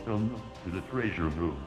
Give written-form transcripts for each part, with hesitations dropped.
Welcome to the treasure room.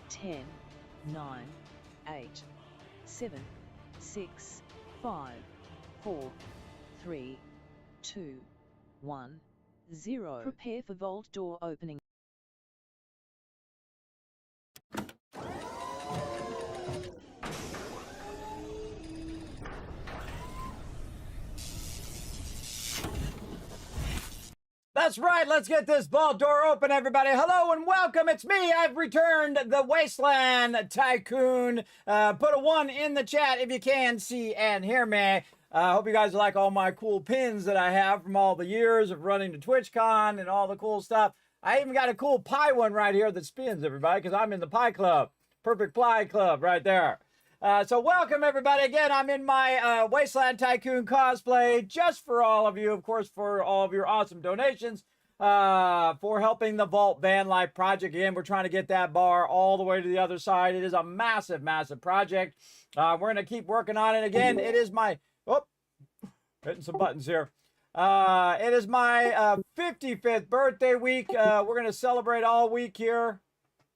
Ten, 9, 8, 7, 6, 5, 4, 3, 2, 1, 0. Prepare for vault door opening. That's right, let's get this vault door open, everybody. Hello and welcome, it's me. I've returned the Wasteland Tycoon. Put a 1 in the chat if you can see and hear me. Hope you guys like all my cool pins that I have from all the years of running to TwitchCon and all the cool stuff. I even got a cool pie one right here that spins, everybody, because I'm in the pie club. Perfect pie club right there. So welcome, everybody. Again, I'm in my Wasteland Tycoon cosplay just for all of you, of course, for all of your awesome donations for helping the VaultVanLife project. Again, we're trying to get that bar all the way to the other side. It is a massive, massive project. We're going to keep working on it. Again, it is my... Oh, hitting some buttons here. It is my 55th birthday week. We're going to celebrate all week here.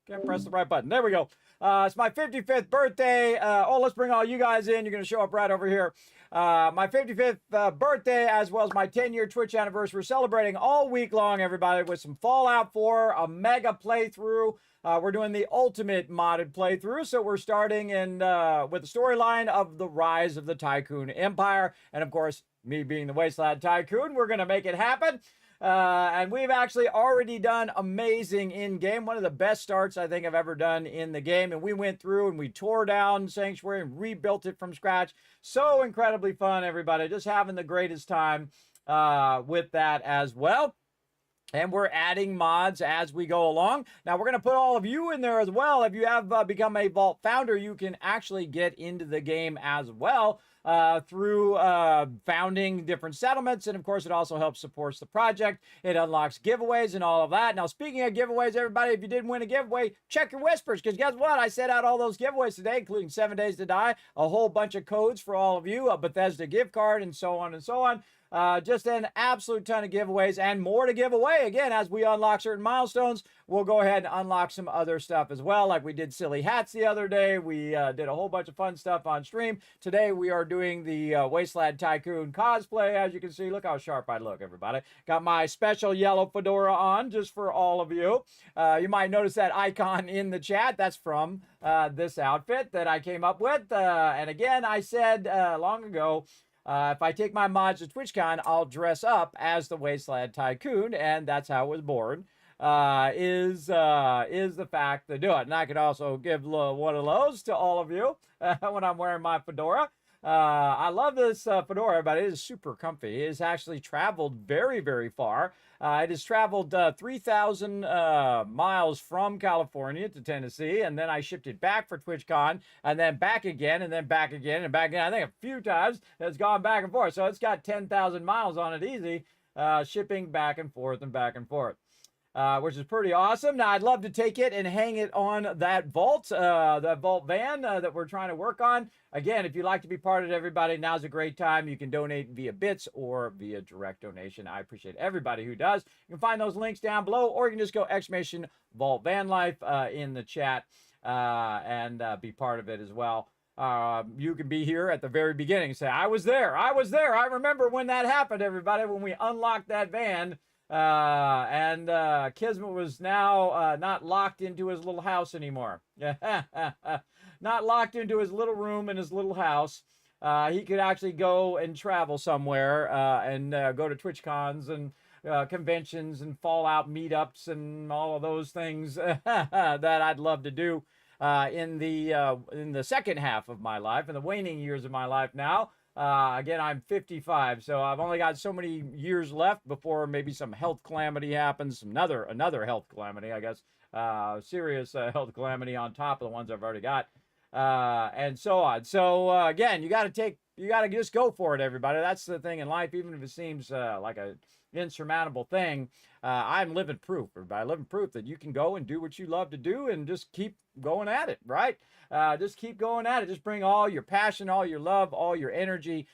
Can't press the right button. There we go. It's my 55th birthday. Let's bring all you guys in. You're going to show up right over here. My 55th birthday, as well as my 10-year Twitch anniversary. We're celebrating all week long, everybody, with some Fallout 4, a mega playthrough. We're doing the ultimate modded playthrough. So we're starting in with the storyline of the rise of the Tycoon Empire. And, of course, me being the Wasteland Tycoon, we're going to make it happen. And we've actually already done amazing in-game. One of the best starts I think I've ever done in the game. And we went through and we tore down Sanctuary and rebuilt it from scratch. So incredibly fun, everybody. Just having the greatest time with that as well. And we're adding mods as we go along. Now, we're going to put all of you in there as well. If you have become a Vault founder, you can actually get into the game as well through founding different settlements. And, of course, it also helps support the project. It unlocks giveaways and all of that. Now, speaking of giveaways, everybody, if you didn't win a giveaway, check your whispers. Because guess what? I set out all those giveaways today, including 7 Days to Die, a whole bunch of codes for all of you, a Bethesda gift card, and so on and so on. Just an absolute ton of giveaways and more to give away. Again, as we unlock certain milestones, we'll go ahead and unlock some other stuff as well. Like we did silly hats the other day. We did a whole bunch of fun stuff on stream. Today, we are doing the Wasteland Tycoon cosplay. As you can see, look how sharp I look, everybody. Got my special yellow fedora on just for all of you. You might notice that icon in the chat. That's from this outfit that I came up with. And again, I said long ago, if I take my mods to TwitchCon, I'll dress up as the Wasteland Tycoon, and that's how it was born, is the fact to do it. And I could also give one of those to all of you when I'm wearing my fedora. I love this fedora, but it is super comfy. It has actually traveled very, very far. It has traveled 3,000 miles from California to Tennessee, and then I shipped it back for TwitchCon, and then back again, and then back again, and back again. I think a few times it's gone back and forth. So it's got 10,000 miles on it easy, shipping back and forth and back and forth. Which is pretty awesome. Now, I'd love to take it and hang it on that vault van that we're trying to work on. Again, if you'd like to be part of it, everybody, now's a great time. You can donate via bits or via direct donation. I appreciate everybody who does. You can find those links down below, or you can just go exclamation VaultVanLife in the chat and be part of it as well. You can be here at the very beginning and say, I was there. I remember when that happened, everybody, when we unlocked that van. And Kismet was now not locked into his little house anymore. Not locked into his little room in his little house. He could actually go and travel somewhere and go to TwitchCons and conventions and Fallout meetups and all of those things that I'd love to do in the second half of my life, in the waning years of my life now. Again, I'm 55, so I've only got so many years left before maybe some health calamity happens, another health calamity, I guess, serious health calamity on top of the ones I've already got, and so on. So again, you got to just go for it, everybody. That's the thing in life, even if it seems like a insurmountable thing. I'm living proof, everybody. Living proof that you can go and do what you love to do and just keep going at it, right? Just keep going at it. Just bring all your passion, all your love, all your energy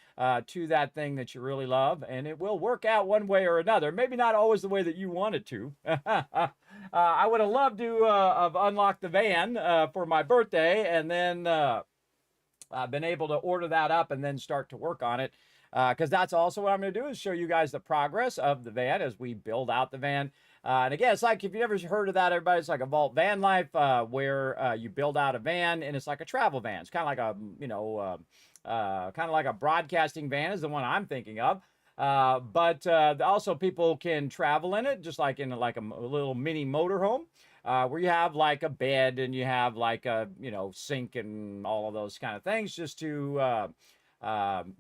to that thing that you really love, and it will work out one way or another. Maybe not always the way that you want it to. I would have loved to have unlocked the van for my birthday, and then I've been able to order that up and then start to work on it. Because that's also what I'm going to do, is show you guys the progress of the van as we build out the van. And again, it's like, if you've ever heard of that, everybody, it's like a VaultVanLife where you build out a van, and it's like a travel van. It's kind of like a, kind of like a broadcasting van is the one I'm thinking of. But also people can travel in it, just like in like a little mini motorhome. Where you have like a bed and you have like a, sink and all of those kind of things, just to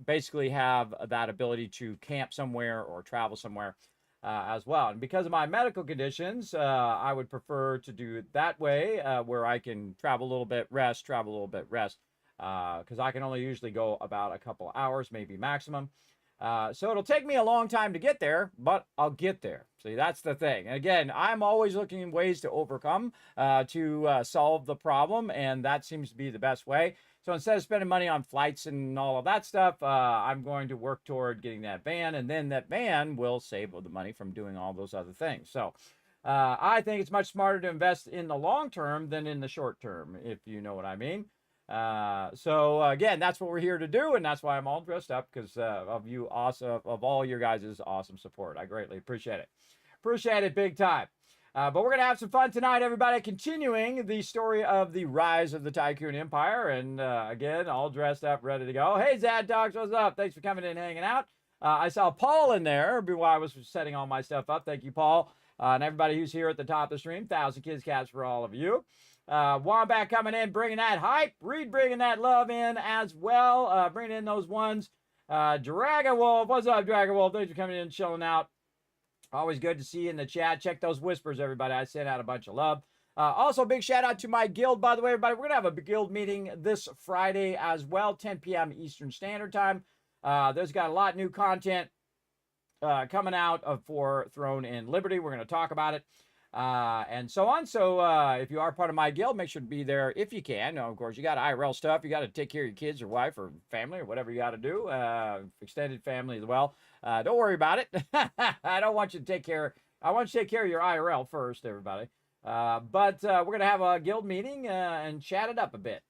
basically have that ability to camp somewhere or travel somewhere as well. And because of my medical conditions, I would prefer to do it that way, where I can travel a little bit, rest, because I can only usually go about a couple hours, maybe maximum. So it'll take me a long time to get there, but I'll get there. See, that's the thing. And again, I'm always looking in ways to overcome, to solve the problem, and that seems to be the best way. So instead of spending money on flights and all of that stuff, I'm going to work toward getting that van, and then that van will save the money from doing all those other things. So I think it's much smarter to invest in the long term than in the short term, if you know what I mean. So again, that's what we're here to do, and that's why I'm all dressed up, because of all your guys' awesome support. I greatly appreciate it. Appreciate it big time. But we're going to have some fun tonight, everybody, continuing the story of the rise of the Tycoon Empire. And again, all dressed up, ready to go. Hey, Zad Dogs, what's up? Thanks for coming in and hanging out. I saw Paul in there while I was setting all my stuff up. Thank you, Paul. And everybody who's here at the top of the stream. 1,000 kids cats for all of you. Wombat coming in, bringing that hype. Reed bringing that love in as well. Bringing in those ones. Dragon Wolf, what's up, Dragon Wolf? Thanks for coming in and chilling out. Always good to see you in the chat. Check those whispers, everybody. I sent out a bunch of love. Also, big shout out to my guild, by the way, everybody. We're going to have a guild meeting this Friday as well, 10 p.m. Eastern Standard Time. There's got a lot of new content coming out for Throne and Liberty. We're going to talk about it and so on. So if you are part of my guild, make sure to be there if you can. Now, of course, you got IRL stuff. You got to take care of your kids or wife or family or whatever you got to do. Extended family as well. Don't worry about it. I don't want you to take care. I want you to take care of your IRL first, everybody. But we're going to have a guild meeting and chat it up a bit.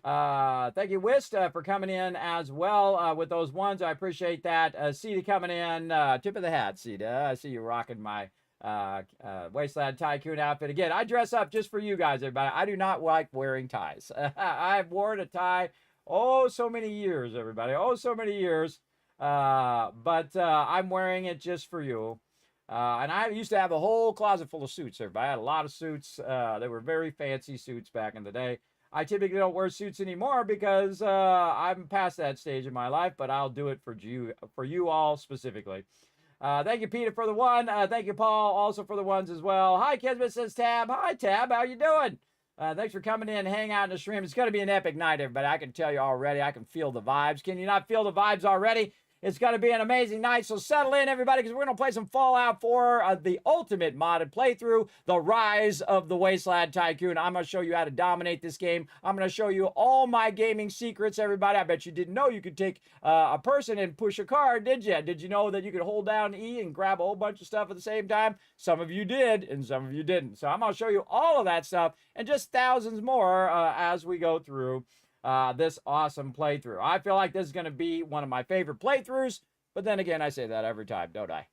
Thank you, Wist, for coming in as well with those ones. I appreciate that. Sita coming in. Tip of the hat, Sita. I see you rocking my Wasteland Tycoon outfit. Again, I dress up just for you guys, everybody. I do not like wearing ties. I've worn a tie so many years, everybody. So many years. But I'm wearing it just for you. And I used to have a whole closet full of suits, everybody. I had a lot of suits. They were very fancy suits back in the day. I typically don't wear suits anymore because I'm past that stage in my life, but I'll do it for you all specifically. Thank you, Peter, for the one. Thank you, Paul, also for the ones as well. Hi, Kismet, says Tab. Hi, Tab. How you doing? Thanks for coming in, hang out in the stream. It's going to be an epic night, everybody. I can tell you already. I can feel the vibes. Can you not feel the vibes already? It's going to be an amazing night, so settle in, everybody, because we're going to play some Fallout 4, the ultimate modded playthrough, The Rise of the Wasteland Tycoon. I'm going to show you how to dominate this game. I'm going to show you all my gaming secrets, everybody. I bet you didn't know you could take a person and push a card, did you? Did you know that you could hold down E and grab a whole bunch of stuff at the same time? Some of you did, and some of you didn't. So I'm going to show you all of that stuff and just thousands more as we go through this awesome playthrough. I feel like this is going to be one of my favorite playthroughs, but then again, I say that every time, don't I?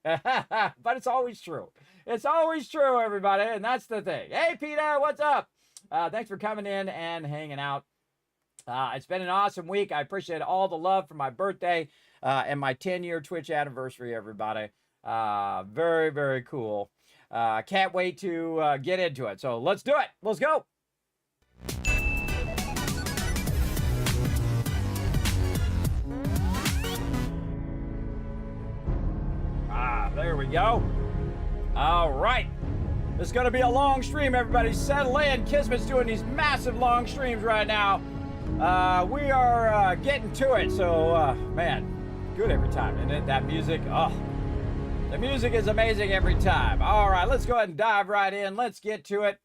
But it's always true. It's always true, everybody, and that's the thing. Hey, Peter, what's up? Thanks for coming in and hanging out. It's been an awesome week. I appreciate all the love for my birthday and my 10-year Twitch anniversary, everybody. Very, very cool. Can't wait to get into it. So let's do it. Let's go. There we go. All right. This is going to be a long stream, everybody. Settle in. Kismet's doing these massive long streams right now. We are getting to it. So, man, good every time, isn't it? That music, oh, the music is amazing every time. All right, let's go ahead and dive right in. Let's get to it.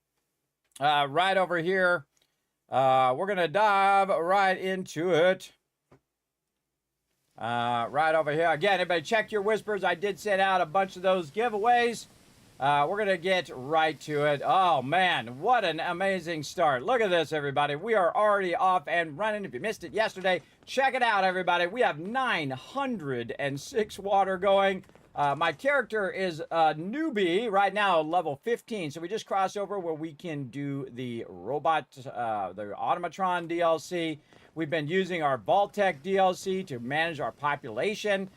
Right over here. We're going to dive right into it. Right over here. Again, everybody check your whispers. I did send out a bunch of those giveaways. We're going to get right to it. Oh, man, what an amazing start. Look at this, everybody. We are already off and running. If you missed it yesterday, check it out, everybody. We have 906 water going. My character is a newbie right now, level 15. So we just crossed over where we can do the robot, the automatron DLC. We've been using our Vault-Tec DLC to manage our population.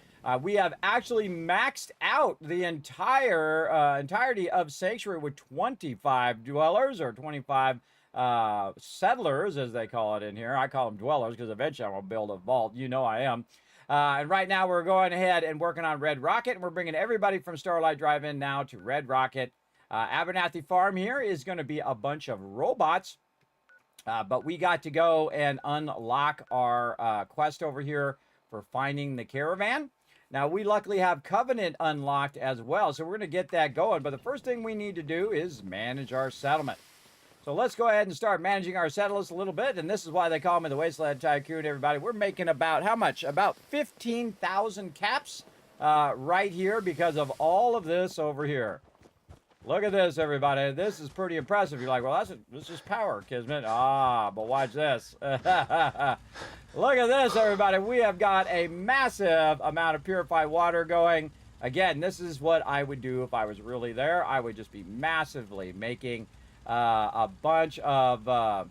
We have actually maxed out the entirety of Sanctuary with 25 dwellers, or 25 settlers, as they call it in here. I call them dwellers because eventually I'm going to build a vault. You know I am. And right now we're going ahead and working on Red Rocket, and we're bringing everybody from Starlight Drive-In now to Red Rocket. Abernathy Farm here is going to be a bunch of robots. But we got to go and unlock our quest over here for finding the caravan. Now, we luckily have Covenant unlocked as well, so we're going to get that going. But the first thing we need to do is manage our settlement. So let's go ahead and start managing our settlers a little bit. And this is why they call me the Wasteland Tycoon, everybody. We're making about, how much? About 15,000 caps right here because of all of this over here. Look at this, everybody. This is pretty impressive. You're like, well, this is power, Kismet. Ah, but watch this. Look at this, everybody. We have got a massive amount of purified water going. Again, this is what I would do if I was really there. I would just be massively making a bunch of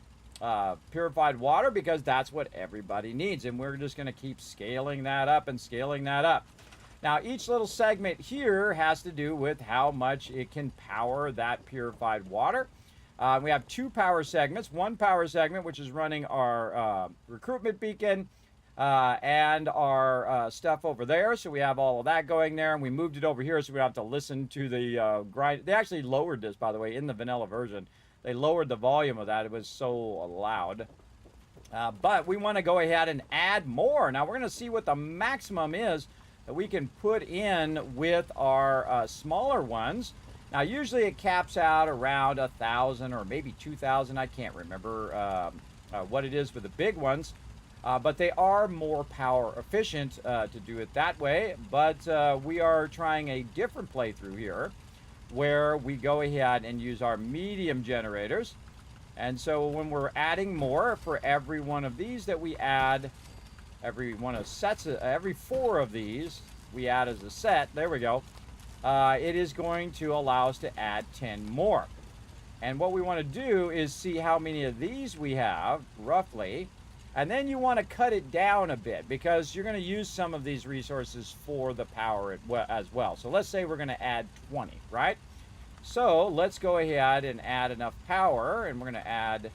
purified water because that's what everybody needs. And we're just going to keep scaling that up and scaling that up. Now, each little segment here has to do with how much it can power that purified water. We have two power segments. One power segment, which is running our recruitment beacon and our stuff over there. So we have all of that going there. And we moved it over here so we don't have to listen to the grind. They actually lowered this, by the way, in the vanilla version. They lowered the volume of that. It was so loud. But we want to go ahead and add more. Now, we're going to see what the maximum is that we can put in with our smaller ones. Now, usually it caps out around 1,000 or maybe 2,000. I can't remember what it is for the big ones. But they are more power efficient to do it that way. But we are trying a different playthrough here where we go ahead and use our medium generators. And so when we're adding more for every one of these that we add, every one of sets, every 4 of these we add as a set, there we go, it is going to allow us to add 10 more. And what we want to do is see how many of these we have, roughly, and then you want to cut it down a bit because you're going to use some of these resources for the power as well. So let's say we're going to add 20, right? So let's go ahead and add enough power, and we're going to add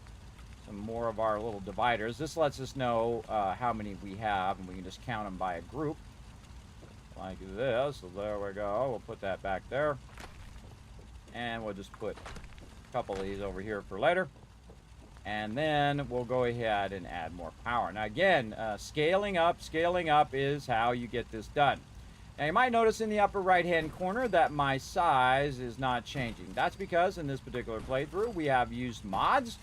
some more of our little dividers. This lets us know how many we have, and we can just count them by a group like this. So there we go. We'll put that back there, and we'll just put a couple of these over here for later, and then we'll go ahead and add more power. Now again, scaling up is how you get this done. Now you might notice in the upper right hand corner that my size is not changing. That's because in this particular playthrough we have used mods.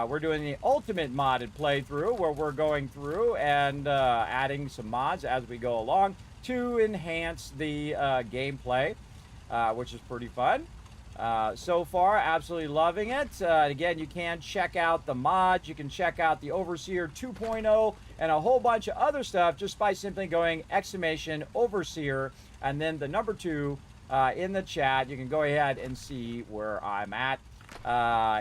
We're doing the ultimate modded playthrough where we're going through and adding some mods as we go along to enhance the gameplay, which is pretty fun. So far, absolutely loving it. Again, you can check out the mods. You can check out the Overseer 2.0 and a whole bunch of other stuff just by simply going !Overseer and then the number 2 in the chat. You can go ahead and see where I'm at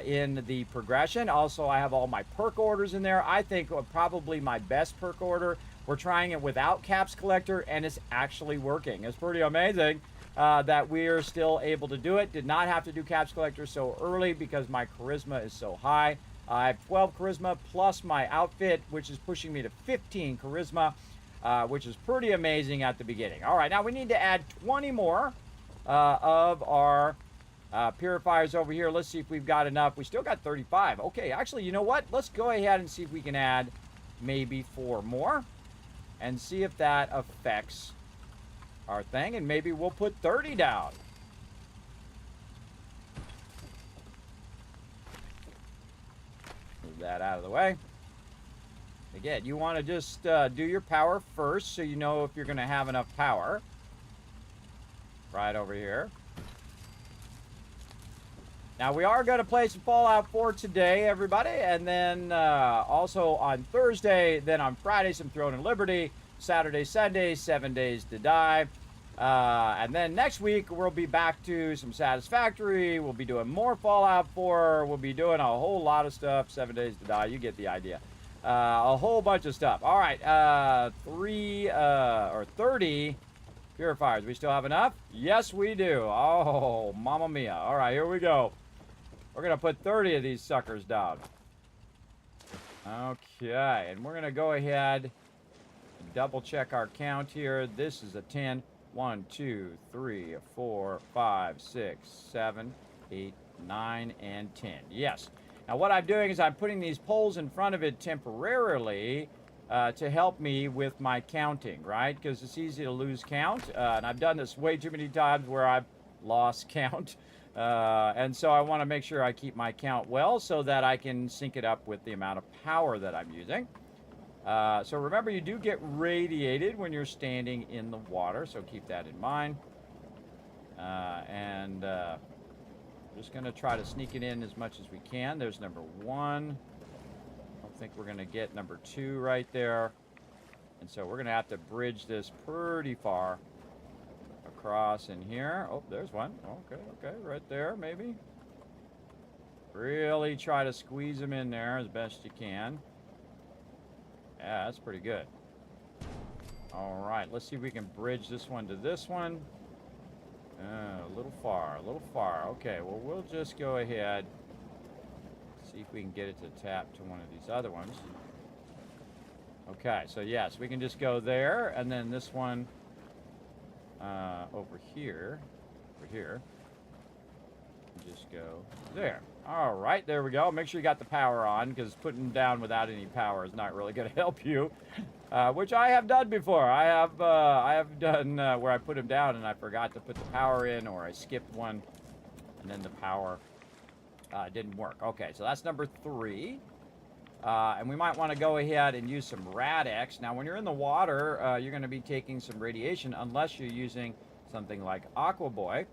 in the progression. Also, I have all my perk orders in there. I think probably my best perk order. We're trying it without Caps Collector, and it's actually working. It's pretty amazing that we're still able to do it. Did not have to do Caps Collector so early because my charisma is so high. I have 12 charisma plus my outfit, which is pushing me to 15 charisma, which is pretty amazing at the beginning. All right, now we need to add 20 more of our purifiers over here. Let's see if we've got enough. We still got 35. Okay, actually, you know what? Let's go ahead and see if we can add maybe 4 more and see if that affects our thing, and maybe we'll put 30 down. Move that out of the way. Again, you want to just do your power first so you know if you're going to have enough power. Right over here. Now, we are going to play some Fallout 4 today, everybody, and then also on Thursday, then on Friday, some Throne and Liberty, Saturday, Sunday, 7 Days to Die, and then next week, we'll be back to some Satisfactory, we'll be doing more Fallout 4, we'll be doing a whole lot of stuff, 7 Days to Die, you get the idea. A whole bunch of stuff. All right, 30 purifiers. We still have enough? Yes, we do. Oh, mamma mia. All right, here we go. We're going to put 30 of these suckers down. Okay, and we're going to go ahead and double check our count here. This is a 10. 1, 2, 3, 4, 5, 6, 7, 8, 9, and 10. Yes. Now what I'm doing is I'm putting these poles in front of it temporarily to help me with my counting, right? Because it's easy to lose count. And I've done this way too many times where I've lost count. And so I want to make sure I keep my count well so that I can sync it up with the amount of power that I'm using. So remember, you do get radiated when you're standing in the water, so keep that in mind. And I'm just going to try to sneak it in as much as we can. There's number 1. I don't think we're going to get number 2 right there. And so we're going to have to bridge this pretty far across in here. Oh, there's one. Okay, right there, maybe. Really try to squeeze them in there as best you can. Yeah, that's pretty good. All right, let's see if we can bridge this one to this one. A little far, a little far. Okay, well, we'll just go ahead, see if we can get it to tap to one of these other ones. Okay, so yes, we can just go there, and then this one over here, just go there. All right, there we go. Make sure you got the power on, because putting them down without any power is not really going to help you, which I have done before. I have done where I put them down and I forgot to put the power in, or I skipped one, and then the power didn't work. Okay, so that's number 3. And we might want to go ahead and use some Rad-X. Now, when you're in the water, you're going to be taking some radiation unless you're using something like Aqua Boy.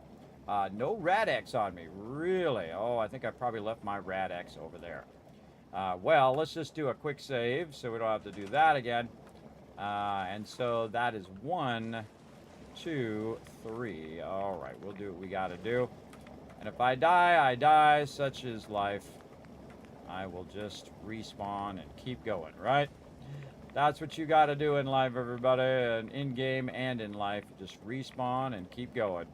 No Rad-X on me, really. Oh, I think I probably left my Rad-X over there. Well, let's just do a quick save so we don't have to do that again. And so that is 1, 2, 3. All right, we'll do what we got to do. And if I die, I die. Such is life. I will just respawn and keep going, right? That's what you got to do in life, everybody. And in-game and in life, just respawn and keep going.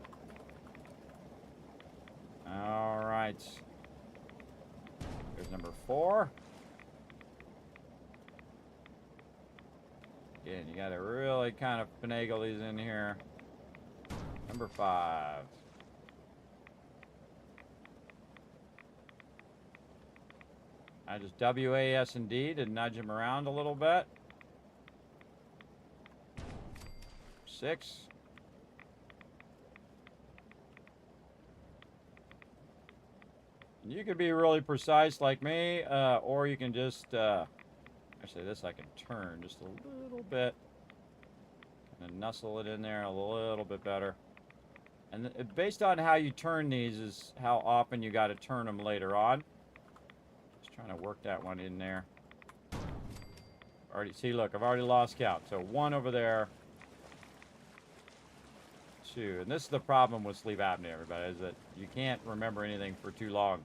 All right. Here's number 4. Again, you got to really kind of finagle these in here. Number 5. I just WAS and D to nudge him around a little bit. 6. You can be really precise like me, or you can just, actually this I can turn just a little bit. Kind of nuzzle it in there a little bit better. And based on how you turn these is how often you got to turn them later on. Just trying to work that one in there. Already, see, look, I've already lost count. So 1 over there. 2. And this is the problem with sleep apnea, everybody, is that you can't remember anything for too long.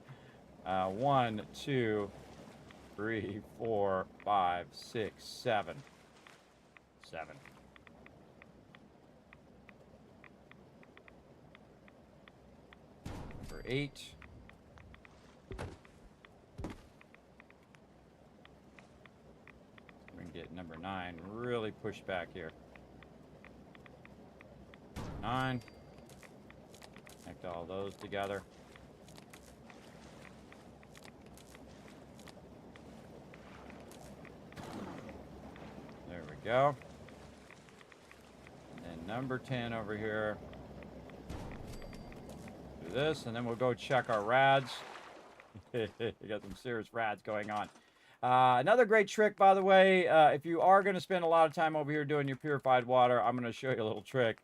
1, 2, 3, 4, 5, 6, 7. 7. Number 8. We can get number 9 really pushed back here. 9. Connect all those together. There we go. And then number 10 over here. Do this, and then we'll go check our rads. We got some serious rads going on. Another great trick, by the way, if you are going to spend a lot of time over here doing your purified water, I'm going to show you a little trick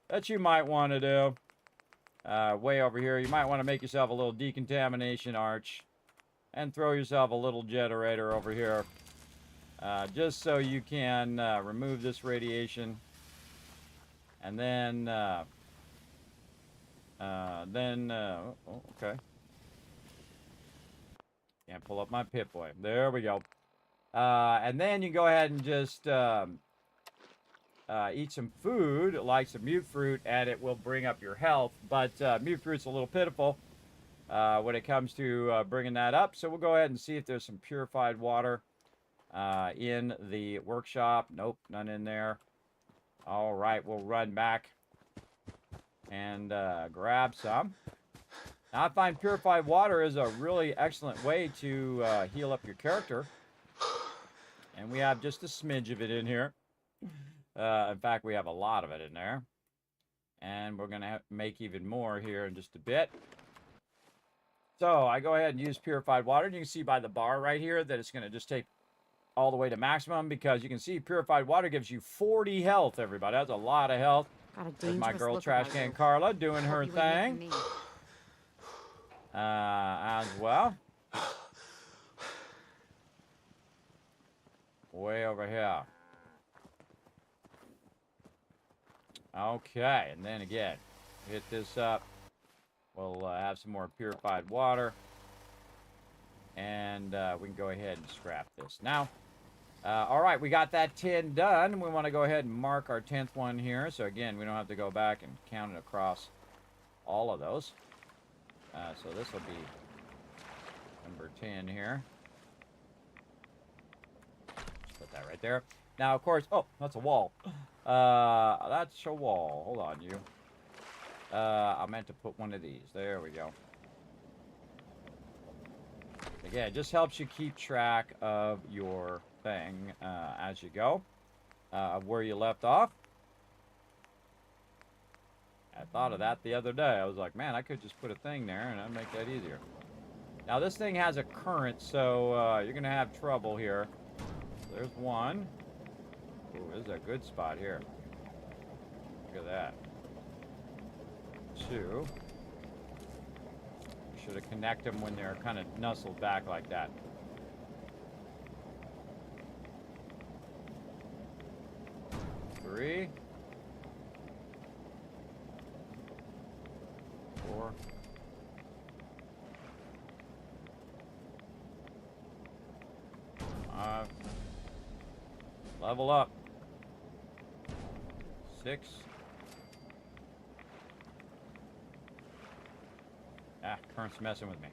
that you might want to do. Way over here, you might want to make yourself a little decontamination arch and throw yourself a little generator over here, just so you can remove this radiation, and then oh, okay, can't pull up my Pip-Boy. There we go. And then you go ahead and just eat some food, like some mute fruit, and it will bring up your health. But mute fruit's a little pitiful when it comes to bringing that up. So we'll go ahead and see if there's some purified water in the workshop. Nope, none in there. All right, we'll run back and grab some. Now, I find purified water is a really excellent way to heal up your character. And we have just a smidge of it in here. In fact, we have a lot of it in there. And we're going to make even more here in just a bit. So I go ahead and use purified water. And you can see by the bar right here that it's going to just take all the way to maximum, because you can see purified water gives you 40 health, everybody. That's a lot of health. There's my girl Trash Can Carla doing her thing. As well. Way over here. Okay, and then again, hit this up. We'll have some more purified water. And we can go ahead and scrap this. Now, all right, we got that 10 done. We want to go ahead and mark our 10th one here. So again, we don't have to go back and count it across all of those. So this will be number 10 here. Just put that right there. Now, of course, oh, that's a wall. That's a wall. Hold on, you. I meant to put one of these. There we go. Again, it just helps you keep track of your thing as you go, of where you left off. I thought of that the other day. I was like, man, I could just put a thing there and that'd make that easier. Now, this thing has a current, so you're going to have trouble here. There's one. Ooh, this is a good spot here. Look at that. 2. Should have connected them when they're kind of nuzzled back like that. 3. 4. 5. Level up. 6. Ah, current's messing with me.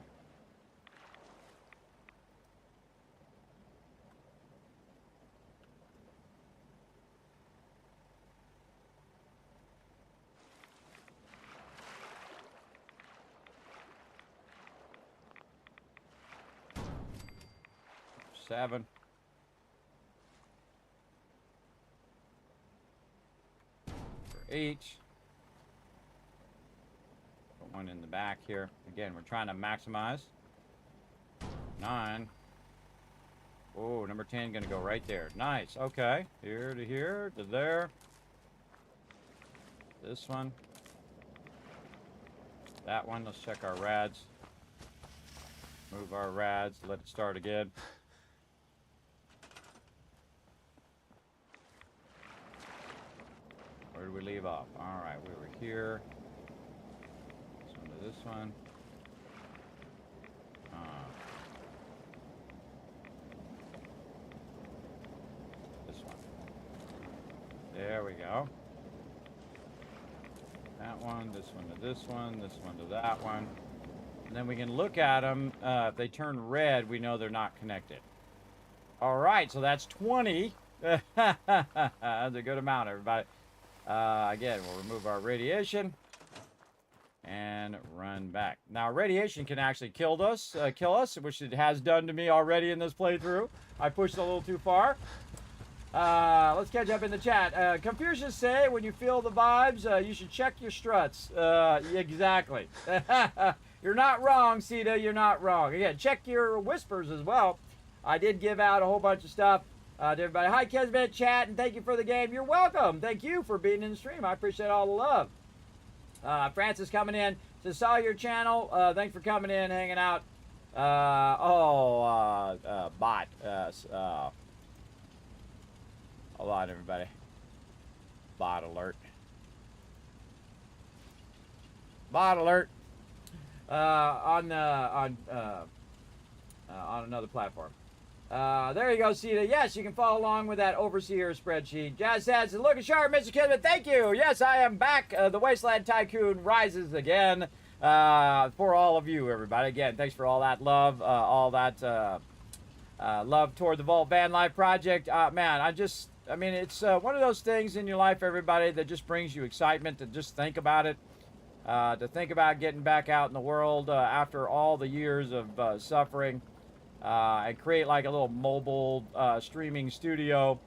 7. For 8. Put one in the back here. Again, we're trying to maximize. 9. Oh, number 10 gonna go right there. Nice. Okay. Here to there. This one. That one. Let's check our rads. Move our rads. Let it start again. Where did we leave off? All right, we were here. This one to this one. This one. There we go. That one, this one to this one, this one to that one. And then we can look at them. If they turn red, we know they're not connected. All right, so that's 20. That's a good amount, everybody. Again, we'll remove our radiation and run back. Now, radiation can actually kill us, which it has done to me already in this playthrough. I pushed a little too far. Let's catch up in the chat. Confucius say, when you feel the vibes, you should check your struts. Exactly. You're not wrong, Sita. You're not wrong. Again, check your whispers as well. I did give out a whole bunch of stuff to everybody. Hi, Kismet chat, and thank you for the game. You're welcome. Thank you for being in the stream. I appreciate all the love. Francis coming in. Says, saw your channel. Thanks for coming in, hanging out. Bot. Hold on, everybody. Bot alert. Bot alert. On another platform. There you go, Sita. Yes, you can follow along with that overseer spreadsheet. Jazz says, looking sharp, Mr. Kismet. Thank you. Yes, I am back. The Wasteland Tycoon rises again for all of you, everybody. Again, thanks for all that love, love toward the VaultVanLife project. Man, I mean, it's one of those things in your life, everybody, that just brings you excitement to just think about it. To think about getting back out in the world after all the years of suffering and create like a little mobile streaming studio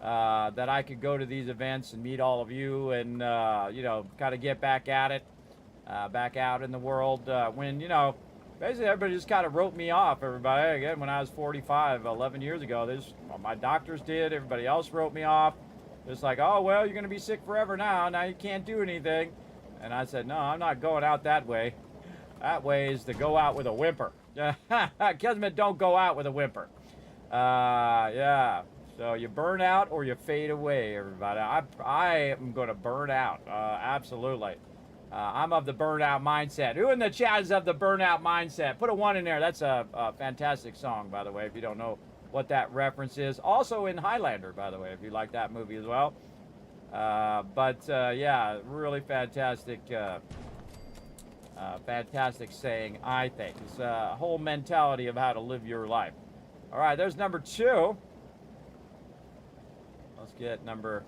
that I could go to these events and meet all of you and, you know, kind of get back at it, back out in the world when, you know, basically everybody just kind of wrote me off, everybody. Again, when I was 45, 11 years ago, my doctors did, everybody else wrote me off. It's like, oh, well, you're going to be sick forever now. Now you can't do anything. And I said, no, I'm not going out that way. That way is to go out with a whimper. Kismet, don't go out with a whimper. Yeah. So you burn out or you fade away, everybody. I am going to burn out. Absolutely. I'm of the burnout mindset. Who in the chat is of the burnout mindset? Put a 1 in there. That's a fantastic song, by the way, if you don't know what that reference is. Also in Highlander, by the way, if you like that movie as well. Yeah, really fantastic, fantastic saying, I think. It's a whole mentality of how to live your life. All right, there's number 2. Let's get number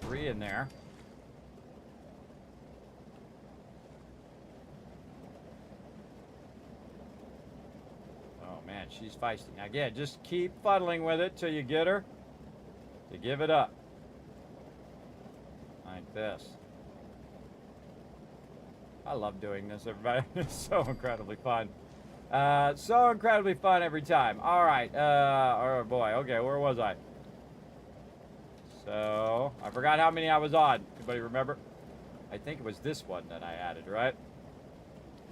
3 in there. Man, she's feisty. Now, again, just keep fuddling with it till you get her to give it up. Like this. I love doing this, everybody. It's so incredibly fun. So incredibly fun every time. All right. Oh, boy. Okay, where was I? So, I forgot how many I was on. Anybody remember? I think it was this one that I added, right?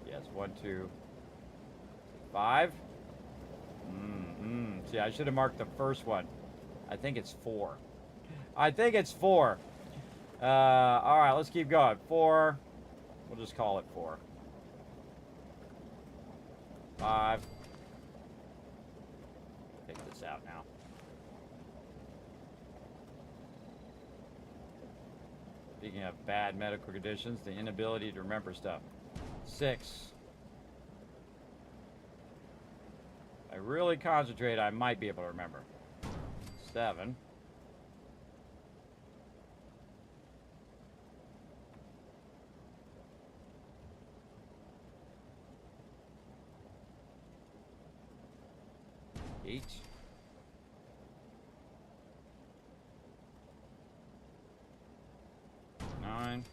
Yes, 1, 2, 5. See, I should have marked the first one. I think it's 4. I think it's 4. All right, let's keep going. 4. We'll just call it 4. 5. Take this out now. Speaking of bad medical conditions, the inability to remember stuff. 6. I really concentrate, I might be able to remember. 7. 8. 8. Nine.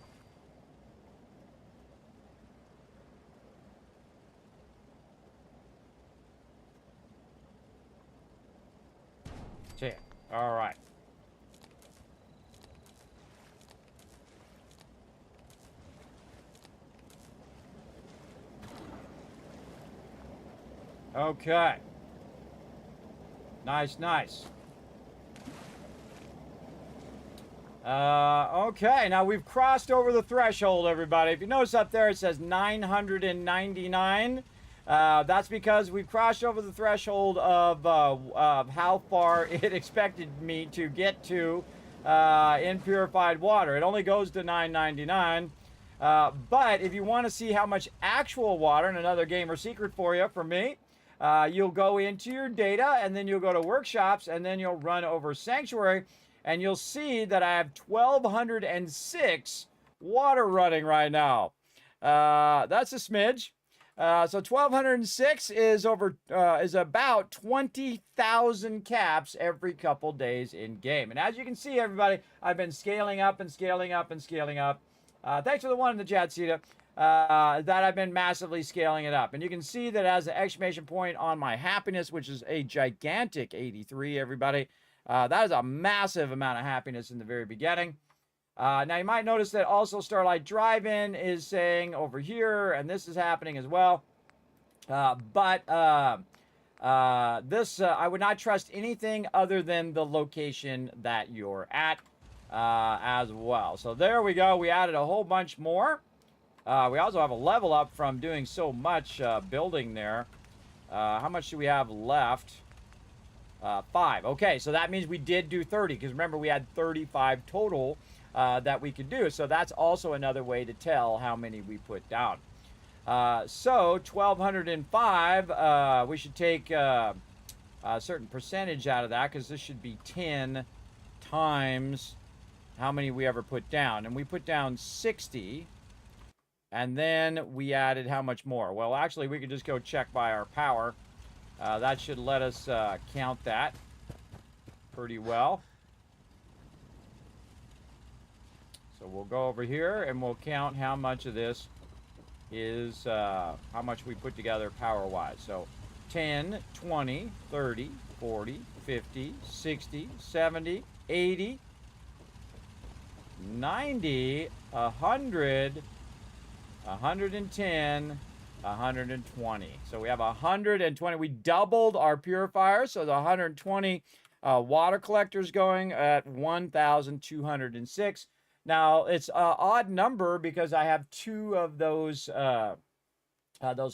All right. Okay. Nice, nice. Okay, now we've crossed over the threshold, everybody. If you notice up there, it says 999. That's because we've crossed over the threshold of how far it expected me to get to in purified water. It only goes to 999. But if you want to see how much actual water, and another gamer secret for you, from me, you'll go into your data, and then you'll go to workshops, and then you'll run over sanctuary, and you'll see that I have 1,206 water running right now. That's a smidge. So 1,206 is about 20,000 caps every couple days in game. And as you can see, everybody, I've been scaling up and scaling up and scaling up. Thanks for the one in the chat, Sita. That I've been massively scaling it up. And you can see that as an exclamation point on my happiness, which is a gigantic 83, everybody. That is a massive amount of happiness in the very beginning. Now, you might notice that also Starlight Drive-In is saying over here, and this is happening as well. This, I would not trust anything other than the location that you're at as well. So there we go. We added a whole bunch more. We also have a level up from doing so much building there. How much do we have left? 5. Okay, so that means we did do 30, because remember, we had 35 total that we could do. So that's also another way to tell how many we put down. So 1,205, we should take a certain percentage out of that, because this should be 10 times how many we ever put down. And we put down 60, and then we added how much more? Well, actually, we could just go check by our power. That should let us count that pretty well. So we'll go over here and we'll count how much of this is how much we put together power-wise. So 10, 20, 30, 40, 50, 60, 70, 80, 90, 100, 110, 120. So we have 120. We doubled our purifier, so the 120 water collectors going at 1,206. Now it's an odd number because I have 2 of those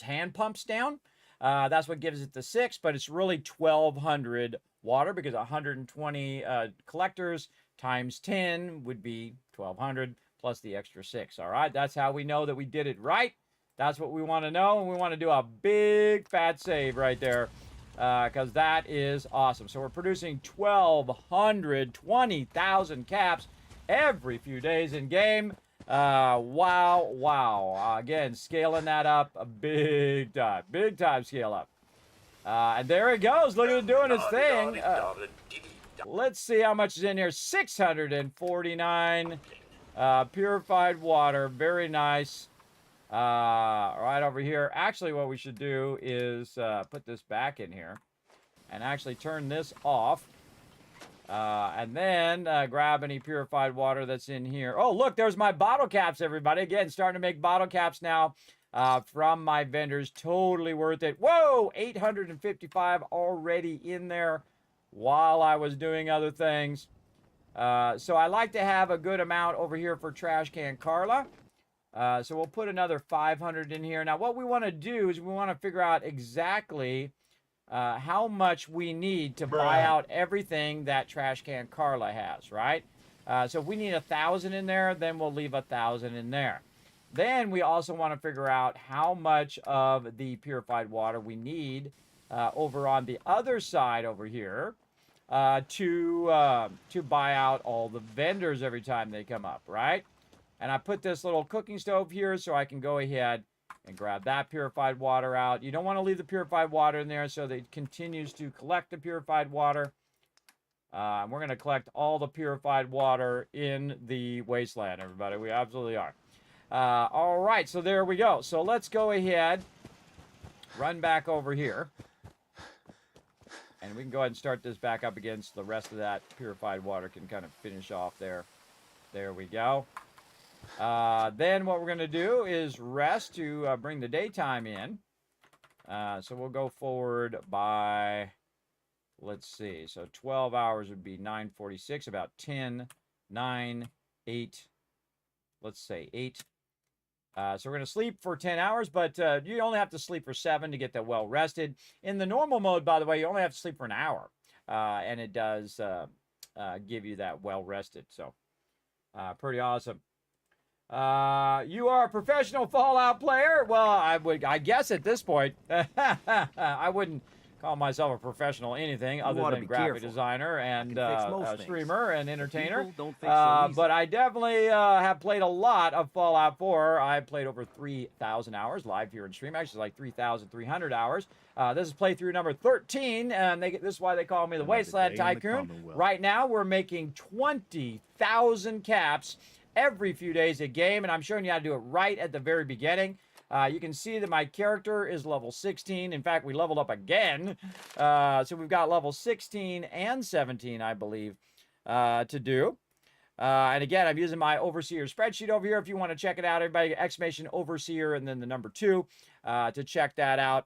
hand pumps down. That's what gives it the 6, but it's really 1,200 water, because 120 collectors times 10 would be 1,200 plus the extra 6. All right, that's how we know that we did it right. That's what we want to know, and we want to do a big fat save right there, because that is awesome. So we're producing 1,220,000 caps every few days in game. Wow. Again, scaling that up a big time scale up. And there it goes. Look at it doing its thing. Let's see how much is in here. 649 purified water. Very nice. Right over here. Actually, what we should do is put this back in here and actually turn this off. And then grab any purified water that's in here. Oh, look, there's my bottle caps, everybody. Again, starting to make bottle caps now from my vendors. Totally worth it. Whoa, 855 already in there while I was doing other things. So I like to have a good amount over here for Trash Can Carla. So we'll put another 500 in here. Now, what we want to do is we want to figure out exactly how much we need to buy out everything that Trash Can Carla has, right? So if we need 1,000 in there, then we'll leave 1,000 in there. Then we also want to figure out how much of the purified water we need over on the other side over here to buy out all the vendors every time they come up, right? And I put this little cooking stove here so I can go ahead And grab that purified water out. You don't want to leave the purified water in there so that it continues to collect the purified water. We're going to collect all the purified water in the wasteland, everybody. We absolutely are. All right, so there we go. So let's go ahead, run back over here. And we can go ahead and start this back up again so the rest of that purified water can kind of finish off there. There we go. Then what we're going to do is rest to bring the daytime in. So we'll go forward by, let's see, so 12 hours would be 9:46, about 10, 9, 8, let's say 8. So we're going to sleep for 10 hours, but you only have to sleep for 7 to get that well rested. In the normal mode, by the way, you only have to sleep for an hour, and it does give you that well rested. So pretty awesome. You are a professional Fallout player? Well, I guess at this point, I wouldn't call myself a professional anything other than graphic designer and streamer and entertainer. But I definitely have played a lot of Fallout 4. I played over 3,000 hours live here in stream. Actually, like 3,300 hours. This is playthrough number 13, and this is why they call me the Wasteland Tycoon. Right now, we're making 20,000 caps every few days a game, and I'm showing you how to do it right at the very beginning. You can see that my character is level 16. In fact, we leveled up again. So we've got level 16 and 17, I believe, to do. And again, I'm using my Overseer spreadsheet over here. If you want to check it out, everybody, exclamation Overseer and then the number 2 to check that out.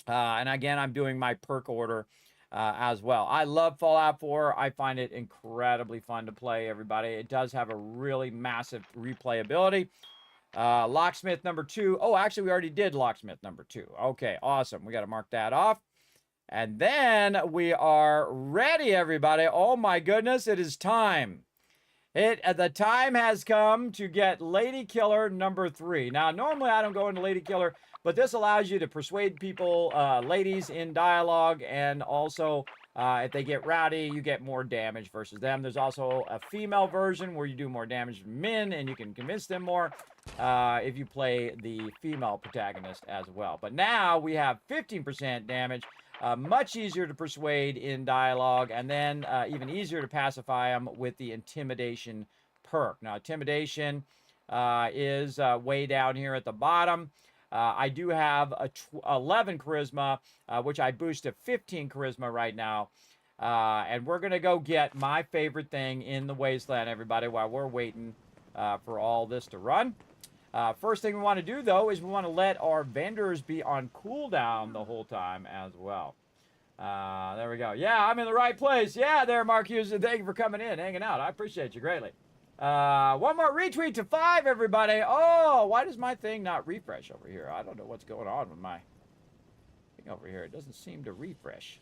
And again, I'm doing my perk order as well. I love Fallout 4. I find it incredibly fun to play, everybody. It does have a really massive replayability. Locksmith number 2. Oh, actually, we already did Locksmith number 2. Okay, awesome. We got to mark that off. And then we are ready, everybody. Oh, my goodness, it is time. The time has come to get Lady Killer number 3. Now, normally I don't go into Lady Killer, but this allows you to persuade people, ladies, in dialogue, and also if they get rowdy, you get more damage versus them. There's also a female version where you do more damage to men, and you can convince them more if you play the female protagonist as well. But now we have 15% damage, much easier to persuade in dialogue, and then even easier to pacify them with the Intimidation perk. Now, Intimidation is way down here at the bottom. I do have 11 charisma, which I boost to 15 charisma right now. And we're going to go get my favorite thing in the Wasteland, everybody, while we're waiting for all this to run. First thing we want to do, though, is we want to let our vendors be on cooldown the whole time as well. There we go. Yeah, I'm in the right place. Yeah, there, Mark Hughes. Thank you for coming in, hanging out. I appreciate you greatly. One more retweet to 5, everybody. Oh, why does my thing not refresh over here? I don't know what's going on with my thing over here. It doesn't seem to refresh.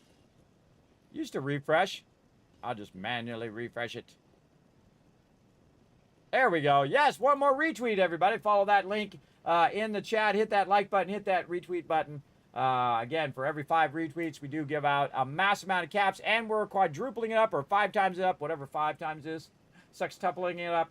Used to refresh. I'll just manually refresh it. There we go. Yes, one more retweet, everybody. Follow that link in the chat. Hit that like button. Hit that retweet button. Again, for every 5 retweets, we do give out a massive amount of caps, and we're quadrupling it up, or 5 times it up, whatever 5 times is. Sextupling it up.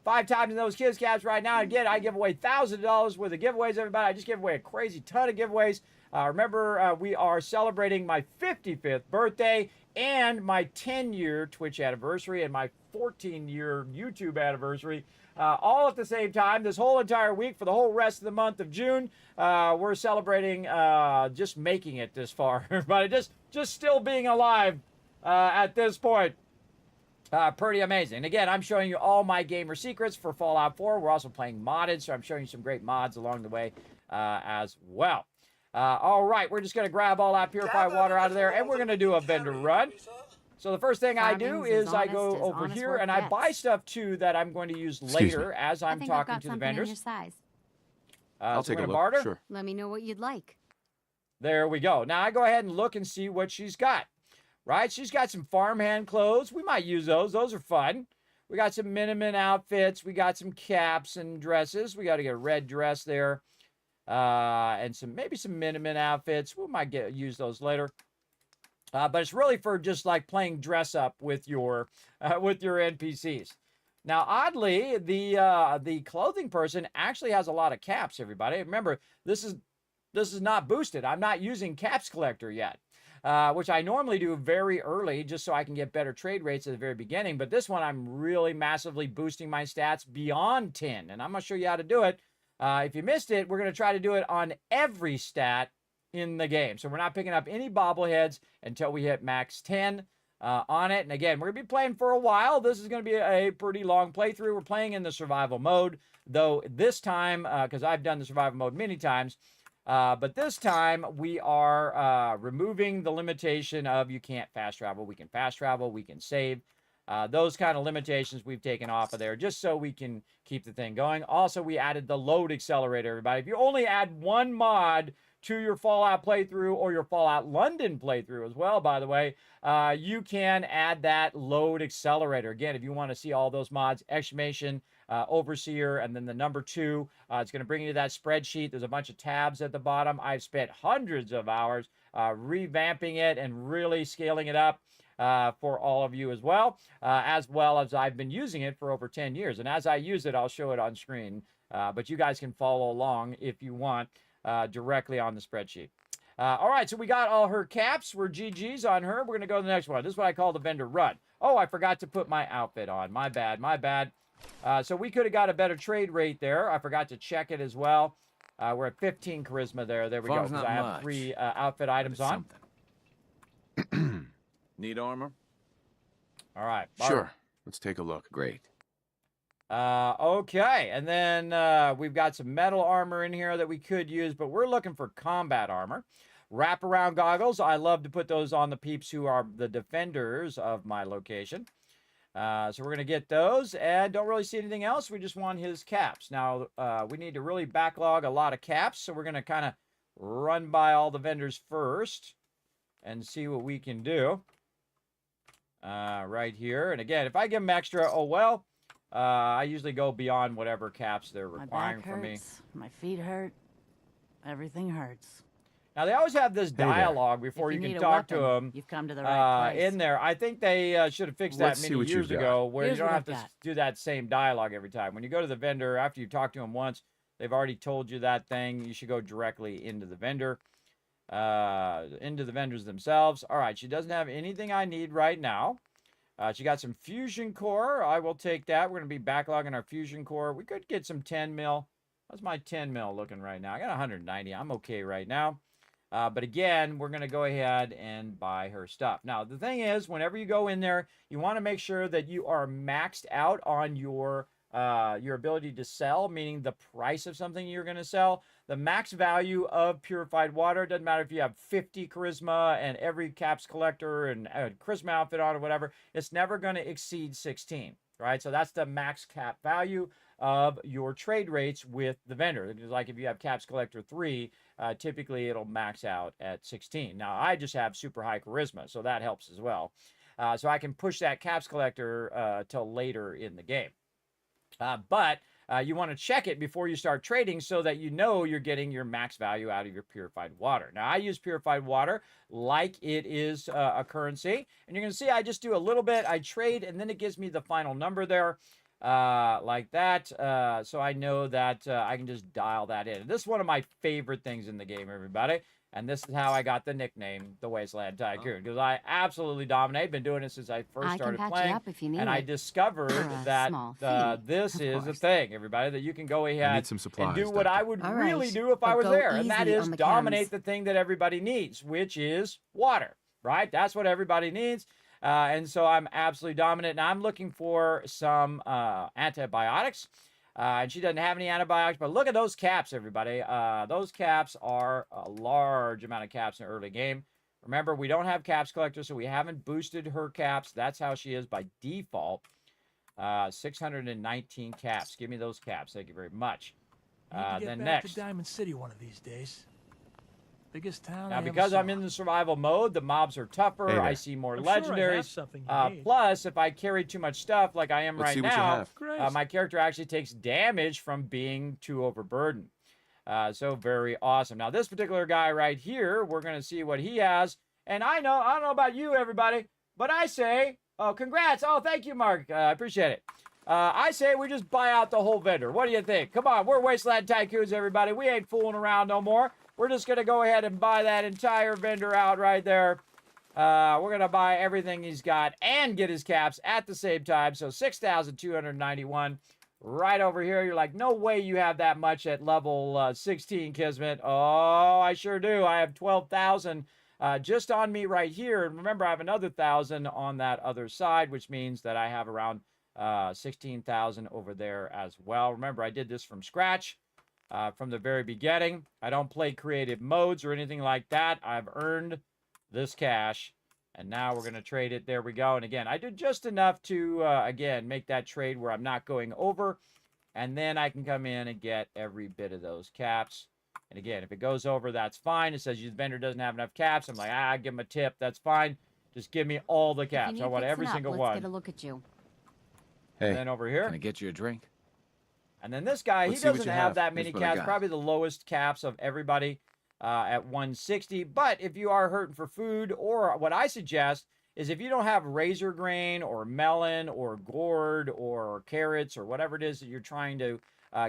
5 times in those kids caps right now. Again, I give away $1,000 worth of giveaways, everybody. I just give away a crazy ton of giveaways. Remember, we are celebrating my 55th birthday and my 10-year Twitch anniversary and my 14-year YouTube anniversary. All at the same time, this whole entire week for the whole rest of the month of June. We're celebrating just making it this far, everybody. Just still being alive at this point. Pretty amazing. Again, I'm showing you all my gamer secrets for Fallout 4. We're also playing modded, so I'm showing you some great mods along the way as well. All right, we're just going to grab all that purified water out of there, and we're going to do a vendor run. So the first thing I do is I go over here, and I buy stuff, too, that I'm going to use later as I'm talking to the vendors. I'll take a look. Barter. Sure. Let me know what you'd like. There we go. Now I go ahead and look and see what she's got. Right? She's got some farmhand clothes. We might use those. Those are fun. We got some Miniman outfits. We got some caps and dresses. We got to get a red dress there. And maybe some Miniman outfits. We might use those later. But it's really for just like playing dress up with your NPCs. Now, oddly, the clothing person actually has a lot of caps, everybody. Remember, this is not boosted. I'm not using caps collector yet, which I normally do very early just so I can get better trade rates at the very beginning. But this one, I'm really massively boosting my stats beyond 10, and I'm going to show you how to do it. If you missed it, we're going to try to do it on every stat in the game. So we're not picking up any bobbleheads until we hit max 10 on it. And again, we're going to be playing for a while. This is going to be a pretty long playthrough. We're playing in the survival mode, though this time, because I've done the survival mode many times, but this time we are removing the limitation of you can't fast travel. We can fast travel. We can save. Those kind of limitations we've taken off of there just so we can keep the thing going. Also, we added the load accelerator, everybody. If you only add one mod to your Fallout playthrough or your Fallout London playthrough as well, by the way, you can add that load accelerator. Again, if you want to see all those mods, exclamation, overseer, and then the number 2, it's going to bring you to that spreadsheet. There's a bunch of tabs at the bottom. I've spent hundreds of hours revamping it and really scaling it up for all of you as well as I've been using it for over 10 years. And as I use it, I'll show it on screen, but you guys can follow along if you want directly on the spreadsheet. All right, so we got all her caps. We're GG's on her. We're going to go to the next one. This is what I call the vendor run. Oh, I forgot to put my outfit on. My bad, my bad. So we could have got a better trade rate there. I forgot to check it as well. We're at 15 charisma there. There we go. I have 3 outfit items on. Need armor? All right. Sure. Let's take a look. Great. Okay, and then we've got some metal armor in here that we could use, but we're looking for combat armor. Wraparound goggles, I love to put those on the peeps who are the defenders of my location. So we're going to get those, and don't really see anything else. We just want his caps. Now, we need to really backlog a lot of caps, so we're going to kind of run by all the vendors first and see what we can do right here. And again, if I give them extra, oh well. I usually go beyond whatever caps they're requiring from me. My feet hurt. Everything hurts. Now, they always have this dialogue before you can talk to them. You've come to the right place. In there. I think they should have fixed that many years ago where you don't have to do that same dialogue every time. When you go to the vendor, after you talk to them once, they've already told you that thing. You should go directly into the vendor, into the vendors themselves. All right, she doesn't have anything I need right now. She got some fusion core. I will take that. We're going to be backlogging our fusion core. We could get some 10 mil. How's my 10 mil looking right now? I got 190. I'm okay right now. But again, we're going to go ahead and buy her stuff. Now, the thing is, whenever you go in there, you want to make sure that you are maxed out on your ability to sell, meaning the price of something you're going to sell. The max value of purified water, doesn't matter if you have 50 charisma and every caps collector and a charisma outfit on or whatever, it's never going to exceed 16, right? So that's the max cap value of your trade rates with the vendor. Like if you have caps collector 3, typically it'll max out at 16. Now, I just have super high charisma, so that helps as well. So I can push that caps collector till later in the game. But you want to check it before you start trading so that you know you're getting your max value out of your purified water. Now, I use purified water like it is a currency. And you're going to see I just do a little bit. I trade, and then it gives me the final number there like that. So I know that I can just dial that in. And this is one of my favorite things in the game, everybody. And this is how I got the nickname, the Wasteland Tycoon, because I absolutely dominate. Been doing it since I first started playing, and I discovered that this is a thing, everybody, that you can go ahead and do what I would really do if I was there, and that is dominate the thing that everybody needs, which is water, right? That's what everybody needs, and so I'm absolutely dominant. Now I'm looking for some antibiotics. And she doesn't have any antibiotics, but look at those caps, everybody. Those caps are a large amount of caps in the early game. Remember, we don't have caps collector, so we haven't boosted her caps. That's how she is by default. 619 caps. Give me those caps. Thank you very much. Then next. To Diamond City one of these days. Biggest town. Now, because I'm in the survival mode, the mobs are tougher. I see more legendaries. Plus, if I carry too much stuff like I am right now, my character actually takes damage from being too overburdened. So very awesome. Now, this particular guy right here, we're going to see what he has. And I don't know about you, everybody, but I say, oh, congrats. Oh, thank you, Mark. I appreciate it. I say we just buy out the whole vendor. What do you think? Come on, we're Wasteland Tycoons, everybody. We ain't fooling around no more. We're just going to go ahead and buy that entire vendor out right there. We're going to buy everything he's got and get his caps at the same time. So 6,291 right over here. You're like, no way you have that much at level 16, Kismet. Oh, I sure do. I have 12,000 just on me right here. And remember, I have another 1,000 on that other side, which means that I have around 16,000 over there as well. Remember, I did this from scratch from the very beginning. I don't play creative modes or anything like that. I've earned this cash, and now we're going to trade it. There we go. And again, I did just enough to, again, make that trade where I'm not going over, and then I can come in and get every bit of those caps. And again, if it goes over, that's fine. It says your vendor doesn't have enough caps. I'm like, give him a tip. That's fine. Just give me all the caps. I want every single one. Let's get a look at you. Hey, And then over here. can I get you a drink? And then this guy, Let's he see what doesn't you have have. that Here's many what I caps. got. Probably the lowest caps of everybody at 160. But if you are hurting for food, or what I suggest is if you don't have razor grain or melon or gourd or carrots or whatever it is that you're trying to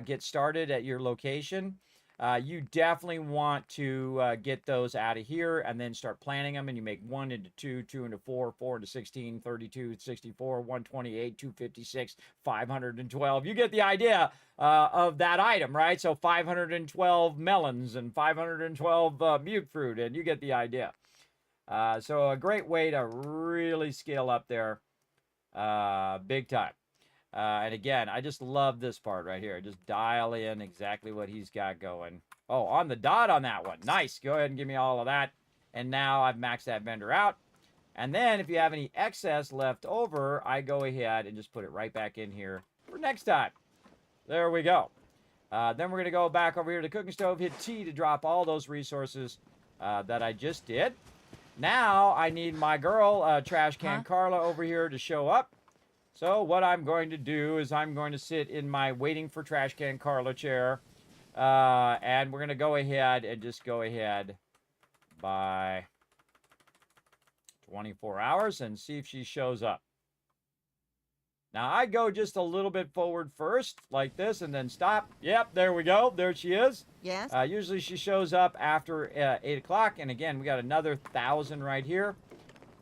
get started at your location, you definitely want to get those out of here and then start planting them. And you make 1 into 2, 2 into 4, 4 into 16, 32, 64, 128, 256, 512. You get the idea of that item, right? So 512 melons and 512 mute fruit, and you get the idea. So a great way to really scale up there big time. And again, I just love this part right here. Just dial in exactly what he's got going. Oh, on the dot on that one. Nice. Go ahead and give me all of that. And now I've maxed that vendor out. And then if you have any excess left over, I go ahead and just put it right back in here for next time. There we go. Then we're going to go back over here to the cooking stove, hit T to drop all those resources that I just did. Now I need my girl, Trash Can Carla, over here to show up. So what I'm going to do is I'm going to sit in my waiting for Trash Can Carla chair. And we're going to go ahead and just go ahead by 24 hours and see if she shows up. Now I go just a little bit forward first, like this, and then stop. Yep, there we go. There she is. Yes? Usually she shows up after 8 o'clock. And again, we got another 1,000 right here.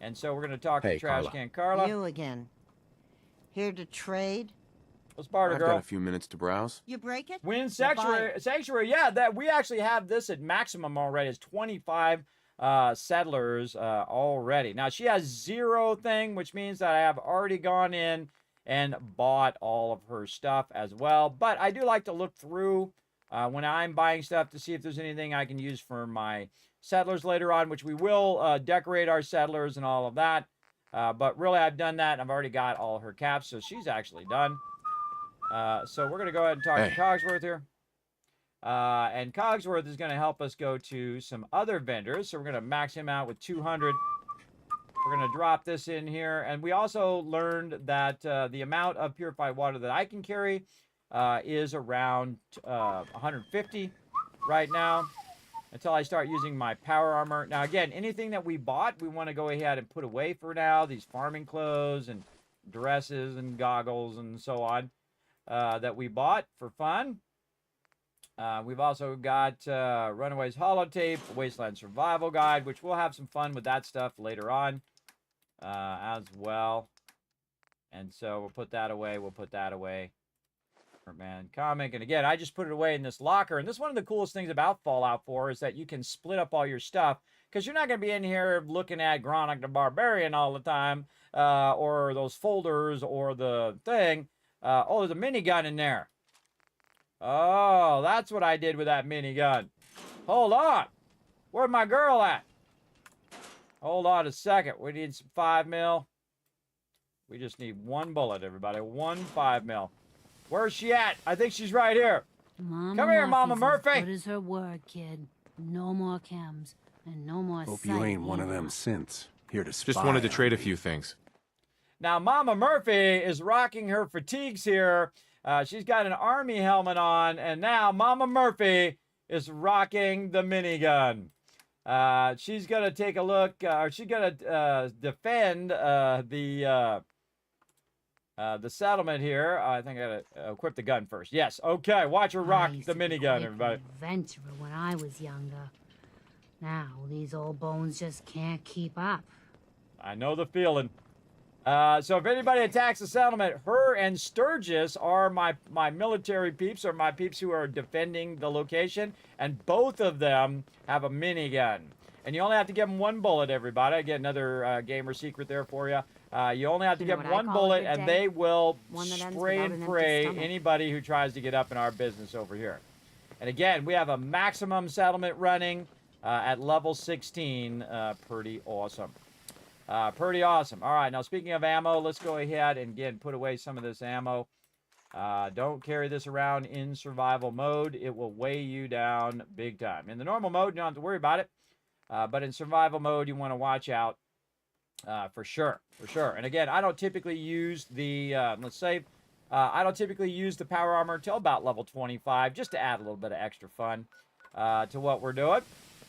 And so we're going to talk to Trash Carla. Can Carla. You again. Here to trade? What's part of I've girl? got a few minutes to browse. You break it? Wind You buy Sanctuary, it. Sanctuary, yeah, that we actually have this at maximum already. It's 25 settlers already. Now she has 0 thing, which means that I have already gone in and bought all of her stuff as well. But I do like to look through when I'm buying stuff to see if there's anything I can use for my settlers later on, which we will decorate our settlers and all of that. But really, I've done that, and I've already got all her caps, so she's actually done. So we're going to go ahead and talk to Cogsworth here. And Cogsworth is going to help us go to some other vendors. So we're going to max him out with 200. We're going to drop this in here. And we also learned that the amount of purified water that I can carry is around 150 right now, until I start using my power armor. Now, again, anything that we bought, we want to go ahead and put away for now. These farming clothes and dresses and goggles and so on that we bought for fun. We've also got Runaway's Holotape, Wasteland Survival Guide, which we'll have some fun with that stuff later on as well. And so we'll put that away. We'll put that away. Man comic. And again, I just put it away in this locker. And this is one of the coolest things about Fallout 4 is that you can split up all your stuff, because you're not going to be in here looking at Gronok the Barbarian all the time, or those folders or the thing. Oh, there's a minigun in there. Oh, that's what I did with that minigun. Hold on. Where's my girl at? Hold on a second. We need some 5mm. We just need 1 bullet, everybody. 1 5mm. Where's she at? I think she's right here. Mama Come here, Mama Murphy's Murphy. As good as her word, kid. No more chems and no more Hope you ain't one of them synths. Here to spy. Just wanted to on trade a me. few things. Now, Mama Murphy is rocking her fatigues here. She's got an army helmet on, and now Mama Murphy is rocking the minigun. She's going to take a look, or she's going to defend the The settlement here, I think I gotta equip the gun first. Yes, okay, watch her rock I used the to be minigun, quite the everybody. adventurer when I was younger. Now these old bones just can't keep up. I know the feeling. So if anybody attacks the settlement, her and Sturgis are my military peeps, or my peeps who are defending the location, and both of them have a minigun. And you only have to give them one bullet, everybody. I get another gamer secret there for you. You only have to You know give them what I one call a bullet, good and day? they will One that ends spray without and an empty pray stomach. anybody who tries to get up in our business over here. And again, we have a maximum settlement running at level 16. Pretty awesome. Pretty awesome. All right, now speaking of ammo, let's go ahead and again put away some of this ammo. Don't carry this around in survival mode. It will weigh you down big time. In the normal mode, you don't have to worry about it. But in survival mode, you want to watch out for sure. For sure. And again, I don't typically use the, let's say, I don't typically use the power armor until about level 25, just to add a little bit of extra fun to what we're doing.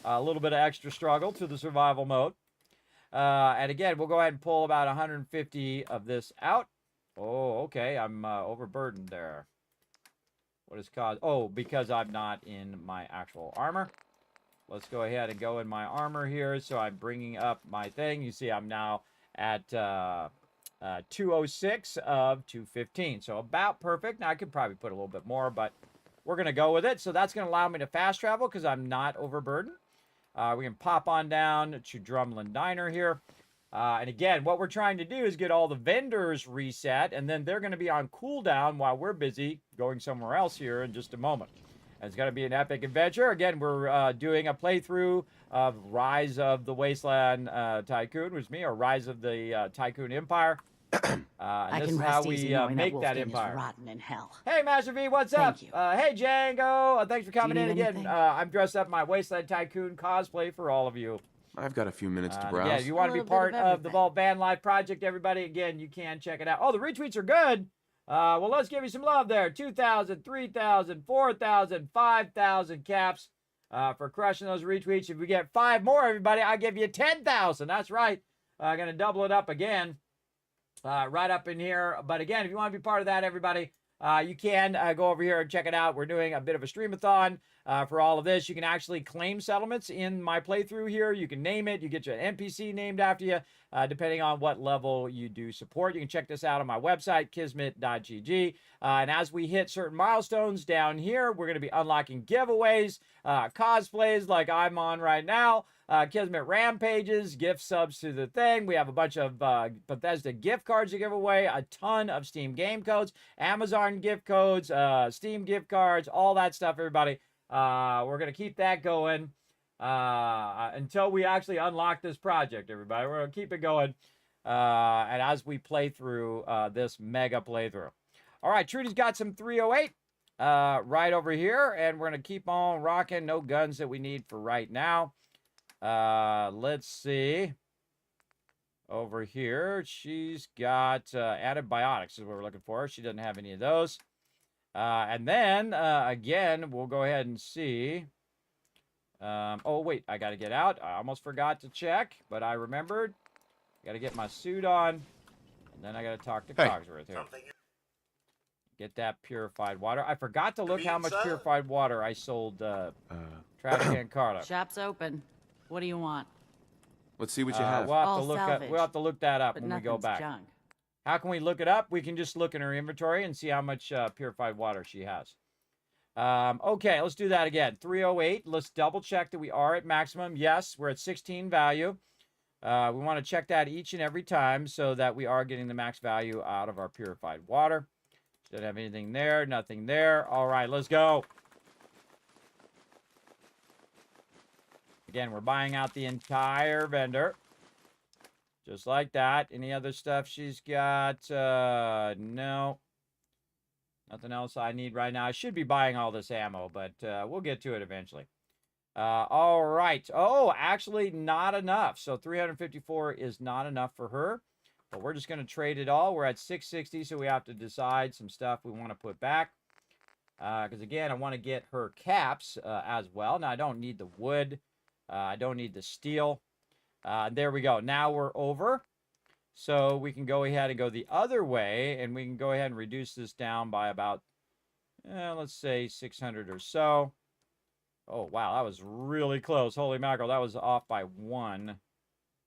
A little bit of extra struggle to the survival mode. And again, we'll go ahead and pull about 150 of this out. Oh, okay. I'm overburdened there. What is caused? Oh, because I'm not in my actual armor. Let's go ahead and go in my armor here. So I'm bringing up my thing. You see, I'm now at 206 of 215. So about perfect. Now, I could probably put a little bit more, but we're going to go with it. So that's going to allow me to fast travel because I'm not overburdened. We can pop on down to Drumlin Diner here. And again, what we're trying to do is get all the vendors reset, and then they're going to be on cooldown while we're busy going somewhere else here in just a moment. And it's going to be an epic adventure. Again, we're doing a playthrough of Rise of the Wasteland Tycoon, which is me, or Rise of the Tycoon Empire. And this is how we make that empire. Rotten in hell. Hey, Master V, what's up? Thank you. Hey, Django. Thanks for coming in need again. anything? I'm dressed up in my Wasteland Tycoon cosplay for all of you. I've got a few minutes to browse. Yeah, if you want to be little bit of part of the everything. VaultVanLife project, everybody, again, you can check it out. Oh, the retweets are good. Well, let's give you some love there. 2,000, 3,000, 4,000, 5,000 caps for crushing those retweets. If we get 5 more, everybody, I'll give you 10,000. That's right. I'm going to double it up again. Right up in here. But again, if you want to be part of that, everybody, you can go over here and check it out. We're doing a bit of a streamathon for all of this. You can actually claim settlements in my playthrough here. You can name it. You get your NPC named after you, depending on what level you do support. You can check this out on my website, kismet.gg. And as we hit certain milestones down here, we're going to be unlocking giveaways, cosplays like I'm on right now, Kismet rampages, gift subs to the thing. We have a bunch of Bethesda gift cards to give away, a ton of Steam game codes, Amazon gift codes, Steam gift cards, all that stuff, everybody. We're going to keep that going until we actually unlock this project, everybody. We're going to keep it going and as we play through this mega playthrough. All right, Trudy's got some 308 right over here, and we're going to keep on rocking. No guns that we need for right now. Let's see. Over here, she's got antibiotics is what we're looking for. She doesn't have any of those. And then, again, we'll go ahead and see. Oh, wait, I got to get out. I almost forgot to check, but I remembered. Got to get my suit on, and then I got to talk to Cogsworth here. Get that purified water. I forgot to look how much purified water I sold Travis and Carla. Shop's open. What do you want? Let's see what you have. We'll have to All look salvage, we'll have to look that up But when we go nothing's back. junk. How can we look it up? We can just look in her inventory and see how much purified water she has. Okay, let's do that again. 308. Let's double check that we are at maximum. Yes, we're at 16 value. We want to check that each and every time so that we are getting the max value out of our purified water. Don't have anything there, nothing there. All right, let's go. Again, we're buying out the entire vendor. Just like that. Any other stuff she's got? No. Nothing else I need right now. I should be buying all this ammo, but we'll get to it eventually. All right. Oh, actually not enough. So 354 is not enough for her. But we're just going to trade it all. We're at 660, so we have to decide some stuff we want to put back. Because, again, I want to get her caps as well. Now, I don't need the wood. I don't need the steel. There we go. Now we're over. So we can go ahead and go the other way, and we can go ahead and reduce this down by about, let's say 600 or so. Oh, wow, that was really close. Holy mackerel, that was off by 1.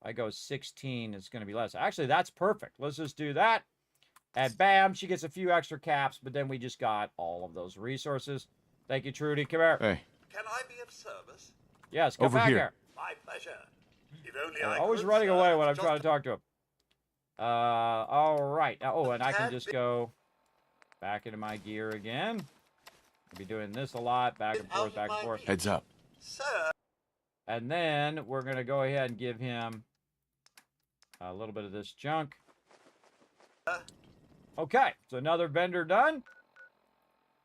I go 16, it's going to be less. Actually, that's perfect. Let's just do that. And bam, she gets a few extra caps, but then we just got all of those resources. Thank you, Trudy. Come here. Hey. Can I be of service? Yes, come Over back here. here. My pleasure. If only I Always could, running sir. away when I'm Just trying to talk to him. All right. Oh, and I can just go back into my gear again. I'll be doing this a lot, back and forth, back and forth. Heads up. Sir. And then we're going to go ahead and give him a little bit of this junk. Okay, so another vendor done.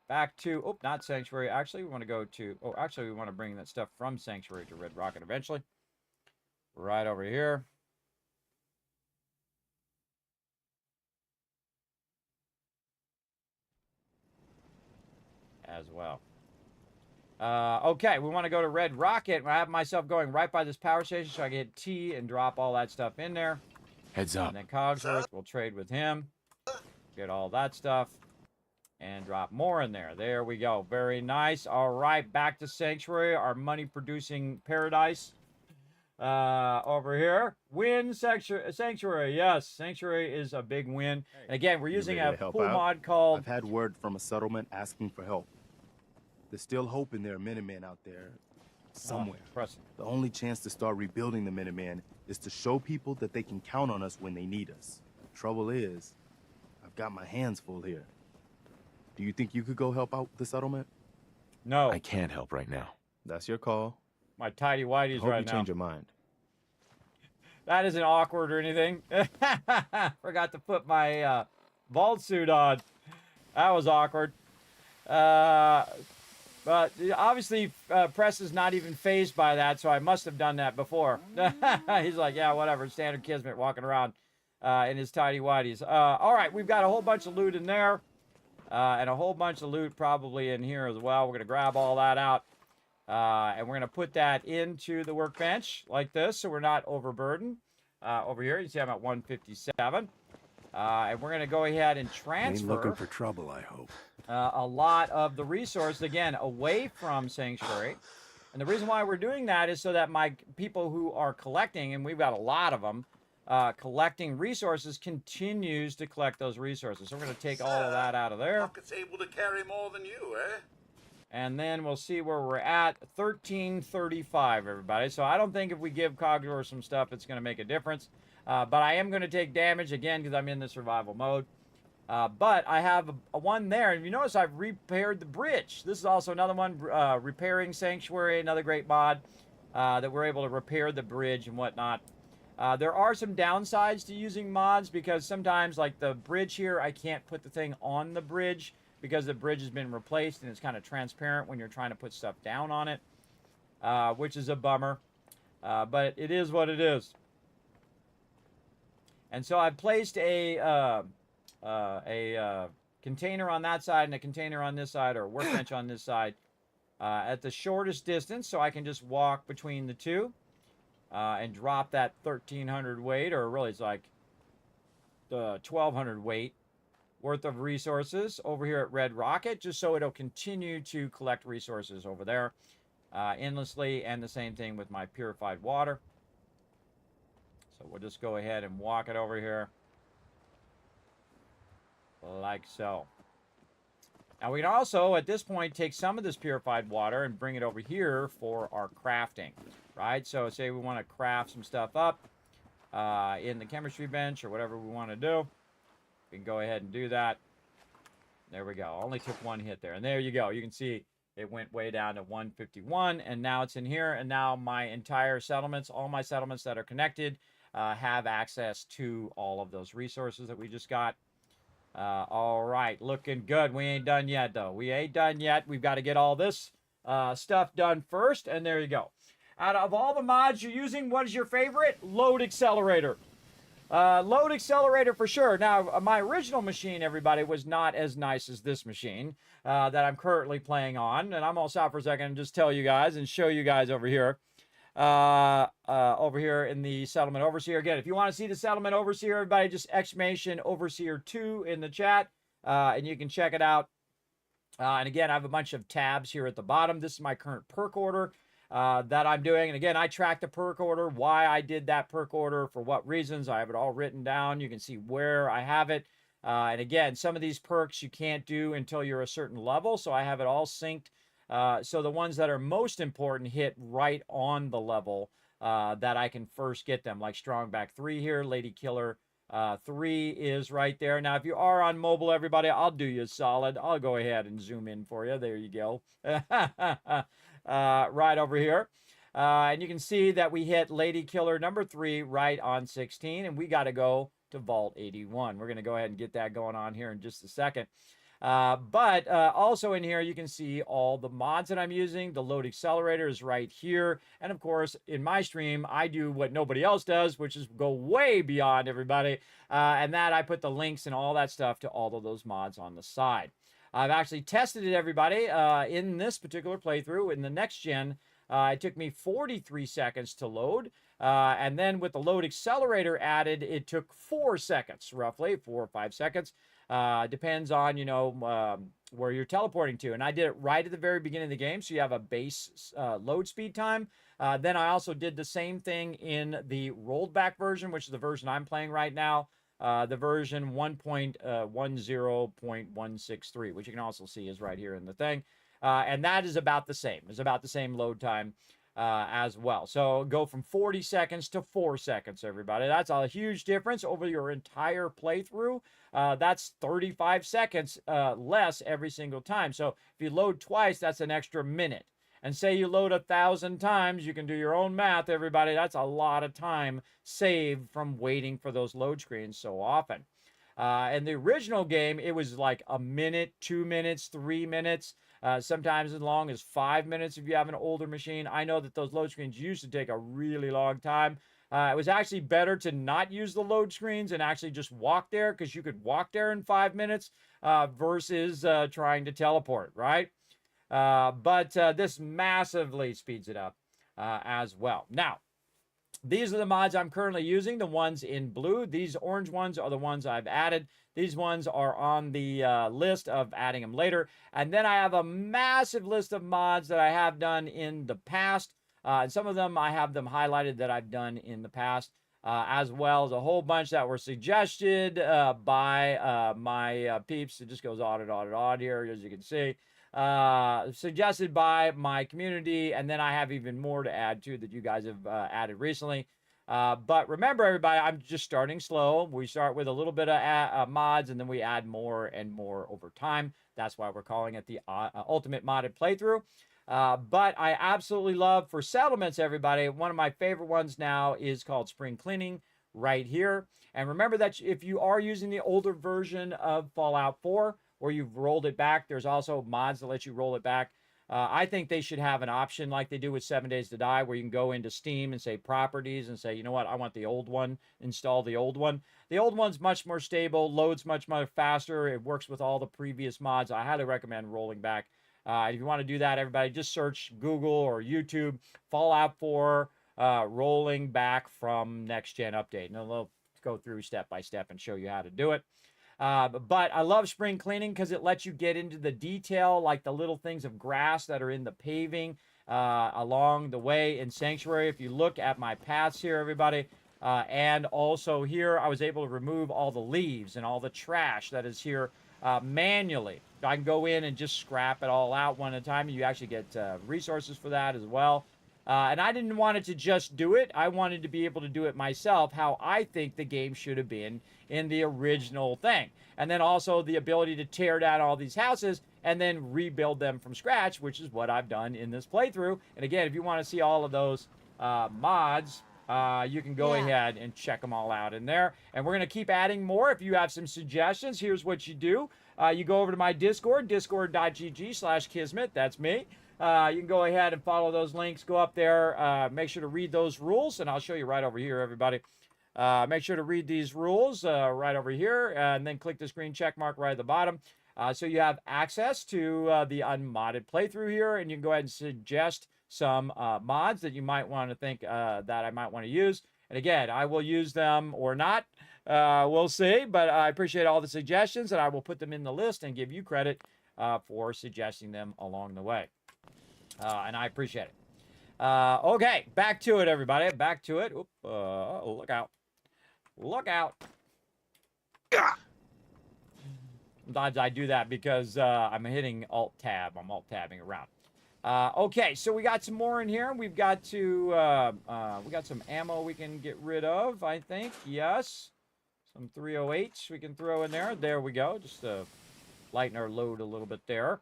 Back to, oh, not Sanctuary. Actually, we want to go to, oh, actually, we want to bring that stuff from Sanctuary to Red Rocket eventually. Right over here. As well. Okay, we want to go to Red Rocket. I have myself going right by this power station so I can hit T and drop all that stuff in there. Heads up. And then Cogsworth, we'll trade with him. Get all that stuff. And drop more in there. There we go. Very nice. All right, back to Sanctuary, our money-producing paradise. Over here. Win Sanctuary. Yes, Sanctuary is a big win. And again, we're using a pool mod called... I've had word from a settlement asking for help. There's still hope in their Minutemen out there somewhere. The only chance to start rebuilding the Minutemen is to show people that they can count on us when they need us. Trouble is, I've got my hands full here. Do you think you could go help out the settlement? No. I can't help right now. That's your call. My tidy whities Hope right you now. change your mind. That isn't awkward or anything. Forgot to put my vault suit on. That was awkward. But obviously, Press is not even fazed by that, so I must have done that before. He's like, yeah, whatever. Standard Kismet walking around in his tidy whities. All right, we've got a whole bunch of loot in there. And a whole bunch of loot probably in here as well. We're going to grab all that out. And we're going to put that into the workbench like this so we're not overburdened. Over here, you see I'm at 157. And we're going to go ahead and transfer... Ain't looking for trouble, I hope. A lot of the resources, again, away from Sanctuary. And the reason why we're doing that is so that my people who are collecting, and we've got a lot of them, collecting resources continues to collect those resources. So we're going to take all of that out of there. Pocket's able to carry more than you, eh? And then we'll see where we're at. 1335, everybody. So I don't think if we give Cogdor some stuff, it's going to make a difference. But I am going to take damage again because I'm in the survival mode. But I have a one there. And you notice I've repaired the bridge. This is also another one, repairing Sanctuary, another great mod that we're able to repair the bridge and whatnot. There are some downsides to using mods because sometimes, like the bridge here, I can't put the thing on the bridge because the bridge has been replaced and it's kind of transparent when you're trying to put stuff down on it, which is a bummer. But it is what it is. And so I've placed a container on that side and a container on this side, or a workbench on this side, at the shortest distance so I can just walk between the two. And drop that 1,300 weight, or really it's like 1,200 weight worth of resources over here at Red Rocket, just so it'll continue to collect resources over there endlessly, and the same thing with my purified water. So we'll just go ahead and walk it over here like so. Now we can also, at this point, take some of this purified water and bring it over here for our crafting, right? So say we want to craft some stuff up in the chemistry bench or whatever we want to do. We can go ahead and do that. There we go. Only took one hit there. And there you go. You can see it went way down to 151, and now it's in here. And now my entire settlements, all my settlements that are connected, have access to all of those resources that we just got. All right, looking good. We ain't done yet, though. We ain't done yet. We've got to get all this stuff done first, and there you go. Out of all the mods you're using, what is your favorite? Load Accelerator. Load Accelerator for sure. Now, my original machine, everybody, was not as nice as this machine that I'm currently playing on, and I'm going to stop for a second and just tell you guys and show you guys over here. over here in the Settlement Overseer. Again, if you want to see the Settlement Overseer, everybody just exclamation Overseer 2 in the chat, and you can check it out. And again, I have a bunch of tabs here at the bottom. This is my current perk order that I'm doing. And again, I track the perk order, why I did that perk order, for what reasons. I have it all written down. You can see where I have it. And again, some of these perks you can't do until you're a certain level. So I have it all synced. So the ones that are most important hit right on the level that I can first get them, like Strongback 3 here, Lady Killer 3 is right there. Now, if you are on mobile, everybody, I'll do you a solid. I'll go ahead and zoom in for you. There you go. Right over here. And you can see that we hit Lady Killer number 3 right on 16, and we got to go to Vault 81. We're going to go ahead and get that going on here in just a second. But also in here, you can see all the mods that I'm using. The load accelerator is right here. And of course, in my stream, I do what nobody else does, which is go way beyond everybody. And that I put the links and all that stuff to all of those mods on the side. I've actually tested it, everybody, in this particular playthrough. In the next gen, it took me 43 seconds to load. And then with the load accelerator added, it took 4 seconds, roughly 4 or 5 seconds. Depends on, where you're teleporting to. And I did it right at the very beginning of the game, so you have a base load speed time. Then I also did the same thing in the rolled back version, which is the version I'm playing right now. The version 1.10.163, which you can also see is right here in the thing. And that is about the same. It's about the same load time as well. So go from 40 seconds to 4 seconds, everybody. That's a huge difference over your entire playthrough. That's 35 seconds less every single time. So if you load twice, that's an extra minute. And say you load 1,000 times, you can do your own math, everybody. That's a lot of time saved from waiting for those load screens so often. In the original game, it was like a minute, 2 minutes, 3 minutes. Sometimes as long as 5 minutes if you have an older machine. I know that those load screens used to take a really long time. It was actually better to not use the load screens and actually just walk there, because you could walk there in 5 minutes versus trying to teleport, right? But this massively speeds it up as well. Now, these are the mods I'm currently using, the ones in blue. These orange ones are the ones I've added. These ones are on the list of adding them later. And then I have a massive list of mods that I have done in the past. And some of them I have them highlighted that I've done in the past, as well as a whole bunch that were suggested by my peeps. It just goes on and on and on here, as you can see. Suggested by my community, and then I have even more to add to that you guys have added recently. But remember, everybody, I'm just starting slow. We start with a little bit of mods, and then we add more and more over time. That's why we're calling it the Ultimate Modded Playthrough. But I absolutely love, for settlements, everybody, one of my favorite ones now is called Spring Cleaning right here. And remember that if you are using the older version of Fallout 4, or you've rolled it back, there's also mods that let you roll it back. I think they should have an option like they do with 7 Days to Die, where you can go into Steam and say properties and say, you know what, I want the old one, install the old one. The old one's much more stable, loads much more faster. It works with all the previous mods. I highly recommend rolling back. If you want to do that, everybody, just search Google or YouTube, Fallout 4 rolling back from next gen update. And they'll go through step by step and show you how to do it. But I love spring cleaning because it lets you get into the detail, like the little things of grass that are in the paving along the way in Sanctuary. If you look at my paths here, everybody, and also here, I was able to remove all the leaves and all the trash that is here manually. I can go in and just scrap it all out one at a time. You actually get resources for that as well. And I didn't want it to just do it. I wanted to be able to do it myself, how I think the game should have been in the original thing. And then also the ability to tear down all these houses and then rebuild them from scratch, which is what I've done in this playthrough. And again, if you want to see all of those mods, you can go ahead and check them all out in there. And we're going to keep adding more. If you have some suggestions, here's what you do. You go over to my Discord, discord.gg/Kismet. That's me. You can go ahead and follow those links. Go up there. Make sure to read those rules, and I'll show you right over here, everybody. Make sure to read these rules right over here, and then click this green check mark right at the bottom. So you have access to the unmodded playthrough here, and you can go ahead and suggest some mods that you might want to think that I might want to use. And again, I will use them or not. We'll see. But I appreciate all the suggestions, and I will put them in the list and give you credit for suggesting them along the way. And I appreciate it. Okay, back to it, everybody. Back to it. Oop, look out. Look out. Sometimes I do that because I'm hitting Alt-Tab. I'm Alt-tabbing around. Okay, so we got some more in here. We've got to, we got some ammo we can get rid of, I think. Yes. Some 308s we can throw in there. There we go. Just to lighten our load a little bit there.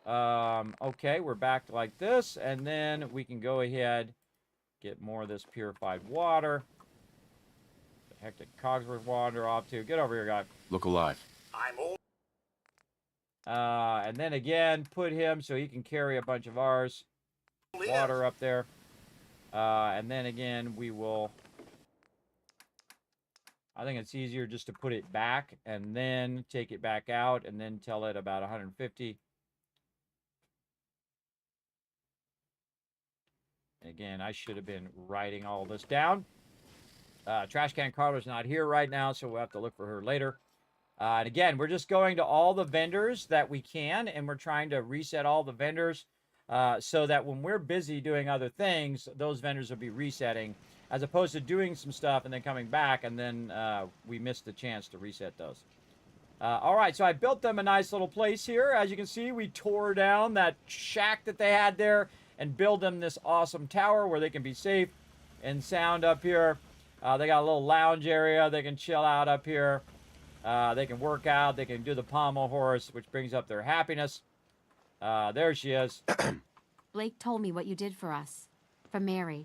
Okay, we're back like this. And then we can go ahead, get more of this purified water. The hectic Cogsworth water off to. Get over here, guy. Look alive. I'm all. And then again, put him so he can carry a bunch of ours. Water up there. And then again, we will... I think it's easier just to put it back and then take it back out and then tell it about 150. Again, I should have been writing all this down. Trash Can Carter's not here right now, so we'll have to look for her later. And again, we're just going to all the vendors that we can, and we're trying to reset all the vendors so that when we're busy doing other things, those vendors will be resetting, as opposed to doing some stuff and then coming back, and then we missed the chance to reset those. All right, so I built them a nice little place here. As you can see, we tore down that shack that they had there and build them this awesome tower where they can be safe and sound up here. They got a little lounge area. They can chill out up here. They can work out. They can do the pommel horse, which brings up their happiness. There she is. Blake told me what you did for us. For Mary.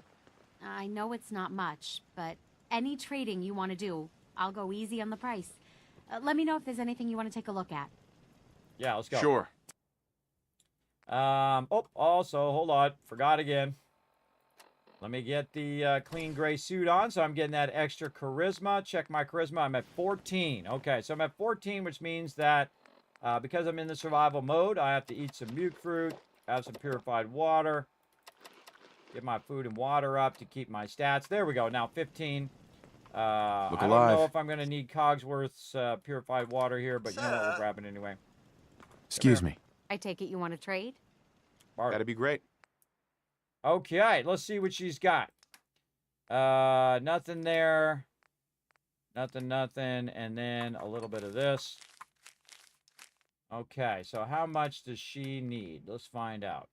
I know it's not much, but any trading you want to do, I'll go easy on the price. Let me know if there's anything you want to take a look at. Yeah, let's go. Sure. Oh, also, hold on. Forgot again. Let me get the clean gray suit on, so I'm getting that extra charisma. Check my charisma. I'm at 14. Okay, so I'm at 14, which means that because I'm in the survival mode, I have to eat some muke fruit, have some purified water, get my food and water up to keep my stats. There we go. Now 15. I don't know if I'm going to need Cogsworth's purified water here, but you know what? We'll grab it anyway. Excuse me. I take it you want to trade? That'd be great. Okay, let's see what she's got. Nothing there. Nothing, and then a little bit of this. Okay, so how much does she need? Let's find out.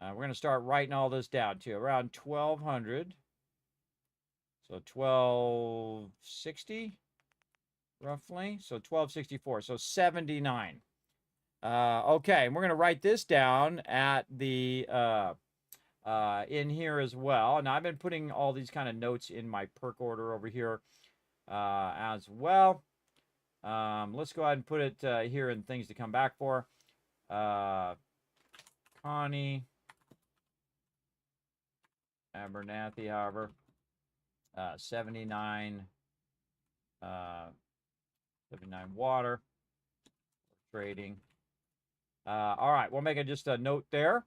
We're going to start writing all this down, too. Around 1,200. So 1,260, roughly. So 1,264. So 79. Okay, and we're going to write this down at the... in here as well. Now, I've been putting all these kind of notes in my perk order over here as well. Let's go ahead and put it here in things to come back for. Connie. Abernathy, however. 79. 79 water. Trading. All right, we'll make it just a note there.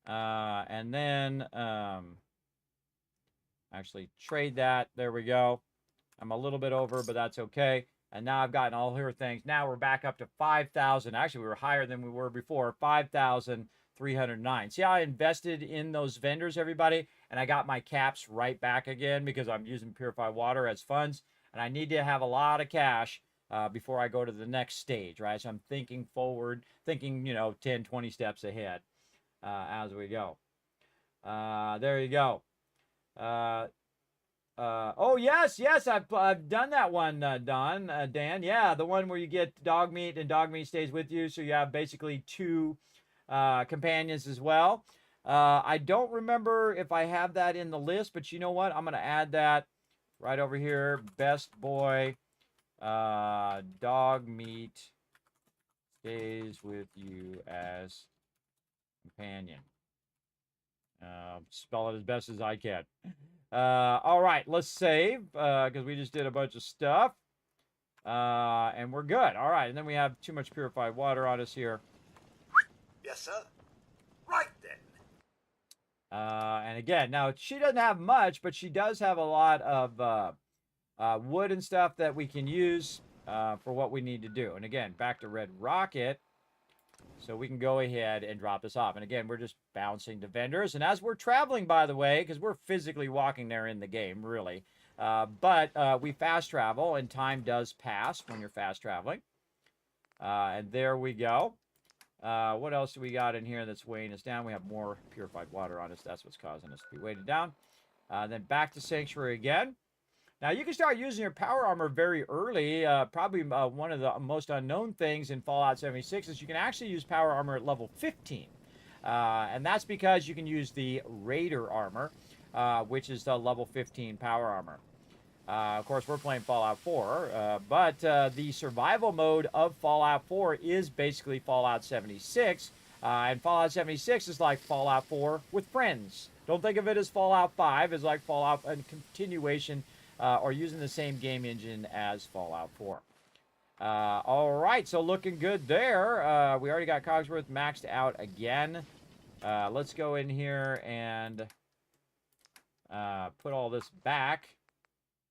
And then actually trade that. There we go. I'm a little bit over, but that's okay. And now I've gotten all her things. Now we're back up to 5,000. Actually, we were higher than we were before. 5,309. See how I invested in those vendors, everybody? And I got my caps right back again because I'm using purified water as funds. And I need to have a lot of cash before I go to the next stage, right? So I'm thinking forward, thinking, 10, 20 steps ahead. As we go. There you go. Oh, yes, I've done that one, Dan. Yeah, the one where you get dog meat and dog meat stays with you, so you have basically 2 companions as well. I don't remember if I have that in the list, but you know what? I'm going to add that right over here. Best boy, dog meat stays with you as companion. Spell it as best as I can. All right, let's save because we just did a bunch of stuff. And we're good. All right, and then we have too much purified water on us here. Yes, sir. Right then. And again, now she doesn't have much, but she does have a lot of wood and stuff that we can use for what we need to do. And again, back to Red Rocket. So we can go ahead and drop this off. And again, we're just bouncing to vendors. And as we're traveling, by the way, because we're physically walking there in the game, really. But we fast travel, and time does pass when you're fast traveling. And there we go. What else do we got in here that's weighing us down? We have more purified water on us. That's what's causing us to be weighted down. Then back to Sanctuary again. Now, you can start using your power armor very early. Probably one of the most unknown things in Fallout 76 is you can actually use power armor at level 15. And that's because you can use the Raider armor, which is the level 15 power armor. Of course, we're playing Fallout 4, but the survival mode of Fallout 4 is basically Fallout 76, and Fallout 76 is like Fallout 4 with friends. Don't think of it as Fallout 5, it's like Fallout and continuation, or using the same game engine as Fallout 4. All right, so looking good there. We already got Cogsworth maxed out again. Let's go in here and put all this back.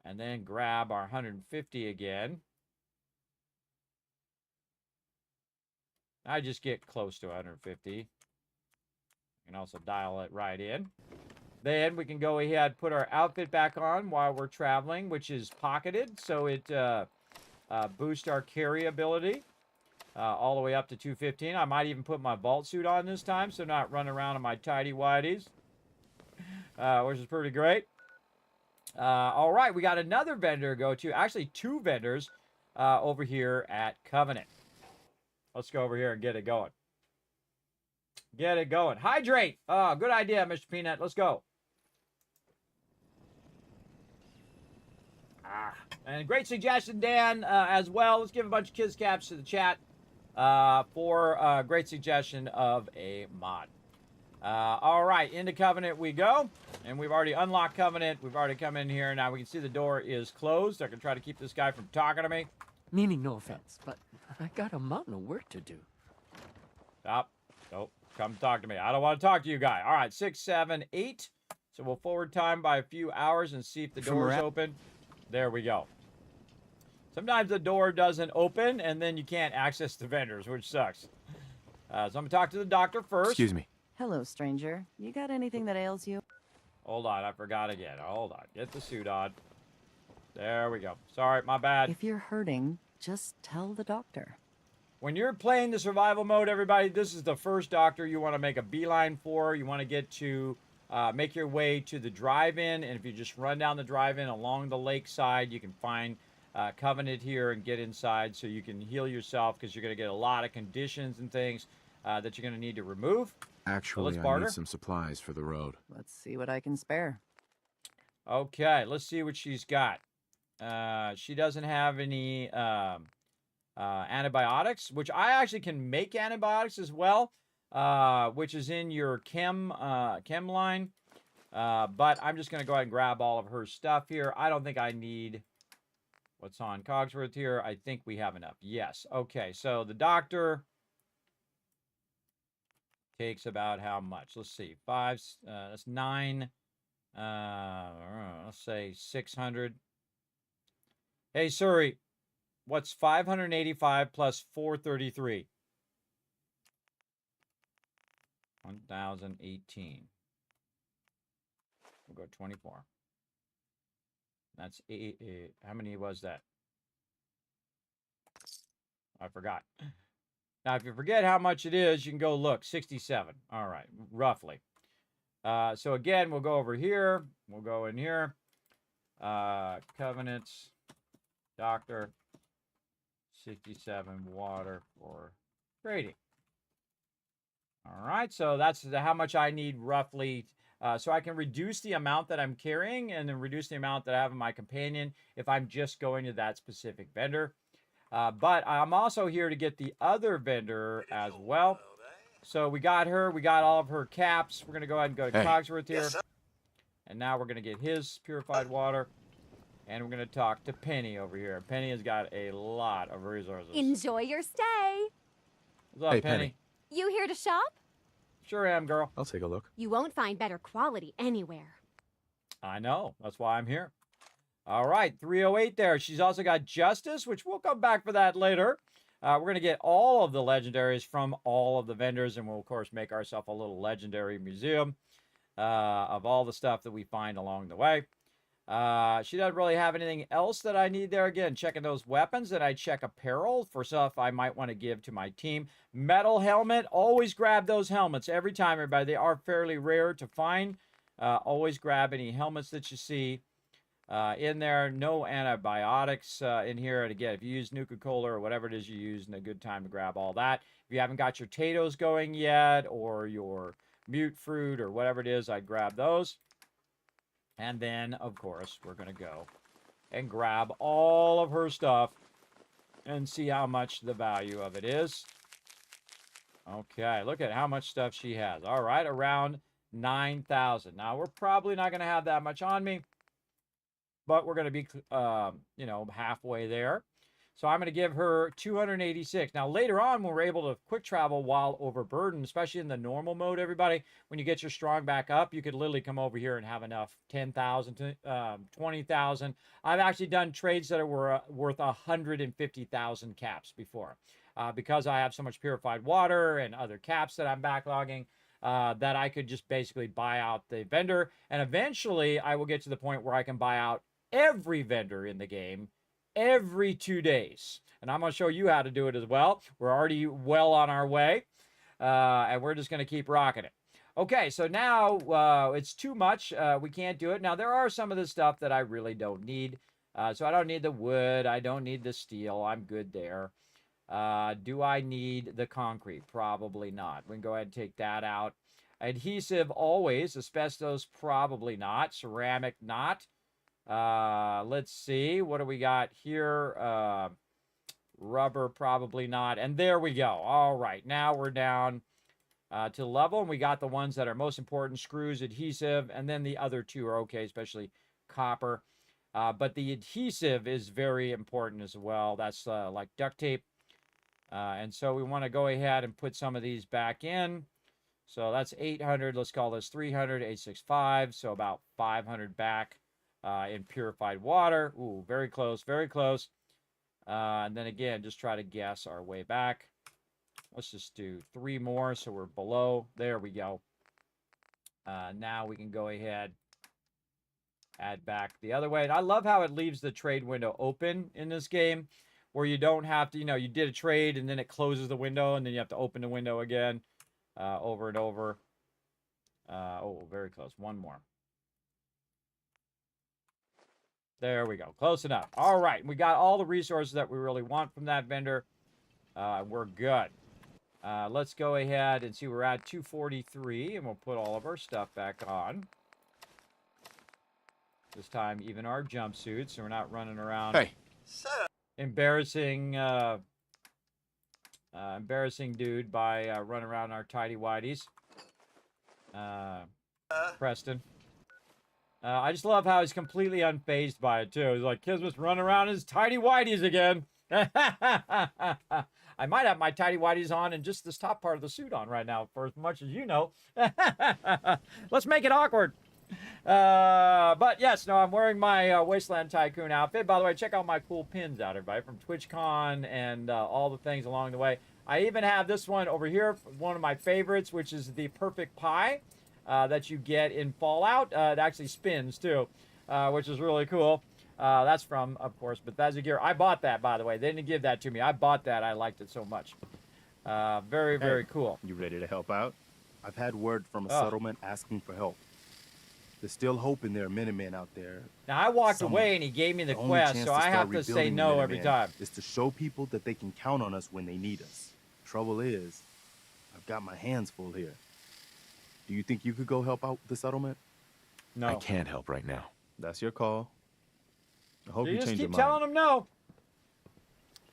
And then grab our 150 again. I just get close to 150. You can also dial it right in. Then we can go ahead, put our outfit back on while we're traveling, which is pocketed. So it boosts our carry ability all the way up to 215. I might even put my vault suit on this time, so not run around in my tidy whities, which is pretty great. All right, we got another vendor to go to. Actually, two vendors over here at Covenant. Let's go over here and get it going. Get it going. Hydrate. Oh, good idea, Mr. Peanut. Let's go. And great suggestion, Dan, as well. Let's give a bunch of kids caps to the chat for a great suggestion of a mod. All right, into Covenant we go. And we've already unlocked Covenant. We've already come in here. Now we can see the door is closed. I can try to keep this guy from talking to me. Meaning no offense, but I got a mountain of work to do. Stop. Nope. Come talk to me. I don't want to talk to you, guy. All right, 6, 7, 8. So we'll forward time by a few hours and see if the door is open. There we go. Sometimes the door doesn't open, and then you can't access the vendors, which sucks. So I'm going to talk to the doctor first. Excuse me. Hello, stranger. You got anything that ails you? Hold on, I forgot again. Hold on. Get the suit on. There we go. Sorry, my bad. If you're hurting, just tell the doctor. When you're playing the survival mode, everybody, this is the first doctor you want to make a beeline for. You want to get to, make your way to the drive-in. And if you just run down the drive-in along the lakeside, you can find Covenant here and get inside so you can heal yourself, because you're going to get a lot of conditions and things that you're going to need to remove. Actually, I need some supplies for the road. Let's see what I can spare. Okay, let's see what she's got. She doesn't have any antibiotics, which I actually can make antibiotics as well, which is in your chem line. But I'm just going to go ahead and grab all of her stuff here. I don't think I need what's on Cogsworth here. I think we have enough. Yes. Okay, so the doctor takes about how much? Let's see. 5, that's 9. Let's say 600. Hey, Suri, what's 585 plus 433? 1018. We'll go 24. That's 8. How many was that? I forgot. Now, if you forget how much it is, you can go look. 67. All right, roughly. So again, we'll go over here. We'll go in here. Covenants, doctor, 67 water for trading. All right, so that's how much I need roughly. So I can reduce the amount that I'm carrying and then reduce the amount that I have in my companion if I'm just going to that specific vendor. But I'm also here to get the other vendor as well. So we got her. We got all of her caps. We're going to go ahead and go to Cogsworth here. And now we're going to get his purified water. And we're going to talk to Penny over here. Penny has got a lot of resources. Enjoy your stay. What's up, Penny? You here to shop? Sure am, girl. I'll take a look. You won't find better quality anywhere. I know. That's why I'm here. All right, 308 there. She's also got Justice, which we'll come back for that later. We're going to get all of the legendaries from all of the vendors, and we'll, of course, make ourselves a little legendary museum of all the stuff that we find along the way. She doesn't really have anything else that I need there. Again, checking those weapons, and I check apparel for stuff I might want to give to my team. Metal helmet. Always grab those helmets every time, everybody. They are fairly rare to find. Always grab any helmets that you see. In there, no antibiotics in here. And again, if you use Nuka-Cola or whatever it is you use, a good time to grab all that. If you haven't got your potatoes going yet, or your mute fruit or whatever it is, I'd grab those. And then, of course, we're going to go and grab all of her stuff and see how much the value of it is. Okay, look at how much stuff she has. All right, around 9,000. Now, we're probably not going to have that much on me, but we're going to be, you know, halfway there. So I'm going to give her 286. Now, later on, when we're able to quick travel while overburdened, especially in the normal mode, everybody, when you get your strong back up, you could literally come over here and have enough 10,000 to 20,000. I've actually done trades that were worth 150,000 caps before. Because I have so much purified water and other caps that I'm backlogging, that I could just basically buy out the vendor. And eventually, I will get to the point where I can buy out every vendor in the game every 2 days. And I'm going to show you how to do it as well. We're already well on our way. And we're just going to keep rocking it. Okay, so now it's too much. We can't do it. Now, there are some of the stuff that I really don't need. So I don't need the wood. I don't need the steel. I'm good there. Do I need the concrete? Probably not. We can go ahead and take that out. Adhesive, always. Asbestos, probably not. Ceramic, not. Let's see. What do we got here? Rubber, probably not. And there we go. All right. Now we're down to level. And we got the ones that are most important. Screws, adhesive. And then the other two are okay, especially copper. But the adhesive is very important as well. That's like duct tape. And so we want to go ahead and put some of these back in. So that's 800. Let's call this 300, 865. So about 500 back in purified water. Ooh, very close, very close. And then again, just try to guess our way back. Let's just do 3 more so we're below. There we go. Now we can go ahead, add back the other way. And I love how it leaves the trade window open in this game, where you don't have to, you know, you did a trade and then it closes the window and then you have to open the window again over and over. Oh, very close. One more. There we go. Close enough. All right. We got all the resources that we really want from that vendor. We're good. Let's go ahead and see. We're at 243, and we'll put all of our stuff back on. This time, even our jumpsuits, so we're not running around. Hey. Embarrassing dude by running around our tidy whities. Preston. I just love how he's completely unfazed by it too. He's like, Kismet's running around in his tidy whities again. I might have my tidy whities on and just this top part of the suit on right now, for as much as you know. Let's make it awkward. But yes, no, I'm wearing my Wasteland Tycoon outfit. By the way, check out my cool pins out, everybody, from TwitchCon and all the things along the way. I even have this one over here, one of my favorites, which is the perfect pie that you get in Fallout. It actually spins too, which is really cool. That's from, of course, Bethesda Gear. I bought that, by the way. They didn't give that to me. I bought that. I liked it so much. Very, very cool. You ready to help out? I've had word from a settlement asking for help. There's still hope in there are Minutemen out there. Now, I walked away and he gave me the quest, so I have to say no every time. Is to show people that they can count on us when they need us. Trouble is, I've got my hands full here. Do you think you could go help out the settlement? No. I can't help right now. That's your call. I hope you just change your keep mind. telling them no.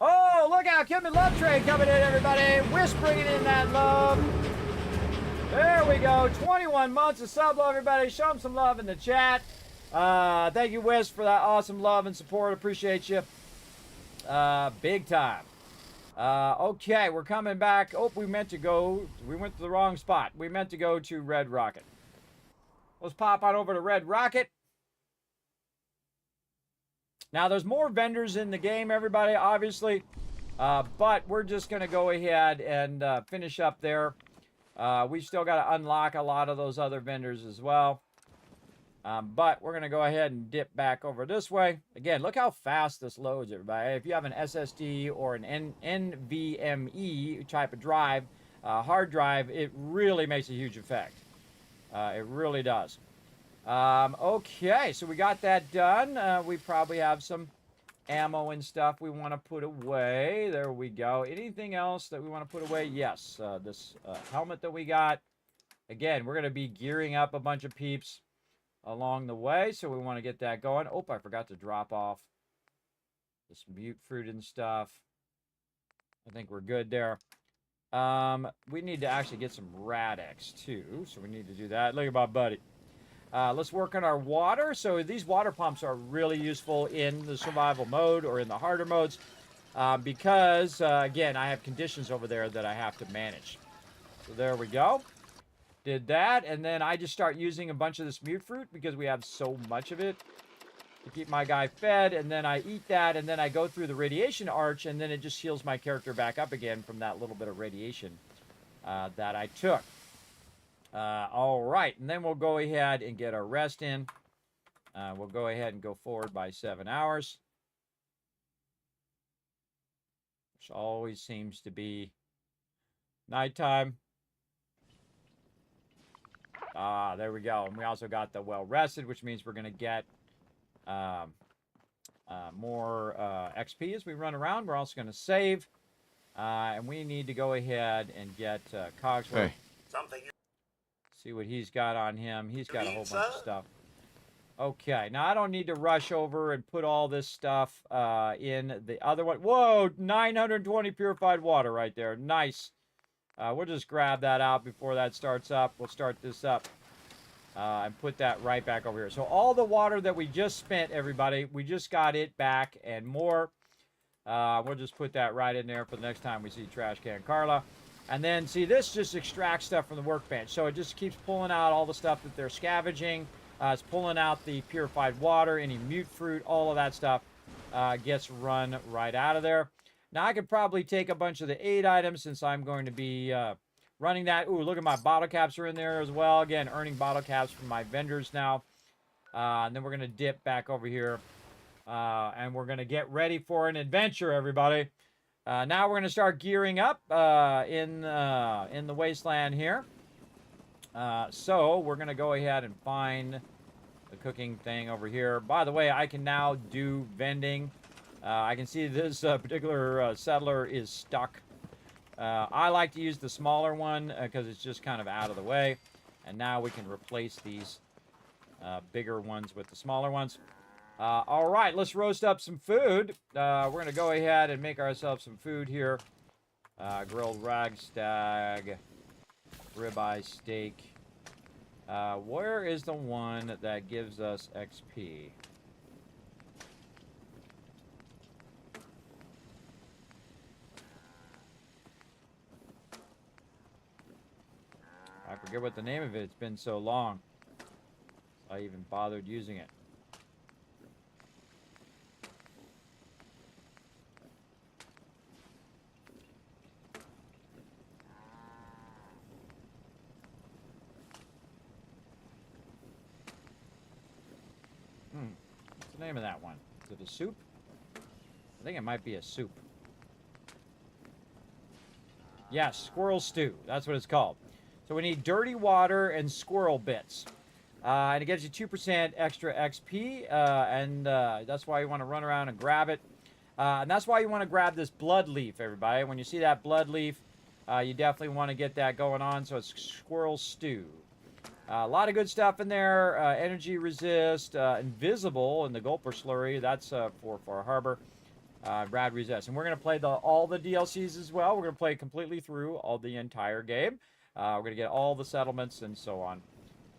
Oh, look out. Kismet Love Trade coming in, everybody. Whispering in that love. There we go. 21 months of sub love, everybody. Show them some love in the chat. Thank you, Wisp, for that awesome love and support. Appreciate you. Big time. Okay, we're coming back. Oh, we went to the wrong spot. We meant to go to Red Rocket. Let's pop on over to Red Rocket. Now, there's more vendors in the game, everybody, obviously. But we're just going to go ahead and finish up there. We've still got to unlock a lot of those other vendors as well. But we're going to go ahead and dip back over this way. Again, look how fast this loads, everybody. If you have an SSD or an NVMe type of drive, hard drive, it really makes a huge effect. It really does. Okay, so we got that done. We probably have some ammo and stuff we want to put away. There we go. Anything else that we want to put away? Yes, this helmet that we got. Again, we're going to be gearing up a bunch of peeps along the way, so we want to get that going. Oh, I forgot to drop off this mute fruit and stuff. I think we're good there. We need to actually get some Rad-X too, so we need to do that. Look at my buddy. Let's work on our water. So these water pumps are really useful in the survival mode or in the harder modes because, again, I have conditions over there that I have to manage. So there we go. Did that, and then I just start using a bunch of this mute fruit because we have so much of it to keep my guy fed, and then I eat that, and then I go through the radiation arch, and then it just heals my character back up again from that little bit of radiation that I took. All right, and then we'll go ahead and get our rest in. We'll go ahead and go forward by 7 hours, which always seems to be nighttime. There we go. And we also got the well-rested, which means we're going to get more XP as we run around. We're also going to save. And we need to go ahead and get Cogsworth. Hey. See what he's got on him. He's got a whole bunch of stuff. Okay, now I don't need to rush over and put all this stuff in the other one. Whoa, 920 purified water right there. Nice. We'll just grab that out before that starts up. We'll start this up and put that right back over here. So all the water that we just spent, everybody, we just got it back and more. We'll just put that right in there for the next time we see Trash Can Carla. And then, see, this just extracts stuff from the workbench. So it just keeps pulling out all the stuff that they're scavenging. It's pulling out the purified water, any mute fruit, all of that stuff gets run right out of there. Now, I could probably take a bunch of the aid items since I'm going to be running that. Ooh, look at my bottle caps are in there as well. Again, earning bottle caps from my vendors now. And then we're going to dip back over here. And we're going to get ready for an adventure, everybody. Now we're going to start gearing up in the Wasteland here. So we're going to go ahead and find the cooking thing over here. By the way, I can now do vending. I can see this particular settler is stuck. I like to use the smaller one because it's just kind of out of the way. And now we can replace these bigger ones with the smaller ones. All right, let's roast up some food. We're going to go ahead and make ourselves some food here. Grilled ragstag, ribeye steak. Where is the one that gives us XP? I forget what the name of it. It's been so long. I even bothered using it. What's the name of that one? Is it a soup? I think it might be a soup. Yes, squirrel stew. That's what it's called. So we need dirty water and squirrel bits. And it gives you 2% extra XP. And that's why you want to run around and grab it. And that's why you want to grab this blood leaf, everybody. When you see that blood leaf, you definitely want to get that going on. So it's squirrel stew. A lot of good stuff in there. Energy resist, invisible, and the gulper slurry. That's for Far Harbor. Rad resist. And we're going to play all the DLCs as well. We're going to play completely through all the entire game. We're going to get all the settlements and so on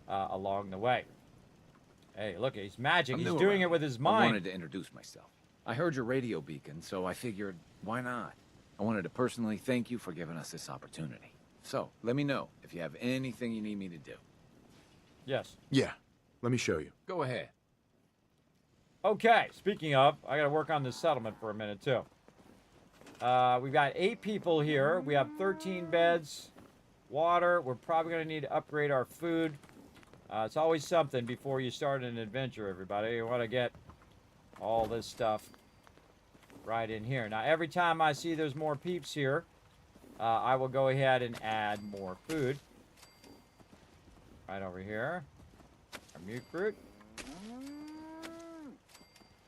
along the way. Hey, look, he's magic. He's doing it with his mind. I wanted to introduce myself. I heard your radio beacon, so I figured, why not? I wanted to personally thank you for giving us this opportunity. So, let me know if you have anything you need me to do. Yes. Yeah, let me show you. Go ahead. Okay, speaking of, I gotta work on this settlement for a minute, too. We've got 8 people here. We have 13 beds. Water. We're probably gonna need to upgrade our food. It's always something before you start an adventure, everybody. You want to get all this stuff right in here. Now, every time I see there's more peeps here, I will go ahead and add more food. Right over here. Our mute fruit.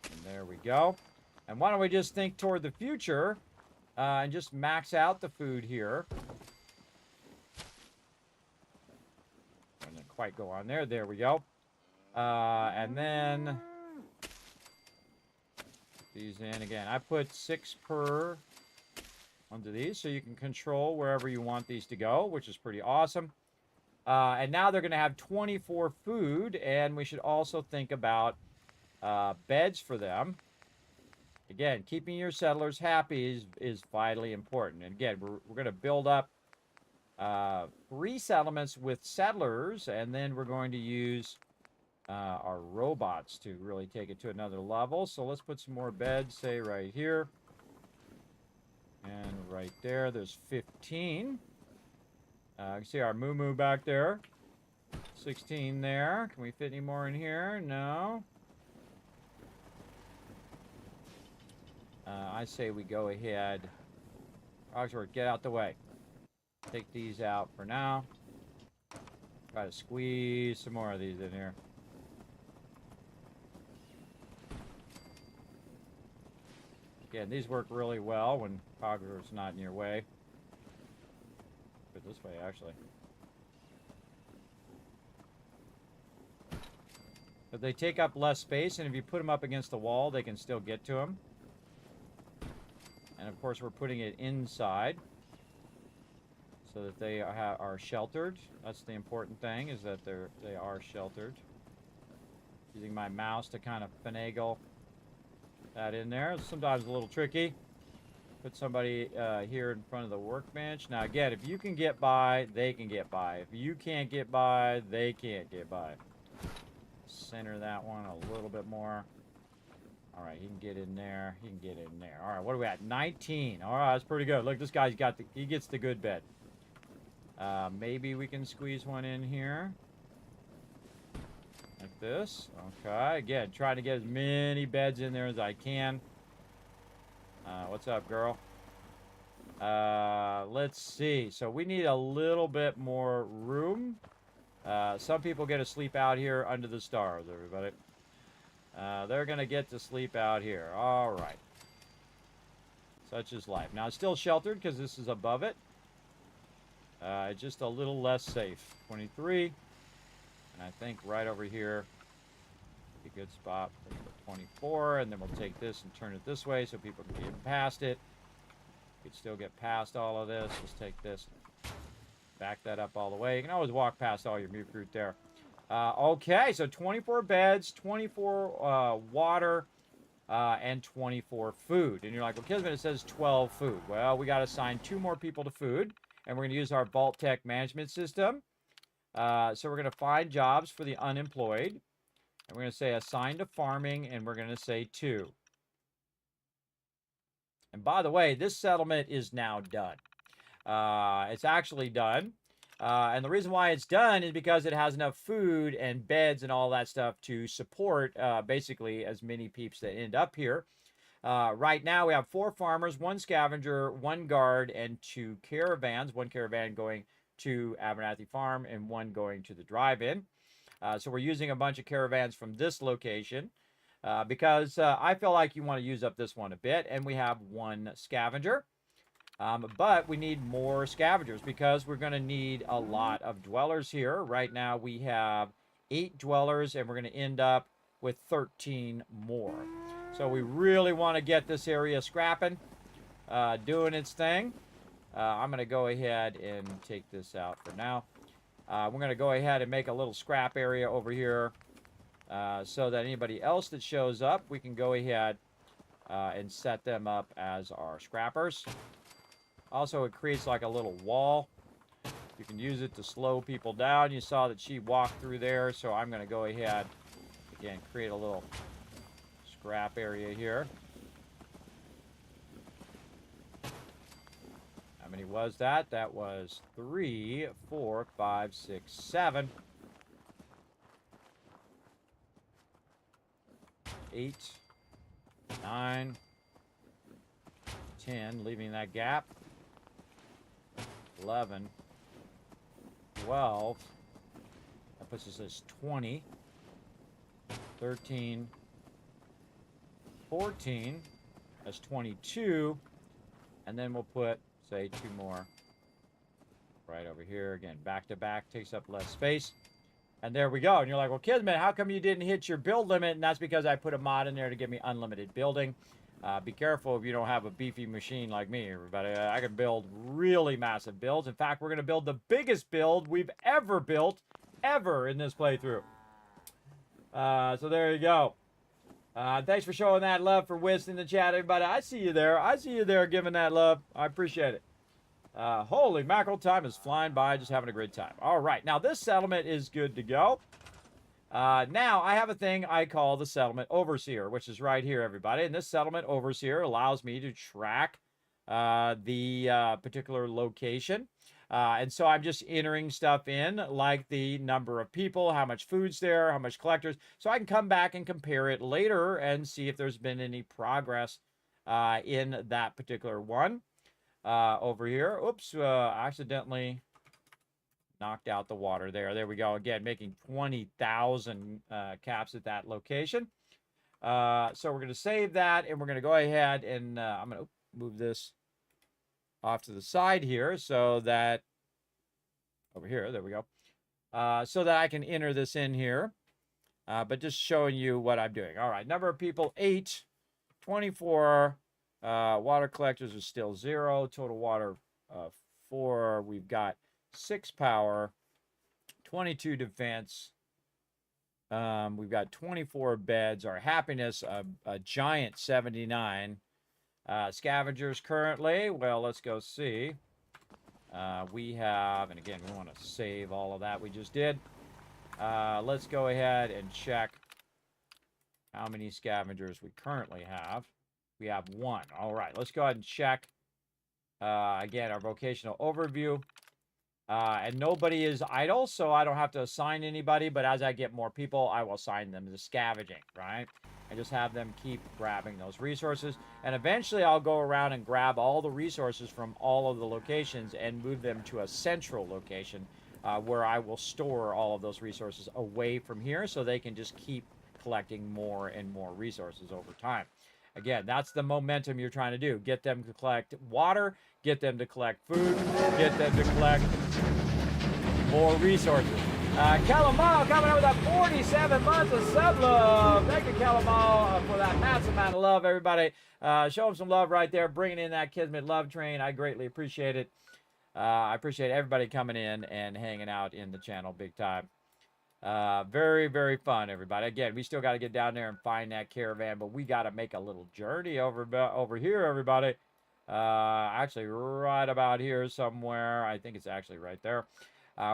And there we go. And why don't we just think toward the future and just max out the food here. Doesn't quite go on there. There we go. And then these in again. I put 6 per onto these, so you can control wherever you want these to go, which is pretty awesome. And now they're going to have 24 food, and we should also think about beds for them. Again, keeping your settlers happy is vitally important. And again, we're going to build up 3 settlements with settlers, and then we're going to use our robots to really take it to another level. So let's put some more beds, say right here. And right there, there's 15. You can see our moo back there. 16 there. Can we fit any more in here? No. I say we go ahead. Oxford, get out the way. Take these out for now. Try to squeeze some more of these in here. Again, these work really well when Cogger's not in your way. Put it this way, actually. But they take up less space, and if you put them up against the wall, they can still get to them. And of course, we're putting it inside so that they are sheltered. That's the important thing, is that they are sheltered. Using my mouse to kind of finagle that in there. It's sometimes a little tricky. Put somebody here in front of the workbench. Now again, if you can get by, they can get by. If you can't get by, they can't get by. Center that one a little bit more. All right, he can get in there. He can get in there. All right, what are we at? 19. All right, that's pretty good. Look, this guy's got he gets the good bed. Maybe we can squeeze one in here. Like this. Okay, again, trying to get as many beds in there as I can. What's up, girl? Let's see. So we need a little bit more room. Some people get to sleep out here under the stars, everybody. They're going to get to sleep out here. All right. Such is life. Now, it's still sheltered because this is above it. It's just a little less safe. 23. And I think right over here, a good spot for 24. And then we'll take this and turn it this way so people can get past it. You can still get past all of this. Let's take this. Back that up all the way. You can always walk past all your mute fruit there. Okay, so 24 beds, 24 water, and 24 food. And you're like, well, Kismet, it says 12 food. Well, we got to assign 2 more people to food, and we're going to use our Vault Tech management system. So we're going to find jobs for the unemployed. And we're going to say assign to farming, and we're going to say 2. And by the way, this settlement is now done. It's actually done. And the reason why it's done is because it has enough food and beds and all that stuff to support basically as many peeps that end up here. Right now we have 4 farmers, 1 scavenger, 1 guard, and 2 caravans. 1 caravan going to Abernathy Farm and 1 going to the drive-in. So we're using a bunch of caravans from this location because I feel like you want to use up this one a bit. And we have 1 scavenger. But we need more scavengers because we're going to need a lot of dwellers here. Right now we have 8 dwellers and we're going to end up with 13 more. So we really want to get this area scrapping, doing its thing. I'm going to go ahead and take this out for now. We're going to go ahead and make a little scrap area over here so that anybody else that shows up, we can go ahead and set them up as our scrappers. Also, it creates like a little wall. You can use it to slow people down. You saw that she walked through there, so I'm going to go ahead, again, create a little scrap area here. How many was that? That was 3, 4, 5, 6, 7. 8, 9, 10, leaving that gap. 11, 12, that puts us as 20, 13, 14, that's 22, and then we'll put, say, 2 more right over here. Again, back to back, takes up less space. And there we go. And you're like, well, Kismet, how come you didn't hit your build limit? And that's because I put a mod in there to give me unlimited building. Be careful if you don't have a beefy machine like me, everybody. I can build really massive builds. In fact, we're going to build the biggest build we've ever built, ever in this playthrough. So there you go. Thanks for showing that love for Wiz in the chat, everybody. I see you there. I see you there giving that love. I appreciate it. Holy mackerel, time is flying by. Just having a great time. All right. Now, this settlement is good to go. Now, I have a thing I call the Settlement Overseer, which is right here, everybody. And this Settlement Overseer allows me to track the particular location. And so I'm just entering stuff in, like the number of people, how much food's there, how much collectors. So I can come back and compare it later and see if there's been any progress in that particular one. Over here. Oops, accidentally knocked out the water there. There we go. Again, making 20,000 caps at that location. So we're going to save that, and we're going to go ahead and I'm going to move this off to the side here so that over here, there we go. So that I can enter this in here, but just showing you what I'm doing. All right, number of people, 8, 24. Water collectors are still 0. Total water, 4. We've got 6 power, 22 defense. We've got 24 beds. Our happiness, a giant 79. Scavengers currently, well, let's go see. We have, and again, we want to save all of that we just did. Let's go ahead and check how many scavengers we currently have. We have 1. All right, let's go ahead and check, again, our vocational overview. And nobody is idle, so I don't have to assign anybody, but as I get more people, I will assign them to scavenging, right? And just have them keep grabbing those resources. And eventually I'll go around and grab all the resources from all of the locations and move them to a central location where I will store all of those resources away from here so they can just keep collecting more and more resources over time. Again, that's the momentum you're trying to do. Get them to collect water, get them to collect food, get them to collect more resources. Calamal coming up with that 47 months of sub love. Thank you, Calamal, for that massive amount of love, everybody. Show them some love right there, bringing in that Kismet love train. I greatly appreciate it. I appreciate everybody coming in and hanging out in the channel big time. Very, very fun, everybody. Again, we still got to get down there and find that caravan, but we got to make a little journey over here, everybody. Actually, right about here somewhere. I think it's actually right there.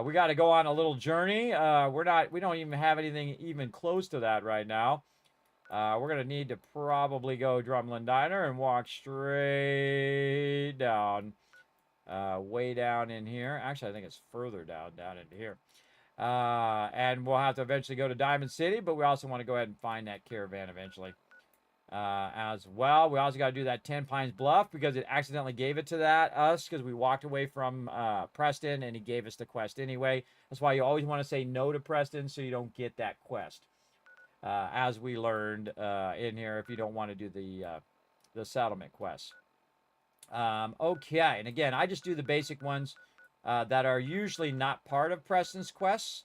We got to go on a little journey. We don't even have anything even close to that right now. We're going to need to probably go Drumlin Diner and walk straight down, way down in here. Actually, I think it's further down into here. And we'll have to eventually go to Diamond City, but we also want to go ahead and find that caravan eventually as well. We also got to do that 10 Pines Bluff because it accidentally gave it to us because we walked away from Preston and he gave us the quest anyway. That's why you always want to say no to Preston so you don't get that quest. As we learned in here, if you don't want to do the settlement quests. Okay, and again, I just do the basic ones that are usually not part of Preston's quests.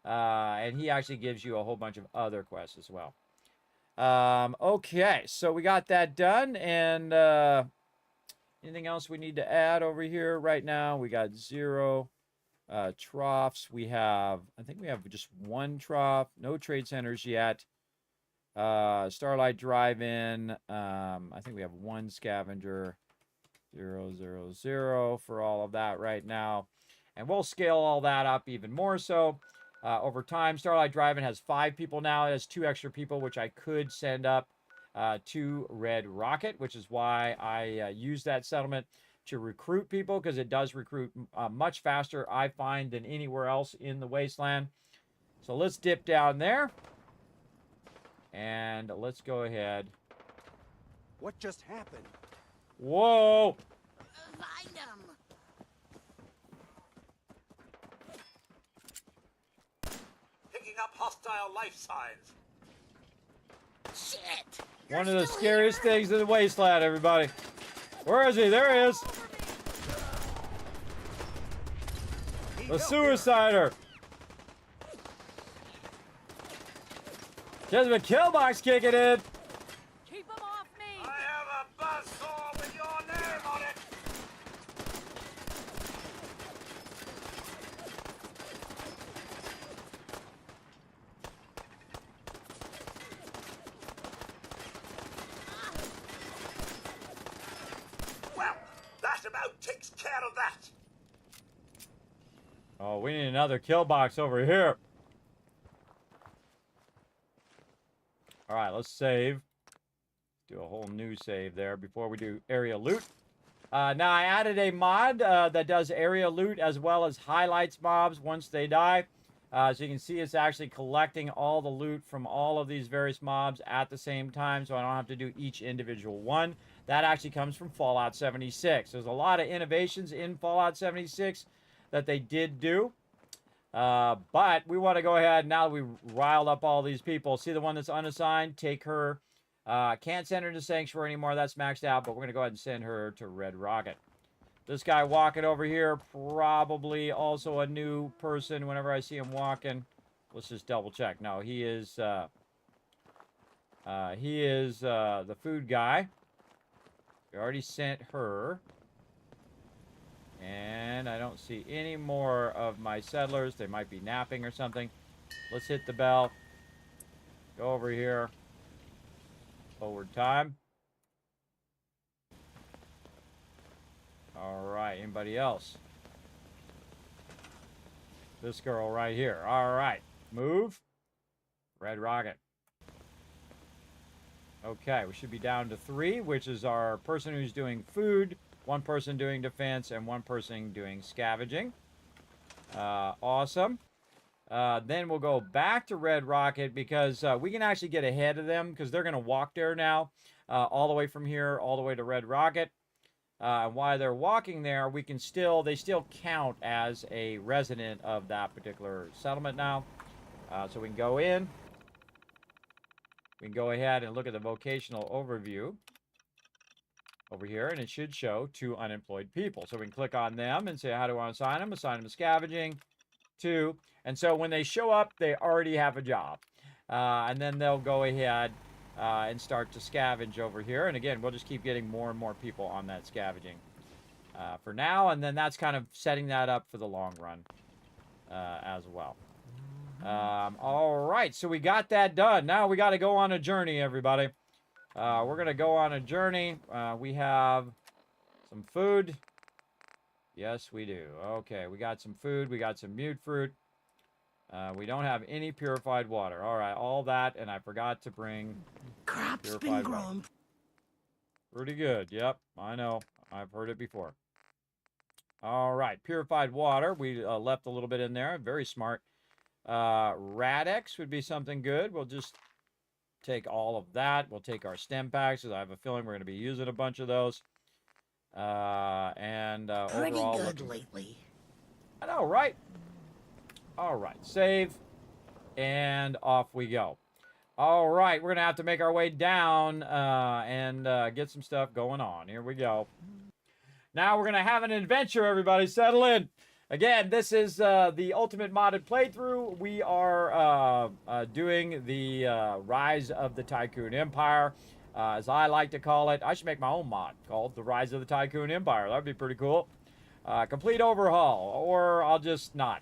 And he actually gives you a whole bunch of other quests as well. Okay, so we got that done. And anything else we need to add over here right now? We got 0 troughs. I think we have just 1 trough. No trade centers yet. Starlight Drive-In. I think we have one scavenger. 000 for all of that right now. And we'll scale all that up even more so over time. Starlight Drive-In has 5 people now. It has 2 extra people, which I could send up to Red Rocket, which is why I use that settlement to recruit people, because it does recruit much faster, I find, than anywhere else in the Wasteland. So let's dip down there. And let's go ahead. What just happened? Whoa! Find him. Picking up hostile life signs. Shit. One of the scariest things in the Wasteland, everybody. Where is he? There he is. The suicider. Kismet kill box kicking in. Keep him off me! I have a buzzsaw with your name on it. Well, that about takes care of that. Oh, we need another kill box over here. All right, let's save. Do a whole new save there before we do area loot. Now, I added a mod that does area loot as well as highlights mobs once they die. So you can see it's actually collecting all the loot from all of these various mobs at the same time, so I don't have to do each individual one. That actually comes from Fallout 76. There's a lot of innovations in Fallout 76 that they did do. But we want to go ahead, now that we've riled up all these people. See the one that's unassigned? Take her. Can't send her to Sanctuary anymore. That's maxed out, but we're going to go ahead and send her to Red Rocket. This guy walking over here, probably also a new person whenever I see him walking. Let's just double check. No, he is the food guy. We already sent her. And I don't see any more of my settlers. They might be napping or something. Let's hit the bell. Go over here. Forward time. All right. Anybody else? This girl right here. All right. Move. Red Rocket. Okay. We should be down to 3, which is our person who's doing food. 1 person doing defense, and 1 person doing scavenging. Awesome. Then we'll go back to Red Rocket because we can actually get ahead of them because they're going to walk there now all the way from here all the way to Red Rocket. And while they're walking there, they still count as a resident of that particular settlement now. So we can go in. We can go ahead and look at the vocational overview over here, and it should show 2 unemployed people. So we can click on them and say, how do I assign them? Assign them to scavenging, 2. And so when they show up, they already have a job. And then they'll go ahead and start to scavenge over here. And again, we'll just keep getting more and more people on that scavenging for now. And then that's kind of setting that up for the long run as well. All right, so we got that done. Now we got to go on a journey, everybody. We're going to go on a journey. We have some food. Yes, we do. Okay, we got some food. We got some mute fruit. We don't have any purified water. All right, all that, and I forgot to bring Crop's been grown. Water. Pretty good. Yep, I know. I've heard it before. All right, purified water. We left a little bit in there. Very smart. Radex would be something good. We'll just take all of that. We'll take our stem packs because I have a feeling we're going to be using a bunch of those. Pretty overall, good lately. I know, right? All right, save, and off we go. All right, we're going to have to make our way down and get some stuff going on. Here we go. Now we're going to have an adventure, everybody. Settle in. Again, this is the ultimate modded playthrough. We are doing the Rise of the Tycoon Empire, as I like to call it. I should make my own mod called the Rise of the Tycoon Empire. That would be pretty cool. Complete overhaul, or I'll just not.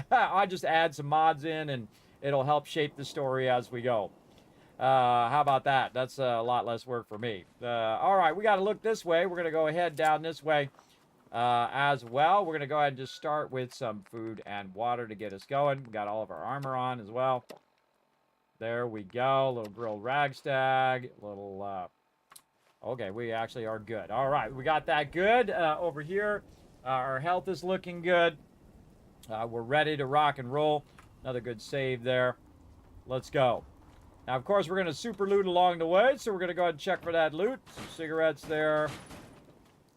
I'll just add some mods in, and it'll help shape the story as we go. How about that? That's a lot less work for me. All right, we got to look this way. We're going to go ahead down this way as well. We're going to go ahead and just start with some food and water to get us going. We got all of our armor on as well. There we go. A little grilled ragstag. A little... okay, we actually are good. All right, we got that good. Over here, our health is looking good. We're ready to rock and roll. Another good save there. Let's go. Now, of course, we're going to super loot along the way, so we're going to go ahead and check for that loot. Some cigarettes there.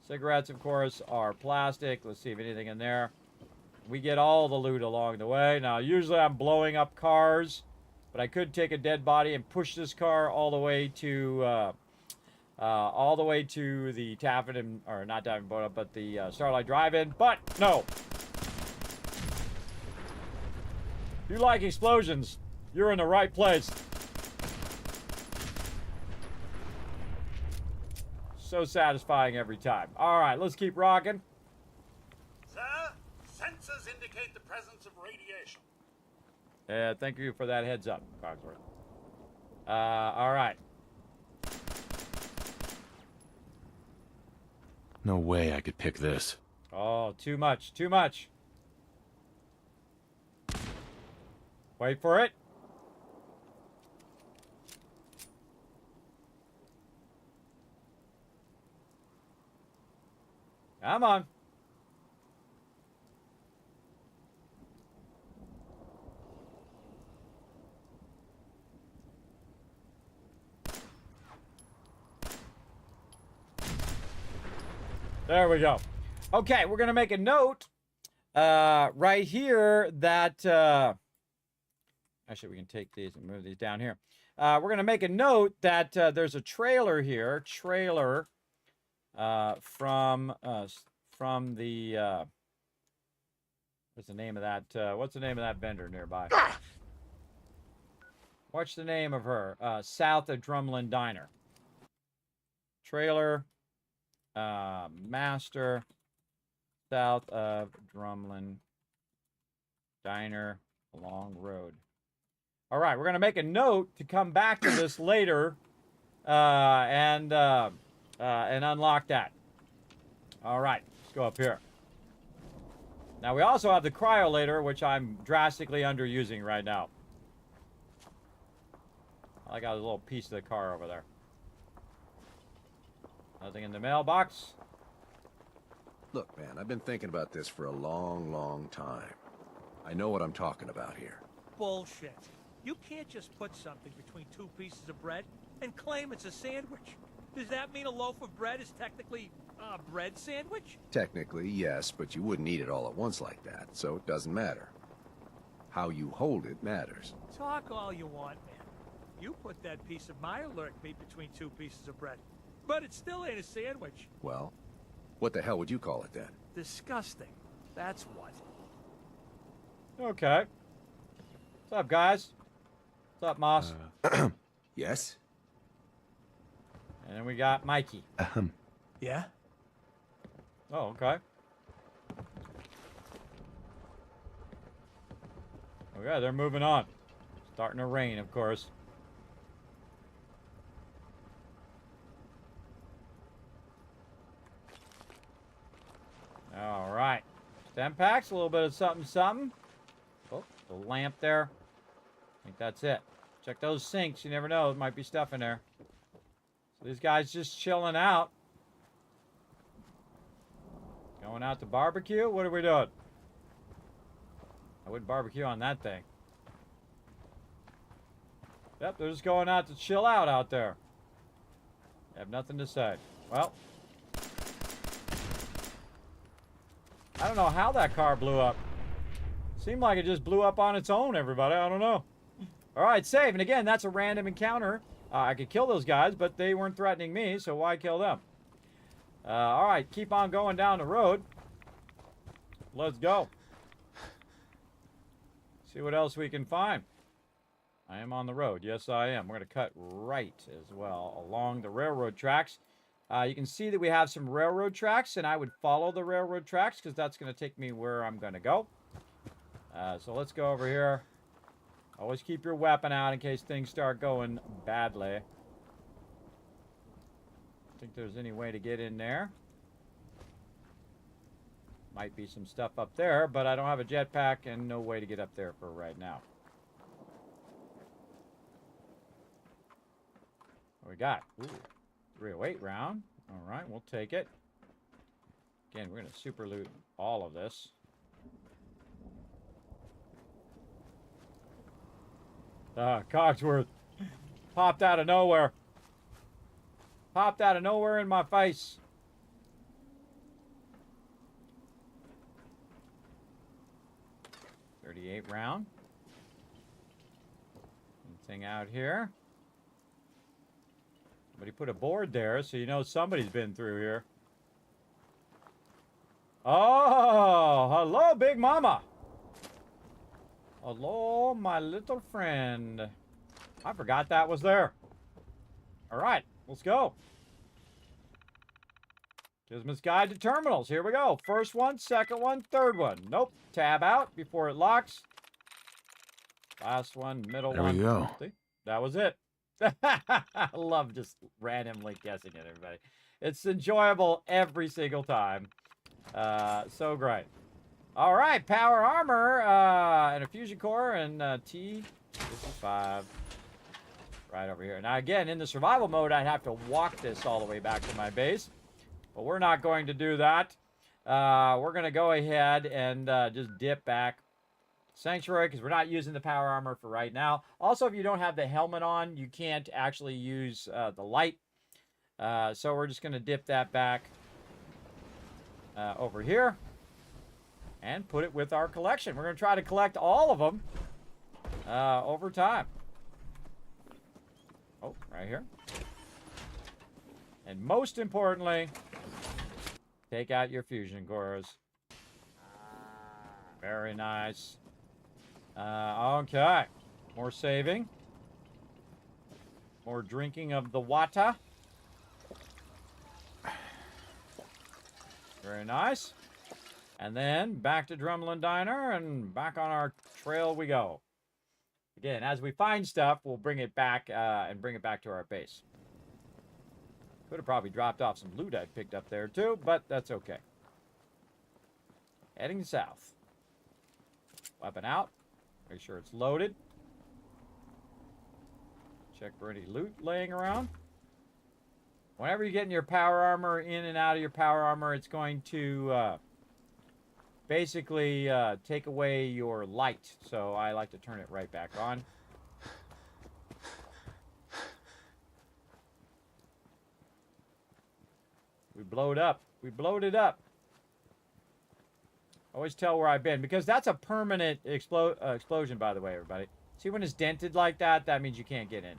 Cigarettes, of course, are plastic. Let's see if anything in there. We get all the loot along the way. Now, usually I'm blowing up cars, but I could take a dead body and push this car all the way to the Taffin, or not Taffin, but the Starlight Drive-In. But no. If you like explosions, you're in the right place. So satisfying every time. All right, let's keep rocking. Sir, sensors indicate the presence of radiation. Thank you for that heads up, Cogsworth. All right. No way I could pick this. Oh, too much, too much. Wait for it. Come on. There we go. Okay, we're going to make a note right here that... actually, we can take these and move these down here. We're going to make a note that there's a trailer here. Trailer from the... what's the name of that vendor nearby? What's the name of her? South of Drumlin Diner. Trailer... master, south of Drumlin Diner, Long Road. All right, we're going to make a note to come back to this later and unlock that. All right, let's go up here. Now, we also have the cryolator, which I'm drastically underusing right now. I got a little piece of the car over there. Nothing in the mailbox. Look, man, I've been thinking about this for a long, long time. I know what I'm talking about here. Bullshit. You can't just put something between two pieces of bread and claim it's a sandwich. Does that mean a loaf of bread is technically a bread sandwich? Technically, yes, but you wouldn't eat it all at once like that, so it doesn't matter. How you hold it matters. Talk all you want, man. You put that piece of my alert meat between two pieces of bread. But it still ain't a sandwich. Well, what the hell would you call it then? Disgusting. That's what. Okay. What's up, guys? What's up, Moss? Yes? And then we got Mikey. Yeah? Oh, okay. Okay, they're moving on. Starting to rain, of course. All right. Stem packs, a little bit of something, something. Oh, the lamp there. I think that's it. Check those sinks. You never know. There might be stuff in there. So these guys just chilling out. Going out to barbecue? What are we doing? I wouldn't barbecue on that thing. Yep, they're just going out to chill out there. I have nothing to say. Well, I don't know how that car blew up. Seemed like it just blew up on its own, everybody. I don't know. All right, save. And again, that's a random encounter. I could kill those guys, but they weren't threatening me, so why kill them? All right, keep on going down the road. Let's go. See what else we can find. I am on the road. Yes, I am. We're going to cut right as well along the railroad tracks. You can see that we have some railroad tracks, and I would follow the railroad tracks because that's going to take me where I'm going to go. So let's go over here. Always keep your weapon out in case things start going badly. Think there's any way to get in there. Might be some stuff up there, but I don't have a jetpack and no way to get up there for right now. What we got? Ooh, 308 round. All right, we'll take it. Again, we're going to super loot all of this. Cogsworth popped out of nowhere. Popped out of nowhere in my face. .38 round. Anything out here? Somebody put a board there, so you know somebody's been through here. Oh, hello, Big Mama. Hello, my little friend. I forgot that was there. All right, let's go. Kismet's Guide to Terminals. Here we go. First one, second one, third one. Nope. Tab out before it locks. Last one, middle one. There we go. See? That was it. I love just randomly guessing it, everybody. It's enjoyable every single time. So great. All right, power armor and a fusion core and T-55 right over here. Now, again, in the survival mode, I'd have to walk this all the way back to my base. But we're not going to do that. We're going to go ahead and just dip back Sanctuary because we're not using the power armor for right now. Also, if you don't have the helmet on, you can't actually use the light. So we're just going to dip that back over here and put it with our collection. We're going to try to collect all of them over time. Oh, right here. And most importantly, take out your fusion cores. Very nice. Okay. More saving. More drinking of the water. Very nice. And then back to Drumlin Diner and back on our trail we go. Again, as we find stuff, we'll bring it back and bring it back to our base. Could have probably dropped off some loot I'd picked up there too, but that's okay. Heading south. Weapon out. Make sure it's loaded. Check for any loot laying around. Whenever you get in your power armor, in and out of your power armor, it's going to basically take away your light. So I like to turn it right back on. We blowed up. We blowed it up. Always tell where I've been because that's a permanent explosion, by the way, everybody. See when it's dented like that? That means you can't get in it.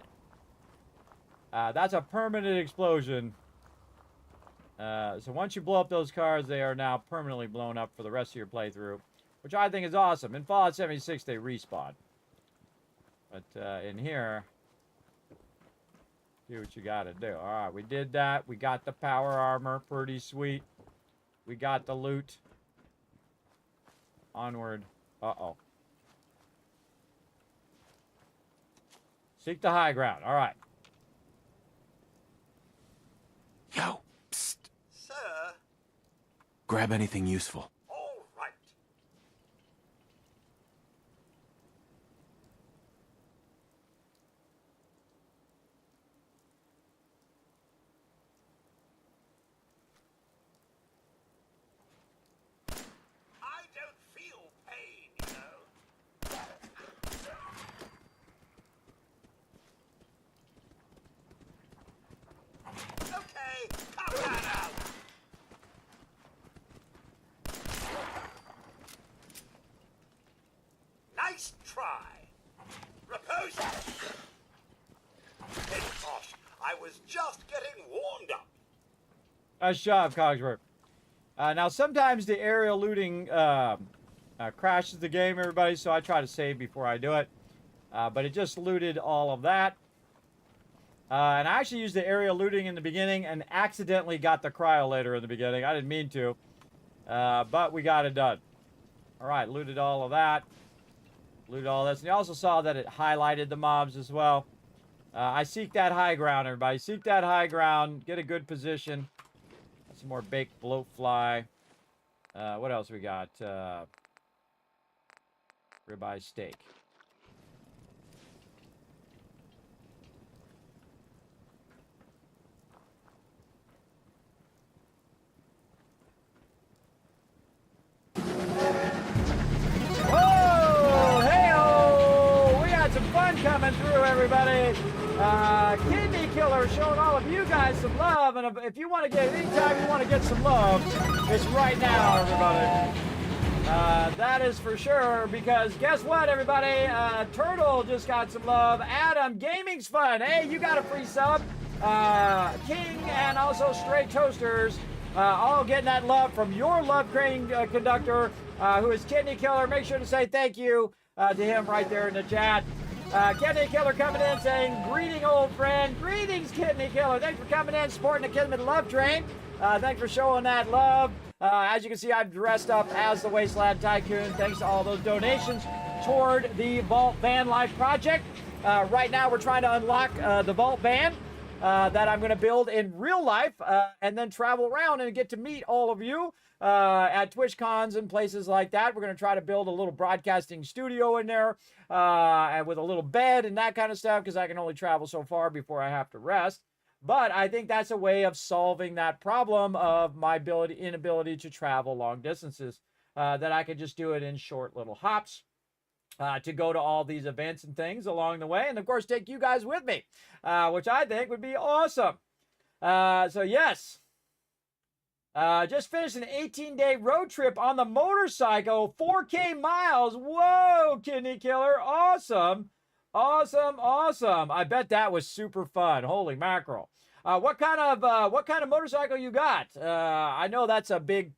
That's a permanent explosion. So once you blow up those cars, they are now permanently blown up for the rest of your playthrough, which I think is awesome. In Fallout 76, they respawn. But in here, do what you gotta do. All right, we did that. We got the power armor. Pretty sweet. We got the loot. Onward. Uh-oh. Seek the high ground. All right. Yo, psst. Sir? Grab anything useful. All right. I don't feel pain, you know. Okay, come that out. Nice try. Repose. Hey, gosh, I was just getting warmed up. Nice job, Cogsworth. Now, sometimes the aerial looting crashes the game, everybody, so I try to save before I do it. But it just looted all of that. And I actually used the aerial looting in the beginning and accidentally got the cryolator in the beginning. I didn't mean to, but we got it done. All right, looted all of that. Looted all this. And you also saw that it highlighted the mobs as well. I seek that high ground, everybody. Seek that high ground. Get a good position. Some more baked bloatfly. What else we got? Ribeye steak. Whoa! Hey-oh! We got some fun coming through, everybody. Kidney Killer showing all of you guys some love, and if you want to get, anytime you want to get some love, it's right now, everybody. That is for sure, because guess what, everybody? Turtle just got some love. Adam, gaming's fun. Hey, you got a free sub. King and also Stray Toasters, all getting that love from your Love Crane conductor, who is Kidney Killer. Make sure to say thank you to him right there in the chat. Kidney Killer coming in saying, greeting, old friend. Greetings, Kidney Killer. Thanks for coming in, supporting the Kismet Love Train. Thanks for showing that love. As you can see, I've dressed up as the Wasteland Tycoon. Thanks to all those donations toward the VaultVanLife project. Right now, we're trying to unlock the Vault Van that I'm going to build in real life and then travel around and get to meet all of you at TwitchCons and places like that. We're going to try to build a little broadcasting studio in there and with a little bed and that kind of stuff, because I can only travel so far before I have to rest. But I think that's a way of solving that problem of my inability to travel long distances, that I could just do it in short little hops. To go to all these events and things along the way, and of course take you guys with me, which I think would be awesome. So yes, just finished an 18-day road trip on the motorcycle, 4K miles. Whoa, Kidney Killer, awesome, awesome, awesome. I bet that was super fun. Holy mackerel! What kind of motorcycle you got? I know that's a big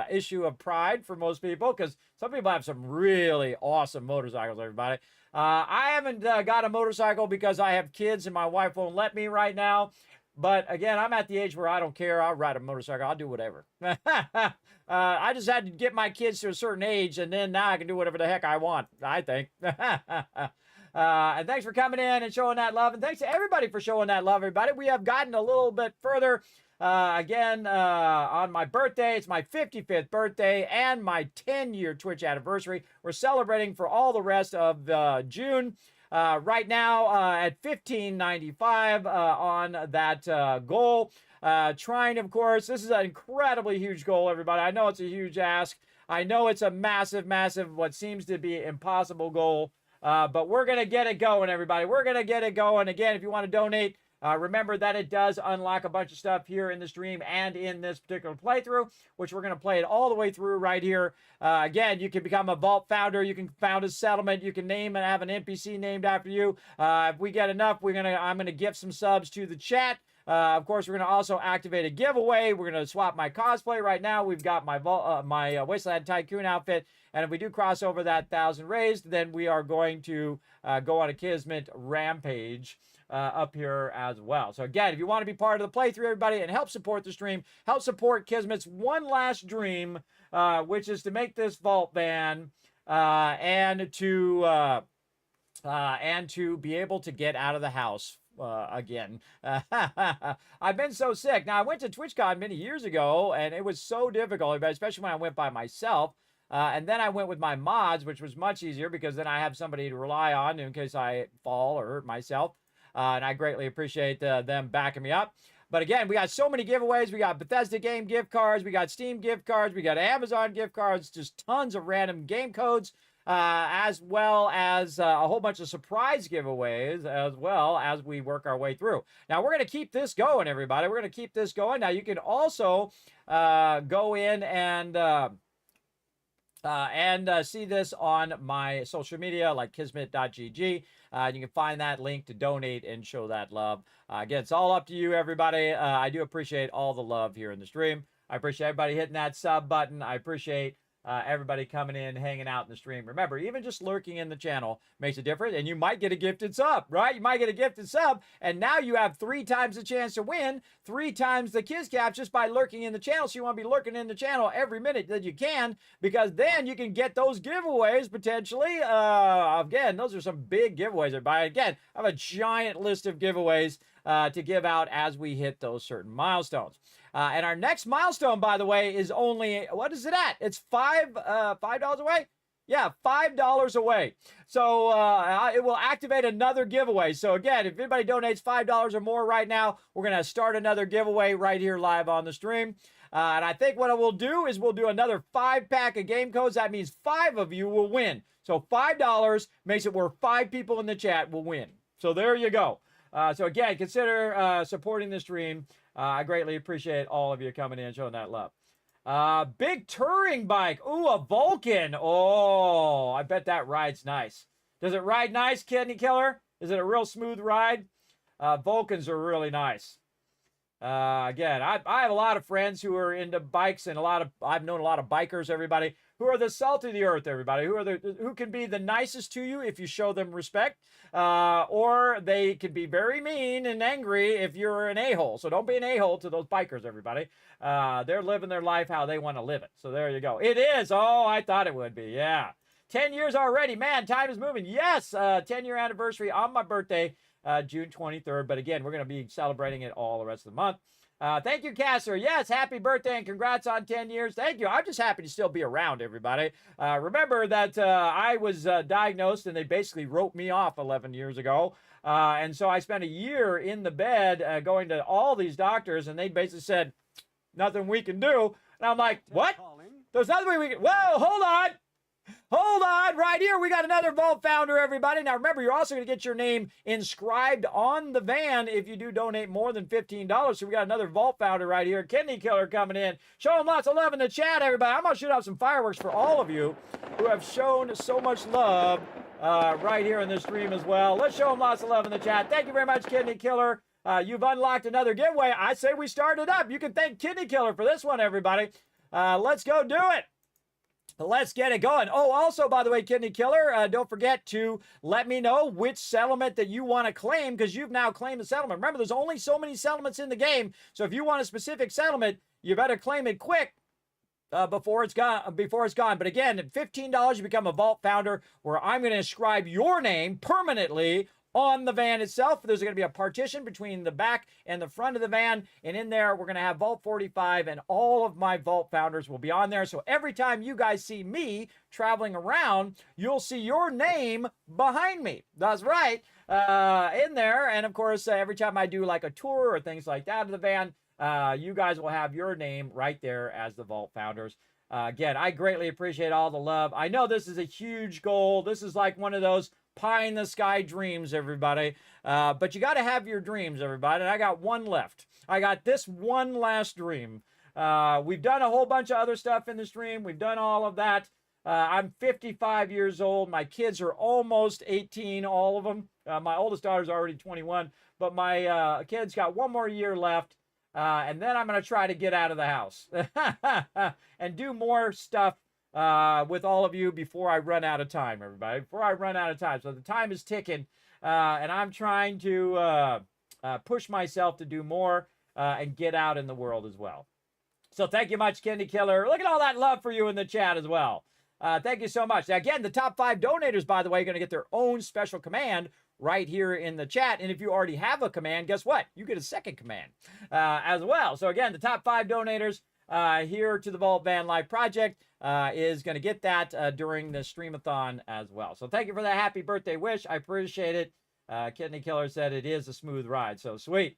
issue of pride for most people, because some people have some really awesome motorcycles, everybody. I haven't got a motorcycle because I have kids and my wife won't let me right now. But again, I'm at the age where I don't care. I'll ride a motorcycle. I'll do whatever. I just had to get my kids to a certain age, and then now I can do whatever the heck I want, I think. And thanks for coming in and showing that love. And thanks to everybody for showing that love, everybody. We have gotten a little bit further. Again, on my birthday, it's my 55th birthday and my 10-year Twitch anniversary. We're celebrating for all the rest of June. Right now at 1595 on that goal. Trying, of course, this is an incredibly huge goal, everybody. I know it's a huge ask. I know it's a massive, massive, what seems to be impossible goal. But we're going to get it going, everybody. We're going to get it going. Again, if you want to donate, remember that it does unlock a bunch of stuff here in the stream and in this particular playthrough, which we're going to play it all the way through right here. Again, you can become a vault founder. You can found a settlement. You can name and have an NPC named after you. If we get enough, I'm going to gift some subs to the chat. Of course, we're going to also activate a giveaway. We're going to swap my cosplay right now. We've got my Wasteland Tycoon outfit. And if we do cross over that 1,000 raised, then we are going to go on a Kismet rampage up here as well. So again, if you want to be part of the playthrough, everybody, and help support the stream, help support Kismet's one last dream, which is to make this vault van and to be able to get out of the house again. I've been so sick. Now, I went to TwitchCon many years ago, and it was so difficult, especially when I went by myself. And then I went with my mods, which was much easier because then I have somebody to rely on in case I fall or hurt myself. And I greatly appreciate them backing me up. But again, we got so many giveaways. We got Bethesda game gift cards. We got Steam gift cards. We got Amazon gift cards. Just tons of random game codes, as well as a whole bunch of surprise giveaways as well as we work our way through. Now, we're going to keep this going, everybody. We're going to keep this going. Now, you can also go in and see this on my social media, like kismet.gg. You can find that link to donate and show that love. Again, it's all up to you, everybody. I do appreciate all the love here in the stream. I appreciate everybody hitting that sub button. I appreciate everybody coming in, hanging out in the stream. Remember, even just lurking in the channel makes a difference, and you might get a gifted sub, right? You might get a gifted sub, and now you have 3 times the chance to win, 3 times the kids cap just by lurking in the channel. So you want to be lurking in the channel every minute that you can, because then you can get those giveaways potentially. Again, those are some big giveaways, everybody. Again, I have a giant list of giveaways to give out as we hit those certain milestones. And our next milestone, by the way, is only, what is it at? It's $5 away? Yeah, $5 away. So it will activate another giveaway. So again, if anybody donates $5 or more right now, we're going to start another giveaway right here live on the stream. And I think what we'll do is we'll do another 5-pack of game codes. That means 5 of you will win. So $5 makes it where 5 people in the chat will win. So there you go. So again, consider supporting the stream. I greatly appreciate all of you coming in and showing that love. Big touring bike. Ooh, a Vulcan. Oh, I bet that rides nice. Does it ride nice, Kidney Killer? Is it a real smooth ride? Vulcans are really nice. Again, I have a lot of friends who are into bikes, and I've known a lot of bikers, everybody, who are the salt of the earth, everybody, who can be the nicest to you if you show them respect, or they can be very mean and angry if you're an a-hole. So don't be an a-hole to those bikers, everybody. They're living their life how they want to live it. So there you go. It is. Oh, I thought it would be. Yeah. 10 years already. Man, time is moving. Yes, 10-year anniversary on my birthday. June 23rd. But again, we're going to be celebrating it all the rest of the month. Thank you, Casser. Yes, happy birthday and congrats on 10 years. Thank you. I'm just happy to still be around, everybody. Remember that I was diagnosed and they basically wrote me off 11 years ago. And so I spent a year in the bed going to all these doctors, and they basically said, nothing we can do. And I'm like, what? There's nothing we can. Whoa, hold on. Hold on, right here, we got another Vault founder, everybody. Now, remember, you're also going to get your name inscribed on the van if you do donate more than $15. So we got another Vault founder right here, Kidney Killer, coming in. Show them lots of love in the chat, everybody. I'm going to shoot out some fireworks for all of you who have shown so much love right here in this stream as well. Let's show them lots of love in the chat. Thank you very much, Kidney Killer. You've unlocked another giveaway. I say we start it up. You can thank Kidney Killer for this one, everybody. Let's go do it. Let's get it going. Oh, also, by the way, Kidney Killer, don't forget to let me know which settlement that you want to claim, because you've now claimed the settlement. Remember, there's only so many settlements in the game, so if you want a specific settlement, you better claim it quick before it's gone. But again, at $15, you become a Vault founder, where I'm going to inscribe your name permanently on the van itself. There's going to be a partition between the back and the front of the van, and in there we're going to have Vault 45, and all of my Vault founders will be on there. So every time you guys see me traveling around, you'll see your name behind me. That's right, in there. And of course, every time I do like a tour or things like that of the van, you guys will have your name right there as the Vault founders. Again, I greatly appreciate all the love. I know this is a huge goal. This is like one of those pie in the sky dreams, everybody. But you got to have your dreams, everybody. And I got one left. I got this one last dream. We've done a whole bunch of other stuff in the stream. We've done all of that. I'm 55 years old. My kids are almost 18, all of them. My oldest daughter's already 21, but my kids got one more year left. And then I'm going to try to get out of the house and do more stuff with all of you before I run out of time, everybody. Before I run out of time. So the time is ticking, and I'm trying to push myself to do more and get out in the world as well. So thank you much, Kidney Killer. Look at all that love for you in the chat as well. Thank you so much. Now, again, the top 5 donators, by the way, are going to get their own special command right here in the chat. And if you already have a command, guess what? You get a second command as well. So again, the top 5 donators here to the VaultVanLife project is going to get that during the streamathon as well. So thank you for that happy birthday wish. I appreciate it. Kidney Killer said it is a smooth ride. So sweet,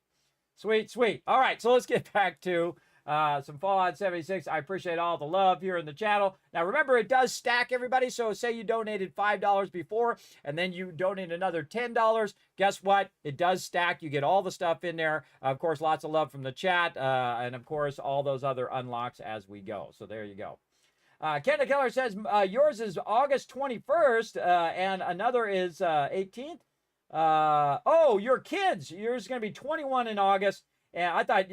sweet, sweet. All right, so let's get back to some Fallout 76. I appreciate all the love here in the channel. Now, remember, it does stack, everybody. So say you donated $5 before, and then you donate another $10. Guess what? It does stack. You get all the stuff in there. Of course, lots of love from the chat. And, of course, all those other unlocks as we go. So there you go. Kenda Keller says, yours is August 21st, and another is 18th. Oh, your kids. Yours is going to be 21 in August, And I thought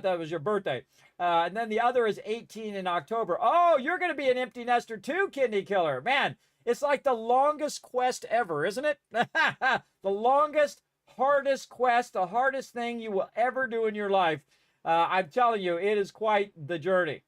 that was your birthday. And then the other is 18 in October. Oh, you're going to be an empty nester too, Kidney Killer. Man, it's like the longest quest ever, isn't it? The longest, hardest quest, the hardest thing you will ever do in your life. I'm telling you, it is quite the journey.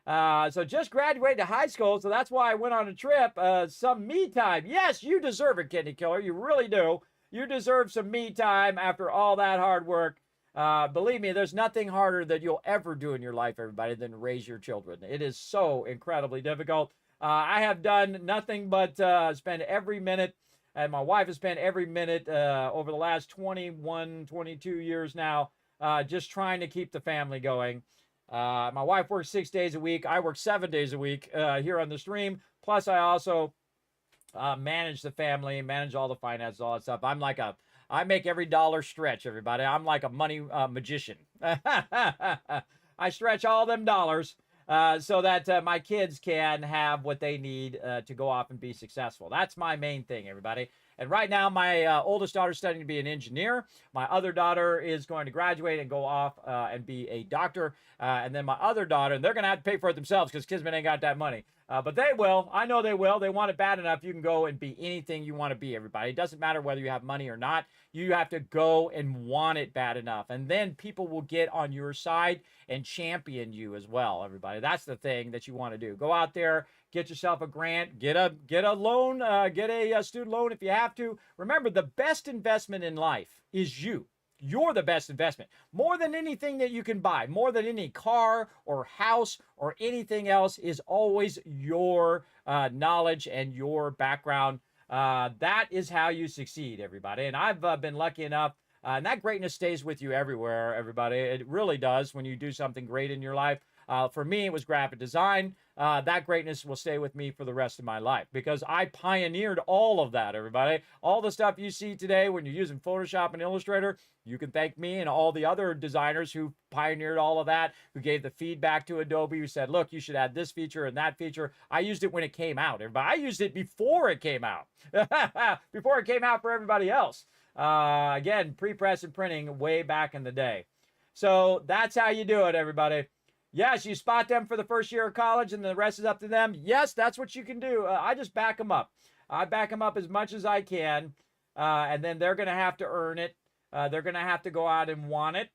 So just graduated high school, so that's why I went on a trip. Some me time. Yes, you deserve it, Kidney Killer. You really do. You deserve some me time after all that hard work. Believe me, there's nothing harder that you'll ever do in your life, everybody, than raise your children. It is so incredibly difficult. I have done nothing but spend every minute, and my wife has spent every minute over the last 21, 22 years now, just trying to keep the family going. My wife works 6 days a week. I work 7 days a week here on the stream. Plus, I also manage the family, manage all the finances, all that stuff. I make every dollar stretch, everybody. I'm like a money magician. I stretch all them dollars so that my kids can have what they need to go off and be successful. That's my main thing, everybody. And right now, my oldest daughter is studying to be an engineer. My other daughter is going to graduate and go off and be a doctor. And then my other daughter, and they're going to have to pay for it themselves because Kismet ain't got that money. But they will. I know they will. They want it bad enough. You can go and be anything you want to be, everybody. It doesn't matter whether you have money or not. You have to go and want it bad enough. And then people will get on your side and champion you as well, everybody. That's the thing that you want to do. Go out there, get yourself a grant, get a loan, get a student loan if you have to. Remember, the best investment in life is you. You're the best investment. More than anything that you can buy, more than any car or house or anything else, is always your knowledge and your background. That is how you succeed, everybody. And I've been lucky enough, and that greatness stays with you everywhere, everybody. It really does when you do something great in your life. For me, it was graphic design. That greatness will stay with me for the rest of my life because I pioneered all of that, everybody. All the stuff you see today when you're using Photoshop and Illustrator, you can thank me and all the other designers who pioneered all of that, who gave the feedback to Adobe, who said, look, you should add this feature and that feature. I used it when it came out, everybody. I used it before it came out, before it came out for everybody else. Again, pre-press and printing way back in the day. So that's how you do it, everybody. Yes, you spot them for the first year of college and the rest is up to them. Yes, that's what you can do. I just back them up. I back them up as much as I can. And then they're going to have to earn it. They're going to have to go out and want it.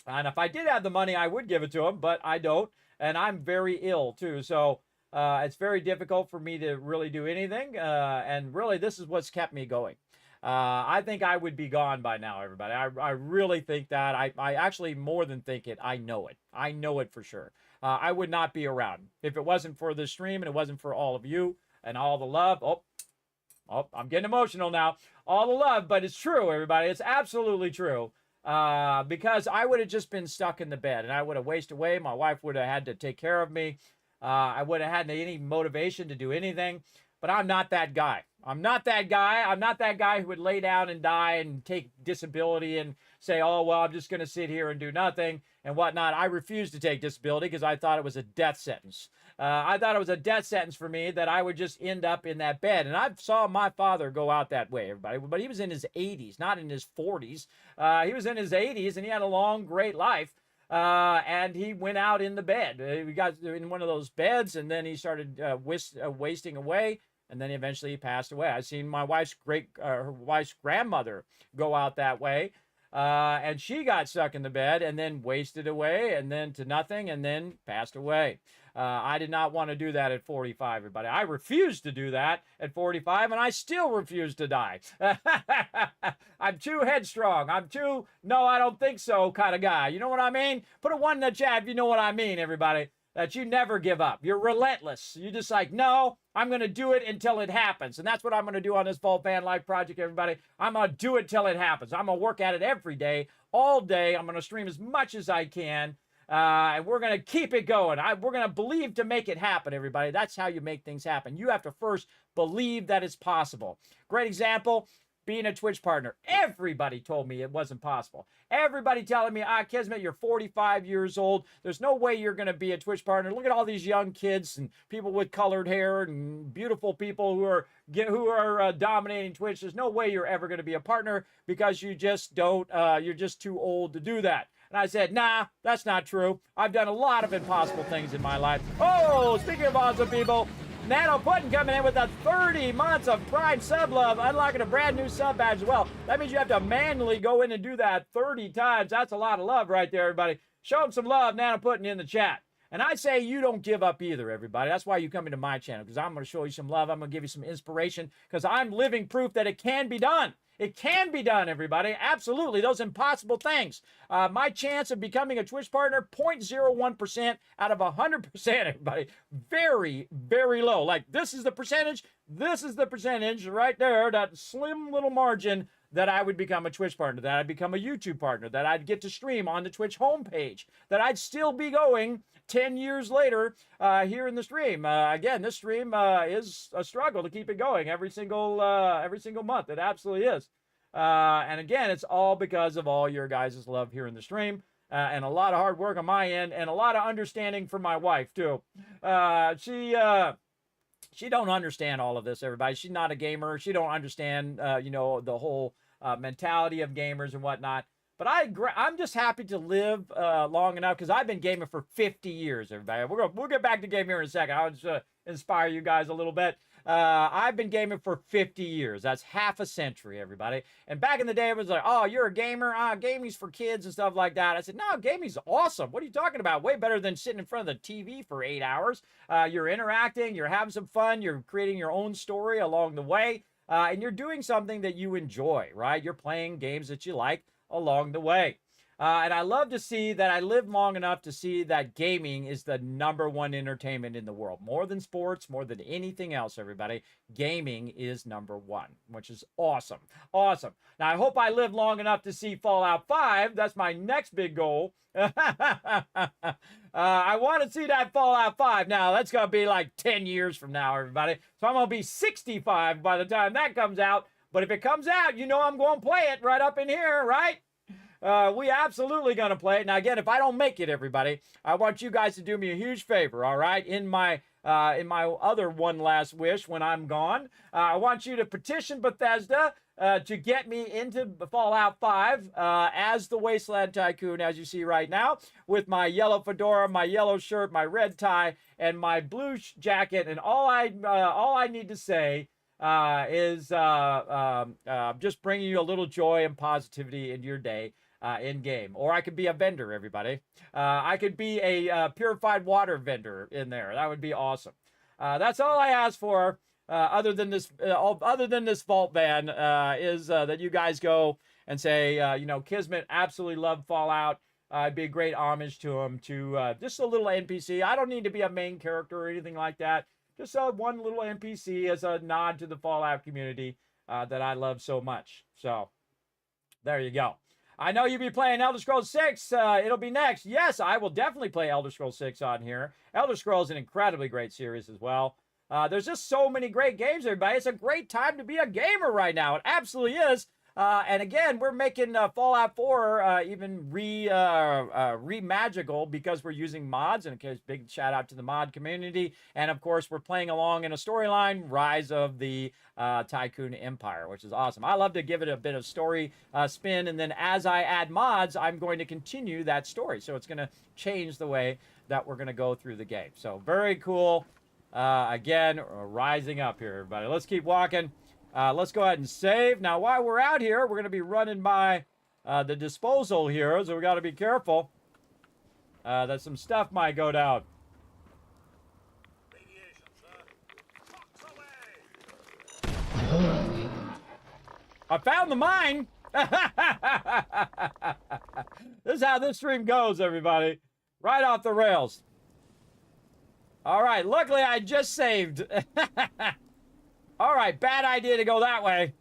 And if I did have the money, I would give it to them, but I don't. And I'm very ill too. So it's very difficult for me to really do anything. And really, this is what's kept me going. I think I would be gone by now, everybody. I really think that. I actually more than think it. I know it. I know it for sure. I would not be around if it wasn't for this stream and it wasn't for all of you and all the love. Oh, I'm getting emotional now. All the love, but it's true, everybody. It's absolutely true. Because I would have just been stuck in the bed and I would have wasted away. My wife would have had to take care of me. I would have had any motivation to do anything. But I'm not that guy. I'm not that guy. I'm not that guy who would lay down and die and take disability and say, oh, well, I'm just going to sit here and do nothing and whatnot. I refused to take disability because I thought it was a death sentence. I thought it was a death sentence for me that I would just end up in that bed. And I saw my father go out that way, everybody. But he was in his 80s, not in his 40s. He was in his 80s, and he had a long, great life. And he went out in the bed. He got in one of those beds, and then he started wasting away. And then eventually he passed away. I've seen my wife's grandmother go out that way. And she got stuck in the bed and then wasted away and then to nothing and then passed away. I did not want to do that at 45, everybody. I refused to do that at 45, and I still refuse to die. I'm too headstrong. I'm too, no, I don't think so kind of guy. You know what I mean? Put a 1 in the chat if you know what I mean, everybody. That you never give up. You're relentless. You're just like, no, I'm going to do it until it happens. And that's what I'm going to do on this VaultVanLife project, everybody. I'm going to do it till it happens. I'm going to work at it every day, all day. I'm going to stream as much as I can. And we're going to keep it going. We're going to believe to make it happen, everybody. That's how you make things happen. You have to first believe that it's possible. Great example. Being a Twitch partner. Everybody told me it wasn't possible. Everybody telling me, Kismet, you're 45 years old. There's no way you're going to be a Twitch partner. Look at all these young kids and people with colored hair and beautiful people who are dominating Twitch. There's no way you're ever going to be a partner because you just don't, you're just too old to do that. And I said, nah, that's not true. I've done a lot of impossible things in my life. Oh, speaking of awesome people, Nano Puddin coming in with a 30 months of Prime sub love, unlocking a brand new sub badge as well. That means you have to manually go in and do that 30 times. That's a lot of love right there, everybody. Show them some love, Nano Puddin, in the chat. And I say you don't give up either, everybody. That's why you come into my channel, because I'm going to show you some love. I'm going to give you some inspiration, because I'm living proof that it can be done. It can be done, everybody. Absolutely. Those impossible things. My chance of becoming a Twitch partner, 0.01% out of 100%, everybody. Very, very low. Like, this is the percentage. This is the percentage right there, that slim little margin that I would become a Twitch partner, that I'd become a YouTube partner, that I'd get to stream on the Twitch homepage, that I'd still be going 10 years later here in the stream. Again, this stream is a struggle to keep it going every single month. It absolutely is. And again, it's all because of all your guys' love here in the stream. And a lot of hard work on my end, and a lot of understanding from my wife, too. She don't understand all of this, everybody. She's not a gamer. She don't understand, you know, the whole mentality of gamers and whatnot. But I'm just happy to live long enough, because I've been gaming for 50 years, everybody. We'll get back to gaming here in a second. I'll just inspire you guys a little bit. I've been gaming for 50 years. That's half a century, everybody. And back in the day, it was like, oh, you're a gamer? Gaming's for kids and stuff like that. I said, no, gaming's awesome. What are you talking about? Way better than sitting in front of the TV for 8 hours. You're interacting. You're having some fun. You're creating your own story along the way. And you're doing something that you enjoy, right? You're playing games that you like along the way. And I love to see that I live long enough to see that gaming is the #1 entertainment in the world. More than sports, more than anything else, everybody. Gaming is #1, which is awesome. Awesome. Now, I hope I live long enough to see Fallout 5. That's my next big goal. I want to see that Fallout 5. Now, that's going to be like 10 years from now, everybody. So I'm going to be 65 by the time that comes out. But if it comes out, you know I'm going to play it right up in here, right? We absolutely going to play it. Now, again, if I don't make it, everybody, I want you guys to do me a huge favor, all right? In my other one last wish when I'm gone, I want you to petition Bethesda to get me into Fallout 5 as the Wasteland Tycoon, as you see right now, with my yellow fedora, my yellow shirt, my red tie, and my blue jacket. And all I need to say is just bringing you a little joy and positivity in your day in game. Or I could be a vendor, everybody. I could be a purified water vendor in there. That would be awesome. That's all I ask for. Other than this vault van, is that you guys go and say, you know, Kismet absolutely loved Fallout. It'd be a great homage to him, to just a little NPC. I don't need to be a main character or anything like that. Just one little NPC as a nod to the Fallout community that I love so much. So, there you go. I know you'll be playing Elder Scrolls 6. It'll be next. Yes, I will definitely play Elder Scrolls 6 on here. Elder Scrolls is an incredibly great series as well. There's just so many great games, everybody. It's a great time to be a gamer right now. It absolutely is. And again, we're making Fallout 4 even re-magical because we're using mods. And a big shout out to the mod community. And of course, we're playing along in a storyline, Rise of the Tycoon Empire, which is awesome. I love to give it a bit of story spin. And then as I add mods, I'm going to continue that story. So it's going to change the way that we're going to go through the game. So very cool. Again, rising up here, everybody. Let's keep walking. Let's go ahead and save. Now, while we're out here, we're going to be running by the disposal here, so we got to be careful that some stuff might go down. I found the mine. This is how this stream goes, everybody. Right off the rails. All right, luckily I just saved. All right, bad idea to go that way.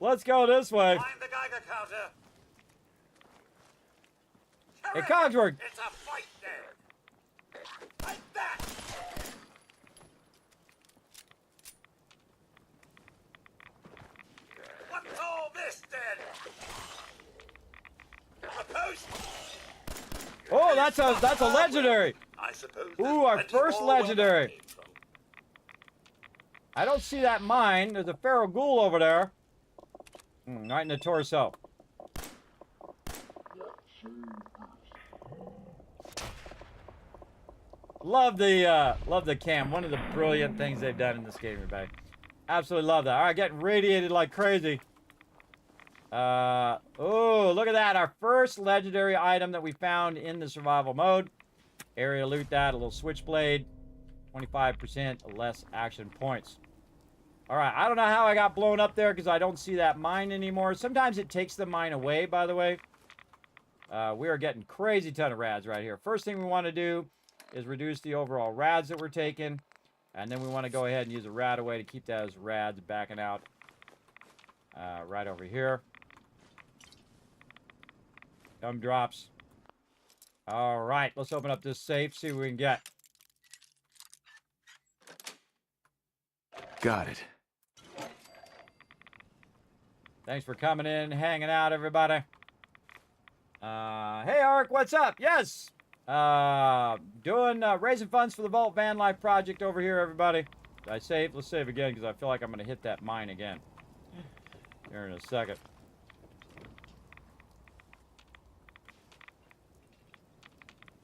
Let's go this way. Find the Geiger counter. Hey, Cogsworth. It's a fight there. Like that. What's all this then? A post. Oh, that's a legendary. I suppose. Ooh, our first legendary. I don't see that mine. There's a feral ghoul over there. Right in the torso. Love the cam. One of the brilliant things they've done in this game, everybody. Absolutely love that. All right, getting radiated like crazy. Oh, look at that. Our first legendary item that we found in the survival mode. Area loot that. A little switchblade. 25% less action points. All right, I don't know how I got blown up there because I don't see that mine anymore. Sometimes it takes the mine away, by the way. We are getting crazy ton of rads right here. First thing we want to do is reduce the overall rads that we're taking. And then we want to go ahead and use a rad away to keep those rads backing out right over here. Drops. All right, let's open up this safe, see what we can get. Got it. Thanks for coming in, hanging out, everybody. Hey, Ark, what's up? Yes. Doing raising funds for the VaultVanLife project over here, everybody. Did I save? Let's save again because I feel like I'm going to hit that mine again here in a second.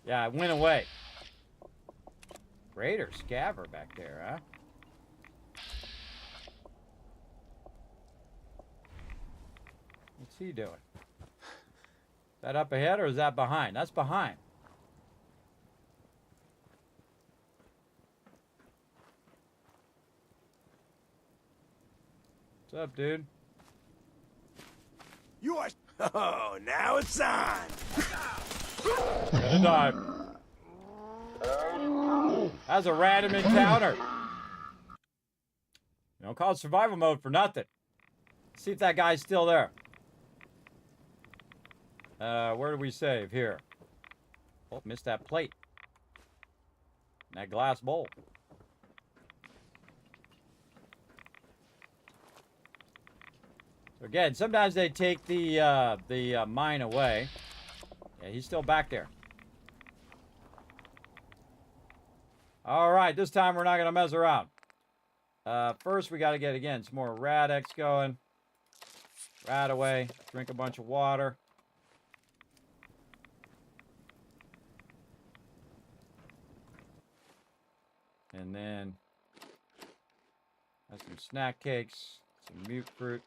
Yeah, it went away. Raider Scaver back there, huh? What's he doing? Is that up ahead or is that behind? That's behind. What's up, dude? You are. Oh, now it's on. Gonna die. That's a random encounter. You don't call it survival mode for nothing. See if that guy's still there. Where do we save? Here. Oh, missed that plate. And that glass bowl. So again, sometimes they take the mine away. Yeah, he's still back there. All right, this time we're not going to mess around. First, we got to get, again, some more Rad-X going. Rad away. Drink a bunch of water. And then have some snack cakes, some mute fruit.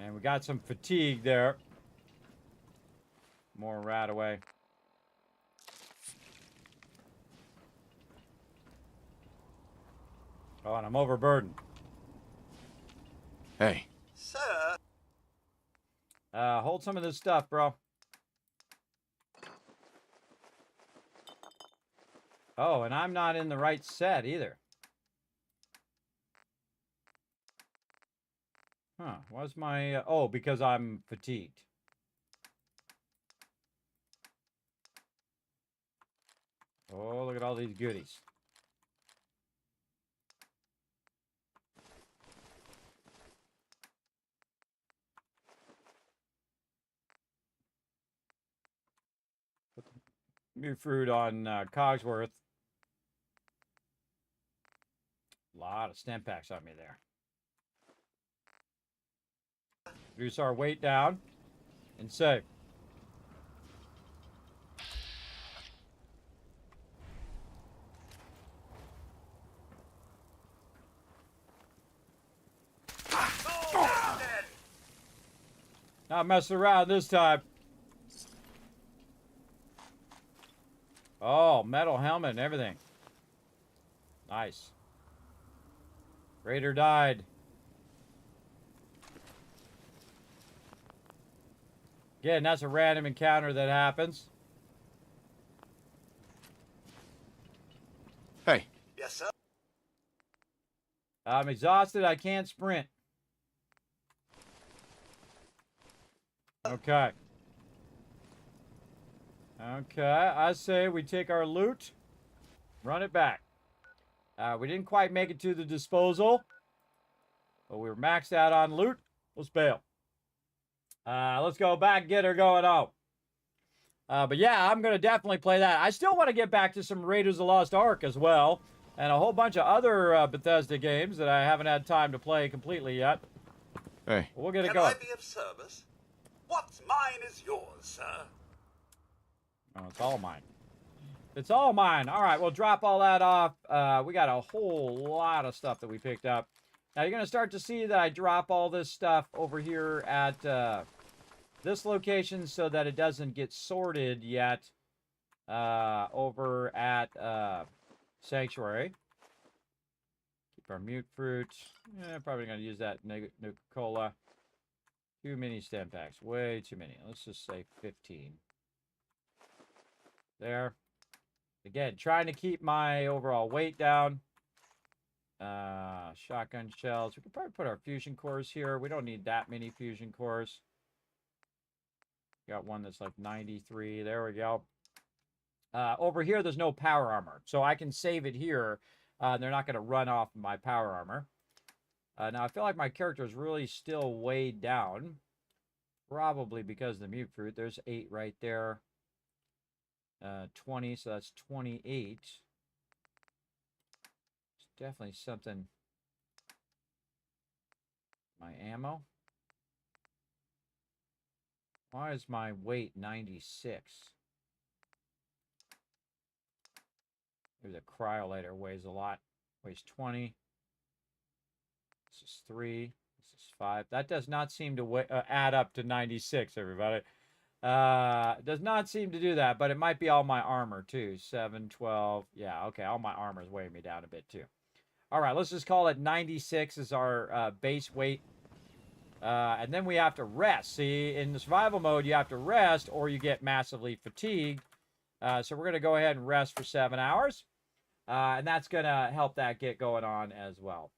And we got some fatigue there. More rat away. Oh, and I'm overburdened. Hey. Sir. Hold some of this stuff, bro. Oh, and I'm not in the right set either. Huh, what's my... oh, because I'm fatigued. Oh, look at all these goodies. Put the new fruit on Cogsworth. A lot of stem packs on me there. Reduce our weight down and save. Not messing around this time. Oh, metal helmet and everything. Nice. Raider died. Again, that's a random encounter that happens. Hey. Yes, sir. I'm exhausted. I can't sprint. Okay. Okay, I say we take our loot, run it back. We didn't quite make it to the disposal, but we were maxed out on loot. Let's bail. Let's go back, get her going on. But yeah, I'm going to definitely play that. I still want to get back to some Raiders of the Lost Ark as well, and a whole bunch of other Bethesda games that I haven't had time to play completely yet. Hey. We'll get it Can going. I be of service? What's mine is yours, sir. Oh, it's all mine. It's all mine. All right, we'll drop all that off. We got a whole lot of stuff that we picked up. Now, you're going to start to see that I drop all this stuff over here at this location so that it doesn't get sorted yet over at Sanctuary. Keep our mute fruit. Probably going to use that Nuka-Cola. Too many stem packs. Way too many. Let's just say 15. There. Again, trying to keep my overall weight down. Shotgun shells. We could probably put our fusion cores here. We don't need that many fusion cores. Got one that's like 93. There we go. Over here, there's no power armor. So I can save it here. They're not going to run off my power armor. Now, I feel like my character is really still weighed down. Probably because of the mute fruit. There's 8 right there. 20, so that's 28. It's definitely something. My ammo. Why is my weight 96? Maybe the cryolator weighs a lot. Weighs 20. This is 3. This is 5. That does not seem to add up to 96, everybody. Does not seem to do that, but it might be all my armor, too. 7, 12. Yeah, okay, all my armor is weighing me down a bit, too. All right, let's just call it 96 as our base weight. And then we have to rest. See, in the survival mode, you have to rest or you get massively fatigued. So we're going to go ahead and rest for 7 hours. And that's going to help that get going on as well.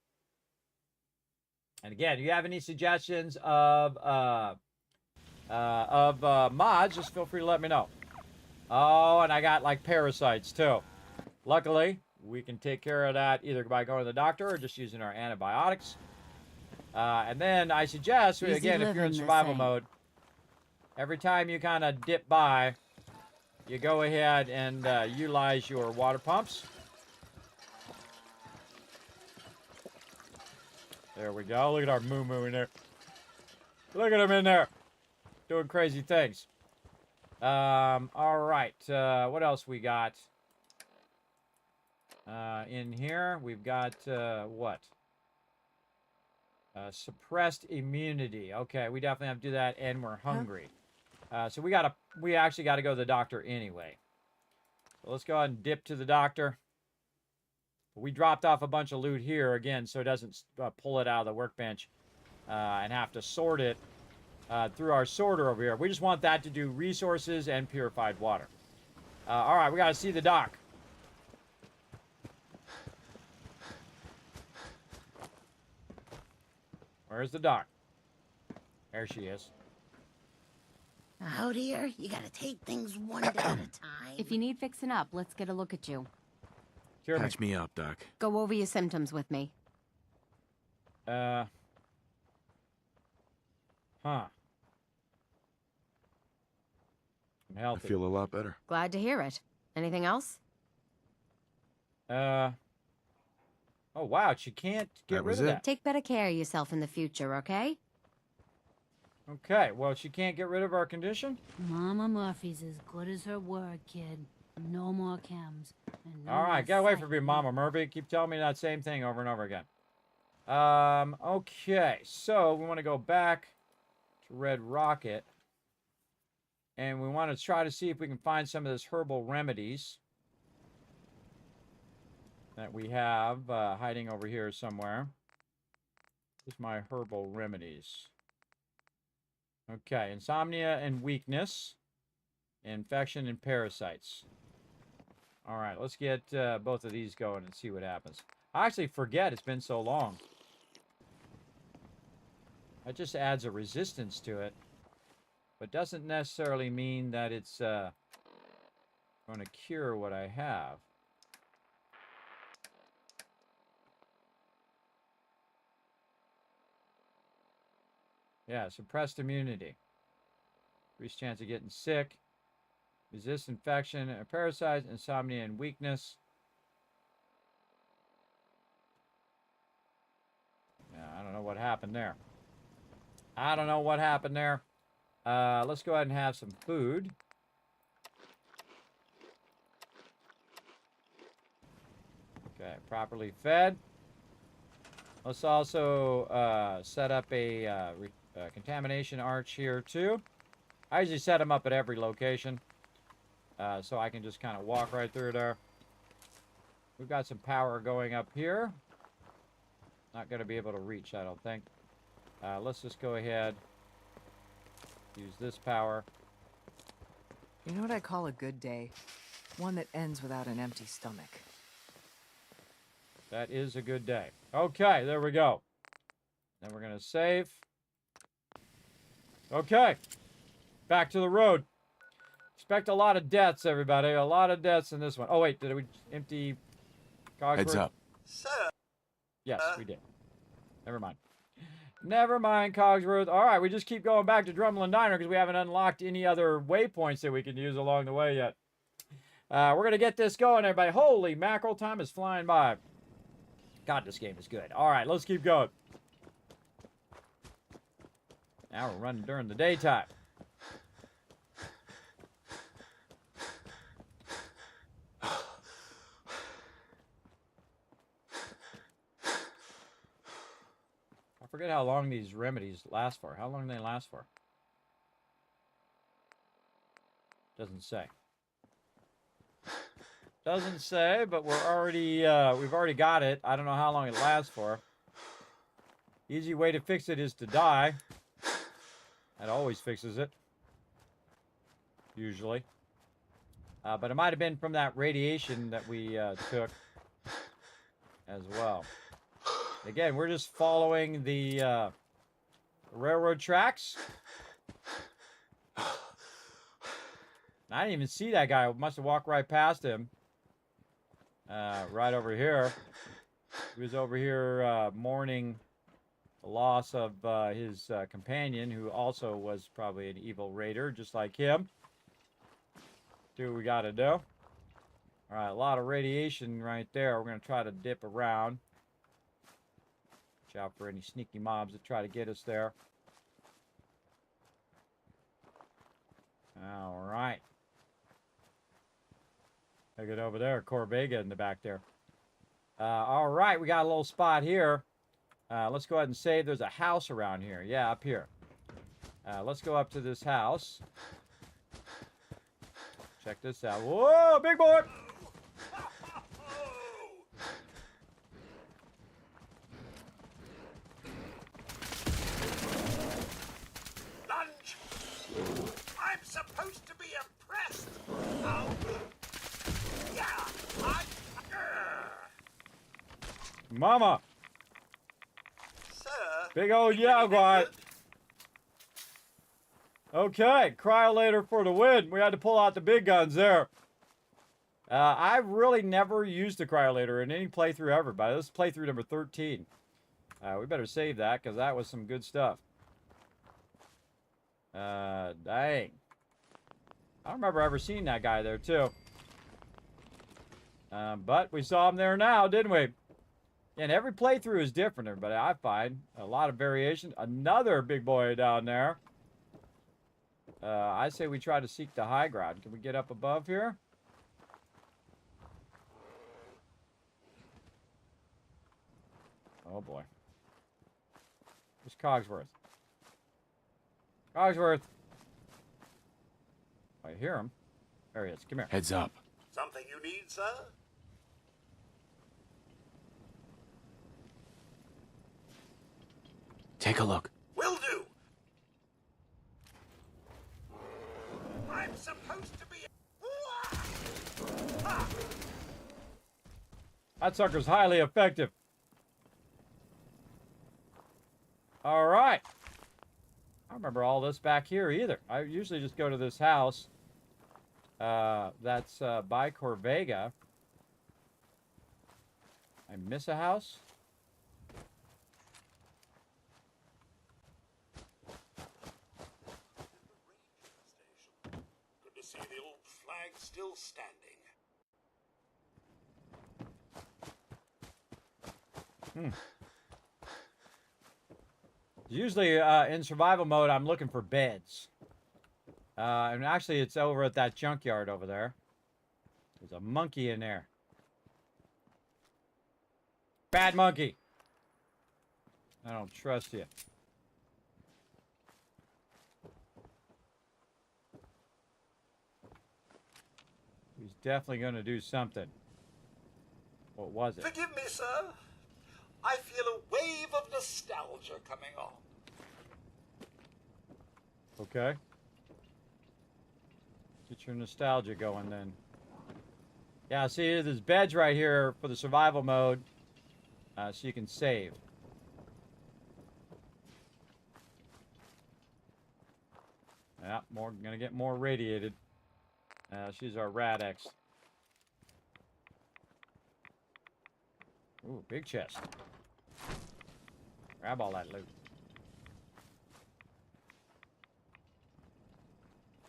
And again, if you have any suggestions of mods, just feel free to let me know. Oh, and I got like parasites too. Luckily, we can take care of that either by going to the doctor or just using our antibiotics. And then I suggest, again, if you're in survival mode, every time you kind of dip by, you go ahead and utilize your water pumps. There we go. Look at our moo-moo in there. Look at him in there. Doing crazy things. All right. What else we got? In here, we've got, what? Suppressed immunity. Okay, we definitely have to do that, and we're hungry. So we actually got to go to the doctor anyway. So let's go ahead and dip to the doctor. We dropped off a bunch of loot here, again, so it doesn't pull it out of the workbench and have to sort it through our sorter over here. We just want that to do resources and purified water. All right, we got to see the doc. Where's the doc? There she is. Oh dear, you gotta take things one day at a time. If you need fixing up, let's get a look at you. Catch me up, Doc. Go over your symptoms with me. Huh. I'm healthy. I feel a lot better. Glad to hear it. Anything else? Oh, wow, she can't get rid of that. Take better care of yourself in the future, okay? Okay, well, she can't get rid of our condition? Mama Murphy's as good as her word, kid. No more chems. And no All right, more get away psych. from me, Mama Murphy. Keep telling me that same thing over and over again. Okay, so we want to go back to Red Rocket. And we want to try to see if we can find some of this herbal remedies that we have hiding over here somewhere. Here's my herbal remedies. Okay, insomnia and weakness, infection and parasites. All right, let's get both of these going and see what happens. I actually forget it's been so long. That just adds a resistance to it, but doesn't necessarily mean that it's going to cure what I have. Yeah, suppressed immunity. Increased chance of getting sick. Resist infection, parasites, insomnia, and weakness. Yeah, I don't know what happened there. I don't know what happened there. Let's go ahead and have some food. Okay, properly fed. Let's also set up a contamination arch here too. I usually set them up at every location so I can just kind of walk right through there. We've got some power going up here. Not going to be able to reach, I don't think. Let's just go ahead. Use this power. You know what I call a good day? One that ends without an empty stomach. That is a good day. Okay, there we go. Then we're going to save. Okay. Back to the road. Expect a lot of deaths, everybody. A lot of deaths in this one. Oh, wait. Did we empty Cogsworth? Heads up. Sir. Yes, we did. Never mind. Never mind, Cogsworth. All right, we just keep going back to Drumlin Diner because we haven't unlocked any other waypoints that we can use along the way yet. We're going to get this going, everybody. Holy mackerel, time is flying by. God, this game is good. All right, let's keep going. Now we're running during the daytime. I forget how long these remedies last for. How long do they last for? Doesn't say. Doesn't say, but we're already we've already got it. I don't know how long it lasts for. Easy way to fix it is to die. That always fixes it. Usually. But it might have been from that radiation that we took as well. Again, we're just following the railroad tracks. I didn't even see that guy. I must have walked right past him. Right over here. He was over here mourning the loss of his companion, who also was probably an evil raider, just like him. Do what we got to do. All right, a lot of radiation right there. We're going to try to dip around. Watch out for any sneaky mobs that try to get us there. All right. Look at over there, Corvega in the back there. All right, we got a little spot here. Let's go ahead and save. There's a house around here. Yeah, up here. Let's go up to this house. Check this out. Whoa, big boy! Lunge! I'm supposed to be impressed! Oh. Yeah! Mama! Sir! Big old Yaguai! Okay, cryolator for the win. We had to pull out the big guns there. I've really never used the cryolator in any playthrough ever, but this is playthrough number 13. We better save that, because that was some good stuff. Dang. I don't remember ever seeing that guy there, too. But we saw him there now, didn't we? And every playthrough is different, everybody, I find. A lot of variation. Another big boy down there. I say we try to seek the high ground. Can we get up above here? Oh, boy. Where's Cogsworth? Cogsworth! I hear him. There he is. Come here. Heads up. Something you need, sir? Take a look. Will do! I'm supposed to be... That sucker's highly effective. All right. I don't remember all this back here either. I usually just go to this house. That's by Corvega. I miss a house? Good to see the old flag still standing. Usually in survival mode, I'm looking for beds. And actually, it's over at that junkyard over there. There's a monkey in there. Bad monkey. I don't trust you. He's definitely going to do something. What was it? Forgive me, sir. I feel a wave of nostalgia coming on. Okay. Get your nostalgia going then. Yeah, see, there's beds right here for the survival mode, so you can save. Yeah, gonna get more radiated. She's our Rad-X. Ooh, big chest. Grab all that loot.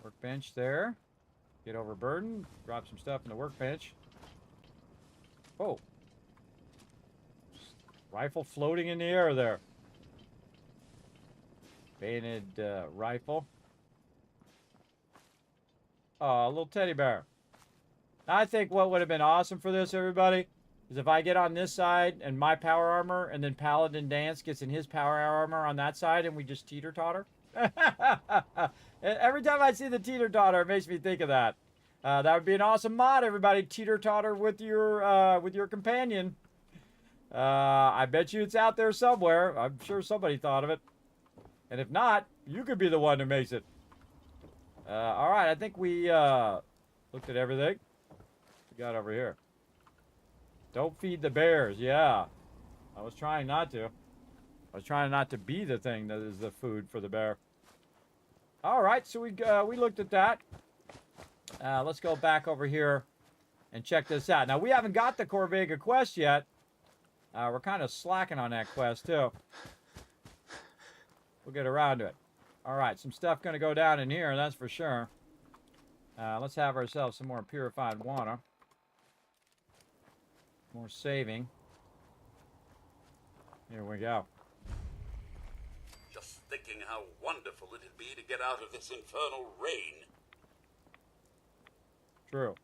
Workbench there. Get overburdened. Drop some stuff in the workbench. Oh. Rifle floating in the air there. Painted rifle. Oh, a little teddy bear. I think what would have been awesome for this, everybody, is if I get on this side and my power armor, and then Paladin Dance gets in his power armor on that side, and we just teeter-totter. Every time I see the teeter-totter, it makes me think of that. That would be an awesome mod, everybody. Teeter-totter with your companion. I bet you it's out there somewhere. I'm sure somebody thought of it. And if not, you could be the one who makes it. All right, I think we looked at everything. What we got over here? Don't feed the bears. Yeah, I was trying not to. I was trying not to be the thing that is the food for the bear. All right, so we looked at that. Let's go back over here and check this out. Now, we haven't got the Corvega quest yet. We're kind of slacking on that quest, too. We'll get around to it. All right, some stuff going to go down in here, that's for sure. Let's have ourselves some more purified water. More saving. Here we go. Just thinking how wonderful it'd be to get out of this infernal rain. True.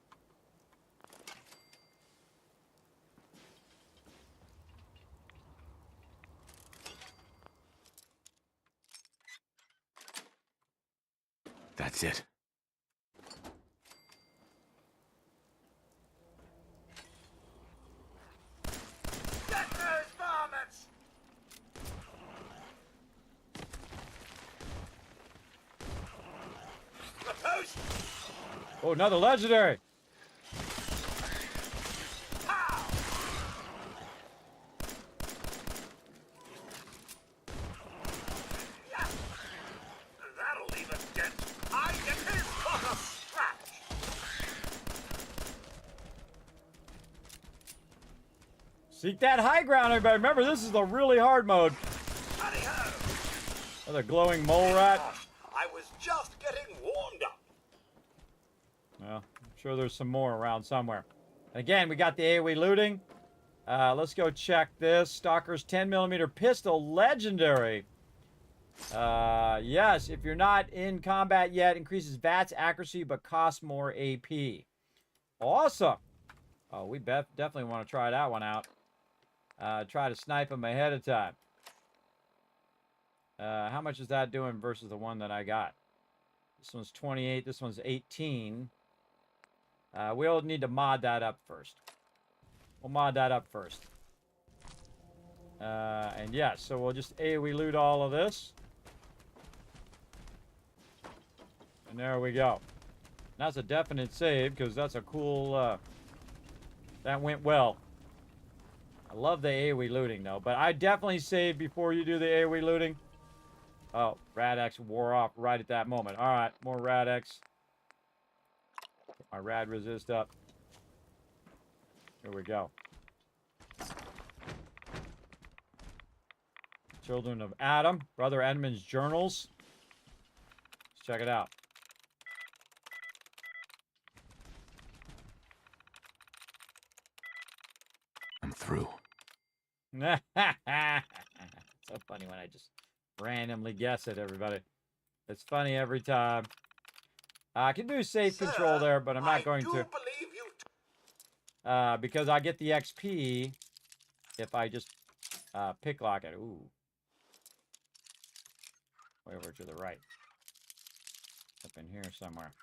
That's it. Get those varmints! The post! Oh, another legendary. That'll leave a dent. I get his for a scratch. Seek that high ground, everybody. Remember, this is the really hard mode. Another glowing mole rat. I was just getting warmed up. Well, I'm sure there's some more around somewhere. Again, we got the AoE looting. Let's go check this. Stalker's 10mm pistol, legendary. Yes, if you're not in combat yet, increases VATS accuracy but costs more AP. Awesome. Oh, we definitely want to try that one out. Try to snipe them ahead of time. How much is that doing versus the one that I got? This one's 28. This one's 18. We'll need to mod that up first. We'll mod that up first. And yeah, so we'll just AoE loot all of this. And there we go. That's a definite save, because that's a cool... that went well. I love the AoE looting, though. But I definitely save before you do the AoE looting. Oh, Rad-X wore off right at that moment. All right, more Rad-X. Put my Rad resist up. Here we go. Children of Adam. Brother Edmund's Journals. Let's check it out. I'm through. So funny when I just randomly guess it, everybody. It's funny every time. I can do safe control there, but I'm not going to. Because I get the XP if I just picklock it. Ooh. Way over to the right. Up in here somewhere.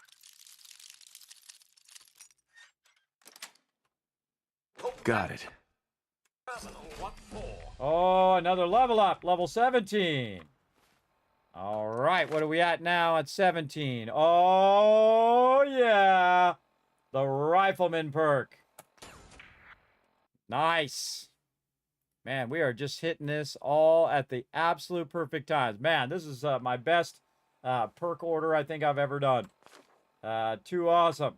Got it. Oh, another level up. Level 17. All right, what are we at now at 17? Oh, yeah. The Rifleman perk. Nice. Man, we are just hitting this all at the absolute perfect times. Man, this is my best perk order I think I've ever done. Too awesome.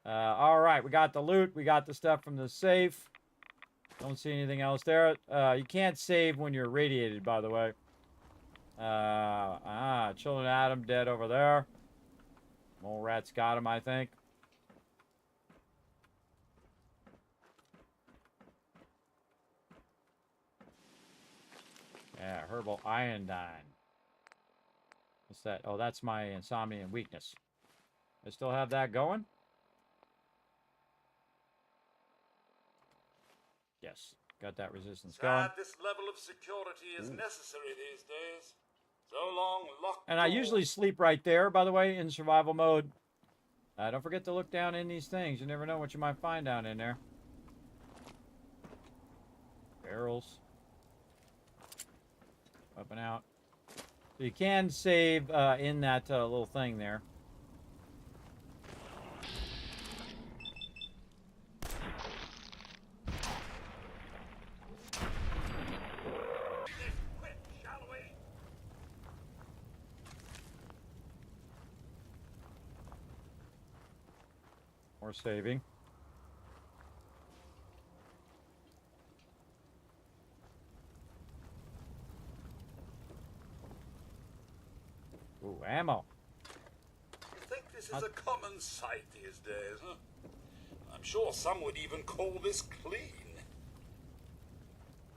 All right, we got the loot. We got the stuff from the safe. Don't see anything else there. You can't save when you're irradiated, by the way. Children Adam dead over there. Mole Rat's got him, I think. Yeah, herbal iodine. What's that? Oh, that's my insomnia and weakness. I still have that going? Yes, got that resistance going. This level of security is necessary these days. So long, locked And I usually sleep right there, by the way, in survival mode. Don't forget to look down in these things. You never know what you might find down in there. Barrels. Up and out. So you can save in that little thing there. More saving. Ooh, ammo. You think this is a common sight these days, huh? I'm sure some would even call this clean.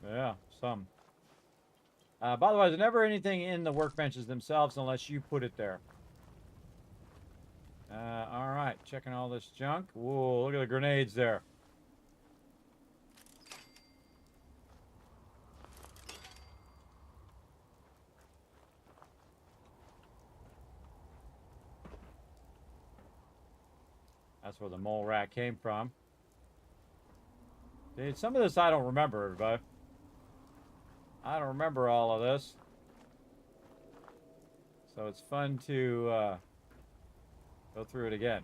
Yeah, some. By the way, there's never anything in the workbenches themselves unless you put it there. All right, checking all this junk. Whoa, look at the grenades there. That's where the mole rat came from. Dude, some of this I don't remember, everybody. I don't remember all of this. So it's fun to go through it again.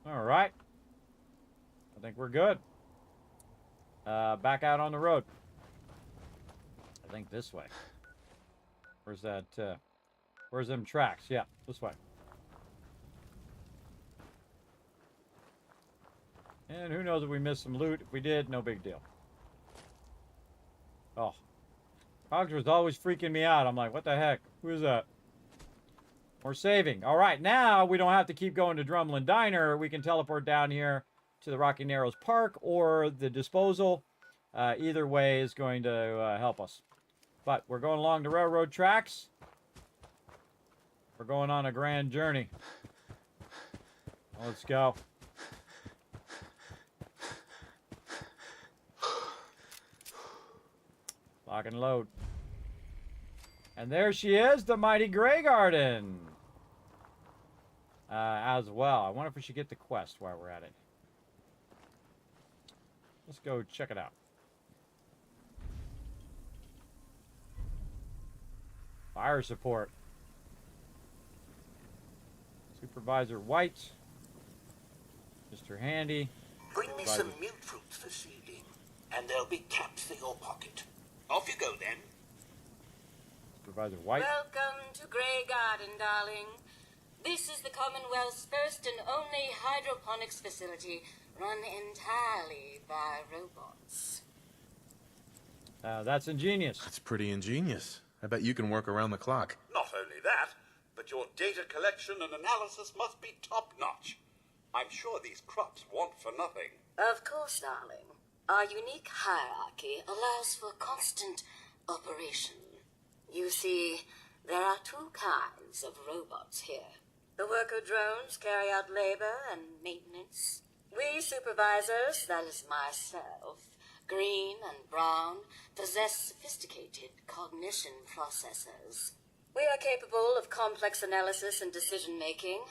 All right. I think we're good. Back out on the road. I think this way. Where's that? Where's them tracks? Yeah, this way. And who knows if we missed some loot. If we did, no big deal. Oh. Hogs was always freaking me out. I'm like, what the heck? Who is that? We're saving. All right, now we don't have to keep going to Drumlin Diner. We can teleport down here to the Rocky Narrows Park or the disposal. Either way is going to help us. But we're going along the railroad tracks. We're going on a grand journey. Let's go. Lock and load. And there she is, the mighty Grey Garden. As well. I wonder if we should get the quest while we're at it. Let's go check it out. Fire support. Supervisor White. Mr. Handy. Bring me some mute fruits this evening, and there'll be caps for your pocket. Off you go, then. Supervisor White. Welcome to Grey Garden, darling. This is the Commonwealth's first and only hydroponics facility run entirely by robots. That's ingenious. That's pretty ingenious. I bet you can work around the clock. Not only that, but your data collection and analysis must be top-notch. I'm sure these crops want for nothing. Of course, darling. Our unique hierarchy allows for constant operation. You see, there are two kinds of robots here. The worker drones carry out labor and maintenance. We supervisors, that is myself, Green and Brown, possess sophisticated cognition processors. We are capable of complex analysis and decision-making,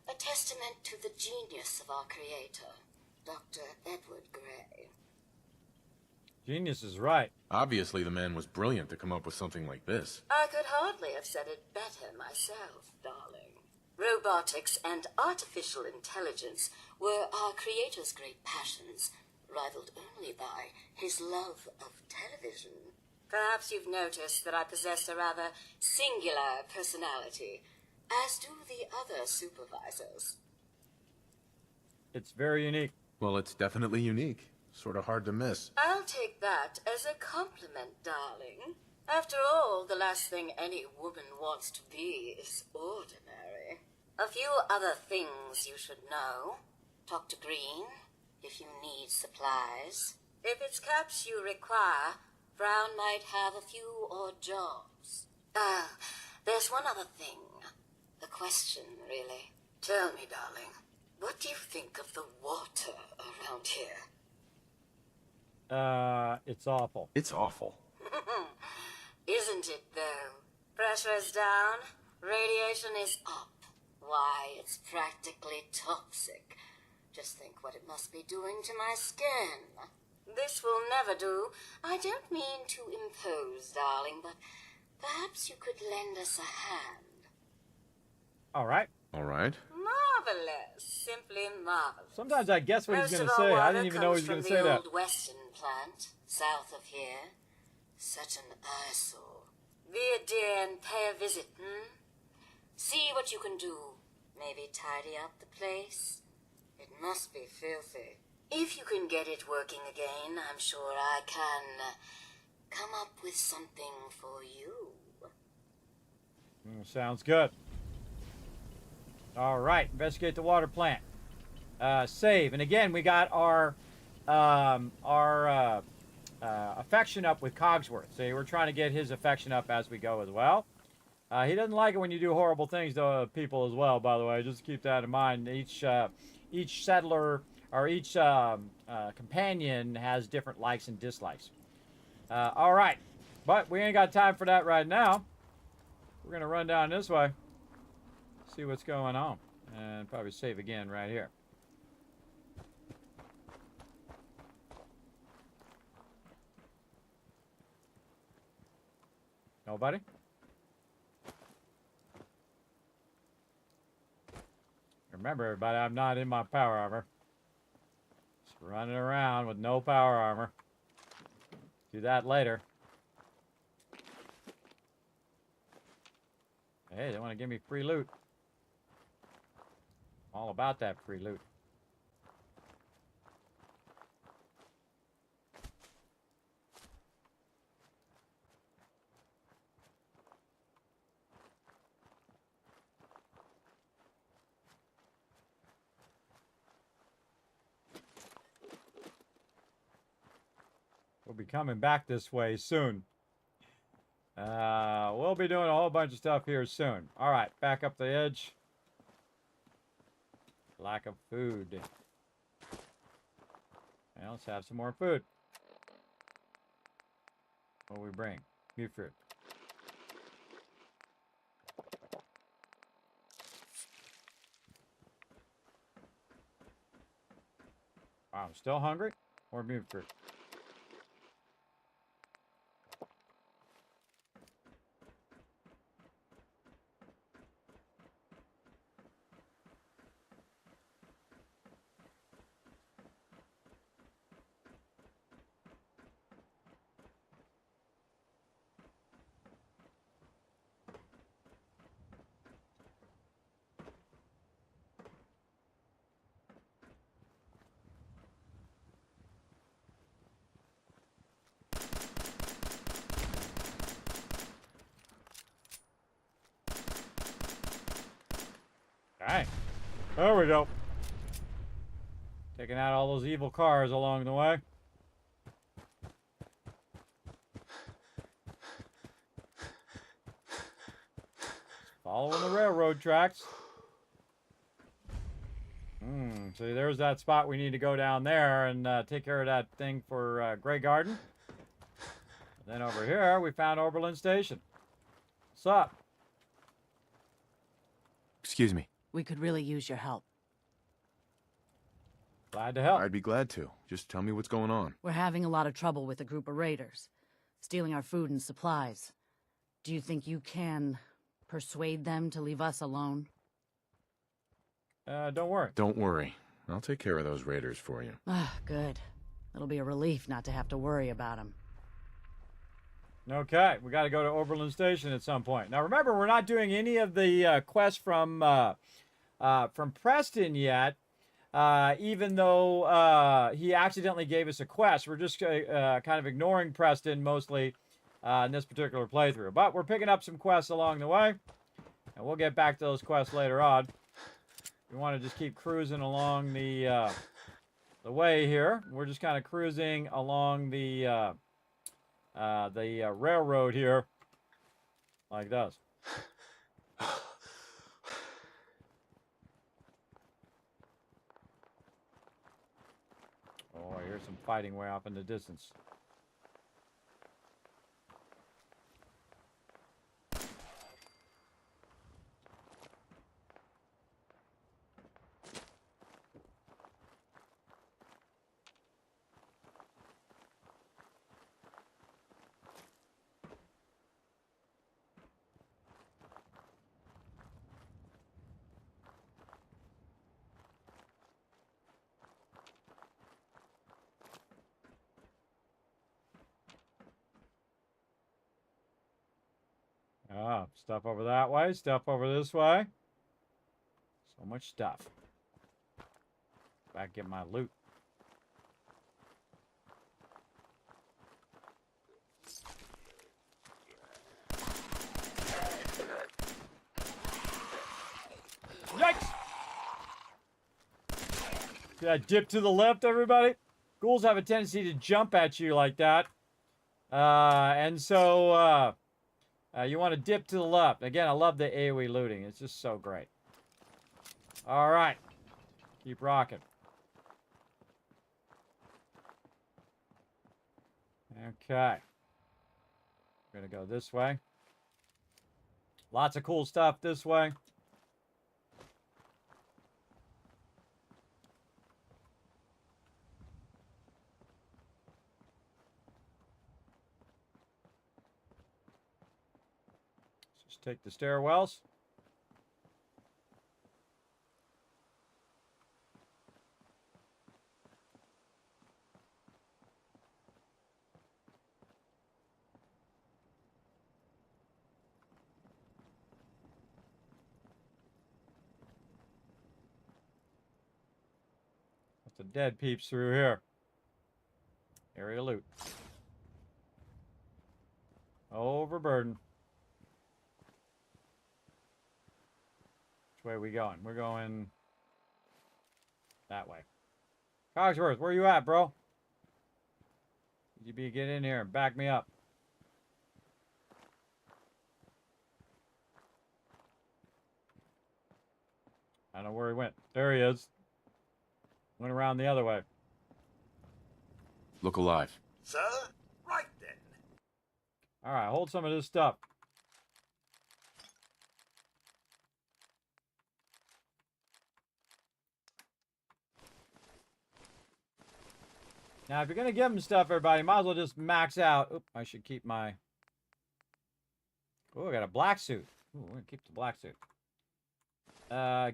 a testament to the genius of our creator, Dr. Edward Gray. Genius is right. Obviously, the man was brilliant to come up with something like this. I could hardly have said it better myself, darling. Robotics and artificial intelligence were our creator's great passions, rivaled only by his love of television. Perhaps you've noticed that I possess a rather singular personality, as do the other supervisors. It's very unique. Well, it's definitely unique. Sort of hard to miss. I'll take that as a compliment, darling. After all, the last thing any woman wants to be is ordinary. A few other things you should know. Talk to Green if you need supplies. If it's caps you require, Brown might have a few odd jobs. There's one other thing. A question, really. Tell me, darling, what do you think of the water around here? It's awful. It's awful. Isn't it, though? Pressure's down, radiation is up. Why, it's practically toxic. Just think what it must be doing to my skin. This will never do. I don't mean to impose, darling, but perhaps you could lend us a hand. All right. All right. Marvelous. Simply marvelous. Sometimes I guess what he's Most going to of our say. I water didn't even know he was comes going to from say the that. old Western plant, south of here. Such an eyesore. Be a dear and pay a visit, See what you can do. Maybe tidy up the place. It must be filthy. If you can get it working again, I'm sure I can come up with something for you. Sounds good. All right, investigate the water plant. Save, and again we got our affection up with Cogsworth. So we're trying to get his affection up as we go as well. He doesn't like it when you do horrible things to people as well. By the way, just keep that in mind. Each settler or each companion has different likes and dislikes. All right, but we ain't got time for that right now. We're gonna run down this way, see what's going on, and probably save again right here. Nobody? Remember, everybody, I'm not in my power armor. Just running around with no power armor. Do that later. Hey, they want to give me free loot. All about that free loot. We'll be coming back this way soon. We'll be doing a whole bunch of stuff here soon. All right, back up the edge. Lack of food. Well, let's have some more food. What do we bring? Mute fruit. Wow, I'm still hungry? More mute fruit. Alright. There we go. Taking out all those evil cars along the way. Following the railroad tracks. See, there's that spot we need to go down there and take care of that thing for Grey Garden. And then over here, we found Oberlin Station. What's up? Excuse me. We could really use your help. Glad to help. I'd be glad to. Just tell me what's going on. We're having a lot of trouble with a group of raiders, stealing our food and supplies. Do you think you can persuade them to leave us alone? Don't worry. Don't worry. I'll take care of those raiders for you. Ah, good. It'll be a relief not to have to worry about them. Okay, we got to go to Oberlin Station at some point. Now remember, we're not doing any of the quests from Preston yet, even though he accidentally gave us a quest. We're just kind of ignoring Preston mostly in this particular playthrough. But we're picking up some quests along the way, and we'll get back to those quests later on. We want to just keep cruising along the way here. We're just kind of cruising along the railroad here, like this. Oh, I hear some fighting way off in the distance. Ah, stuff over that way, stuff over this way. So much stuff. Back get my loot. Yikes! See that dip to the left, everybody? Ghouls have a tendency to jump at you like that. And so, you want to dip to the left. Again, I love the AoE looting. It's just so great. All right. Keep rocking. Okay. We're going to go this way. Lots of cool stuff this way. Take the stairwells. What's the dead peeps through here? Area loot. Overburden. Which way are we going? We're going that way. Cogsworth, where you at, bro? You get in here and back me up. I don't know where he went. There he is. Went around the other way. Look alive. Sir? Right then. All right, hold some of this stuff. Now, if you're going to give them stuff, everybody, might as well just max out. Oop, I should keep my... Oh, I got a black suit. Ooh, we're going to keep the black suit.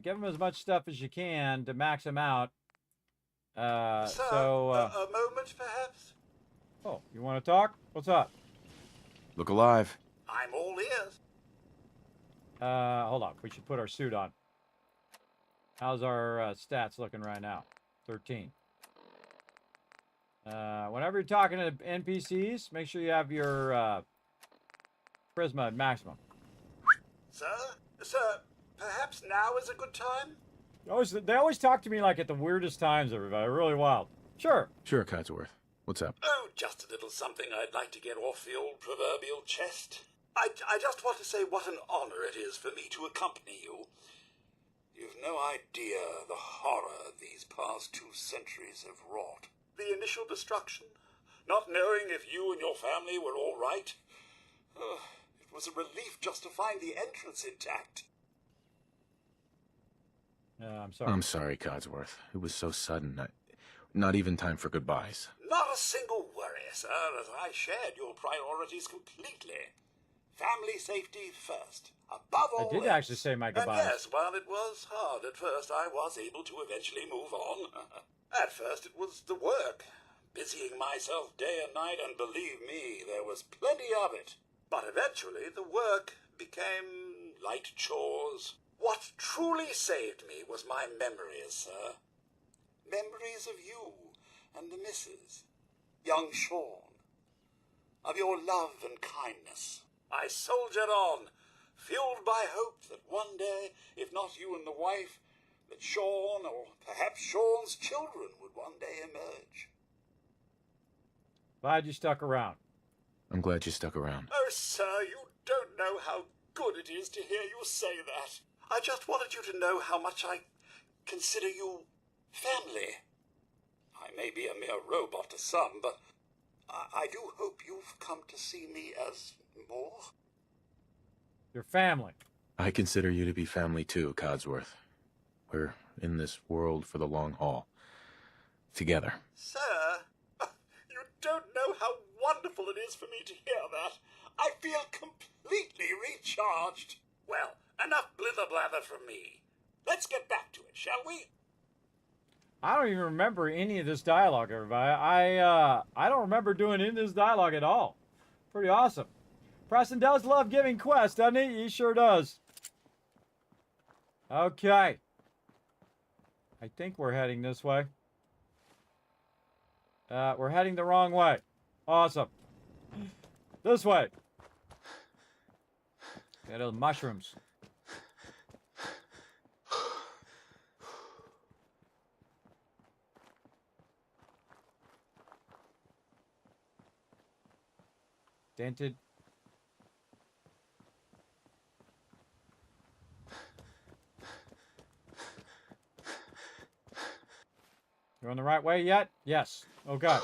Give them as much stuff as you can to max them out. Sir, a moment, perhaps? Oh, you want to talk? What's up? Look alive. I'm all ears. Hold on. We should put our suit on. How's our stats looking right now? 13. Whenever you're talking to NPCs, make sure you have your charisma at maximum. Sir, perhaps now is a good time? They always talk to me like at the weirdest times, everybody. Really wild. Sure. Sure, Codsworth. What's up? Oh, just a little something I'd like to get off the old proverbial chest. I just want to say what an honor it is for me to accompany you. You've no idea the horror these past 2 centuries have wrought. The initial destruction, not knowing if you and your family were all right. It was a relief just to find the entrance intact. I'm sorry. I'm sorry, Codsworth. It was so sudden. Not even time for goodbyes. Not a single worry, sir, as I shared your priorities completely. Family safety first, above all I did else. actually say my goodbyes. And yes, while it was hard at first, I was able to eventually move on. At first, it was the work, busying myself day and night, and believe me, there was plenty of it. But eventually, the work became light chores. What truly saved me was my memories, sir. Memories of you and the missus, young Sean, of your love and kindness. I soldiered on, fueled by hope that one day, if not you and the wife, that Sean, or perhaps Sean's children, would one day emerge. Glad you stuck around. I'm glad you stuck around. Oh, sir, you don't know how good it is to hear you say that. I just wanted you to know how much I consider you family. I may be a mere robot to some, but I do hope you've come to see me as more. Your family. I consider you to be family too, Codsworth. We're in this world for the long haul. Together. Sir, you don't know how wonderful it is for me to hear that. I feel completely recharged. Well, enough blither-blather from me. Let's get back to it, shall we? I don't even remember any of this dialogue, everybody. I don't remember doing any of this dialogue at all. Pretty awesome. Preston does love giving quests, doesn't he? He sure does. Okay. I think we're heading this way. We're heading the wrong way. Awesome. This way. Get those mushrooms. Dented. You're on the right way yet? Yes. Oh, God.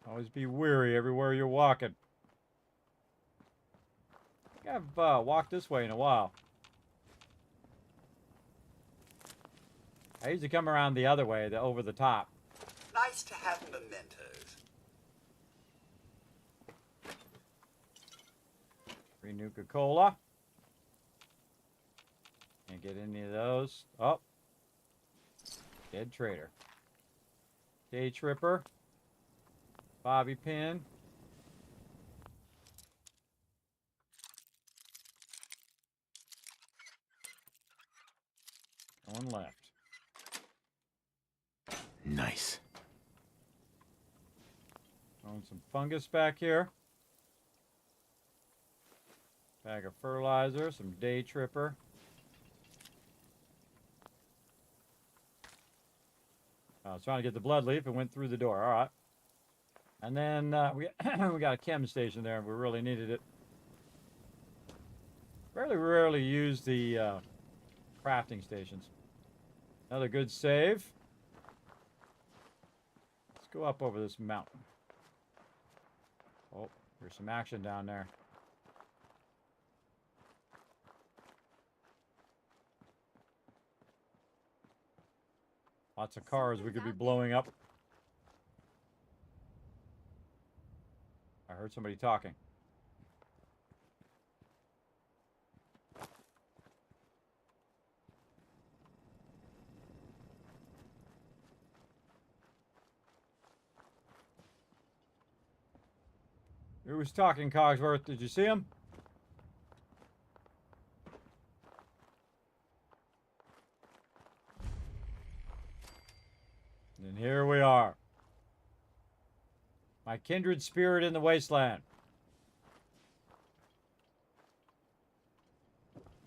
Always be wary everywhere you're walking. I think I've walked this way in a while. I usually come around the other way, over the top. Nice to have mementos. Free Nuka-Cola. Can't get any of those. Oh. Dead trader. Day tripper. Bobby pin. One left. Nice. Throwing some fungus back here. Bag of fertilizer, some day tripper. I was trying to get the blood leaf and went through the door. All right. And then we got a chem station there, and we really needed it. Fairly rarely use the crafting stations. Another good save. Let's go up over this mountain. Oh, there's some action down there. Lots of cars we could be blowing up. I heard somebody talking. Who was talking, Cogsworth? Did you see him? And here we are. My kindred spirit in the Wasteland.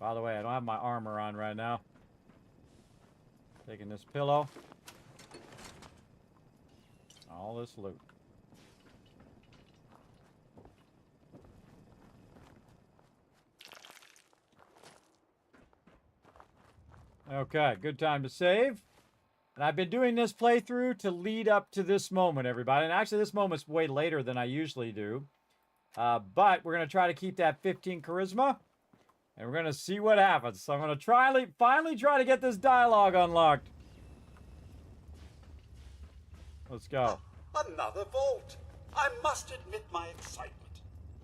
By the way, I don't have my armor on right now. Taking this pillow. All this loot. Okay, good time to save. And I've been doing this playthrough to lead up to this moment, everybody. And actually, this moment's way later than I usually do. But we're going to try to keep that 15 charisma. And we're going to see what happens. So I'm going to finally try to get this dialogue unlocked. Let's go. Another vault. I must admit my excitement.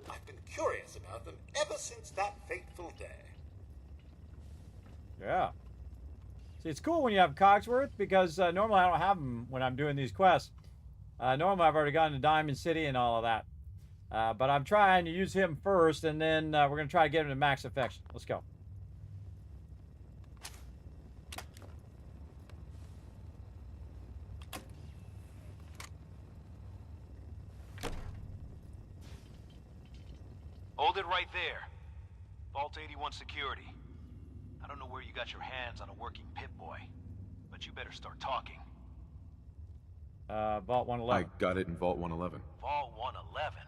I've been curious about them ever since that fateful day. Yeah. See, it's cool when you have Cogsworth, because normally I don't have them when I'm doing these quests. Normally I've already gone to Diamond City and all of that. But I'm trying to use him first, and then we're going to try to get him to max affection. Let's go. Hold it right there. Vault 81 security. I don't know where you got your hands on a working Pip-Boy, but you better start talking. Vault 111. I got it in Vault 111. Vault 111?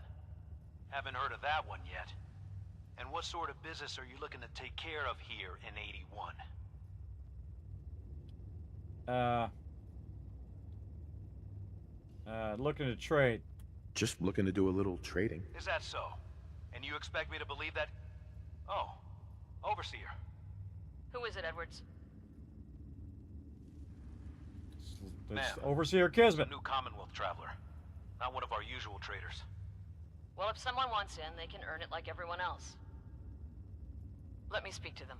Haven't heard of that one yet. And what sort of business are you looking to take care of here in 81? Looking to trade. Just looking to do a little trading. Is that so? And you expect me to believe that? Oh, Overseer. Who is it, Edwards? It's Overseer Kismet. A new Commonwealth traveler. Not one of our usual traders. Well, if someone wants in, they can earn it like everyone else. Let me speak to them.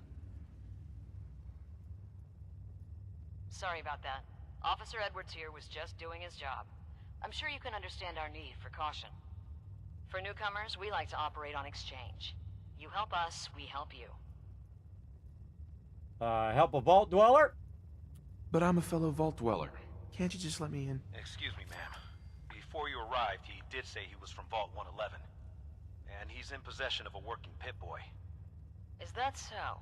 Sorry about that. Officer Edwards here was just doing his job. I'm sure you can understand our need for caution. For newcomers, we like to operate on exchange. You help us, we help you. Help a vault dweller? But I'm a fellow vault dweller. Can't you just let me in? Excuse me, ma'am. Before you arrived, he did say he was from Vault 111. And he's in possession of a working Pip-Boy. Is that so?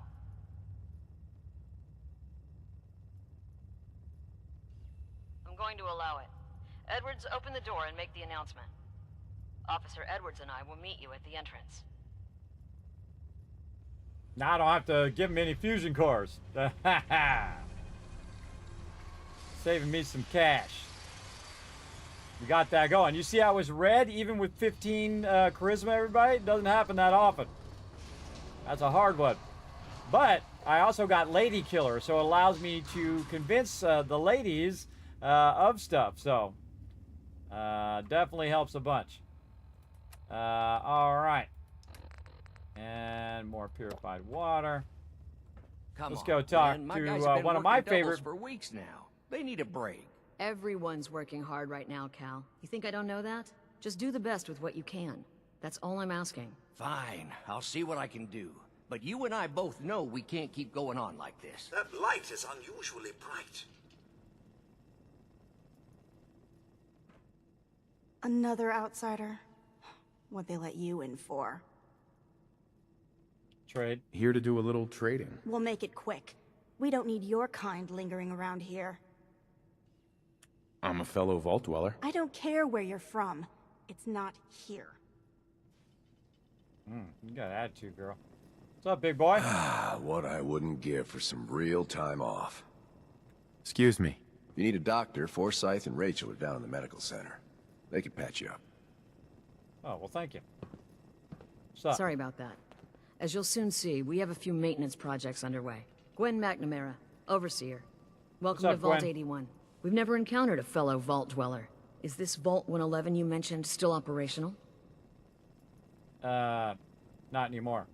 I'm going to allow it. Edwards, open the door and make the announcement. Officer Edwards and I will meet you at the entrance. Now I don't have to give him any fusion cores. Saving me some cash. We got that going. You see how it was red even with 15 charisma, everybody? It doesn't happen that often. That's a hard one. But I also got Lady Killer, so it allows me to convince the ladies of stuff. So definitely helps a bunch. All right. And more purified water. Let's go talk to one of my favorite. For weeks now. They need a break. Everyone's working hard right now, Cal. You think I don't know that? Just do the best with what you can. That's all I'm asking. Fine, I'll see what I can do. But you and I both know we can't keep going on like this. That light is unusually bright. Another outsider? What'd they let you in for? Trade. Here to do a little trading. We'll make it quick. We don't need your kind lingering around here. I'm a fellow vault dweller. I don't care where you're from. It's not here. You got an attitude, girl. What's up, big boy? What I wouldn't give for some real time off. Excuse me. If you need a doctor, Forsyth and Rachel are down in the medical center. They can patch you up. Oh, well, thank you. What's up? Sorry about that. As you'll soon see, we have a few maintenance projects underway. Gwen McNamara, Overseer. Welcome up, to Vault Gwen? 81. We've never encountered a fellow Vault Dweller. Is this Vault 111 you mentioned still operational? Not anymore.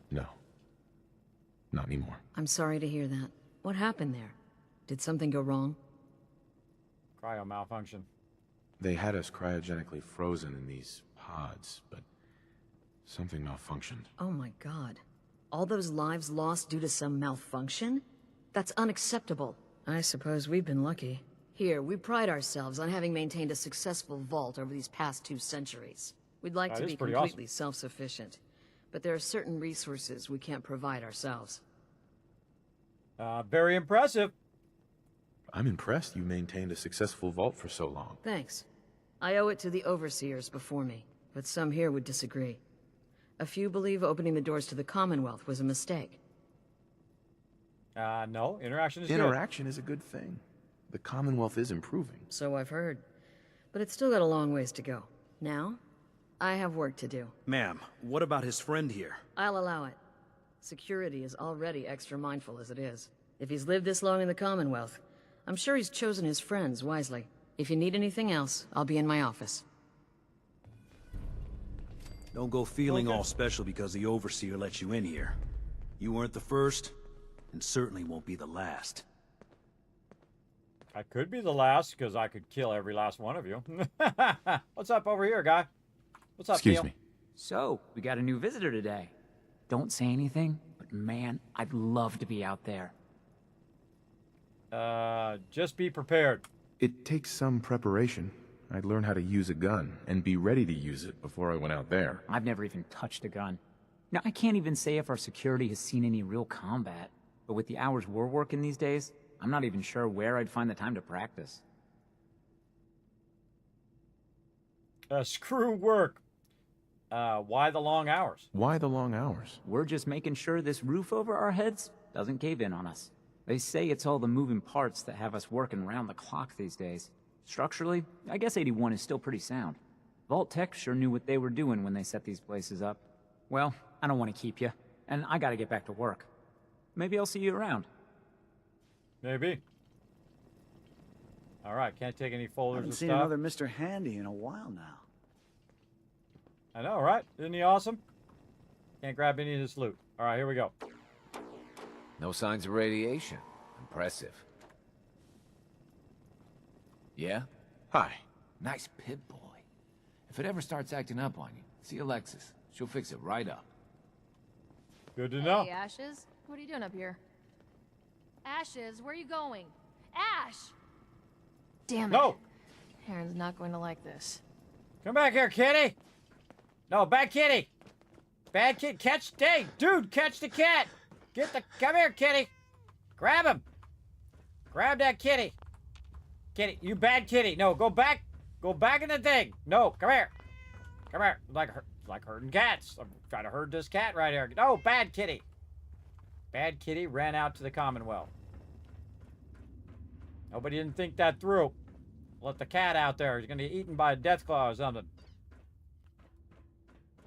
No. Not anymore. I'm sorry to hear that. What happened there? Did something go wrong? Cryo malfunction. They had us cryogenically frozen in these pods, but something malfunctioned. Oh my god. All those lives lost due to some malfunction? That's unacceptable. I suppose we've been lucky. Here, we pride ourselves on having maintained a successful vault over these past 2 centuries. We'd like to be completely self-sufficient. but there are certain resources we can't provide ourselves. Very impressive. I'm impressed you maintained a successful vault for so long. Thanks. I owe it to the overseers before me, but some here would disagree. A few believe opening the doors to the Commonwealth was a mistake. No, interaction is good. Interaction is a good thing. The Commonwealth is improving. So I've heard. But it's still got a long ways to go. Now, I have work to do. Ma'am, what about his friend here? I'll allow it. Security is already extra mindful as it is. If he's lived this long in the Commonwealth, I'm sure he's chosen his friends wisely. If you need anything else, I'll be in my office. Don't go feeling all special because the Overseer let you in here. You weren't the first, and certainly won't be the last. I could be the last, because I could kill every last one of you. What's up over here, guy? What's up, Excuse Neil? me. So, we got a new visitor today. Don't say anything, but man, I'd love to be out there. Just be prepared. It takes some preparation. I'd learn how to use a gun and be ready to use it before I went out there. I've never even touched a gun. Now, I can't even say if our security has seen any real combat, but with the hours we're working these days, I'm not even sure where I'd find the time to practice. Screw work. Why the long hours? Why the long hours? We're just making sure this roof over our heads doesn't cave in on us. They say it's all the moving parts that have us working round the clock these days. Structurally, I guess 81 is still pretty sound. Vault Tech sure knew what they were doing when they set these places up. Well, I don't want to keep you, and I gotta get back to work. Maybe I'll see you around. Maybe. All right, can't take any folders I haven't of seen stuff. another Mr. Handy in a while now. I know, right? Isn't he awesome? Can't grab any of this loot. All right, here we go. No signs of radiation. Impressive. Yeah? Hi. Nice pit boy. If it ever starts acting up on you, see Alexis. She'll fix it right up. Good to know. Hey, Ashes. What are you doing up here? Ashes, where are you going? Ash! Damn it. No! Aaron's not going to like this. Come back here, kitty! No, bad kitty! Bad kid, catch, hey, dude, catch the cat! Come here, kitty! Grab him! Grab that kitty! Kitty, you bad kitty. No, go back in the thing. No, come here. Come here. Like herding cats. I'm trying to herd this cat right here. No, bad kitty. Bad kitty ran out to the Commonwealth. Nobody didn't think that through. Let the cat out there. He's gonna get eaten by a death claw or something.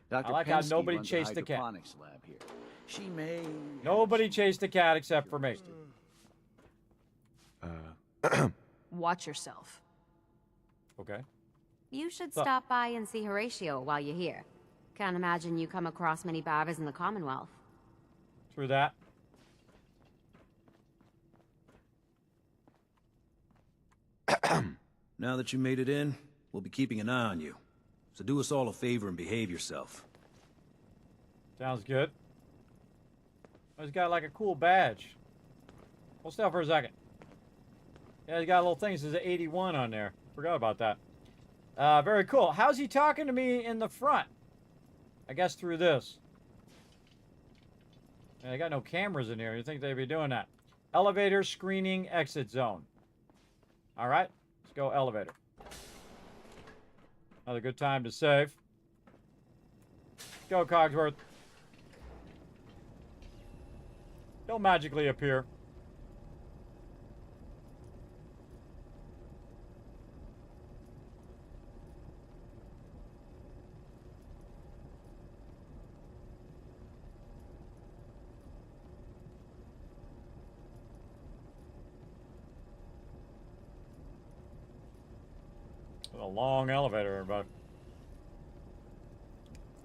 Dr. I like how nobody chased the cat. Lab here. She may... Nobody chased the cat except for me. Watch yourself. Okay. You should stop by and see Horatio while you're here. Can't imagine you come across many barbers in the Commonwealth. Through that. Now that you made it in, we'll be keeping an eye on you. So do us all a favor and behave yourself. Sounds good. Oh, he's got like a cool badge. Hold still for a second. Yeah, he's got a little thing that says 81 on there. Forgot about that. Very cool. How's he talking to me in the front? I guess through this. Yeah, they got no cameras in here. You think they'd be doing that? Elevator screening exit zone. All right, let's go elevator. Another good time to save. Go, Cogsworth. Don't magically appear. A long elevator, everybody.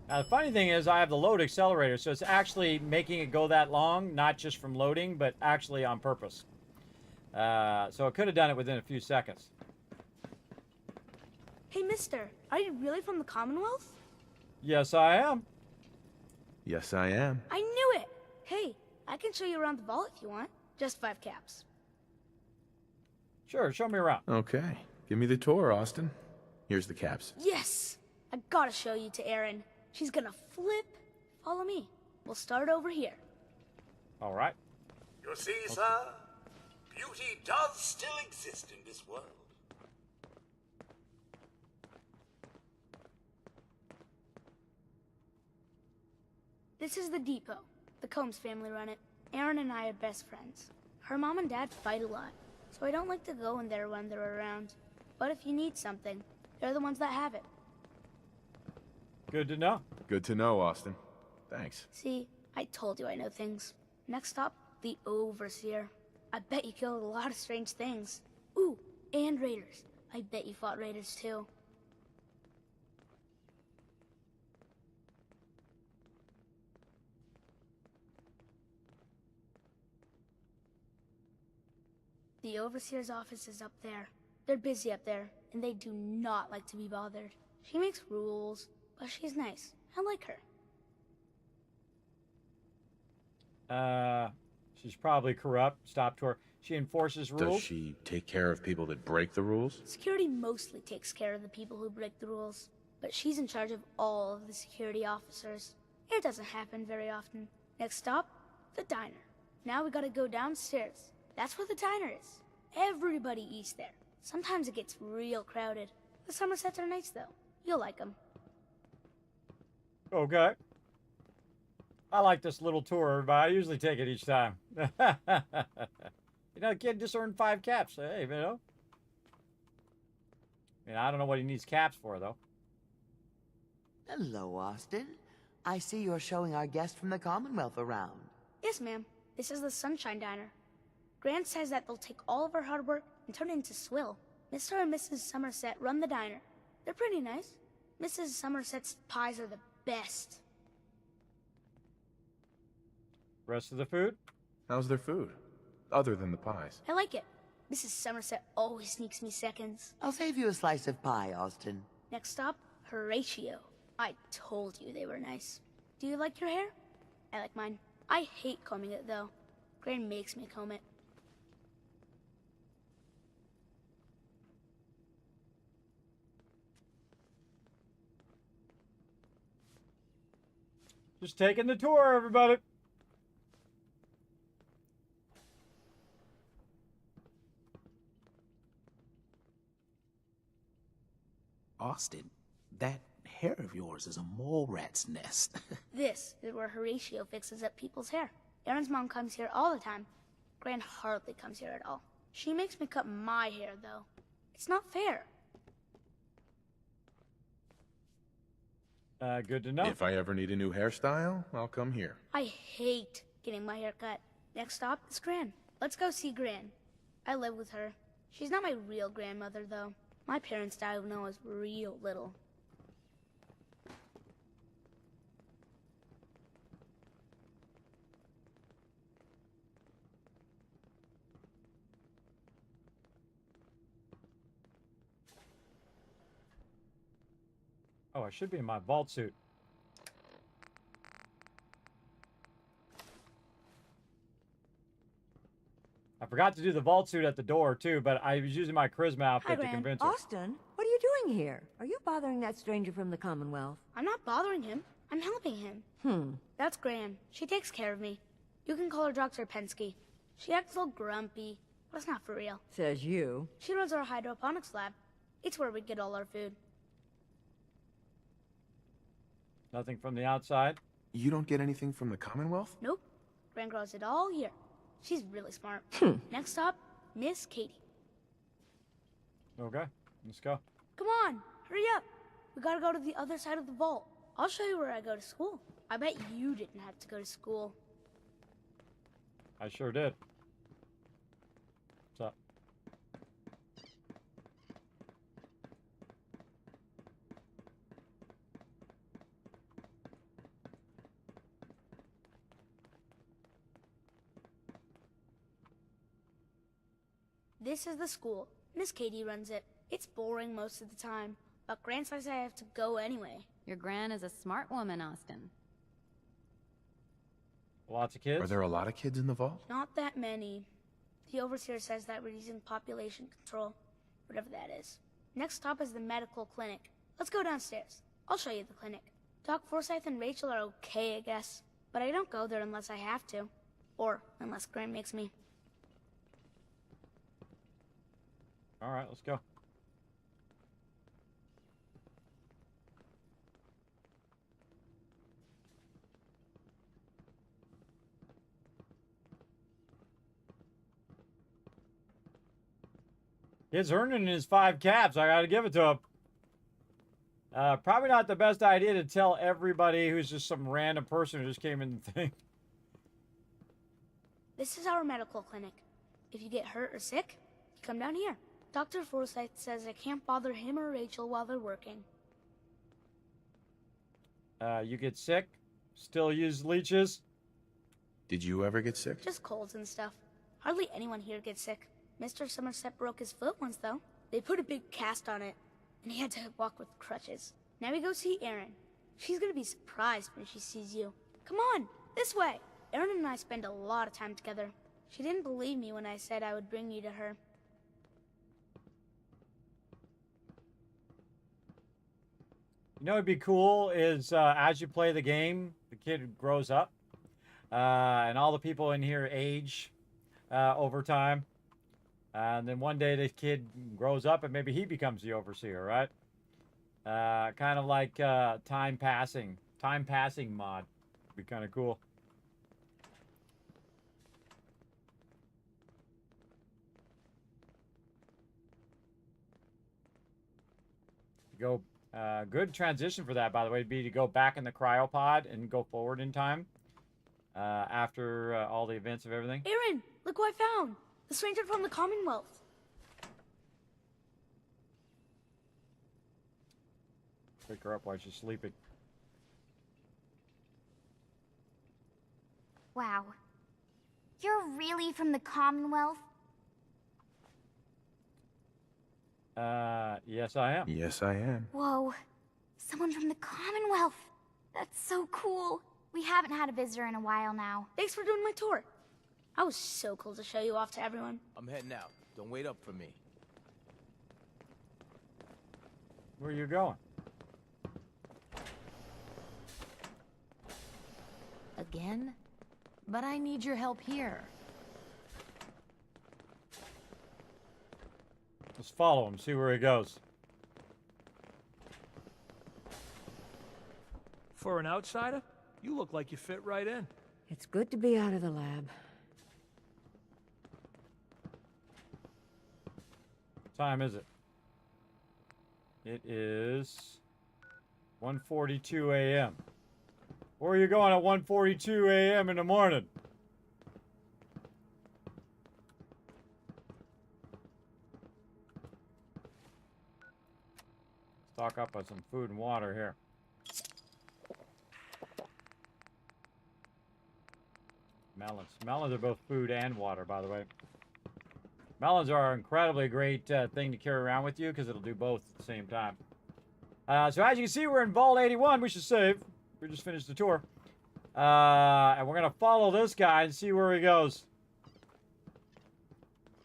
Now, the funny thing is I have the load accelerator, so it's actually making it go that long, not just from loading, but actually on purpose. So it could have done it within a few seconds. Hey, mister, are you really from the Commonwealth? Yes, I am. Yes, I am. I knew it! Hey, I can show you around the vault if you want. Just 5 caps. Sure, show me around. Okay. Give me the tour, Austin. Here's the caps. Yes! I gotta show you to Erin. She's gonna flip, Follow me. We'll start over here. All right. You see, sir, beauty does still exist in this world. This is the depot. The Combs family run it. Aaron and I are best friends. Her mom and dad fight a lot, so I don't like to go in there when they're around. But if you need something, they're the ones that have it. Good to know. Good to know, Austin. Thanks. See, I told you I know things. Next stop, the Overseer. I bet you killed a lot of strange things. Ooh, and raiders. I bet you fought raiders too. The Overseer's office is up there. They're busy up there, and they do not like to be bothered. She makes rules, but she's nice. I like her. She's probably corrupt. Stop to her. She enforces rules. Does she take care of people that break the rules? Security mostly takes care of the people who break the rules, but she's in charge of all of the security officers. It doesn't happen very often. Next stop, the diner. Now we gotta go downstairs. That's where the diner is. Everybody eats there. Sometimes it gets real crowded. The Somersets are nice though. You'll like them. Okay. I like this little tour, but I usually take it each time. You know, kid just earned 5 caps. Hey, you know. I mean, I don't know what he needs caps for, though. Hello, Austin. I see you're showing our guest from the Commonwealth around. Yes, ma'am. This is the Sunshine Diner. Grant says that they'll take all of our hard work and turn it into swill. Mr. and Mrs. Somerset run the diner. They're pretty nice. Mrs. Somerset's pies are the best. Rest of the food? How's their food? Other than the pies. I like it. Mrs. Somerset always sneaks me seconds. I'll save you a slice of pie, Austin. Next stop, Horatio. I told you they were nice. Do you like your hair? I like mine. I hate combing it, though. Gran makes me comb it. Just taking the tour, everybody. Austin, that hair of yours is a mole rat's nest. This is where Horatio fixes up people's hair. Aaron's mom comes here all the time. Gran hardly comes here at all. She makes me cut my hair, though. It's not fair. Good to know. If I ever need a new hairstyle, I'll come here. I hate getting my hair cut. Next stop is Gran. Let's go see Gran. I live with her. She's not my real grandmother, though. My parents died when I was real little. Oh, I should be in my vault suit. I forgot to do the vault suit at the door, too, but I was using my charisma outfit to convince her. Austin, what are you doing here? Are you bothering that stranger from the Commonwealth? I'm not bothering him. I'm helping him. That's Gran. She takes care of me. You can call her Dr. Pensky. She acts a little grumpy, but it's not for real. Says you. She runs our hydroponics lab. It's where we get all our food. Nothing from the outside? You don't get anything from the Commonwealth? Nope. Gran grows it all here. She's really smart. Next stop, Miss Katie. Okay, let's go. Come on, hurry up. We gotta go to the other side of the vault. I'll show you where I go to school. I bet you didn't have to go to school. I sure did. What's up? This is the school. Miss Katie runs it. It's boring most of the time, but Gran says I have to go anyway. Your Gran is a smart woman, Austin. Lots of kids? Are there a lot of kids in the vault? Not that many. The overseer says that we're using population control, whatever that is. Next stop is the medical clinic. Let's go downstairs. I'll show you the clinic. Doc Forsyth and Rachel are okay, I guess. But I don't go there unless I have to. Or unless Grant makes me. All right, let's go. Kid's earning his 5 caps. I gotta give it to him. Probably not the best idea to tell everybody who's just some random person who just came in the thing. This is our medical clinic. If you get hurt or sick, you come down here. Dr. Forsyth says I can't bother him or Rachel while they're working. You get sick? Still use leeches? Did you ever get sick? Just colds and stuff. Hardly anyone here gets sick. Mr. Somerset broke his foot once, though. They put a big cast on it, and he had to walk with crutches. Now we go see Erin. She's gonna be surprised when she sees you. Come on, this way. Erin and I spend a lot of time together. She didn't believe me when I said I would bring you to her. You know what'd be cool is as you play the game, the kid grows up. And all the people in here age over time. And then one day the kid grows up and maybe he becomes the overseer, right? Kind of like time passing mod. Be kind of cool. Go good transition for that, by the way, would be to go back in the cryopod and go forward in time after all the events of everything. Erin, look who I found! The stranger from the Commonwealth. Pick her up while she's sleeping. Wow. You're really from the Commonwealth? Yes I am. Yes, I am. Whoa. Someone from the Commonwealth. That's so cool. We haven't had a visitor in a while now. Thanks for doing my tour. I was so cool to show you off to everyone. I'm heading out. Don't wait up for me. Where are you going? Again? But I need your help here. Let's follow him, see where he goes. For an outsider, you look like you fit right in. It's good to be out of the lab. What time is it? It is 1:42 a.m. Where are you going at 1:42 a.m. in the morning? Stock up on some food and water here. Melons. Melons are both food and water, by the way. Melons are an incredibly great thing to carry around with you because it'll do both at the same time. So as you can see, we're in Vault 81. We should save. We just finished the tour. And we're going to follow this guy and see where he goes.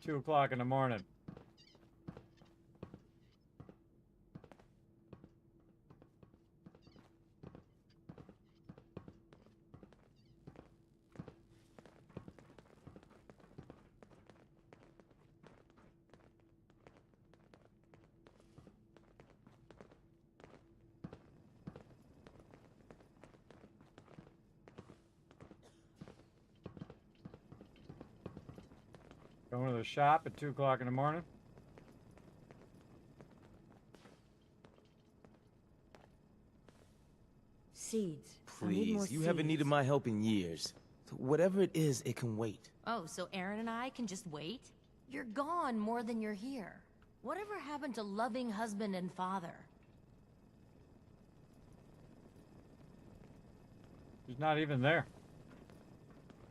2 o'clock in the morning. Going to the shop at 2 o'clock in the morning. Seeds. I need more Please, you haven't needed my help in years. Whatever it is, it can wait. Oh, so Erin and I can just wait? You're gone more than you're here. Whatever happened to loving husband and father? She's not even there.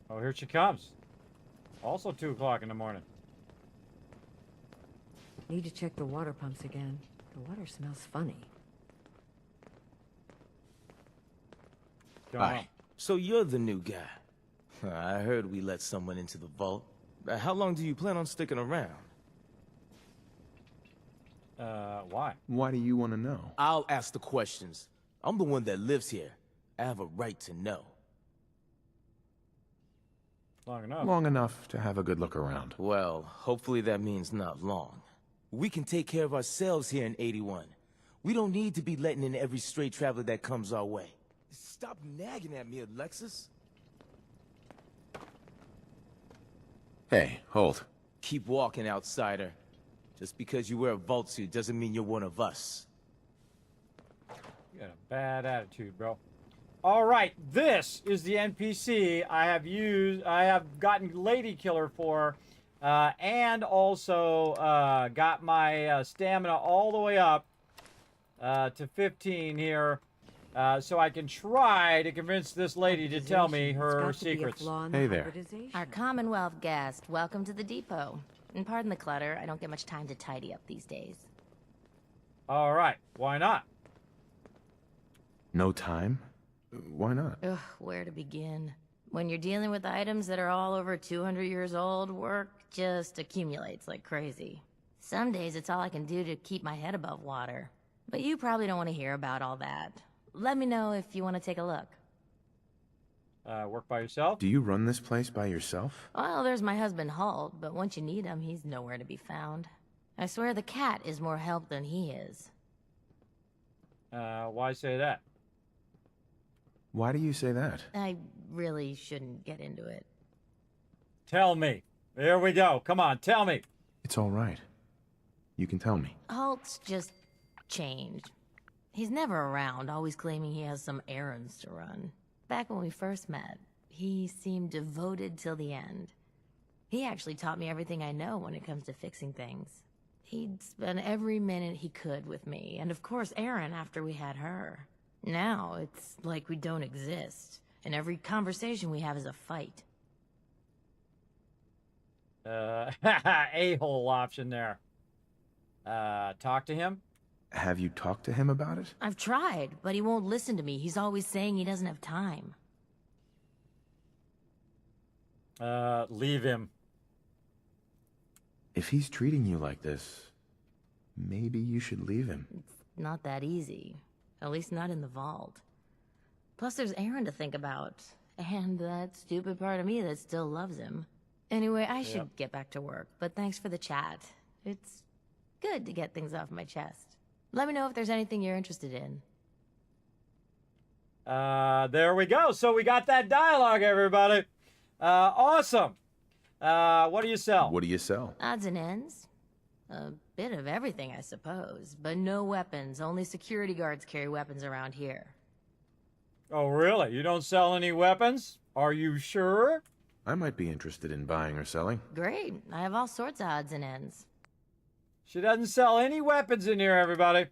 Oh, here she comes. Also 2 o'clock in the morning. Need to check the water pumps again. The water smells funny. Hi. So you're the new guy. I heard we let someone into the vault. How long do you plan on sticking around? Why? Why do you want to know? I'll ask the questions. I'm the one that lives here. I have a right to know. Long enough. Long enough to have a good look around. Well, hopefully that means not long. We can take care of ourselves here in 81. We don't need to be letting in every stray traveler that comes our way. Stop nagging at me, Alexis. Hey, hold. Keep walking, outsider. Just because you wear a vault suit doesn't mean you're one of us. You got a bad attitude, bro. All right, this is the NPC I have gotten Lady Killer for, and also got my stamina all the way up to 15 here, so I can try to convince this lady to tell me her secrets. Hey there. Our Commonwealth guest, welcome to the depot. And pardon the clutter, I don't get much time to tidy up these days. All right, why not? No time? Why not? Ugh, where to begin? When you're dealing with items that are all over 200 years old, work just accumulates like crazy. Some days it's all I can do to keep my head above water. But you probably don't want to hear about all that. Let me know if you want to take a look. Work by yourself? Do you run this place by yourself? Well, there's my husband Halt, but once you need him, he's nowhere to be found. I swear the cat is more help than he is. Why say that? Why do you say that? I really shouldn't get into it. Tell me. Here we go. Come on, tell me. It's all right. You can tell me. Halt's just changed. He's never around, always claiming he has some errands to run. Back when we first met, he seemed devoted till the end. He actually taught me everything I know when it comes to fixing things. He'd spend every minute he could with me, and of course Erin after we had her. Now, it's like we don't exist, and every conversation we have is a fight. A-hole option there. Talk to him? Have you talked to him about it? I've tried, but he won't listen to me. He's always saying he doesn't have time. Leave him. If he's treating you like this, maybe you should leave him. It's not that easy. At least not in the vault. Plus there's Erin to think about. And that stupid part of me that still loves him. Anyway, I should get back to work, but thanks for the chat. It's good to get things off my chest. Let me know if there's anything you're interested in. There we go. So we got that dialogue, everybody. Awesome. What do you sell? What do you sell? Odds and ends. A bit of everything, I suppose. But no weapons. Only security guards carry weapons around here. Oh, really? You don't sell any weapons? Are you sure? I might be interested in buying or selling. Great. I have all sorts of odds and ends. She doesn't sell any weapons in here, everybody.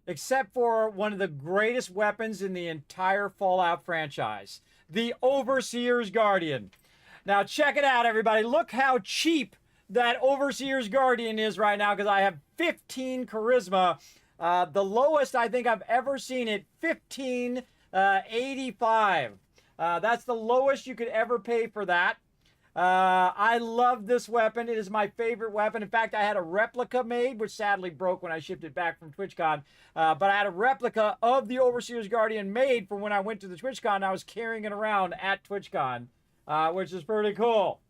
Except for one of the greatest weapons in the entire Fallout franchise. The Overseer's Guardian. Now, check it out, everybody. Look how cheap that Overseer's Guardian is right now, because I have 15 charisma. The lowest I think I've ever seen it, 1585. That's the lowest you could ever pay for that. I love this weapon. It is my favorite weapon. In fact, I had a replica made, which sadly broke when I shipped it back from TwitchCon. But I had a replica of the Overseer's Guardian made for when I went to the TwitchCon. I was carrying it around at TwitchCon, which is pretty cool.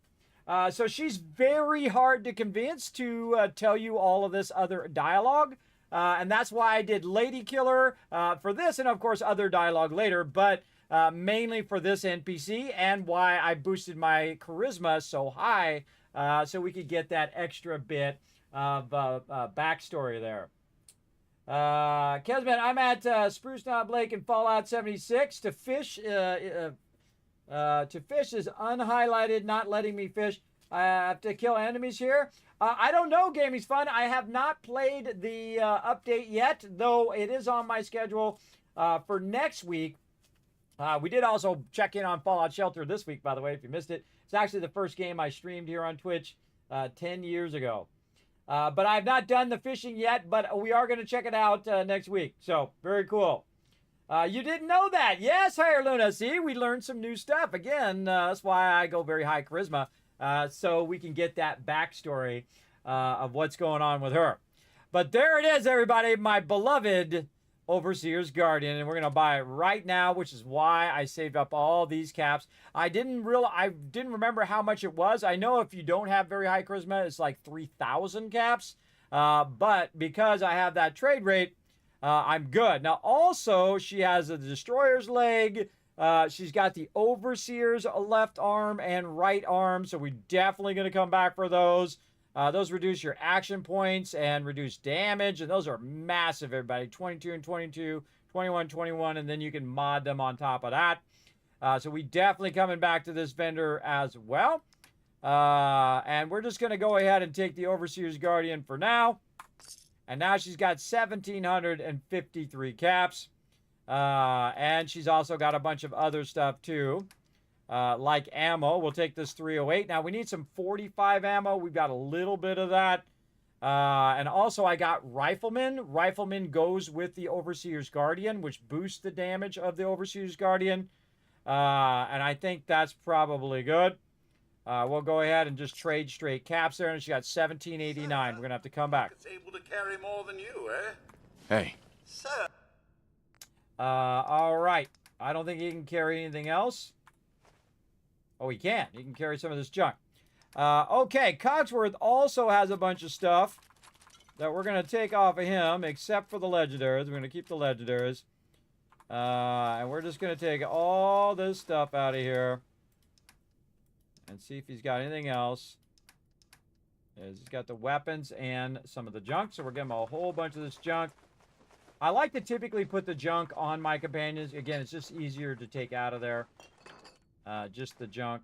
So she's very hard to convince to tell you all of this other dialogue. And that's why I did Lady Killer for this, and of course other dialogue later. But mainly for this NPC, and why I boosted my charisma so high, so we could get that extra bit of backstory there. Kismet, I'm at Spruce Knob Lake in Fallout 76. To fish is unhighlighted, not letting me fish. I have to kill enemies here. I don't know, Gaming's Fun. I have not played the update yet, though it is on my schedule for next week. We did also check in on Fallout Shelter this week, by the way, if you missed it. It's actually the first game I streamed here on Twitch 10 years ago. But I've not done the fishing yet, but we are going to check it out next week. So, very cool. You didn't know that. Yes, Higher Luna. See, we learned some new stuff. Again, that's why I go very high charisma, so we can get that backstory of what's going on with her. But there it is, everybody. My beloved Overseer's Guardian, and we're gonna buy it right now, which is why I saved up all these caps. I didn't remember how much it was. I know if you don't have very high charisma, it's like 3,000 caps. But because I have that trade rate, I'm good. Now, also, she has a destroyer's leg. She's got the Overseer's left arm and right arm, so we're definitely going to come back for those. Those reduce your action points and reduce damage, and those are massive, everybody. 22 and 22, 21, 21, and then you can mod them on top of that. So we definitely coming back to this vendor as well. And we're just going to go ahead and take the Overseer's Guardian for now. And now she's got 1,753 caps. And she's also got a bunch of other stuff too. Like ammo. We'll take this 308. Now we need some 45 ammo. We've got a little bit of that. And also I got Rifleman. Rifleman goes with the Overseer's Guardian, which boosts the damage of the Overseer's Guardian. And I think that's probably good. We'll go ahead and just trade straight caps there. And she got 1,789. We're going to have to come back. It's able to carry more than you, eh? Hey. Sir. All right. I don't think he can carry anything else. Oh, he can. He can carry some of this junk. Okay, Cogsworth also has a bunch of stuff that we're going to take off of him, except for the legendaries. We're going to keep the legendaries. And we're just going to take all this stuff out of here and see if he's got anything else. He's got the weapons and some of the junk, so we're giving him a whole bunch of this junk. I like to typically put the junk on my companions. Again, it's just easier to take out of there. Just the junk.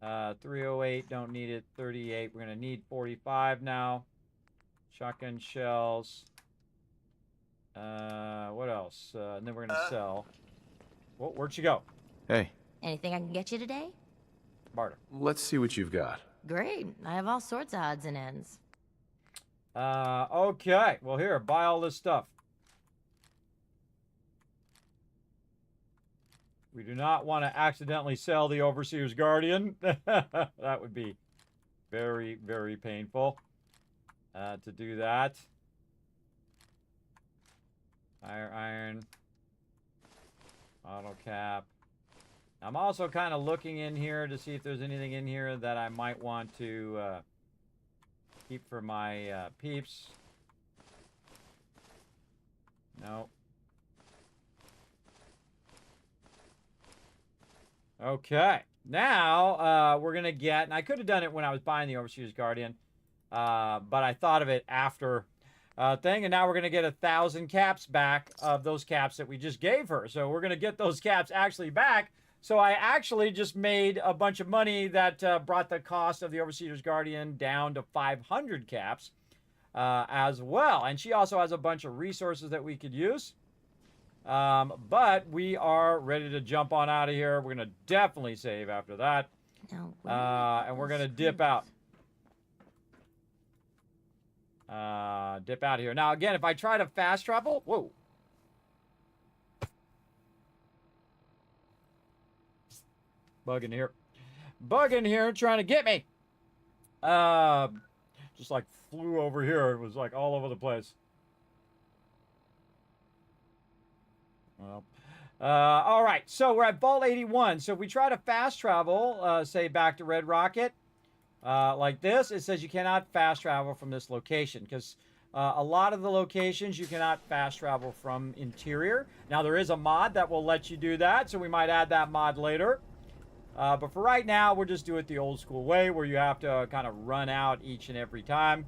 308, don't need it. 38, we're going to need 45 now. Shotgun shells. What else? And then we're going to sell. Whoa, where'd she go? Hey. Anything I can get you today? Barter. Let's see what you've got. Great. I have all sorts of odds and ends. Okay. Well, here, buy all this stuff. We do not want to accidentally sell the Overseer's Guardian. That would be very, very painful to do that. Iron. Auto cap. I'm also kind of looking in here to see if there's anything in here that I might want to keep for my peeps. No. Okay. Now, we're going to get, and I could have done it when I was buying the Overseer's Guardian, but I thought of it after thing, and now we're going to get 1,000 caps back of those caps that we just gave her. So we're going to get those caps actually back. So I actually just made a bunch of money that brought the cost of the Overseer's Guardian down to 500 caps as well. And she also has a bunch of resources that we could use. But we are ready to jump on out of here. We're going to definitely save after that. And we're going to dip out. Dip out of here. Now, again, if I try to fast travel... Whoa. Bug in here. Bug in here trying to get me. Just like flew over here. It was like all over the place. Well, all right. So we're at Vault 81. So if we try to fast travel, say back to Red Rocket, like this, it says you cannot fast travel from this location because a lot of the locations you cannot fast travel from interior. Now there is a mod that will let you do that, so we might add that mod later. But for right now, we'll just do it the old school way where you have to kind of run out each and every time.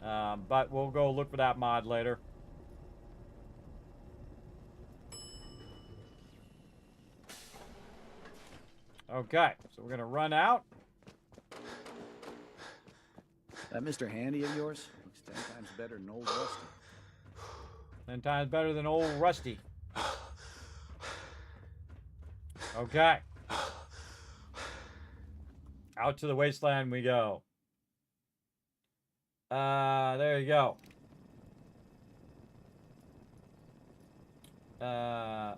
But we'll go look for that mod later. Okay, so we're going to run out. That Mr. Handy of yours looks 10 times better than old Rusty. 10 times better than old Rusty. Okay. Out to the wasteland we go. There you go.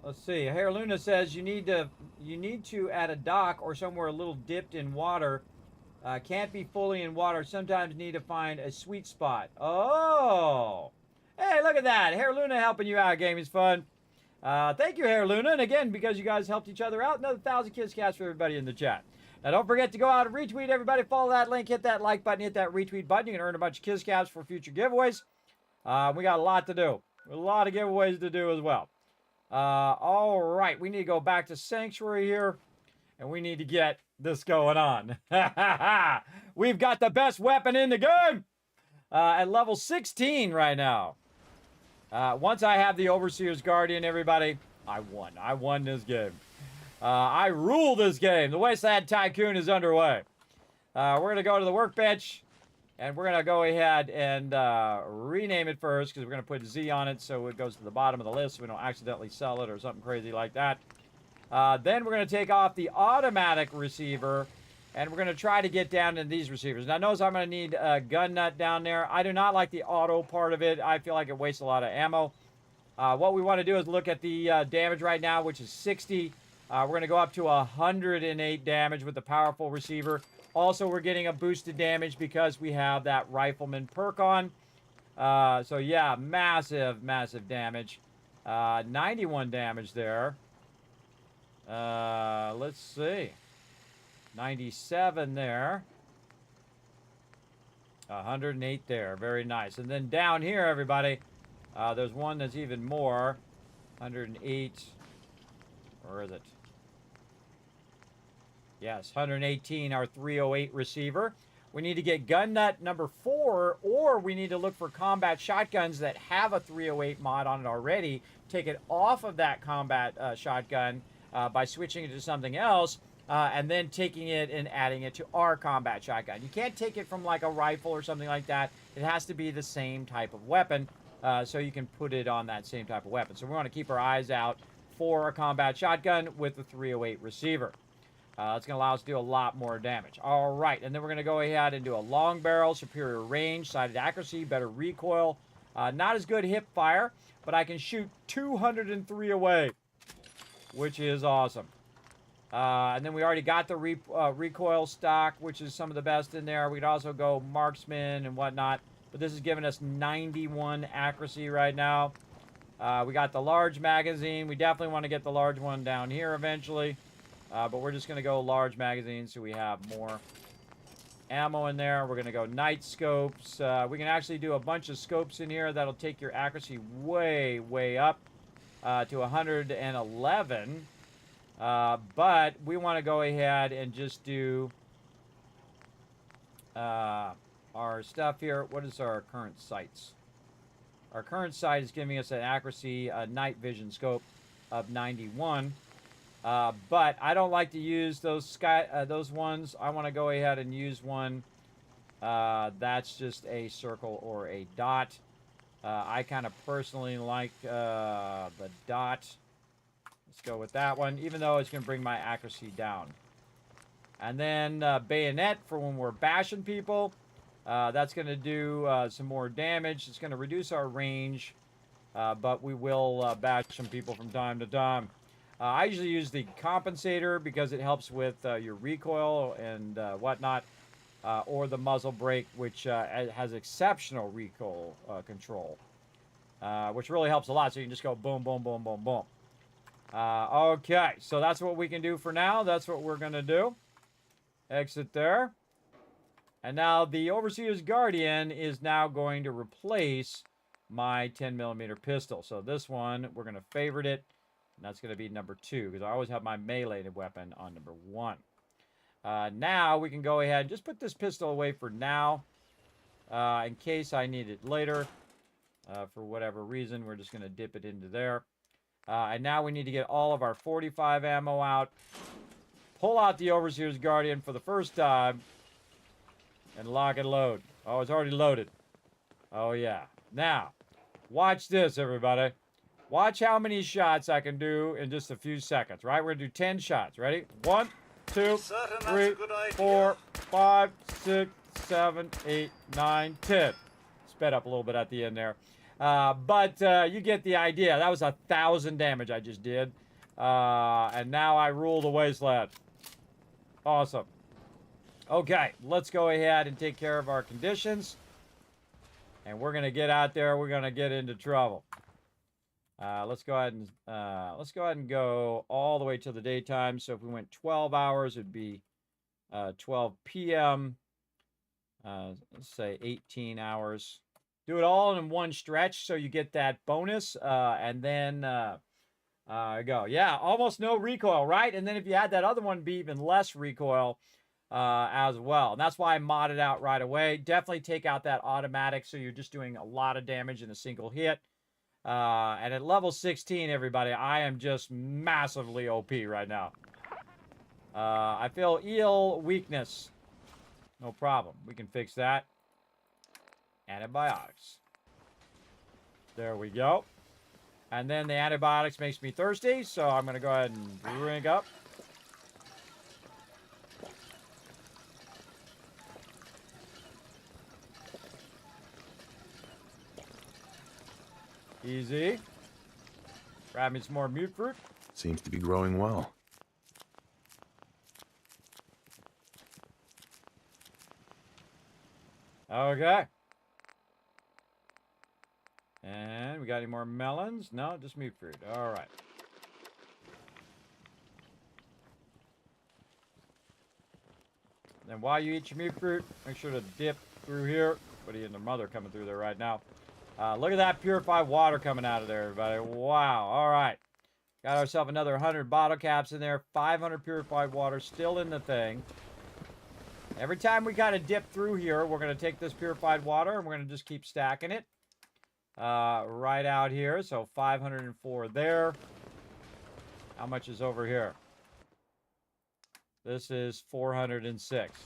Let's see. Hair Luna says you need to at a dock or somewhere a little dipped in water. Can't be fully in water. Sometimes need to find a sweet spot. Oh. Hey, look at that. Hair Luna helping you out. Game is fun. Thank you, Hair Luna. And again, because you guys helped each other out, another 1,000 Kiss Cats for everybody in the chat. Now, don't forget to go out and retweet everybody. Follow that link, hit that like button, hit that retweet button. You can earn a bunch of Kiss Caps for future giveaways. We got a lot to do. A lot of giveaways to do as well. All right, we need to go back to Sanctuary here, and we need to get this going on. We've got the best weapon in the game at level 16 right now. Once I have the Overseer's Guardian, everybody, I won. I won this game. I rule this game. The Wasteland Tycoon is underway. We're going to go to the workbench, and we're going to go ahead and rename it first, because we're going to put Z on it so it goes to the bottom of the list so we don't accidentally sell it or something crazy like that. Then we're going to take off the automatic receiver, and we're going to try to get down into these receivers. Now, notice I'm going to need a gun nut down there. I do not like the auto part of it. I feel like it wastes a lot of ammo. What we want to do is look at the damage right now, which is 60. We're going to go up to 108 damage with the powerful receiver. Also, we're getting a boosted damage because we have that Rifleman perk on. So, yeah, massive, massive damage. 91 damage there. Let's see. 97 there. 108 there. Very nice. And then down here, everybody, there's one that's even more. 108. Where is it? Yes, 118, our 308 receiver. We need to get gun nut number 4, or we need to look for combat shotguns that have a 308 mod on it already. Take it off of that combat shotgun by switching it to something else, and then taking it and adding it to our combat shotgun. You can't take it from like a rifle or something like that. It has to be the same type of weapon, so you can put it on that same type of weapon. So we want to keep our eyes out for a combat shotgun with the 308 receiver. It's going to allow us to do a lot more damage. All right, and then we're going to go ahead and do a long barrel, superior range, sighted accuracy, better recoil. Not as good hip fire, but I can shoot 203 away, which is awesome. And then we already got the recoil stock, which is some of the best in there. We could also go marksman and whatnot, but this is giving us 91 accuracy right now. We got the large magazine. We definitely want to get the large one down here eventually. But we're just going to go large magazine so we have more ammo in there. We're going to go night scopes. We can actually do a bunch of scopes in here. That'll take your accuracy way, way up to 111. But we want to go ahead and just do our stuff here. What is our current sights? Our current sight is giving us an accuracy night vision scope of 91. But I don't like to use those those ones. I want to go ahead and use one that's just a circle or a dot. I kind of personally like the dot. Let's go with that one, even though it's going to bring my accuracy down. And then bayonet for when we're bashing people. That's going to do some more damage. It's going to reduce our range, but we will bash some people from time to time. I usually use the compensator because it helps with your recoil and whatnot, or the muzzle brake, which has exceptional recoil control, which really helps a lot. So you can just go boom, boom, boom, boom, boom. Okay, so that's what we can do for now. That's what we're going to do. Exit there. And now the Overseer's Guardian is now going to replace my 10mm pistol. So this one, we're going to favorite it. And that's going to be number 2, because I always have my melee weapon on number 1. Now we can go ahead and just put this pistol away for now, in case I need it later. For whatever reason, we're just going to dip it into there. And now we need to get all of our 45 ammo out. Pull out the Overseer's Guardian for the first time. And lock and load. Oh, it's already loaded. Oh, yeah. Now, watch this, everybody. Watch how many shots I can do in just a few seconds, right? We're going to do 10 shots. Ready? 1, 2, 3, 4, 5, 6, 7, 8, 9, 10. Sped up a little bit at the end there. But you get the idea. That was 1,000 damage I just did. And now I rule the Wasteland. Awesome. Okay, let's go ahead and take care of our conditions. And we're going to get out there. We're going to get into trouble. Let's go ahead and go all the way to the daytime. So if we went 12 hours, it'd be 12 p.m. Let's say 18 hours. Do it all in one stretch so you get that bonus. And then go. Yeah, almost no recoil, right? And then if you had that other one, be even less recoil as well. And that's why I modded out right away. Definitely take out that automatic so you're just doing a lot of damage in a single hit. And at level 16, everybody, I am just massively OP right now. I feel eel weakness. No problem. We can fix that. Antibiotics. There we go. And then the antibiotics makes me thirsty, so I'm going to go ahead and drink up. Easy. Grab me some more mute fruit. Seems to be growing well. Okay. And we got any more melons? No, just mute fruit. All right. Then while you eat your mute fruit, make sure to dip through here. What are you and the mother coming through there right now? Look at that purified water coming out of there, everybody. Wow. All right. Got ourselves another 100 bottle caps in there. 500 purified water still in the thing. Every time we kind of dip through here, we're going to take this purified water and we're going to just keep stacking it. Right out here. So 504 there. How much is over here? This is 406.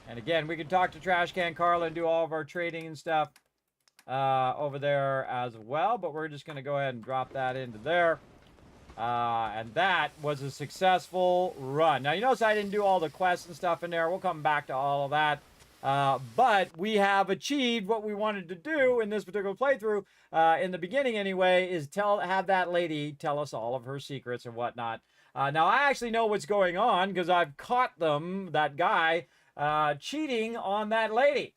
And again, we can talk to Trash Can Carla and do all of our trading and stuff over there as well. But we're just going to go ahead and drop that into there. And that was a successful run. Now, you notice I didn't do all the quests and stuff in there. We'll come back to all of that. But we have achieved what we wanted to do in this particular playthrough, in the beginning anyway, is have that lady tell us all of her secrets and whatnot. Now, I actually know what's going on because I've caught that guy, cheating on that lady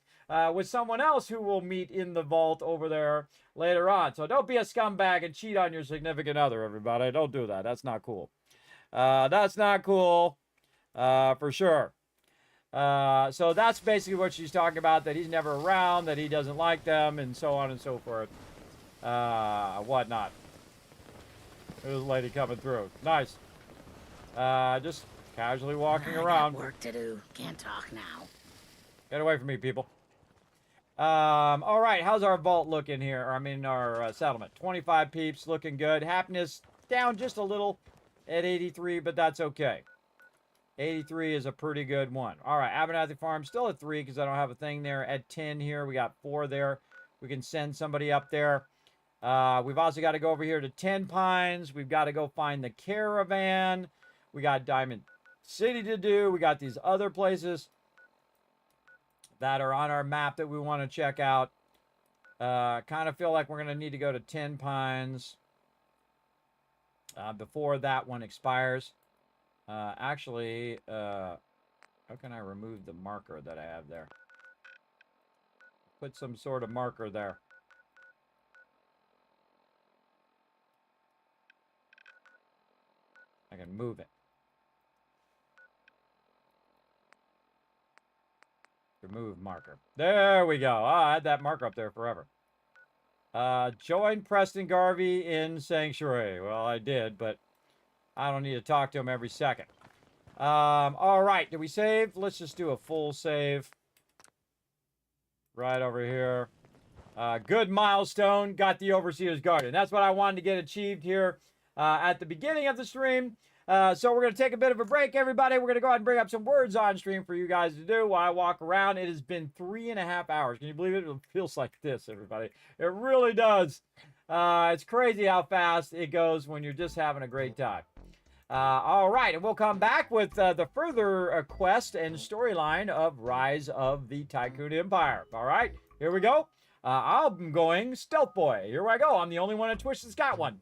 with someone else who will meet in the vault over there later on. So don't be a scumbag and cheat on your significant other, everybody. Don't do that. That's not cool. That's not cool, for sure. So that's basically what she's talking about, that he's never around, that he doesn't like them, and so on and so forth. Whatnot. There's a lady coming through. Nice. Just casually walking around. Work to do. Can't talk now. Get away from me, people. All right, how's our vault looking here? Or, I mean, our settlement. 25 peeps, looking good. Happiness down just a little at 83, but that's okay. 83 is a pretty good one. All right, Abernathy Farm still at 3 because I don't have a thing there. At 10 here, we got 4 there. We can send somebody up there. We've also got to go over here to 10 Pines. We've got to go find the caravan. We got Diamond City to do. We got these other places that are on our map that we want to check out. Kind of feel like we're going to need to go to 10 Pines before that one expires. Actually, how can I remove the marker that I have there? Put some sort of marker there. I can move it. Remove marker. There we go. Oh, I had that marker up there forever. Join Preston Garvey in Sanctuary. Well, I did, but I don't need to talk to him every second. All right. Did we save? Let's just do a full save. Right over here. Good milestone. Got the Overseer's Guardian. That's what I wanted to get achieved here at the beginning of the stream. So we're going to take a bit of a break, everybody. We're going to go ahead and bring up some words on stream for you guys to do while I walk around. It has been 3.5 hours. Can you believe it? It feels like this, everybody. It really does. It's crazy how fast it goes when you're just having a great time. All right, and we'll come back with the further quest and storyline of Rise of the Tycoon Empire. All right, here we go. I'm going Stealth Boy. Here I go. I'm the only one on Twitch that's got one.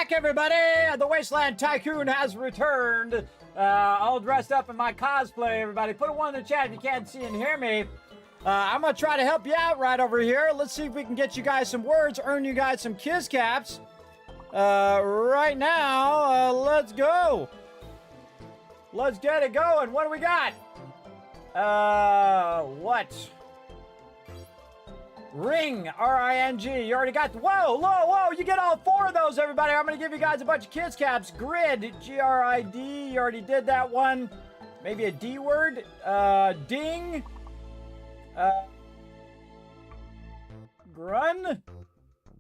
back, everybody! The Wasteland Tycoon has returned. All dressed up in my cosplay, everybody. Put a 1 in the chat if you can't see and hear me. I'm going to try to help you out right over here. Let's see if we can get you guys some words, earn you guys some Kiz Caps. Right now, let's go. Let's get it going. What do we got? What? Ring, R-I-N-G. You already got, whoa, you get all 4 of those, everybody. I'm going to give you guys a bunch of Kiz Caps. Grid, G-R-I-D. You already did that one. Maybe a D word. Ding. Grun.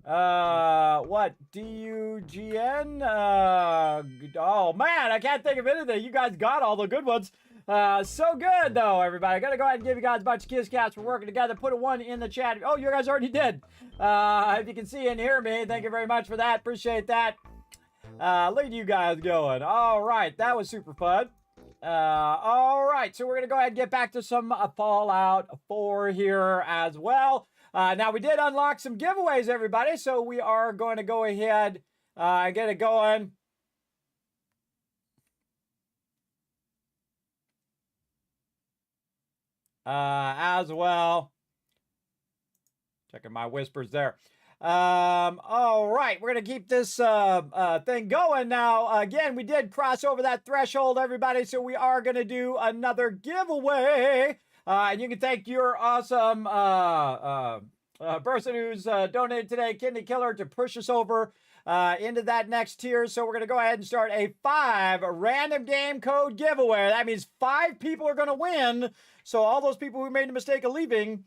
What? D-U-G-N? Oh, man, I can't think of anything. You guys got all the good ones. So good, though, everybody. I gotta go ahead and give you guys a bunch of Kiz Caps for working together. Put a 1 in the chat. Oh, you guys already did. If you can see and hear me, thank you very much for that. Appreciate that. Look at you guys going. All right, that was super fun. All right, so we're gonna go ahead and get back to some Fallout 4 here as well. Now, we did unlock some giveaways, everybody, so we are going to go ahead and get it going. As well. Checking my whispers there. All right, we're going to keep this thing going now. Again, we did cross over that threshold, everybody, so we are going to do another giveaway. And you can thank your awesome person who's donated today, Kidney Killer, to push us over into that next tier. So we're going to go ahead and start a 5 random game code giveaway. That means 5 people are going to win. So all those people who made the mistake of leaving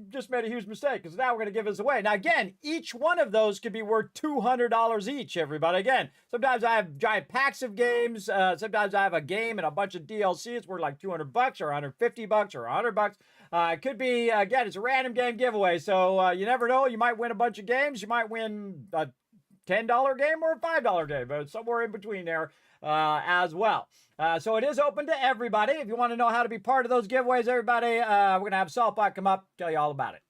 just made a huge mistake, because now we're going to give this away. Now, again, each one of those could be worth $200 each, everybody. Again, sometimes I have giant packs of games. Sometimes I have a game and a bunch of DLC. It's worth like $200 or $150 or $100. It could be, again, it's a random game giveaway. So you never know. You might win a bunch of games. You might win a $10 game or a $5 game, but somewhere in between there as well. So it is open to everybody. If you want to know how to be part of those giveaways, everybody, we're going to have Saltbot come up, tell you all about it.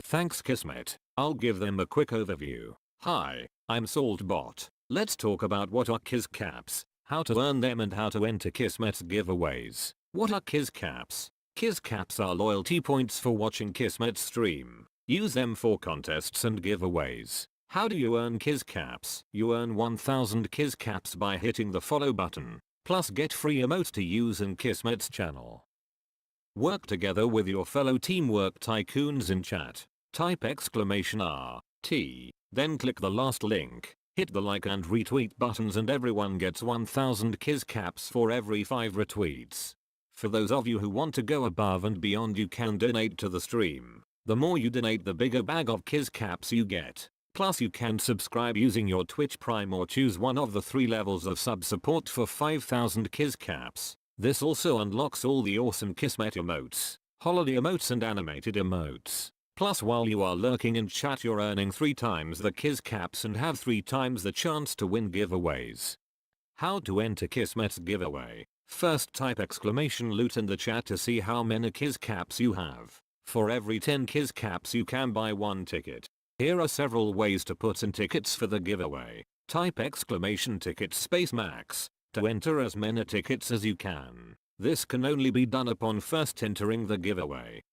Thanks, Kismet. I'll give them a quick overview. Hi, I'm Saltbot. Let's talk about what are Kiz Caps, how to earn them, and how to enter Kismet's giveaways. What are Kiz Caps? Kiz Caps are loyalty points for watching Kismet's stream. Use them for contests and giveaways. How do you earn Kiz Caps? You earn 1000 Kiz Caps by hitting the follow button. Plus get free emotes to use in Kismet's channel. Work together with your fellow Teamwork Tycoons in chat. Type !RT, then click the last link, hit the like and retweet buttons, and everyone gets 1000 Kiz Caps for every 5 retweets. For those of you who want to go above and beyond, you can donate to the stream. The more you donate, the bigger bag of Kiz Caps you get. Plus you can subscribe using your Twitch Prime or choose one of the 3 levels of sub support for 5000 Kiz Caps. This also unlocks all the awesome Kismet emotes, holiday emotes and animated emotes. Plus while you are lurking in chat, you're earning 3 times the Kiz Caps and have 3 times the chance to win giveaways. How to enter Kismet's giveaway? First type !loot in the chat to see how many Kiz Caps you have. For every 10 Kiz Caps you can buy 1 ticket. Here are several ways to put in tickets for the giveaway. Type !ticket space max to enter as many tickets as you can. This can only be done upon first entering the giveaway.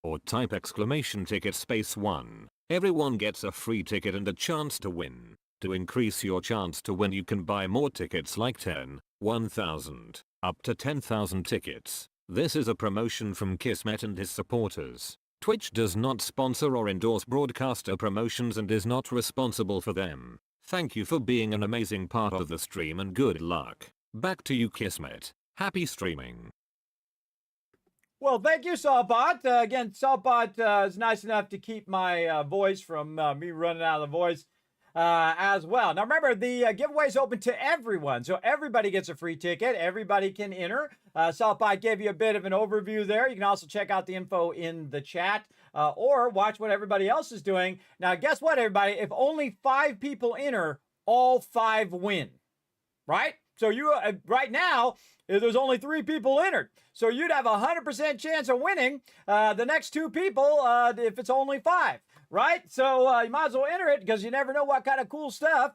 Or type !ticket space 1. Everyone gets a free ticket and a chance to win. To increase your chance to win, you can buy more tickets like 10, 1000, up to 10,000 tickets. This is a promotion from Kismet and his supporters. Twitch does not sponsor or endorse broadcaster promotions and is not responsible for them. Thank you for being an amazing part of the stream and good luck. Back to you, Kismet. Happy streaming. Well, thank you, Saltbot. Again, Saltbot is nice enough to keep my voice from me running out of the voice as well. Now remember, the giveaway is open to everyone, so everybody gets a free ticket. Everybody can enter. Saltbot gave you a bit of an overview there. You can also check out the info in the chat or watch what everybody else is doing. Now, guess what, everybody? If only 5 people enter, all 5 win, right? So you right now, there's only 3 people entered. So you'd have a 100% chance of winning the next 2 people if it's only 5. Right? So you might as well enter it because you never know what kind of cool stuff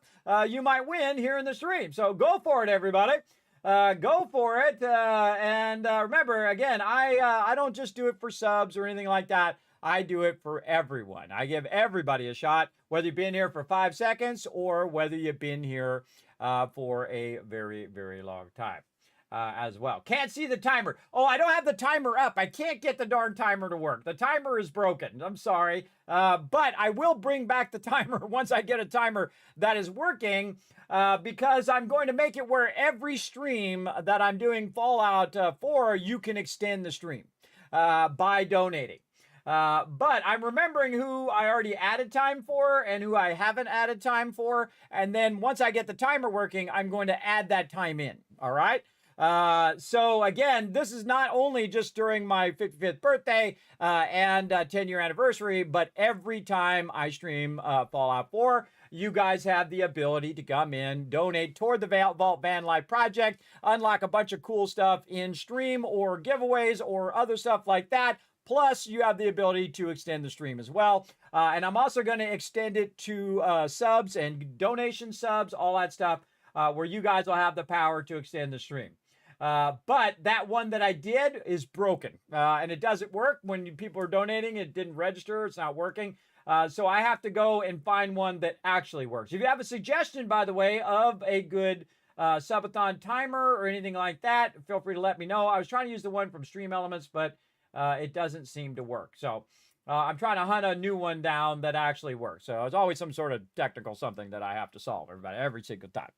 you might win here in the stream. So go for it, everybody. Go for it. And remember, again, I don't just do it for subs or anything like that. I do it for everyone. I give everybody a shot, whether you've been here for 5 seconds or whether you've been here for a very, very long time. As well. Can't see the timer. Oh, I don't have the timer up. I can't get the darn timer to work. The timer is broken. I'm sorry. But I will bring back the timer once I get a timer that is working because I'm going to make it where every stream that I'm doing Fallout 4, you can extend the stream by donating. But I'm remembering who I already added time for and who I haven't added time for. And then once I get the timer working, I'm going to add that time in. All right. So again, this is not only just during my 55th birthday and 10-year anniversary, but every time I stream Fallout 4, you guys have the ability to come in, donate toward the VaultVanLife project, unlock a bunch of cool stuff in stream or giveaways or other stuff like that. Plus, you have the ability to extend the stream as well. And I'm also going to extend it to subs and donation subs, all that stuff, where you guys will have the power to extend the stream. But that one that I did is broken, and it doesn't work when people are donating. It didn't register. It's not working. So I have to go and find one that actually works. If you have a suggestion, by the way, of a good subathon timer or anything like that, feel free to let me know. I was trying to use the one from Stream Elements, but it doesn't seem to work. So I'm trying to hunt a new one down that actually works. So it's always some sort of technical something that I have to solve, everybody, every single time.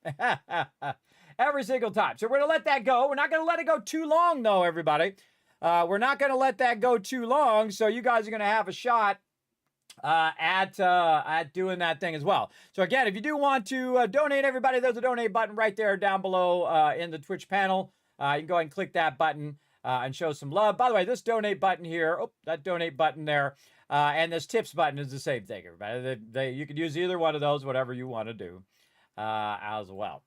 Every single time. So we're going to let that go. We're not going to let it go too long, though, everybody. We're not going to let that go too long. So you guys are going to have a shot at doing that thing as well. So again, if you do want to donate, everybody, there's a donate button right there down below in the Twitch panel. You can go ahead and click that button and show some love. By the way, this donate button here, that donate button there, and this tips button is the same thing, everybody. You can use either one of those, whatever you want to do as well.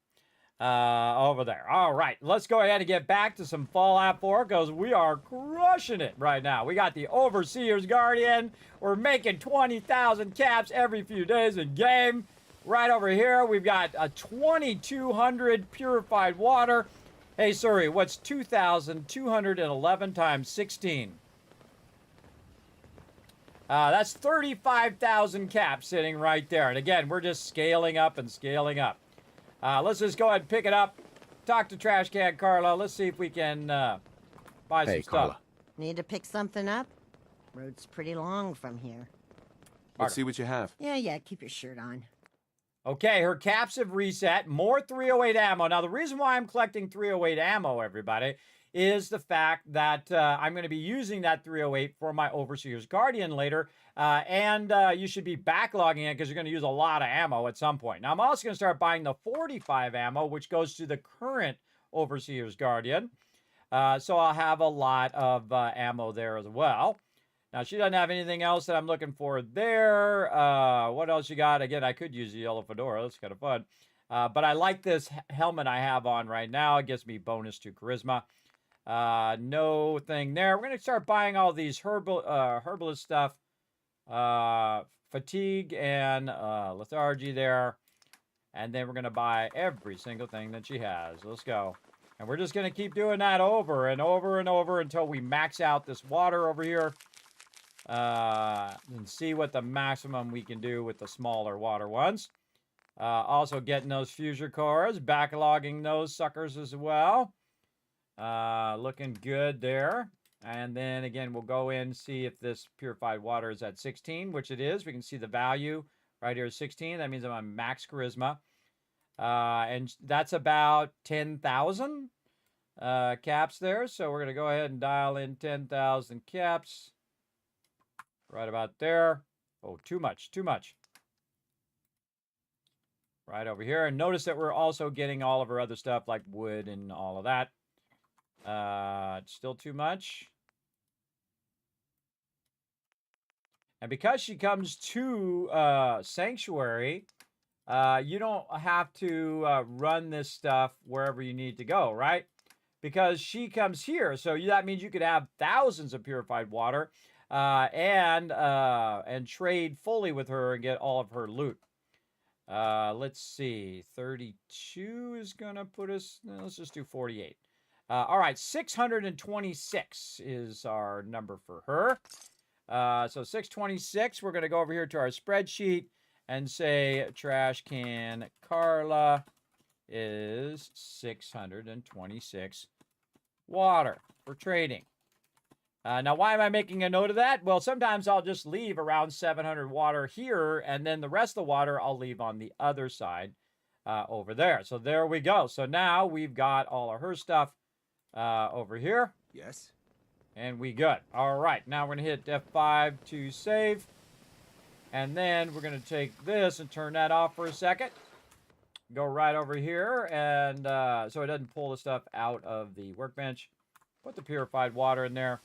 Over there. All right, let's go ahead and get back to some Fallout 4 because we are crushing it right now. We got the Overseer's Guardian. We're making 20,000 caps every few days in game. Right over here, we've got a 2,200 purified water. Hey, sorry, what's 2,211 times 16? That's 35,000 caps sitting right there. And again, we're just scaling up and scaling up. Let's just go ahead and pick it up. Talk to Trash Can Carla. Let's see if we can buy some stuff. Need to pick something up? Road's pretty long from here. Let's see what you have. Yeah, keep your shirt on. Okay, her caps have reset. More 308 ammo. Now, the reason why I'm collecting 308 ammo, everybody, is the fact that I'm going to be using that 308 for my Overseer's Guardian later. And you should be backlogging it because you're going to use a lot of ammo at some point. Now, I'm also going to start buying the 45 ammo, which goes to the current Overseer's Guardian. So I'll have a lot of ammo there as well. Now, she doesn't have anything else that I'm looking for there. What else you got? Again, I could use the yellow fedora. That's kind of fun. But I like this helmet I have on right now. It gives me bonus to charisma. No thing there. We're going to start buying all these herbalist stuff. Fatigue and lethargy there. And then we're going to buy every single thing that she has. Let's go. And we're just going to keep doing that over and over and over until we max out this water over here. And see what the maximum we can do with the smaller water ones. Also getting those fusion cores, backlogging those suckers as well. Looking good there. And then again, we'll go in and see if this purified water is at 16, which it is. We can see the value right here is 16. That means I'm on max charisma. And that's about 10,000 caps there. So we're going to go ahead and dial in 10,000 caps. Right about there. Oh, too much, too much. Right over here. And notice that we're also getting all of our other stuff like wood and all of that. Still too much. And because she comes to Sanctuary, you don't have to run this stuff wherever you need to go, right? Because she comes here, so that means you could have thousands of purified water and trade fully with her and get all of her loot. Let's see, 32 is gonna put us. No, let's just do 48. All right, 626 is our number for her. So 626. We're gonna go over here to our spreadsheet and say trash can Carla is 626 water for trading. Now, why am I making a note of that? Well, sometimes I'll just leave around 700 water here, and then the rest of the water I'll leave on the other side over there. So there we go. So now we've got all of her stuff over here. Yes. And we good. All right, now we're going to hit F5 to save. And then we're going to take this and turn that off for a second. Go right over here, and so it doesn't pull the stuff out of the workbench. Put the purified water in there.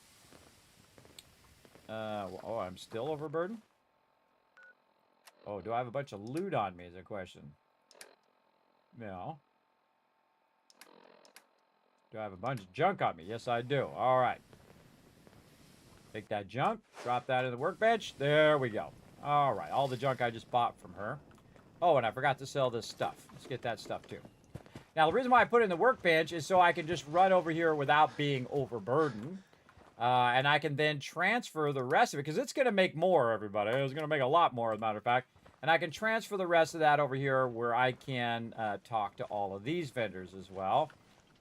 Oh, I'm still overburdened? Oh, do I have a bunch of loot on me is the question. No. Do I have a bunch of junk on me? Yes, I do. All right. Take that junk, drop that in the workbench. There we go. All right, all the junk I just bought from her. Oh, and I forgot to sell this stuff. Let's get that stuff too. Now, the reason why I put it in the workbench is so I can just run over here without being overburdened. And I can then transfer the rest of it, because it's going to make more, everybody. It's going to make a lot more, as a matter of fact. And I can transfer the rest of that over here where I can talk to all of these vendors as well.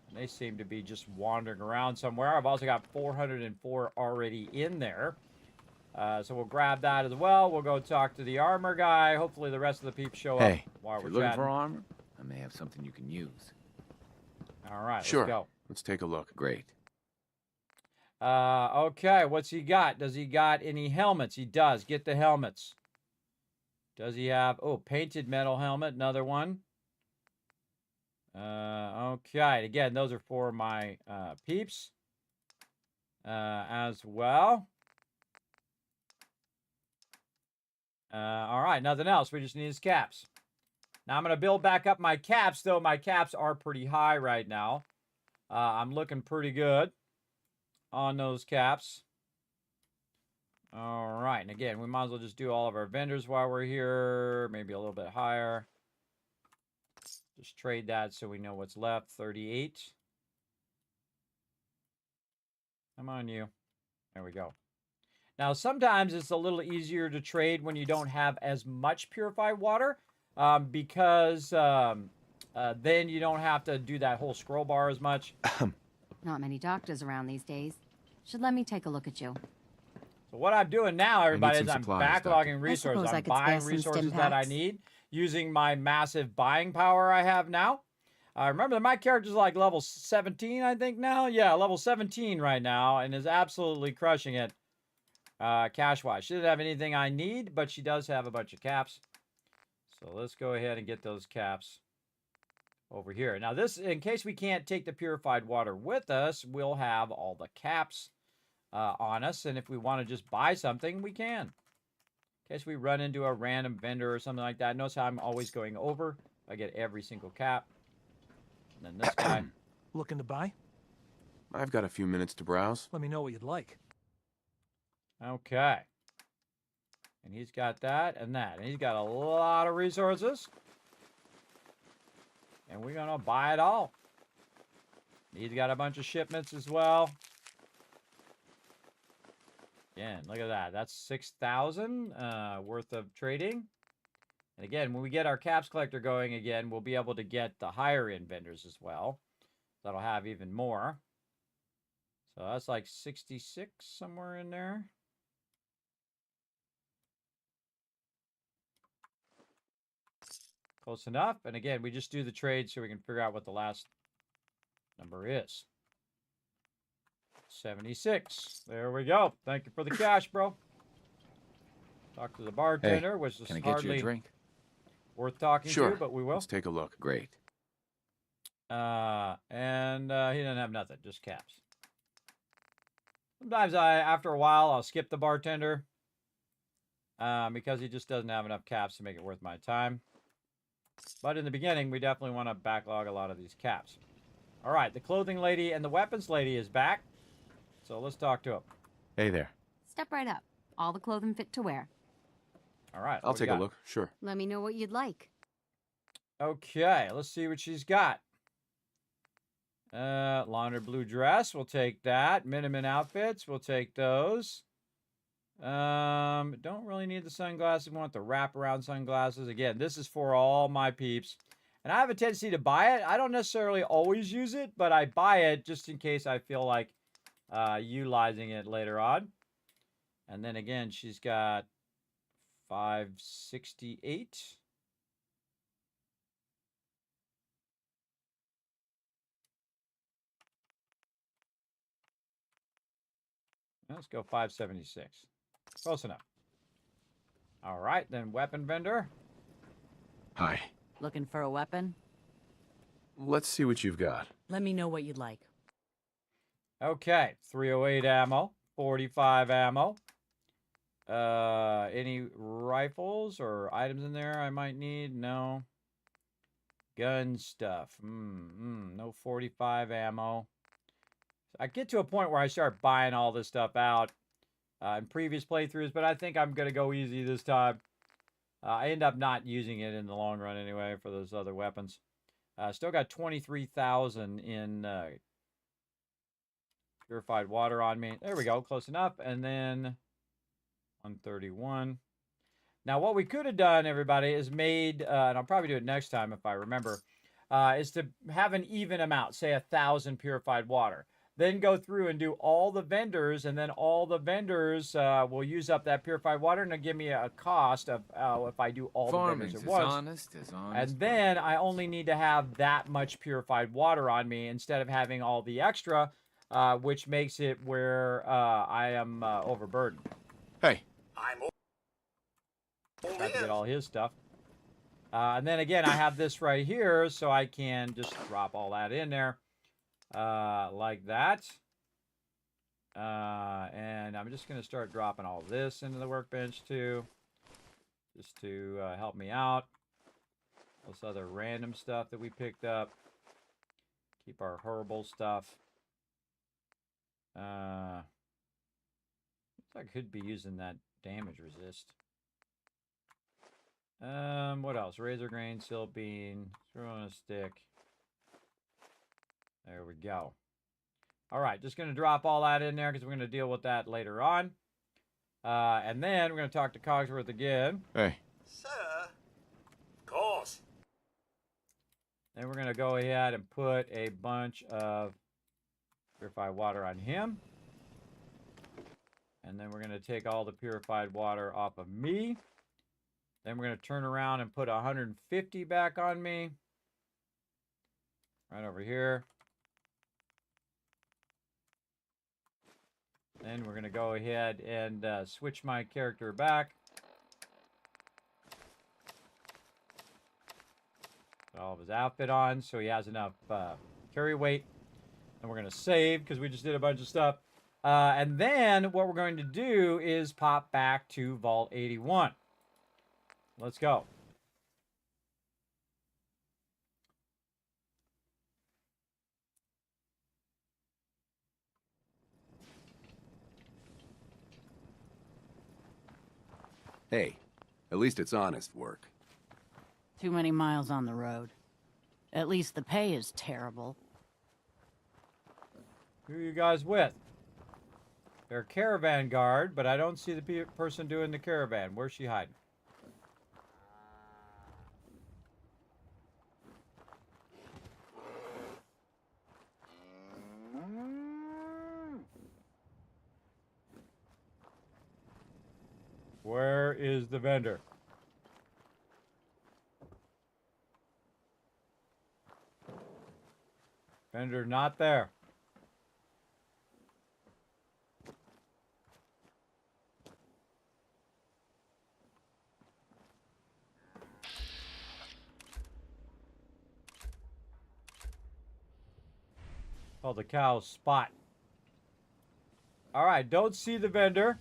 And they seem to be just wandering around somewhere. I've also got 404 already in there. So we'll grab that as well. We'll go talk to the armor guy. Hopefully the rest of the peeps show up while if we're you're looking chatting. for armor, I may have something you can use. All right, Sure. let's go. Let's take a look. Great. Okay, what's he got? Does he got any helmets? He does. Get the helmets. Does he have... Oh, painted metal helmet. Another one. Okay. Again, those are for my peeps as well. All right, nothing else. We just need his caps. Now, I'm going to build back up my caps, though my caps are pretty high right now. I'm looking pretty good on those caps. All right, and again, we might as well just do all of our vendors while we're here. Maybe a little bit higher. Just trade that so we know what's left. 38. Come on, you. There we go. Now, sometimes it's a little easier to trade when you don't have as much purified water because then you don't have to do that whole scroll bar as much. Not many doctors around these days. Should let me take a look at you. So what I'm doing now, everybody, is I'm supplies, backlogging resources. I'm buying resources that I need using my massive buying power I have now. Remember that my character's like level 17, I think now? Yeah, level 17 right now, and is absolutely crushing it cash-wise. She doesn't have anything I need, but she does have a bunch of caps. So let's go ahead and get those caps over here. Now this, in case we can't take the purified water with us, we'll have all the caps on us, and if we want to just buy something, we can. In case we run into a random vendor or something like that. Notice how I'm always going over. I get every single cap. And then this guy. Looking to buy? I've got a few minutes to browse. Let me know what you'd like. Okay. And he's got that and that. And he's got a lot of resources. And we're going to buy it all. He's got a bunch of shipments as well. Again, look at that. That's 6,000 worth of trading. And again, when we get our caps collector going again, we'll be able to get the higher end vendors as well. That'll have even more. So that's like 66 somewhere in there. Close enough. And again, we just do the trade so we can figure out what the last number is. 76. There we go. Thank you for the cash, bro. Talk to the bartender, which is can I get you a hardly drink? worth talking Sure. to, but we will. Let's take a look. Great. And he doesn't have nothing, just caps. Sometimes after a while, I'll skip the bartender because he just doesn't have enough caps to make it worth my time. But in the beginning, we definitely want to backlog a lot of these caps. All right, the clothing lady and the weapons lady is back. So let's talk to him. Hey there. Step right up. All the clothing fit to wear. All right. I'll take a look, sure. Let me know what you'd like. Okay, let's see what she's got. Laundered blue dress, we'll take that. Minimum outfits, we'll take those. Don't really need the sunglasses. We want the wraparound sunglasses. Again, this is for all my peeps. And I have a tendency to buy it. I don't necessarily always use it, but I buy it just in case I feel like utilizing it later on. And then again, she's got 568. Let's go 576. Close enough. All right, then weapon vendor. Hi. Looking for a weapon? Let's see what you've got. Let me know what you'd like. Okay, 308 ammo, 45 ammo. Any rifles or items in there I might need? No. Gun stuff. No 45 ammo. I get to a point where I start buying all this stuff out in previous playthroughs, but I think I'm going to go easy this time. I end up not using it in the long run anyway for those other weapons. Still got 23,000 in purified water on me. There we go, close enough. And then 131. Now what we could have done, everybody, is made, and I'll probably do it next time if I remember, is to have an even amount, say 1,000 purified water. Then go through and do all the vendors, and then all the vendors will use up that purified water, and it'll give me a cost of if I do all the vendors at once. Honest. And then I only need to have that much purified water on me instead of having all the extra, which makes it where I am overburdened. Hey. I'm Have to get all his stuff. And then again, I have this right here, so I can just drop all that in there. Like that. And I'm just going to start dropping all this into the workbench too. Just to help me out. This other random stuff that we picked up. Keep our herbal stuff. I could be using that damage resist. What else? Razor grain, silt bean, throw on a stick. There we go. All right, just going to drop all that in there because we're going to deal with that later on. And then we're going to talk to Cogsworth again. Hey. Sir? Of course. Then we're going to go ahead and put a bunch of purified water on him. And then we're going to take all the purified water off of me. Then we're going to turn around and put 150 back on me. Right over here. Then we're going to go ahead and switch my character back. Put all of his outfit on so he has enough carry weight. And we're going to save because we just did a bunch of stuff. And then what we're going to do is pop back to Vault 81. Let's go. Hey, at least it's honest work. Too many miles on the road. At least the pay is terrible. Who are you guys with? They're a caravan guard, but I don't see the person doing the caravan. Where's she hiding? Where is the vendor? Vendor not there. Called the cow spot. All right, don't see the vendor.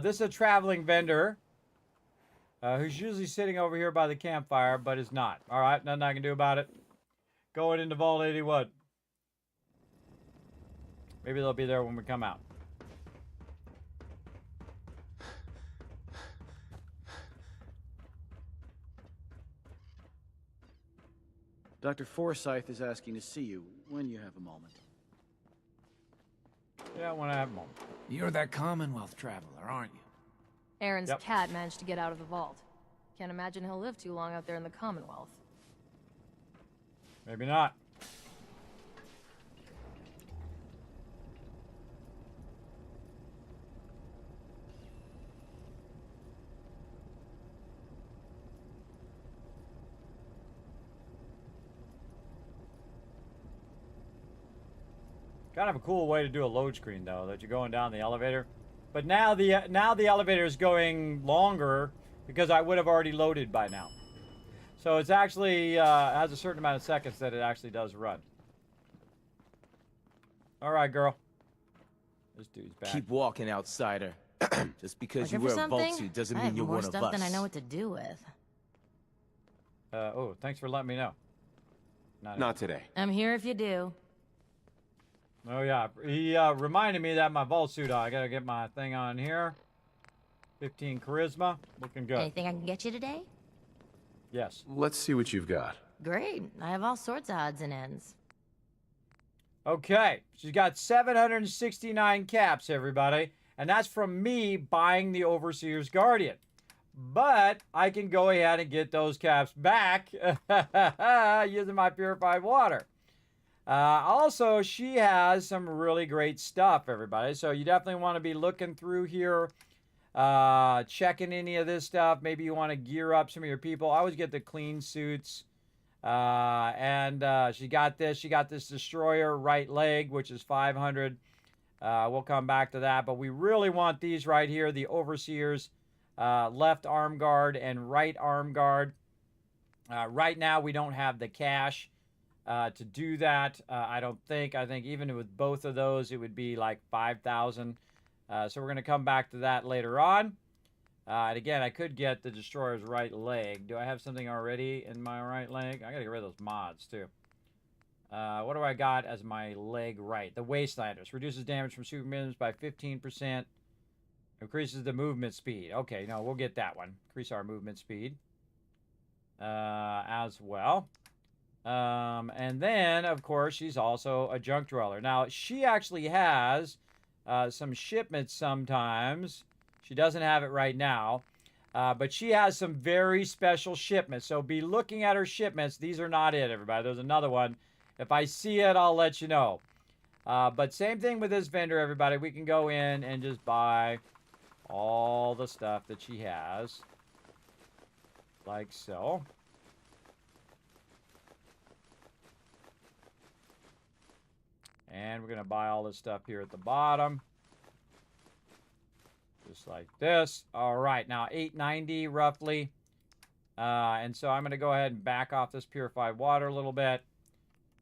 This is a traveling vendor. who's usually sitting over here by the campfire, but is not. All right, nothing I can do about it. Going into Vault 81. Maybe they'll be there when we come out. Dr. Forsyth is asking to see you when you have a moment. Yeah, when I have a moment. You're that Commonwealth traveler, aren't you? Aaron's cat managed to get out of the vault. Can't imagine he'll live too long out there in the Commonwealth. Maybe not. Kind of a cool way to do a load screen, though, that you're going down the elevator. But now the elevator is going longer because I would have already loaded by now. So it's actually has a certain amount of seconds that it actually does run. All right, girl. This dude's back. Keep walking, outsider. Just because you Looking wear for a vault something? suit doesn't I mean have you're more one of stuff us. than I know what to do with. Oh, thanks for letting me know. Not today. I'm here if you do. Oh, yeah. He reminded me that my vault suit on. I gotta get my thing on here. 15 charisma. Looking good. Anything I can get you today? Yes. Let's see what you've got. Great. I have all sorts of odds and ends. Okay. She's got 769 caps, everybody. And that's from me buying the Overseer's Guardian. But I can go ahead and get those caps back using my purified water. Also, she has some really great stuff, everybody. So you definitely want to be looking through here, checking any of this stuff. Maybe you want to gear up some of your people. I always get the clean suits. And she got this. She got this destroyer right leg, which is 500. We'll come back to that. But we really want these right here, the Overseer's left arm guard and right arm guard. Right now, we don't have the cash to do that. I don't think. I think even with both of those, it would be like 5,000. So we're going to come back to that later on. And again, I could get the destroyer's right leg. Do I have something already in my right leg? I got to get rid of those mods too. What do I got as my leg right? The Wastelanders. Reduces damage from super minions by 15%. Increases the movement speed. Okay, no, we'll get that one. Increase our movement speed as well. And then, of course, she's also a junk dweller. Now, she actually has some shipments sometimes. She doesn't have it right now. But she has some very special shipments. So be looking at her shipments. These are not it, everybody. There's another one. If I see it, I'll let you know. But same thing with this vendor, everybody. We can go in and just buy all the stuff that she has. Like so. And we're going to buy all this stuff here at the bottom. Just like this. All right, now 890 roughly. And so I'm going to go ahead and back off this purified water a little bit.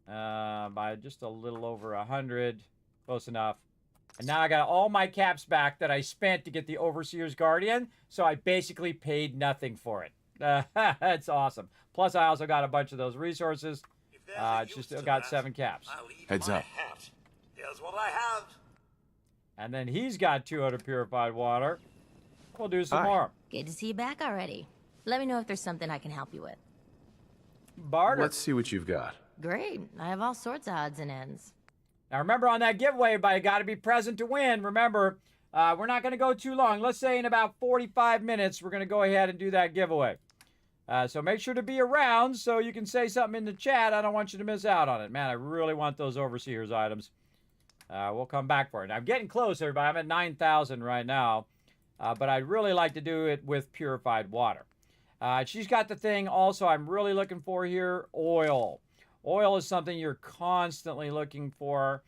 By just a little over 100. Close enough. And now I got all my caps back that I spent to get the Overseer's Guardian. So I basically paid nothing for it. That's awesome. Plus I also got a bunch of those resources. She still got 7 caps. Heads up. Here's what I have. And then he's got 200 purified water. We'll do some more. Good to see you back already. Let me know if there's something I can help you with. Barter. Let's see what you've got. Great. I have all sorts of odds and ends. Now remember on that giveaway, everybody got to be present to win. Remember, we're not going to go too long. Let's say in about 45 minutes, we're going to go ahead and do that giveaway. So make sure to be around so you can say something in the chat. I don't want you to miss out on it. Man, I really want those Overseer's items. We'll come back for it. Now, I'm getting close, everybody. I'm at 9,000 right now. But I'd really like to do it with purified water. She's got the thing also I'm really looking for here, oil. Oil is something you're constantly looking for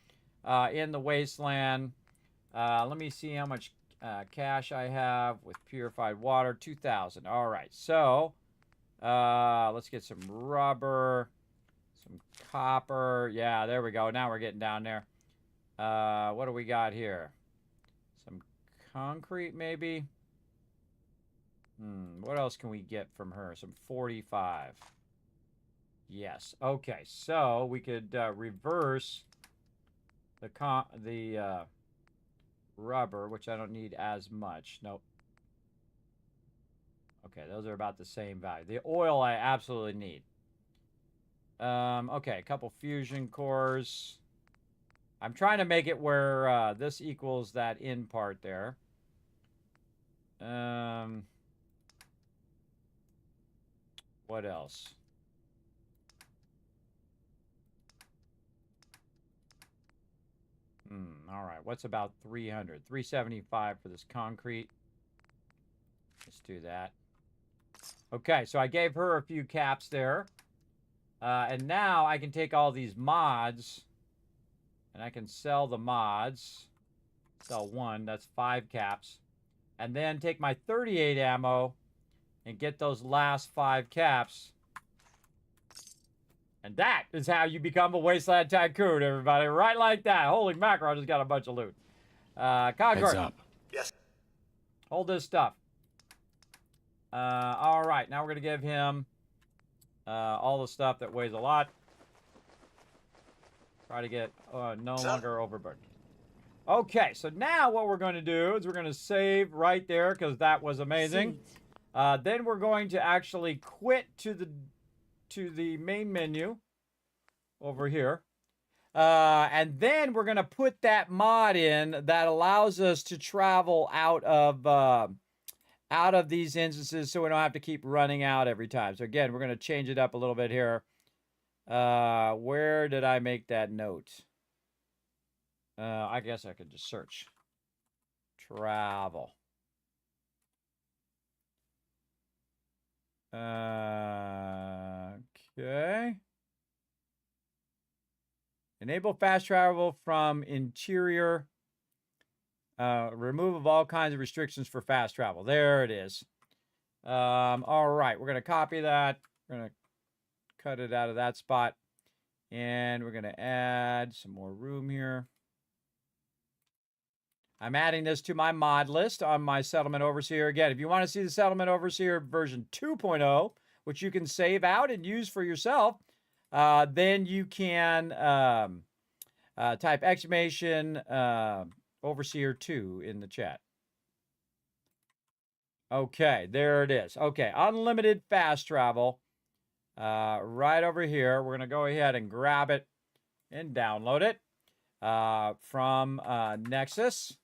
in the Wasteland. Let me see how much cash I have with purified water. 2,000. All right. So let's get some rubber, some copper. Yeah, there we go. Now we're getting down there. What do we got here? Some concrete, maybe? What else can we get from her? Some 45. Yes. Okay, so we could reverse the rubber, which I don't need as much. Nope. Okay, those are about the same value. The oil I absolutely need. Okay, a couple fusion cores. I'm trying to make it where this equals that in part there. What else? All right. What's about 300? 375 for this concrete. Let's do that. Okay, so I gave her a few caps there. And now I can take all these mods and I can sell the mods. Sell one, that's 5 caps. And then take my 38 ammo and get those last 5 caps. And that is how you become a Wasteland Tycoon, everybody. Right like that. Holy mackerel, I just got a bunch of loot. Concord. Heads up. Yes. Hold this stuff. All right, now we're going to give him all the stuff that weighs a lot. Try to get no longer overburdened. Okay, so now what we're going to do is we're going to save right there because that was amazing. Then we're going to actually quit to the main menu over here. And then we're going to put that mod in that allows us to travel out of these instances so we don't have to keep running out every time. So again, we're going to change it up a little bit here. Where did I make that note? I guess I could just search. Travel. Okay. Enable fast travel from interior. Remove of all kinds of restrictions for fast travel. There it is. All right, we're going to copy that. We're going to cut it out of that spot. And we're going to add some more room here. I'm adding this to my mod list on my Settlement Overseer. Again, if you want to see the Settlement Overseer version 2.0, which you can save out and use for yourself, then you can type exclamation Overseer 2 in the chat. Okay, there it is. Okay, unlimited fast travel. Right over here. We're going to go ahead and grab it and download it from Nexus.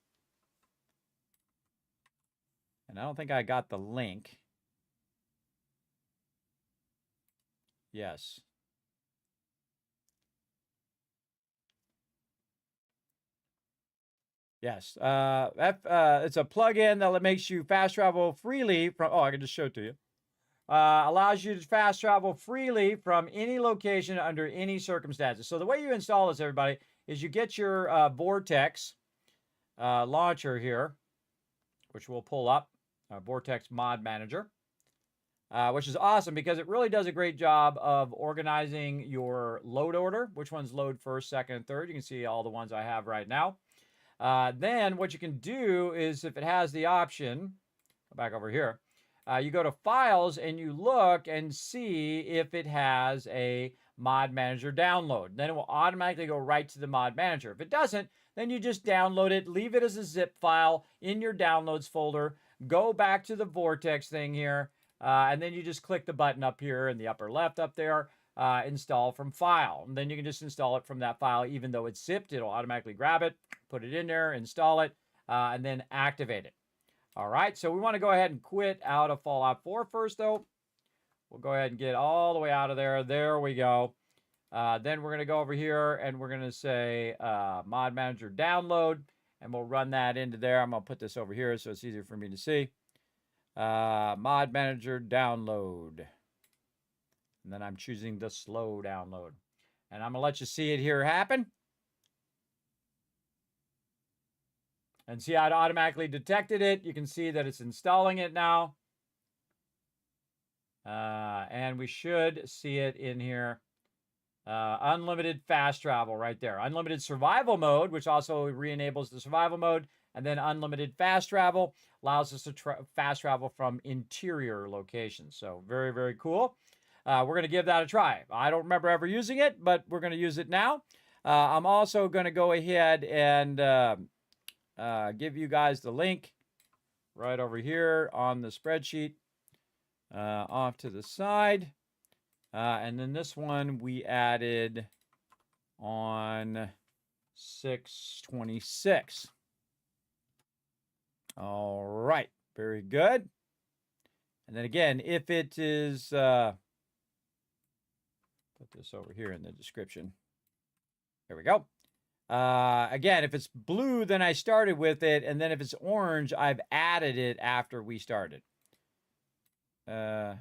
And I don't think I got the link. Yes. Yes. It's a plugin that makes you fast travel freely from... Oh, I can just show it to you. Allows you to fast travel freely from any location under any circumstances. So the way you install this, everybody, is you get your Vortex launcher here, which we'll pull up, Vortex Mod Manager, which is awesome because it really does a great job of organizing your load order, which ones load first, second, and third. You can see all the ones I have right now. Then what you can do is if it has the option, go back over here, you go to Files and you look and see if it has a Mod Manager download. Then it will automatically go right to the Mod Manager. If it doesn't, then you just download it, leave it as a zip file in your Downloads folder, go back to the Vortex thing here, and then you just click the button up here in the upper left up there, install from file. And then you can just install it from that file. Even though it's zipped, it'll automatically grab it, put it in there, install it, and then activate it. All right, so we want to go ahead and quit out of Fallout 4 first, though. We'll go ahead and get all the way out of there. There we go. Then we're going to go over here, and we're going to say Mod Manager Download, and we'll run that into there. I'm going to put this over here so it's easier for me to see. Mod Manager Download. And then I'm choosing the slow download. And I'm going to let you see it here happen. And see how it automatically detected it. You can see that it's installing it now. And we should see it in here. Unlimited fast travel right there. Unlimited survival mode, which also re-enables the survival mode. And then unlimited fast travel allows us to fast travel from interior locations. So very, very cool. We're going to give that a try. I don't remember ever using it, but we're going to use it now. I'm also going to go ahead and give you guys the link right over here on the spreadsheet off to the side. And then this one we added on 6/26. All right, very good. And then again, if it is, put this over here in the description. There we go. Again, if it's blue, then I started with it. And then if it's orange, I've added it after we started. Something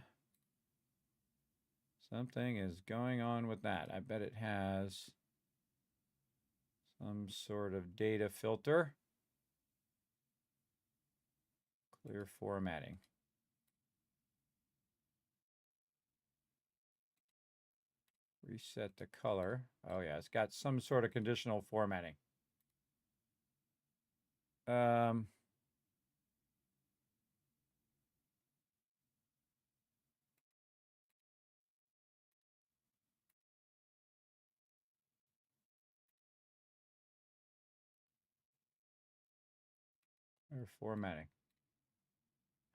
is going on with that. I bet it has some sort of data filter. Clear formatting. Reset the color. Oh yeah, it's got some sort of conditional formatting. Or formatting.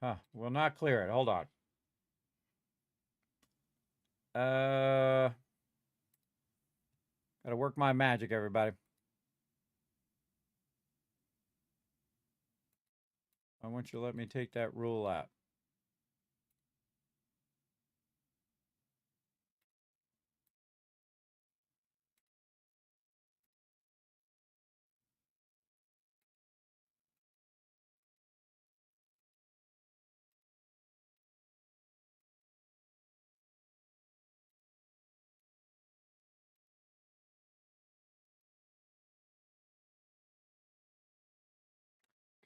Huh, will not clear it. Hold on. Gotta work my magic, everybody. Why won't you let me take that rule out?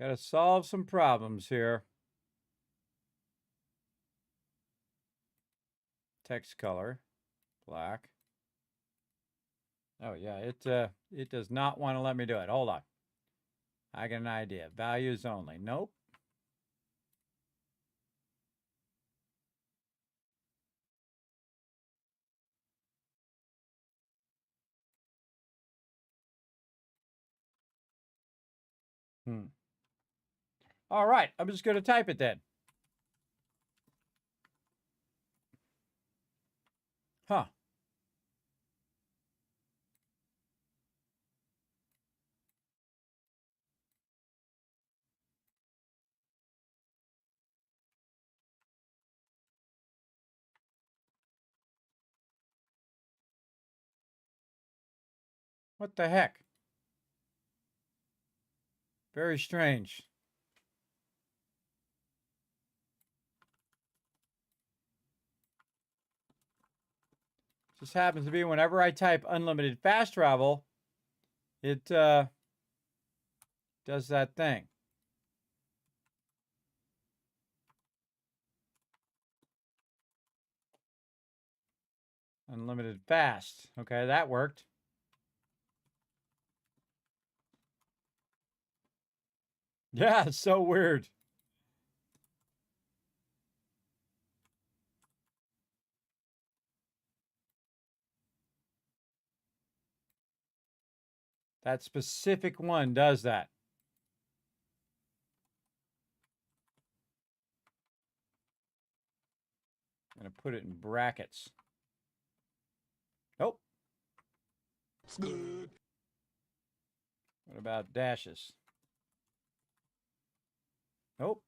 Gotta solve some problems here. Text color, black. Oh yeah, it does not want to let me do it. Hold on. I got an idea. Values only. Nope. All right, I'm just going to type it then. Huh. What the heck? Very strange. Just happens to be whenever I type unlimited fast travel, it does that thing. Unlimited fast. Okay, that worked. Yeah, it's so weird. That specific one does that. I'm going to put it in brackets. Nope. What about dashes? Nope.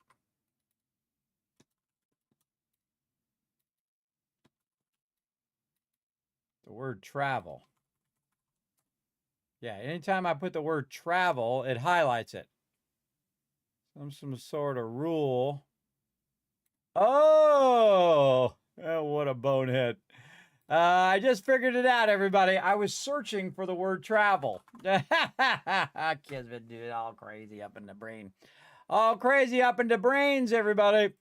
The word travel. Yeah, anytime I put the word travel, it highlights it. Some sort of rule. Oh, what a bonehead. I just figured it out, everybody. I was searching for the word travel. Kismet, dude, all crazy up in the brain. All crazy up in the brains, everybody.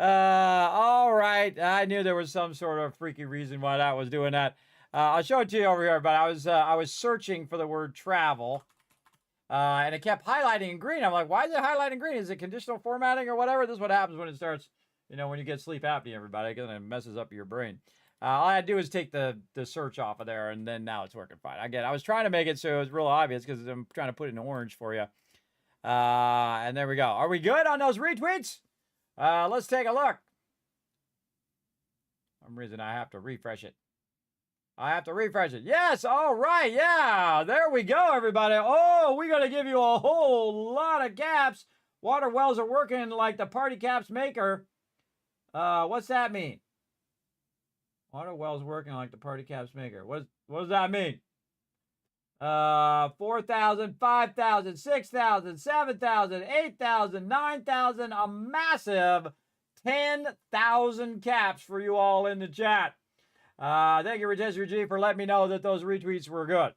All right. I knew there was some sort of freaky reason why that was doing that. I'll show it to you over here, but I was searching for the word travel. And it kept highlighting in green. I'm like, why is it highlighting green? Is it conditional formatting or whatever? This is what happens when it starts, you know, when you get sleep apnea, everybody. It kind of messes up your brain. All I had to do is take the search off of there, and then now it's working fine. Again, I was trying to make it so it was real obvious because I'm trying to put it in orange for you. And there we go. Are we good on those retweets? Let's take a look. For some reason I have to refresh it. Yes, all right, yeah. There we go, everybody. Oh, we're going to give you a whole lot of caps. Water wells are working like the party caps maker. What's that mean? Water wells working like the party caps maker. What does that mean? 4,000, 5,000, 6,000, 7,000, 8,000, 9,000, a massive 10,000 caps for you all in the chat. Thank you, Rotisserie G, for letting me know that those retweets were good.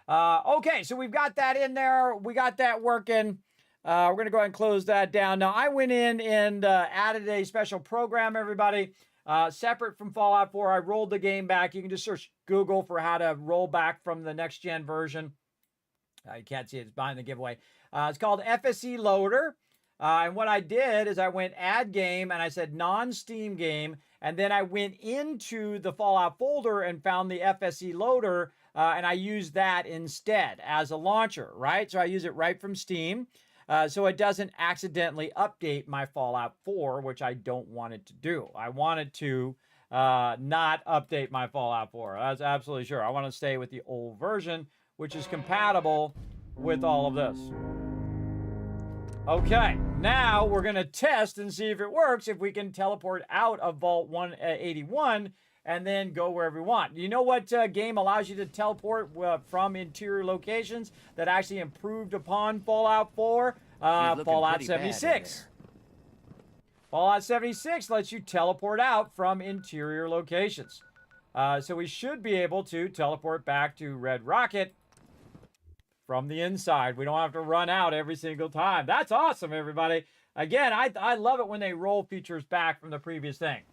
Okay, so we've got that in there. We got that working. We're going to go ahead and close that down. Now, I went in and added a special program, everybody. Separate from Fallout 4, I rolled the game back. You can just search Google for how to roll back from the next-gen version. You can't see it. It's behind the giveaway. It's called FSE Loader. And what I did is I went add game, and I said non-Steam game. And then I went into the Fallout folder and found the FSE Loader, and I used that instead as a launcher, right? So I use it right from Steam. So it doesn't accidentally update my Fallout 4, which I don't want it to do. I want it to not update my Fallout 4. That's absolutely sure. I want to stay with the old version, which is compatible with all of this. Okay, now we're going to test and see if it works, if we can teleport out of Vault 181 and then go wherever we want. You know what game allows you to teleport from interior locations that actually improved upon Fallout 4? Fallout 76. Fallout 76 lets you teleport out from interior locations. So we should be able to teleport back to Red Rocket from the inside. We don't have to run out every single time. That's awesome, everybody. Again, I love it when they roll features back from the previous thing.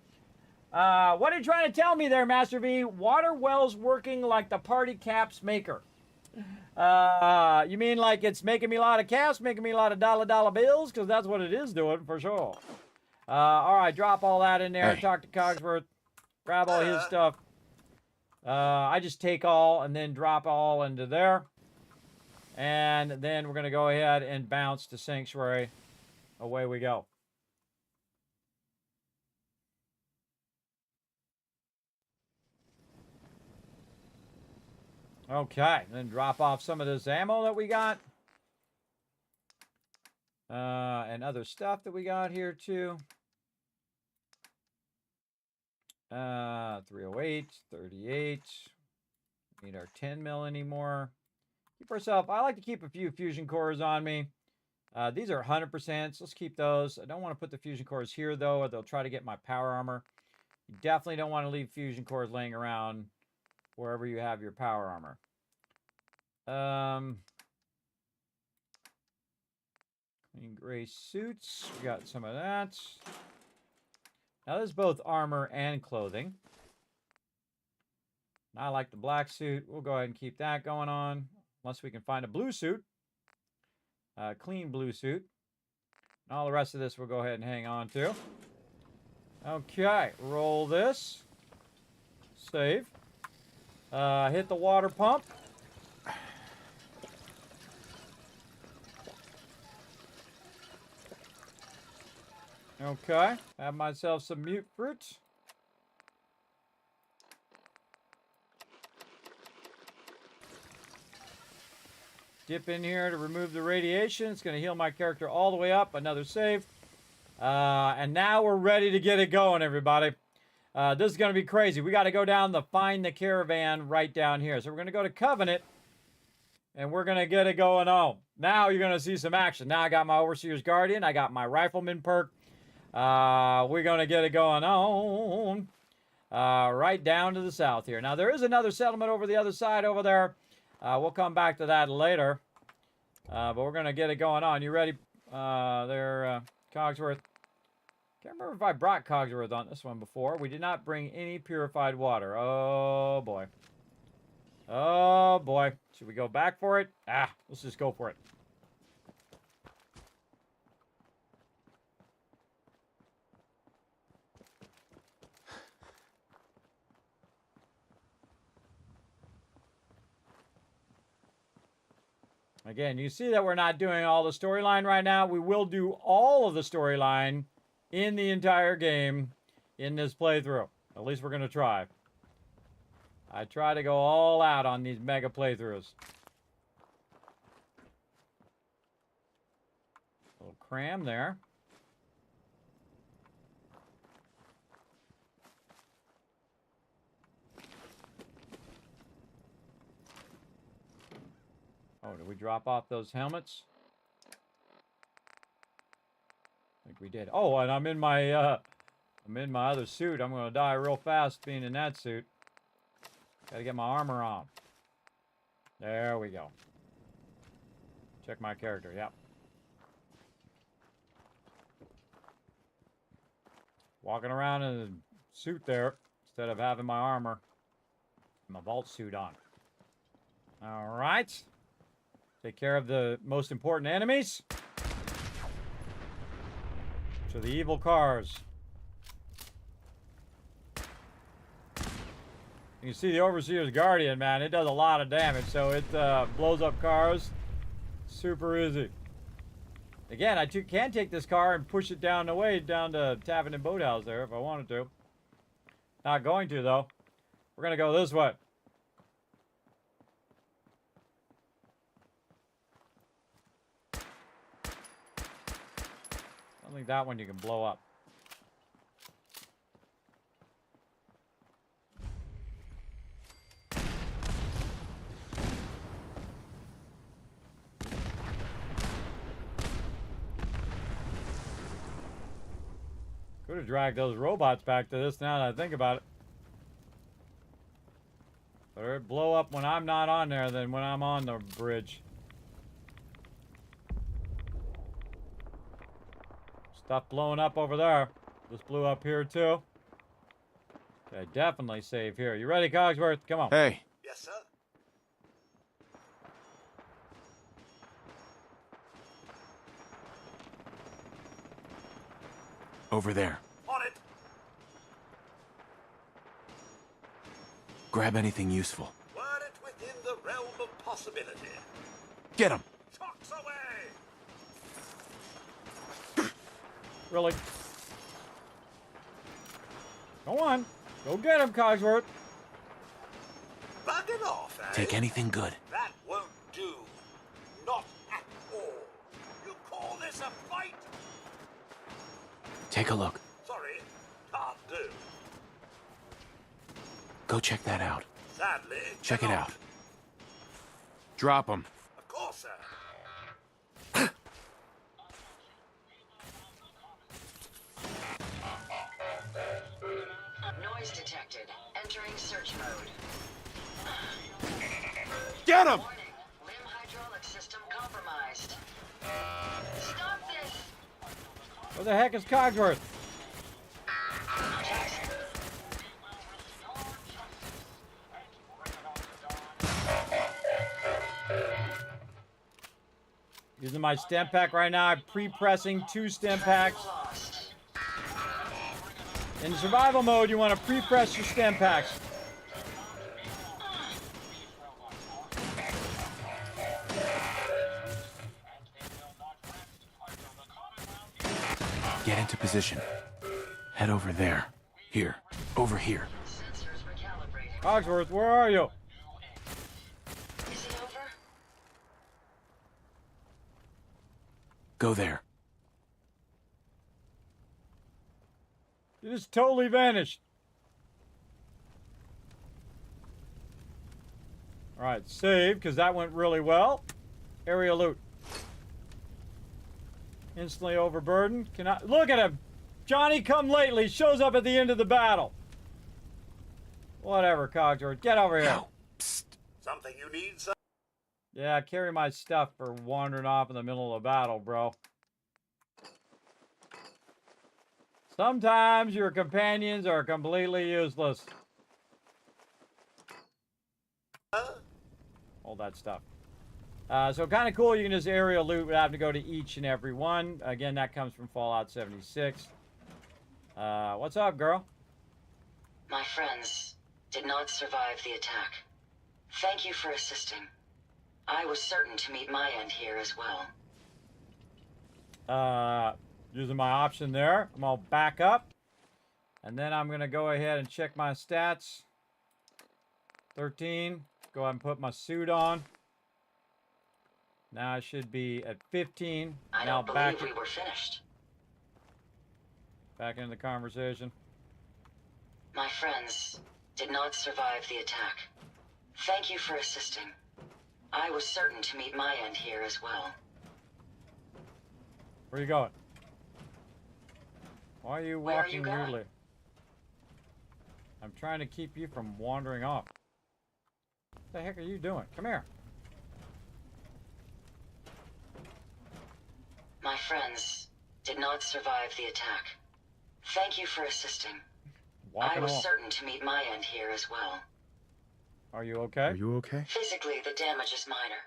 What are you trying to tell me there, Master V? Water wells working like the party caps maker. You mean like it's making me a lot of caps, making me a lot of dollar bills? Because that's what it is doing, for sure. All right, drop all that in there. Hey. Talk to Cogsworth. Grab all his stuff. I just take all and then drop all into there. And then we're going to go ahead and bounce to Sanctuary. Away we go. Okay, then drop off some of this ammo that we got. And other stuff that we got here too. 308, 38. Need our 10 mil anymore. Keep ourselves. I like to keep a few fusion cores on me. These are 100%, so let's keep those. I don't want to put the fusion cores here though, or they'll try to get my power armor. You definitely don't want to leave fusion cores laying around wherever you have your power armor. Clean gray suits. We got some of that. Now this is both armor and clothing. I like the black suit. We'll go ahead and keep that going on. Unless we can find a blue suit. Clean blue suit. And all the rest of this we'll go ahead and hang on to. Okay, roll this. Save. Hit the water pump. Okay, have myself some mute fruit. Dip in here to remove the radiation. It's going to heal my character all the way up. Another save. And now we're ready to get it going, everybody. This is going to be crazy. We got to go down the Find the Caravan right down here. So we're going to go to Covenant. And we're going to get it going on. Now you're going to see some action. Now I got my Overseer's Guardian. I got my Rifleman perk. We're going to get it going on. Right down to the south here. Now there is another settlement over the other side over there. We'll come back to that later. But we're going to get it going on. You ready there, Cogsworth? Can't remember if I brought Cogsworth on this one before. We did not bring any purified water. Oh, boy. Oh, boy. Should we go back for it? Let's just go for it. Again, you see that we're not doing all the storyline right now. We will do all of the storyline in the entire game in this playthrough. At least we're going to try. I try to go all out on these mega playthroughs. A little cram there. Oh, did we drop off those helmets? I think we did. Oh, and I'm in my other suit. I'm gonna die real fast being in that suit. Gotta get my armor on. There we go. Check my character, yep. Walking around in a suit there instead of having my armor. My vault suit on. Alright. Take care of the most important enemies. So the evil cars. You can see the Overseer's Guardian, man. It does a lot of damage, so it blows up cars super easy. Again, I can take this car and push it down the way, down to Tavern and Boathouse there if I wanted to. Not going to, though. We're going to go this way. I don't think that one you can blow up. Could have dragged those robots back to this now that I think about it. Better blow up when I'm not on there than when I'm on the bridge. Stuff blowing up over there. This blew up here too. Okay, definitely save here. You ready, Cogsworth? Come on. Hey. Yes, sir. Over there. On it. Grab anything useful. Were it within the realm of possibility. Get him. Tox away. Really? Go on. Go get him, Cogsworth. Bugging off, eh? Take anything good. That won't do. Not at all. You call this a fight? Take a look. Sorry, can't do. Go check that out. Sadly, Check it cannot. out. Drop him. Of course, sir. Noise detected. Entering search mode. Get him! Warning. Limb hydraulic system compromised. Stop this! Where the heck is Cogsworth? Using my stem pack right now. I'm pre-pressing 2 stem packs. In survival mode, you want to pre-press your stem packs. Get into position. Head over there. Here. Over here. Cogsworth, where are you? Is it over? Go there. You just totally vanished. Alright, save, because that went really well. Area loot. Instantly overburdened. Look at him! Johnny come lately shows up at the end of the battle. Whatever, Cogsworth. Get over here. No. Psst. Something you need, sir? Yeah, carry my stuff for wandering off in the middle of the battle, bro. Sometimes your companions are completely useless. All that stuff. So kind of cool, you can just aerial loot without having to go to each and every one. Again, that comes from Fallout 76. What's up, girl? My friends did not survive the attack. Thank you for assisting. I was certain to meet my end here as well. Using my option there, I'm gonna back up. And then I'm gonna go ahead and check my stats. 13. Go ahead and put my suit on. Now I should be at 15. I now don't back believe we were finished. back into the conversation. My friends did not survive the attack. Thank you for assisting. I was certain to meet my end here as well. Where are you going? Why are you Where are walking you going? weirdly? I'm trying to keep you from wandering off. What the heck are you doing? Come here. My friends did not survive the attack. Thank you for assisting. Walking I was off. certain to meet my end here as well. Are you okay? Are you okay? Physically, the damage is minor,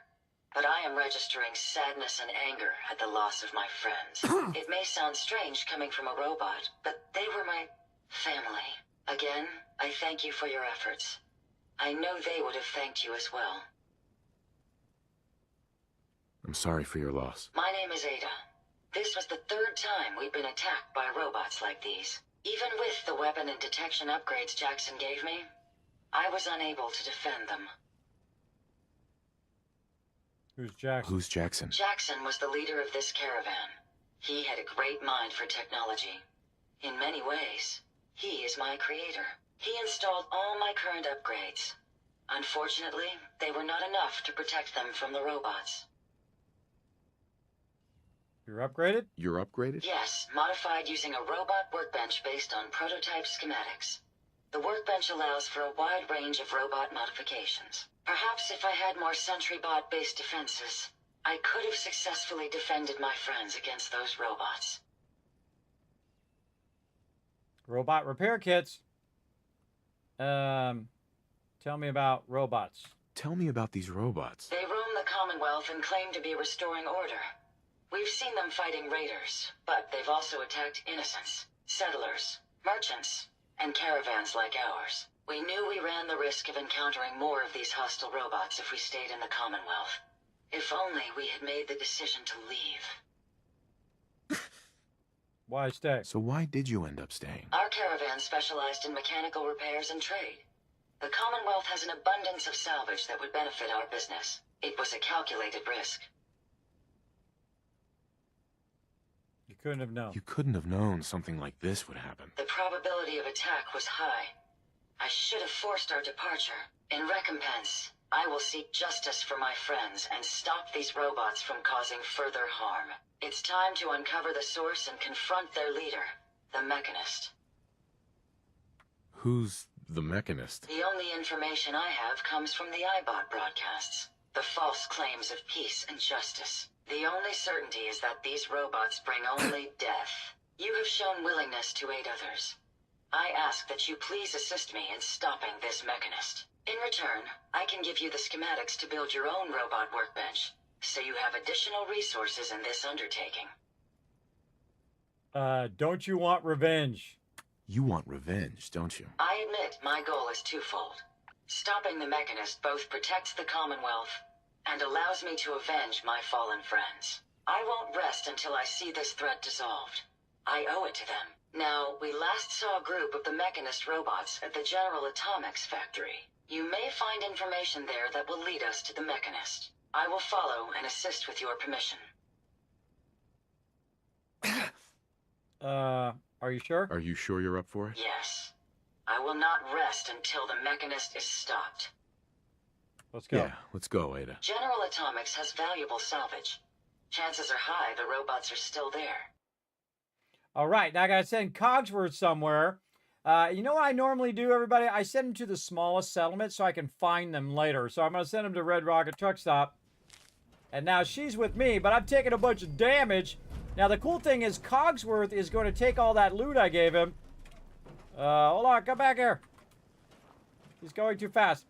but I am registering sadness and anger at the loss of my friends. It may sound strange coming from a robot, but they were my family. Again, I thank you for your efforts. I know they would have thanked you as well. I'm sorry for your loss. My name is Ada. This was the third time we've been attacked by robots like these. Even with the weapon and detection upgrades Jackson gave me, I was unable to defend them. Who's Jackson? Who's Jackson? Jackson was the leader of this caravan. He had a great mind for technology. In many ways, he is my creator. He installed all my current upgrades. Unfortunately, they were not enough to protect them from the robots. You're upgraded? You're upgraded? Yes, modified using a robot workbench based on prototype schematics. The workbench allows for a wide range of robot modifications. Perhaps if I had more SentryBot-based defenses, I could have successfully defended my friends against those robots. Robot repair kits. Tell me about robots. Tell me about these robots. They roam the Commonwealth and claim to be restoring order. We've seen them fighting raiders, but they've also attacked innocents, settlers, merchants, and caravans like ours. We knew we ran the risk of encountering more of these hostile robots if we stayed in the Commonwealth. If only we had made the decision to leave. Why stay? So why did you end up staying? Our caravan specialized in mechanical repairs and trade. The Commonwealth has an abundance of salvage that would benefit our business. It was a calculated risk. You couldn't have known. You couldn't have known something like this would happen. The probability of attack was high. I should have forced our departure. In recompense, I will seek justice for my friends and stop these robots from causing further harm. It's time to uncover the source and confront their leader, the Mechanist. Who's the Mechanist? The only information I have comes from the iBot broadcasts. The false claims of peace and justice. The only certainty is that these robots bring only death. You have shown willingness to aid others. I ask that you please assist me in stopping this Mechanist. In return, I can give you the schematics to build your own robot workbench, so you have additional resources in this undertaking. Don't you want revenge? You want revenge, don't you? I admit my goal is twofold. Stopping the Mechanist both protects the Commonwealth and allows me to avenge my fallen friends. I won't rest until I see this threat dissolved. I owe it to them. Now, we last saw a group of the Mechanist robots at the General Atomics factory. You may find information there that will lead us to the Mechanist. I will follow and assist with your permission. Are you sure? Are you sure you're up for it? Yes. I will not rest until the Mechanist is stopped. Let's go. Yeah, let's go, Ada. General Atomics has valuable salvage. Chances are high the robots are still there. All right, now I gotta send Cogsworth somewhere. You know what I normally do, everybody? I send them to the smallest settlement so I can find them later. So I'm gonna send them to Red Rocket Truck Stop. And now she's with me, but I've taken a bunch of damage. Now the cool thing is Cogsworth is going to take all that loot I gave him. Hold on, come back here. He's going too fast.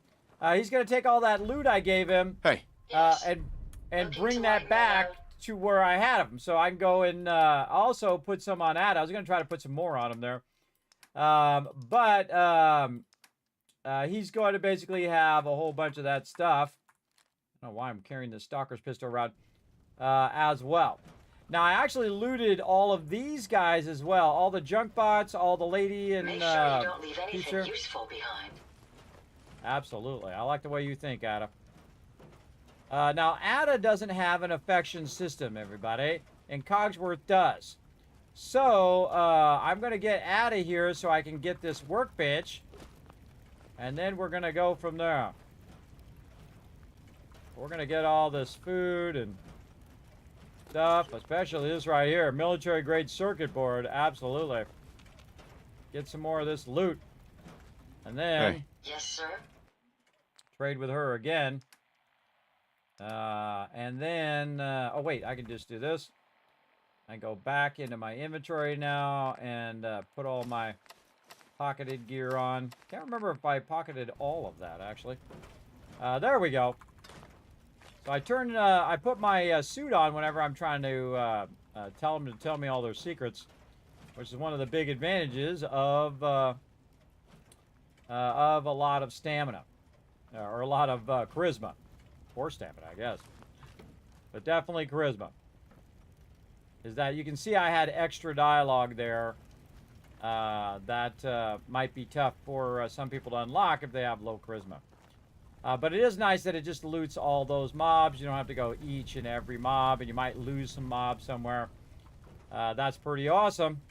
He's going to take all that loot I gave him. Hey. And bring that back to where I had him. So I can go and also put some on that. I was going to try to put some more on him there. He's going to basically have a whole bunch of that stuff. I don't know why I'm carrying the stalker's pistol around as well. Now, I actually looted all of these guys as well. All the junk bots, all the lady and Make sure you don't leave anything teacher. useful behind. Absolutely. I like the way you think, Ada. Now, Ada doesn't have an affection system, everybody, and Cogsworth does. So, I'm going to get Ada here so I can get this workbench, and then we're going to go from there. We're going to get all this food and stuff, especially this right here, military-grade circuit board, absolutely. Get some more of this loot. And then... Hey. Yes, sir? Trade with her again. And then... oh, wait, I can just do this. I go back into my inventory now and put all my pocketed gear on. Can't remember if I pocketed all of that, actually. There we go. So I put my suit on whenever I'm trying to tell them to tell me all their secrets, which is one of the big advantages of a lot of stamina, or a lot of charisma, or stamina, I guess, but definitely charisma. Is that you can see I had extra dialogue there that might be tough for some people to unlock if they have low charisma. But it is nice that it just loots all those mobs. You don't have to go each and every mob, and you might lose some mobs somewhere. That's pretty awesome.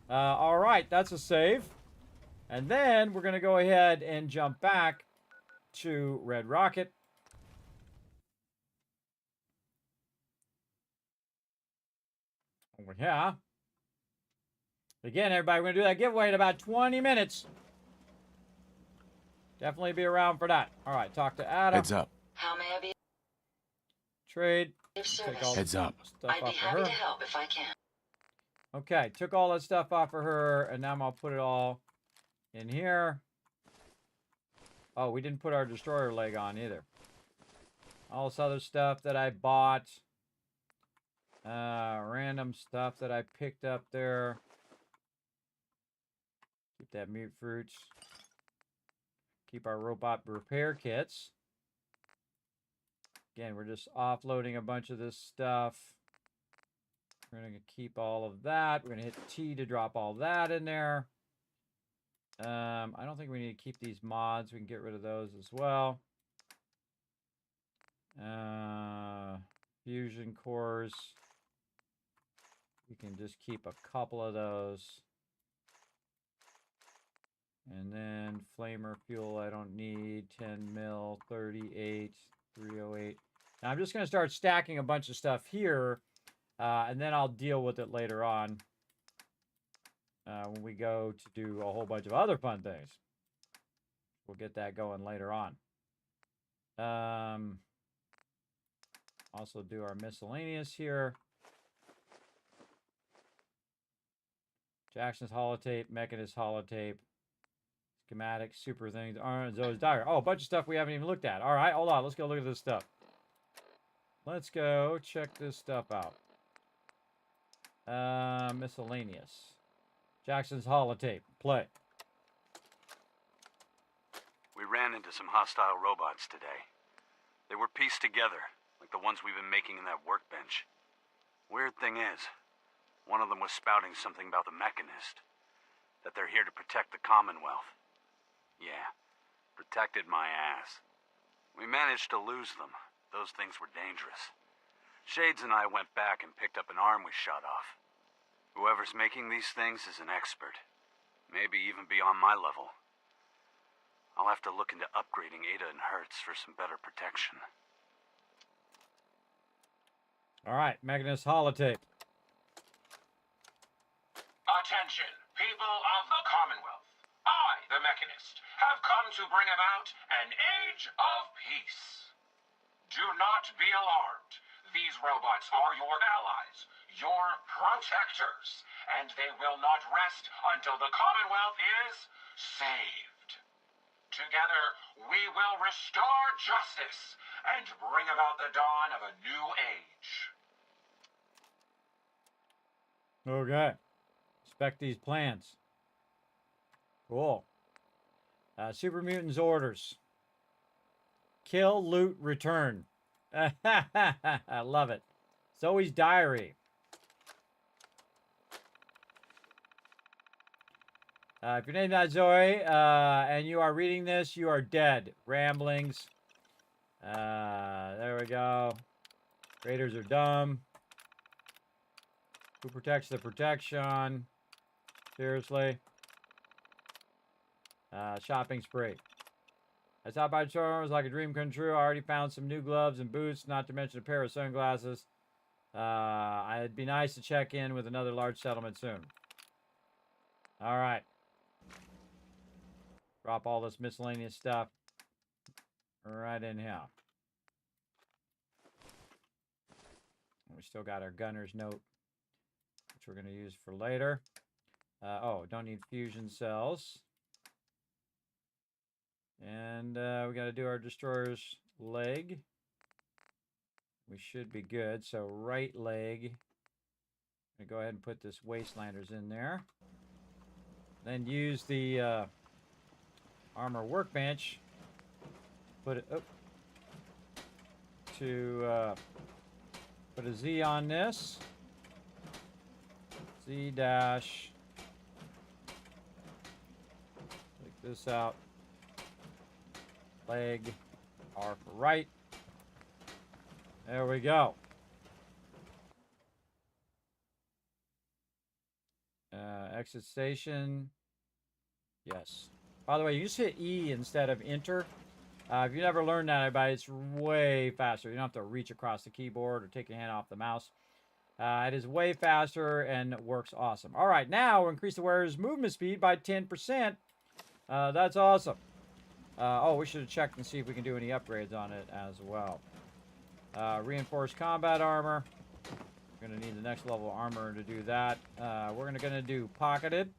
All right, that's a save. And then we're going to go ahead and jump back to Red Rocket. Over here. Again, everybody, we're going to do that giveaway in about 20 minutes. Definitely be around for that. All right, talk to Adam. Heads up. How may I be? Trade. Take all Heads up. Stuff I'd be off of happy her. to help if I can. Okay, took all that stuff off of her, and now I'll put it all in here. Oh, we didn't put our destroyer leg on either. All this other stuff that I bought. Random stuff that I picked up there. Keep that mute fruits. Keep our robot repair kits. Again, we're just offloading a bunch of this stuff. We're going to keep all of that. We're going to hit T to drop all that in there. I don't think we need to keep these mods. We can get rid of those as well. Fusion cores. We can just keep a couple of those. And then flamer fuel I don't need. 10 mil, 38, 308. Now I'm just going to start stacking a bunch of stuff here. And then I'll deal with it later on. When we go to do a whole bunch of other fun things. We'll get that going later on. Also do our miscellaneous here. Jackson's holotape, Mechanist holotape, schematic, super things, Zoe's diary. Oh, a bunch of stuff we haven't even looked at. All right, hold on. Let's go look at this stuff. Let's go check this stuff out. Miscellaneous. Jackson's holotape. Play. We ran into some hostile robots today. They were pieced together, like the ones we've been making in that workbench. Weird thing is, one of them was spouting something about the Mechanist. That they're here to protect the Commonwealth. Yeah, protected my ass. We managed to lose them. Those things were dangerous. Shades and I went back and picked up an arm we shot off. Whoever's making these things is an expert. Maybe even beyond my level. I'll have to look into upgrading Ada and Hertz for some better protection. All right, Mechanist holotape. Attention, people of the Commonwealth. I, the Mechanist, have come to bring about an age of peace. Do not be alarmed. These robots are your allies, your protectors, and they will not rest until the Commonwealth is saved. Together, we will restore justice and bring about the dawn of a new age. Okay. Inspect these plans. Cool. Super Mutants orders. Kill, loot, return. I love it. Zoe's diary. If your name's not Zoe and you are reading this, you are dead. Ramblings. There we go. Raiders are dumb. Who protects the protection? Seriously. Shopping spree. I stopped by the store. It was like a dream come true. I already found some new gloves and boots, not to mention a pair of sunglasses. It'd be nice to check in with another large settlement soon. All right. Drop all this miscellaneous stuff right in here. We still got our gunner's note, which we're going to use for later. Oh, don't need fusion cells. And we got to do our destroyer's leg. We should be good. So right leg. I'm going to go ahead and put this Wastelanders in there. Then use the armor workbench. Put it up to put a Z on this. Z dash. Take this out. Leg. R for right. There we go. Exit station. Yes. By the way, you just hit E instead of enter. If you never learned that, everybody, it's way faster. You don't have to reach across the keyboard or take your hand off the mouse. It is way faster and works awesome. All right, now we'll increase the wearer's movement speed by 10%. That's awesome. Oh, we should have checked and see if we can do any upgrades on it as well. Reinforced combat armor. We're going to need the next level armor to do that. We're going to do pocketed.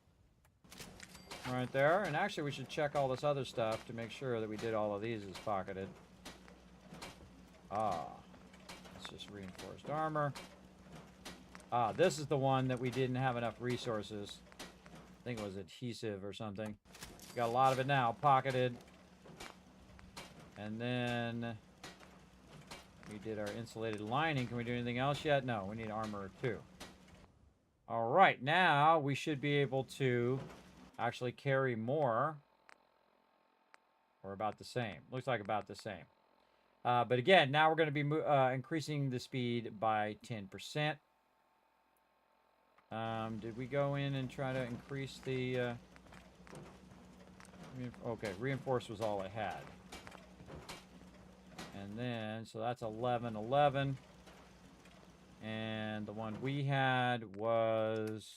Right there. And actually, we should check all this other stuff to make sure that we did all of these as pocketed. It's just reinforced armor. This is the one that we didn't have enough resources. I think it was adhesive or something. We got a lot of it now. Pocketed. And then we did our insulated lining. Can we do anything else yet? No, we need armor too. All right, now we should be able to actually carry more, or about the same. Looks like about the same. But again, now we're going to be increasing the speed by 10%. Did we go in and try to increase the... okay, reinforce was all it had. And then, so that's 1111. And the one we had was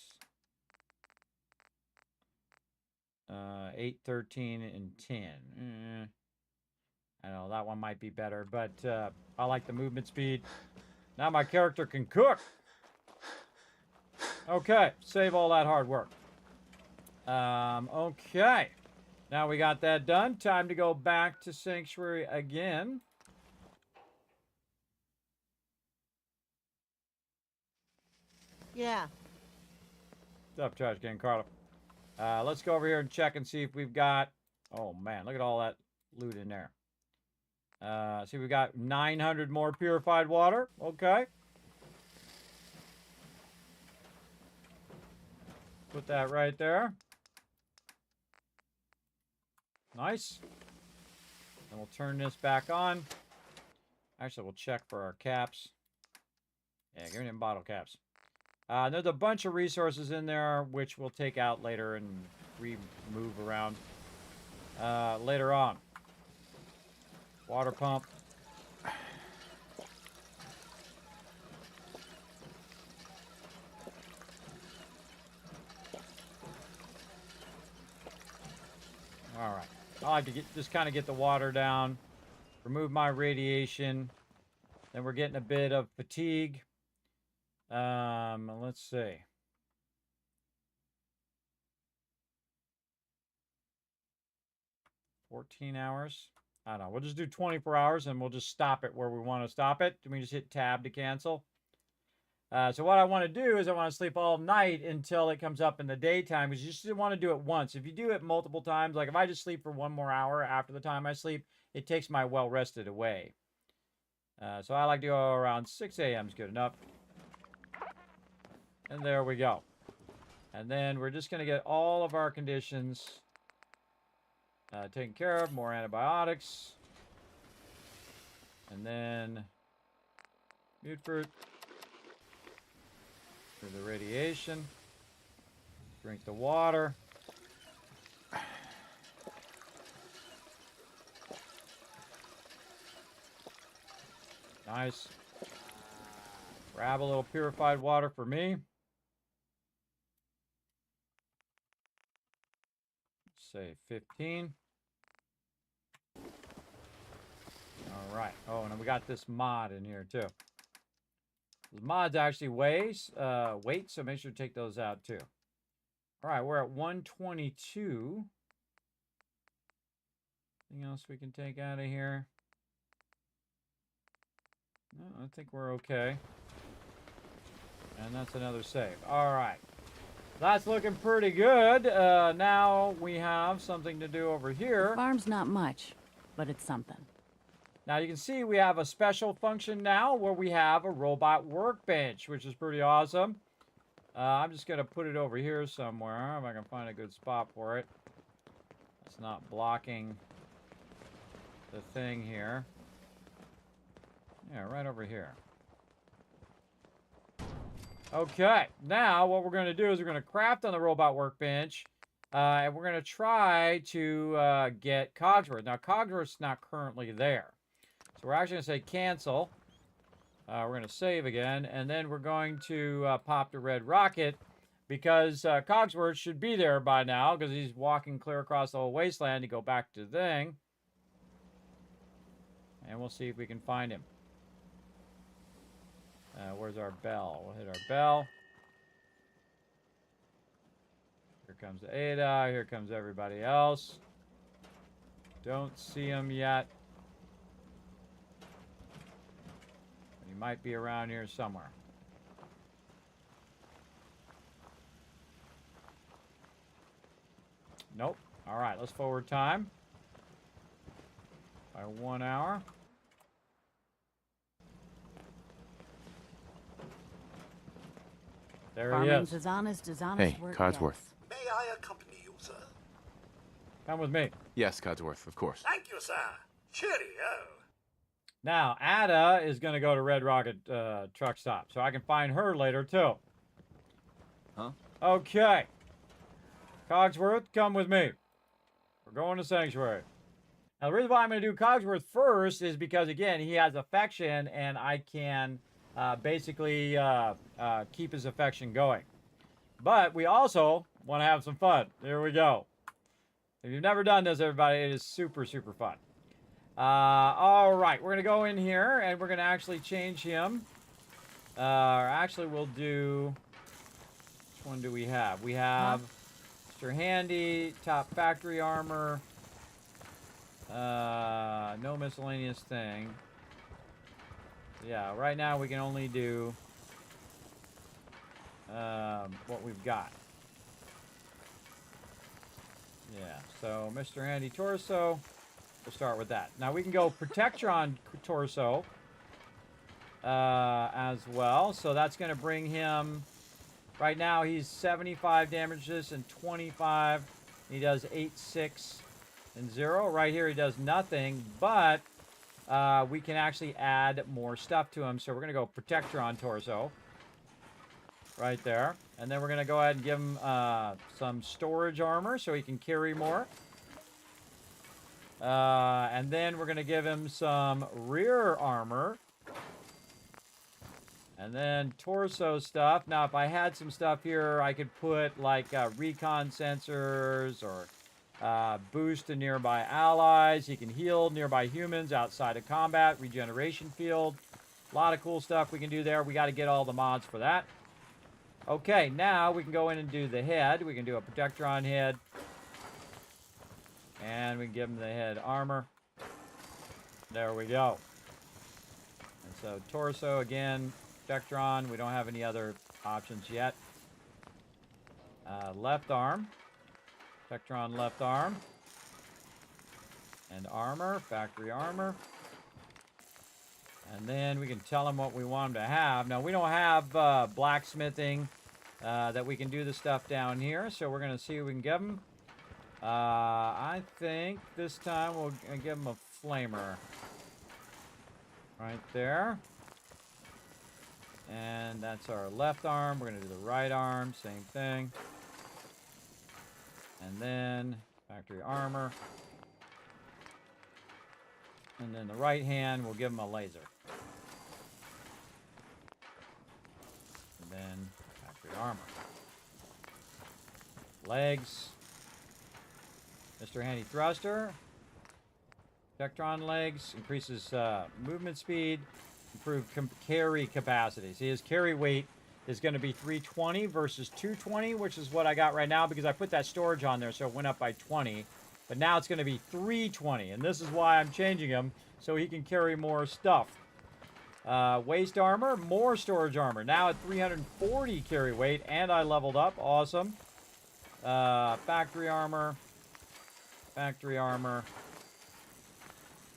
8, 13, and 10. I know that one might be better, but I like the movement speed. Now my character can cook. Okay, save all that hard work. Okay. Now we got that done. Time to go back to Sanctuary again. Yeah. What's up, Trash Can Carla? Let's go over here and check and see if we've got... Oh, man. Look at all that loot in there. See, we've got 900 more purified water. Okay. Put that right there. Nice. And we'll turn this back on. Actually, we'll check for our caps. Yeah, give me them bottle caps. There's a bunch of resources in there, which we'll take out later and remove around later on. Water pump. All right. I like to just kind of get the water down, remove my radiation. Then we're getting a bit of fatigue. Let's see. $14 hours. I don't know. We'll just do 24 hours and we'll just stop it where we want to stop it. Can we just hit tab to cancel? So what I want to do is I want to sleep all night until it comes up in the daytime, because you just want to do it once. If you do it multiple times, like if I just sleep for 1 more hour after the time I sleep, it takes my well-rested away. So I like to go around 6 a.m. is good enough. And there we go. And then we're just going to get all of our conditions taken care of. More antibiotics. And then mute fruit. For the radiation. Drink the water. Nice. Grab a little purified water for me. Say 15. All right. Oh, and then we got this mod in here too. The mods actually weight, so make sure to take those out too. All right, we're at 122. Anything else we can take out of here? No, I think we're okay. And that's another save. All right. That's looking pretty good. Now we have something to do over here. The farm's not much, but it's something. Now you can see we have a special function now where we have a robot workbench, which is pretty awesome. I'm just going to put it over here somewhere, if I can find a good spot for it. It's not blocking the thing here. Yeah, right over here. Okay, now what we're going to do is we're going to craft on the robot workbench, and we're going to try to get Cogsworth. Now, Cogsworth's not currently there. So we're actually going to say cancel. We're going to save again, and then we're going to pop the red rocket, because Cogsworth should be there by now, because he's walking clear across the whole wasteland to go back to the thing. And we'll see if we can find him. Where's our bell? We'll hit our bell. Here comes Ada. Here comes everybody else. Don't see him yet. He might be around here somewhere. Nope. All right, let's forward time by 1 hour. There he is. Farming's as honest as honest Hey, work Codsworth. gets. May I accompany you, sir? Come with me. Yes, Codsworth, of course. Thank you, sir. Cheerio. Now, Ada is going to go to Red Rocket truck stop, so I can find her later, too. Huh? Okay. Cogsworth, come with me. We're going to Sanctuary. Now, the reason why I'm going to do Cogsworth first is because, again, he has affection, and I can basically keep his affection going. But we also want to have some fun. Here we go. If you've never done this, everybody, it is super, super fun. All right, we're going to go in here, and we're going to actually change him. Or actually, we'll do... Which one do we have? We have Mr. Handy, top factory armor. No miscellaneous thing. Yeah, right now we can only do what we've got. Yeah, so Mr. Handy Torso, we'll start with that. Now we can go Protectron Torso as well. So that's going to bring him, right now he's 75 damage resist and 25. He does 8, 6, and 0. Right here he does nothing, but we can actually add more stuff to him. So we're going to go Protectron Torso. Right there. And then we're going to go ahead and give him some storage armor so he can carry more. And then we're going to give him some rear armor. And then torso stuff. Now, if I had some stuff here, I could put like recon sensors or boost to nearby allies. He can heal nearby humans outside of combat. Regeneration field. A lot of cool stuff we can do there. We got to get all the mods for that. Okay, now we can go in and do the head. We can do a Protectron head. And we can give him the head armor. There we go. And so torso again, Spectron. We don't have any other options yet. Left arm. Spectron left arm. And armor. Factory armor. And then we can tell him what we want him to have. Now, we don't have blacksmithing that we can do the stuff down here. So we're going to see what we can give him. I think this time we'll give him a flamer. Right there. And that's our left arm. We're going to do the right arm. Same thing. And then factory armor. And then the right hand, we'll give him a laser. And then factory armor. Legs. Mr. Handy Thruster. Spectron legs. Increases movement speed. Improved carry capacity. See, his carry weight is going to be 320 versus 220, which is what I got right now because I put that storage on there, so it went up by 20. But now it's going to be 320, and this is why I'm changing him, so he can carry more stuff. Waist armor, more storage armor. Now at 340 carry weight, and I leveled up. Awesome. Factory armor. Factory armor.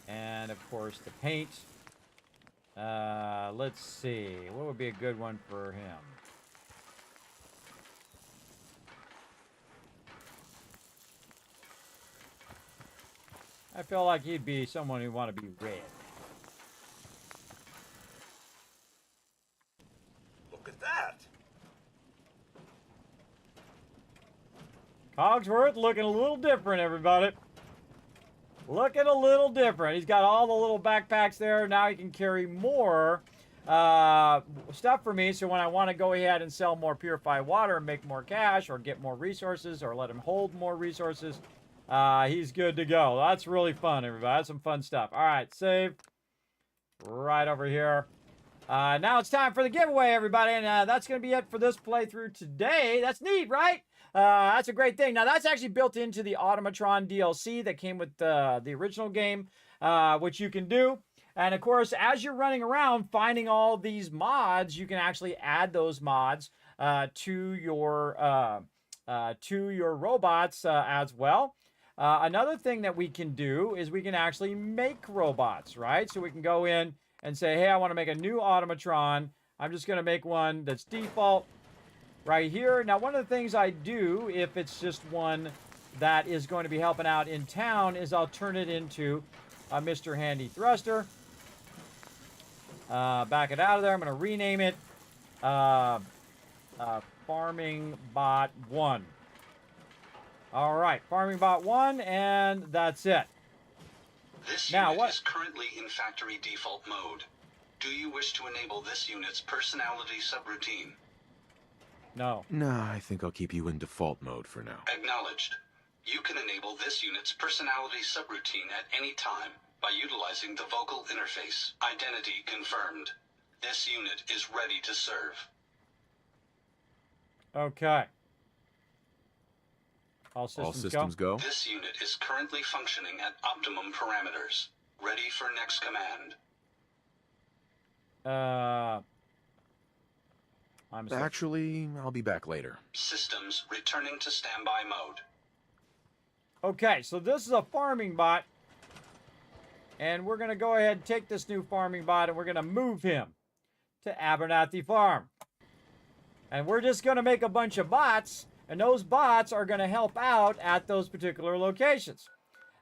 And, of course, the paint. Let's see. What would be a good one for him? I feel like he'd be someone who'd want to be red. Look at that. Cogsworth looking a little different, everybody. Looking a little different. He's got all the little backpacks there. Now he can carry more stuff for me. So when I want to go ahead and sell more purified water and make more cash or get more resources or let him hold more resources, he's good to go. That's really fun, everybody. That's some fun stuff. All right, save. Right over here. Now it's time for the giveaway, everybody. And that's going to be it for this playthrough today. That's neat, right? That's a great thing. Now, that's actually built into the Automatron DLC that came with the original game, which you can do. And, of course, as you're running around finding all these mods, you can actually add those mods to your robots as well. Another thing that we can do is we can actually make robots, right? So we can go in and say, hey, I want to make a new Automatron. I'm just going to make one that's default. Right here. Now, one of the things I do, if it's just one that is going to be helping out in town, is I'll turn it into a Mr. Handy Thruster. Back it out of there. I'm going to rename it Farming Bot 1. All right, Farming Bot 1, and that's it. This unit is currently in factory default mode. Do you wish to enable this unit's personality subroutine? No. Nah, I think I'll keep you in default mode for now. Acknowledged. You can enable this unit's personality subroutine at any time by utilizing the vocal interface. Identity confirmed. This unit is ready to serve. Okay. All systems go? This unit is currently functioning at optimum parameters. Ready for next command. Actually, I'll be back later. Systems returning to standby mode. Okay, so this is a farming bot. And we're going to go ahead and take this new farming bot and we're going to move him to Abernathy Farm. And we're just going to make a bunch of bots, and those bots are going to help out at those particular locations.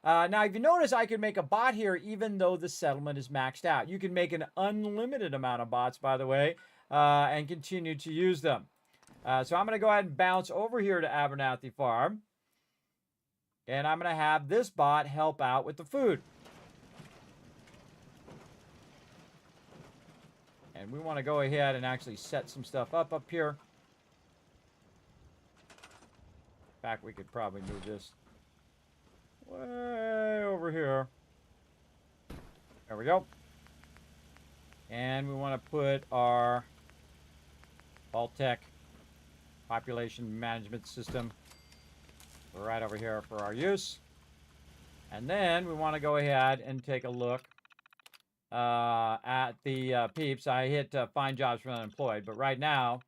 Now, if you notice, I can make a bot here even though the settlement is maxed out. You can make an unlimited amount of bots, by the way, and continue to use them. So I'm going to go ahead and bounce over here to Abernathy Farm. And I'm going to have this bot help out with the food. And we want to go ahead and actually set some stuff up here. In fact, we could probably move this way over here. There we go. And we want to put our Vault-Tec population management system right over here for our use. And then we want to go ahead and take a look at the peeps. I hit find jobs for unemployed, but right now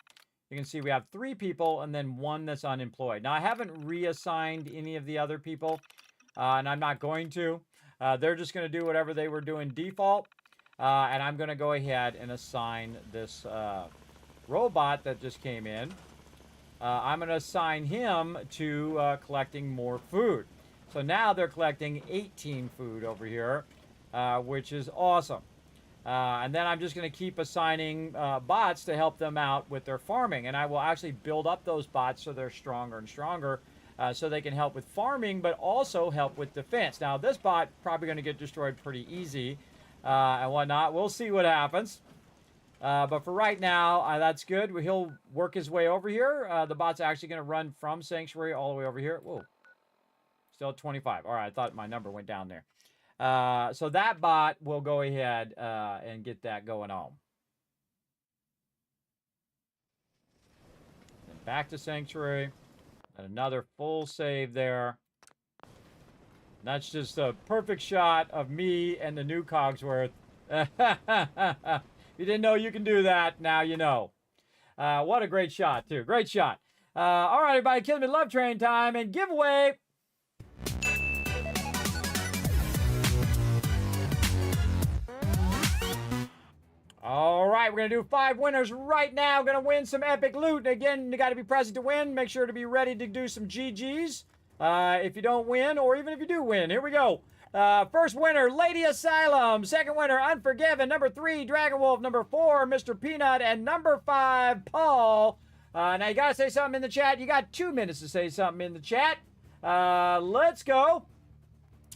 you can see we have 3 people and then 1 that's unemployed. Now I haven't reassigned any of the other people, and I'm not going to. They're just going to do whatever they were doing default, and I'm going to go ahead and assign this robot that just came in. I'm going to assign him to collecting more food. So now they're collecting 18 food over here, which is awesome. And then I'm just going to keep assigning bots to help them out with their farming. And I will actually build up those bots so they're stronger and stronger, so they can help with farming, but also help with defense. Now, this bot probably going to get destroyed pretty easy and whatnot. We'll see what happens. But for right now, that's good. He'll work his way over here. The bot's actually going to run from Sanctuary all the way over here. Whoa. Still at 25. All right, I thought my number went down there. So that bot will go ahead and get that going on. Then back to Sanctuary. And another full save there. And that's just a perfect shot of me and the new Cogsworth. You didn't know you can do that, now you know. What a great shot, too. Great shot. All right, everybody, Kismet Love Train time and giveaway. All right, we're going to do 5 winners right now. Going to win some epic loot. Again, you got to be present to win. Make sure to be ready to do some GGs if you don't win, or even if you do win. Here we go. First winner, Lady Asylum. Second winner, Unforgiven. Number 3, Dragon Wolf. Number 4, Mr. Peanut. And number 5, Paul. Now, you got to say something in the chat. You got 2 minutes to say something in the chat. Let's go.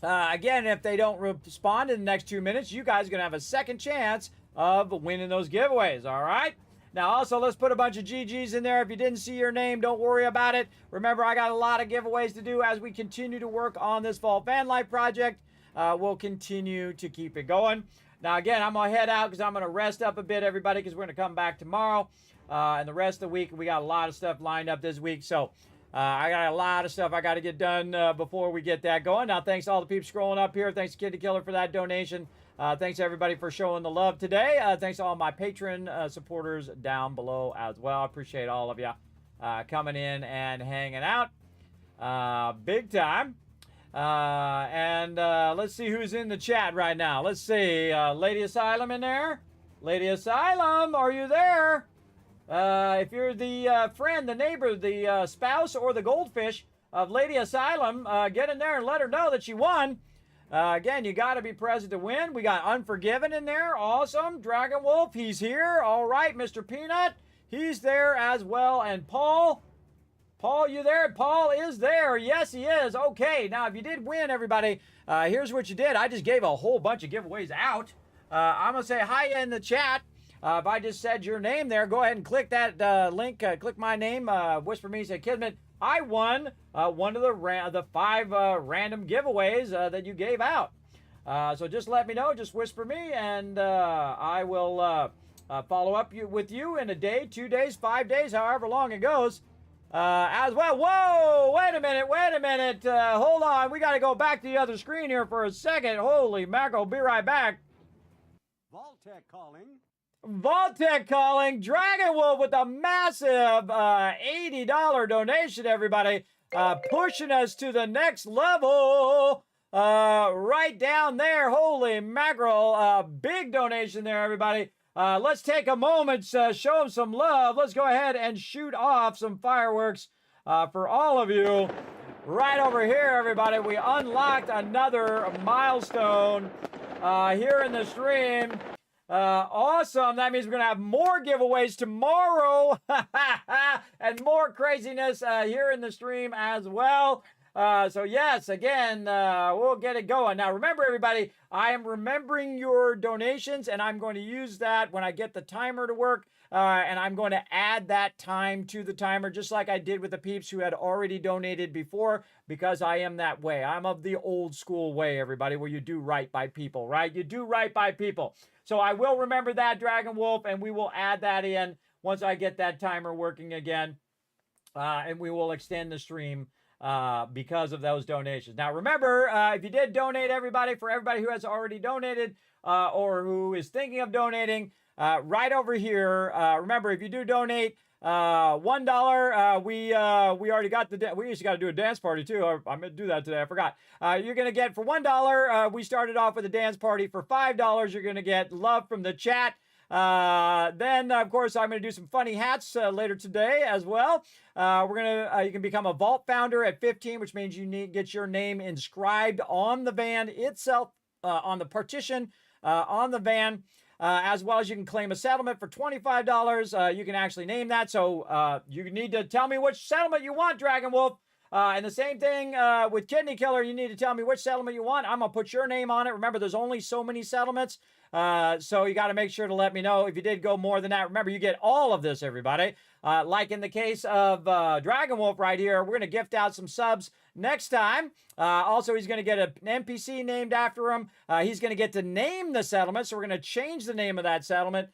Again, if they don't respond in the next 2 minutes, you guys are going to have a second chance of winning those giveaways, all right? Now, also, let's put a bunch of GGs in there. If you didn't see your name, don't worry about it. Remember, I got a lot of giveaways to do as we continue to work on this VaultVanLife project. We'll continue to keep it going. Now, again, I'm going to head out because I'm going to rest up a bit, everybody, because we're going to come back tomorrow. And the rest of the week, we got a lot of stuff lined up this week. So, I got a lot of stuff I got to get done before we get that going. Now, thanks to all the people scrolling up here. Thanks to Kid the Killer for that donation. Thanks, everybody, for showing the love today. Thanks to all my patron supporters down below as well. I appreciate all of you coming in and hanging out. Big time. And let's see who's in the chat right now. Let's see. Lady Asylum in there? Lady Asylum, are you there? If you're the friend, the neighbor, the spouse, or the goldfish of Lady Asylum, get in there and let her know that she won. Again, you got to be present to win. We got Unforgiven in there. Awesome. Dragon Wolf, he's here. All right. Mr. Peanut, he's there as well. And Paul, you there? Paul is there. Yes, he is. Okay. Now, if you did win, everybody, here's what you did. I just gave a whole bunch of giveaways out. I'm going to say hi in the chat. If I just said your name there, go ahead and click that link. Click my name. Whisper me, say Kismet. I won one of the 5 random giveaways that you gave out. So just let me know. Just whisper me, and I will follow up with you in a day, 2 days, 5 days, however long it goes. As well. Whoa! Wait a minute. Hold on. We got to go back to the other screen here for a second. Holy mackerel. Be right back. Vault-Tec calling. Vault-Tec calling. Dragon Wolf with a massive $80 donation, everybody. Pushing us to the next level. Right down there. Holy mackerel. Big donation there, everybody. Let's take a moment to show them some love. Let's go ahead and shoot off some fireworks for all of you. Right over here, everybody. We unlocked another milestone here in the stream. Awesome. That means we're going to have more giveaways tomorrow and more craziness here in the stream as well. So yes, again, we'll get it going. Now, remember, everybody, I am remembering your donations, and I'm going to use that when I get the timer to work. And I'm going to add that time to the timer, just like I did with the peeps who had already donated before, because I am that way. I'm of the old school way, everybody, where you do right by people, right? You do right by people. So I will remember that, Dragon Wolf, and we will add that in once I get that timer working again. And we will extend the stream because of those donations. Now, remember, if you did donate, for everybody who has already donated or who is thinking of donating, right over here, remember, if you do donate $1, we already got we used to got to do a dance party too. I'm gonna do that today. I forgot. You're gonna get for $1. We started off with a dance party. For $5, you're gonna get love from the chat. Then, of course, I'm going to do some funny hats later today as well. You can become a Vault founder at 15, which means you get your name inscribed on the van itself, on the partition, on the van, as well as you can claim a settlement for $25. You can actually name that. So you need to tell me which settlement you want, Dragon Wolf. And the same thing with Kidney Killer. You need to tell me which settlement you want. I'm going to put your name on it. Remember, there's only so many settlements. So you got to make sure to let me know if you did go more than that. Remember, you get all of this, everybody. Like in the case of Dragon Wolf right here, we're going to gift out some subs next time. Also, he's going to get an NPC named after him. He's going to get to name the settlement, so we're going to change the name of that settlement.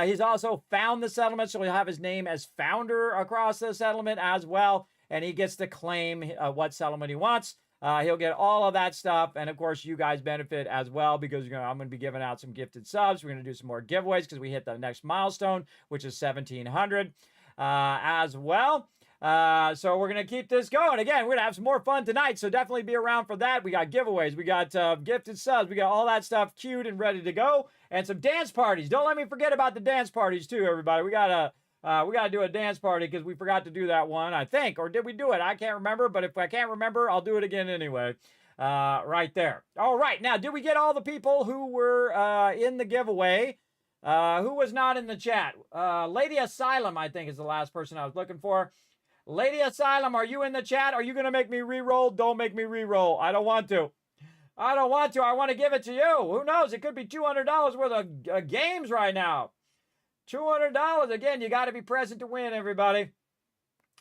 He's also found the settlement, so he'll have his name as founder across the settlement as well, and he gets to claim what settlement he wants. He'll get all of that stuff, and of course, you guys benefit as well because I'm going to be giving out some gifted subs. We're going to do some more giveaways because we hit the next milestone, which is 1,700 as well. So we're going to keep this going. Again, we're going to have some more fun tonight, so definitely be around for that. We got giveaways. We got gifted subs. We got all that stuff queued and ready to go, and some dance parties. Don't let me forget about the dance parties, too, everybody. We got to do a dance party because we forgot to do that one, I think. Or did we do it? I can't remember, but if I can't remember, I'll do it again anyway. Right there. All right. Now, did we get all the people who were in the giveaway? Who was not in the chat? Lady Asylum, I think, is the last person I was looking for. Lady Asylum, are you in the chat? Are you going to make me re-roll? Don't make me re-roll. I don't want to. I don't want to. I want to give it to you. Who knows? It could be $200 worth of games right now. $200. Again, you got to be present to win, everybody.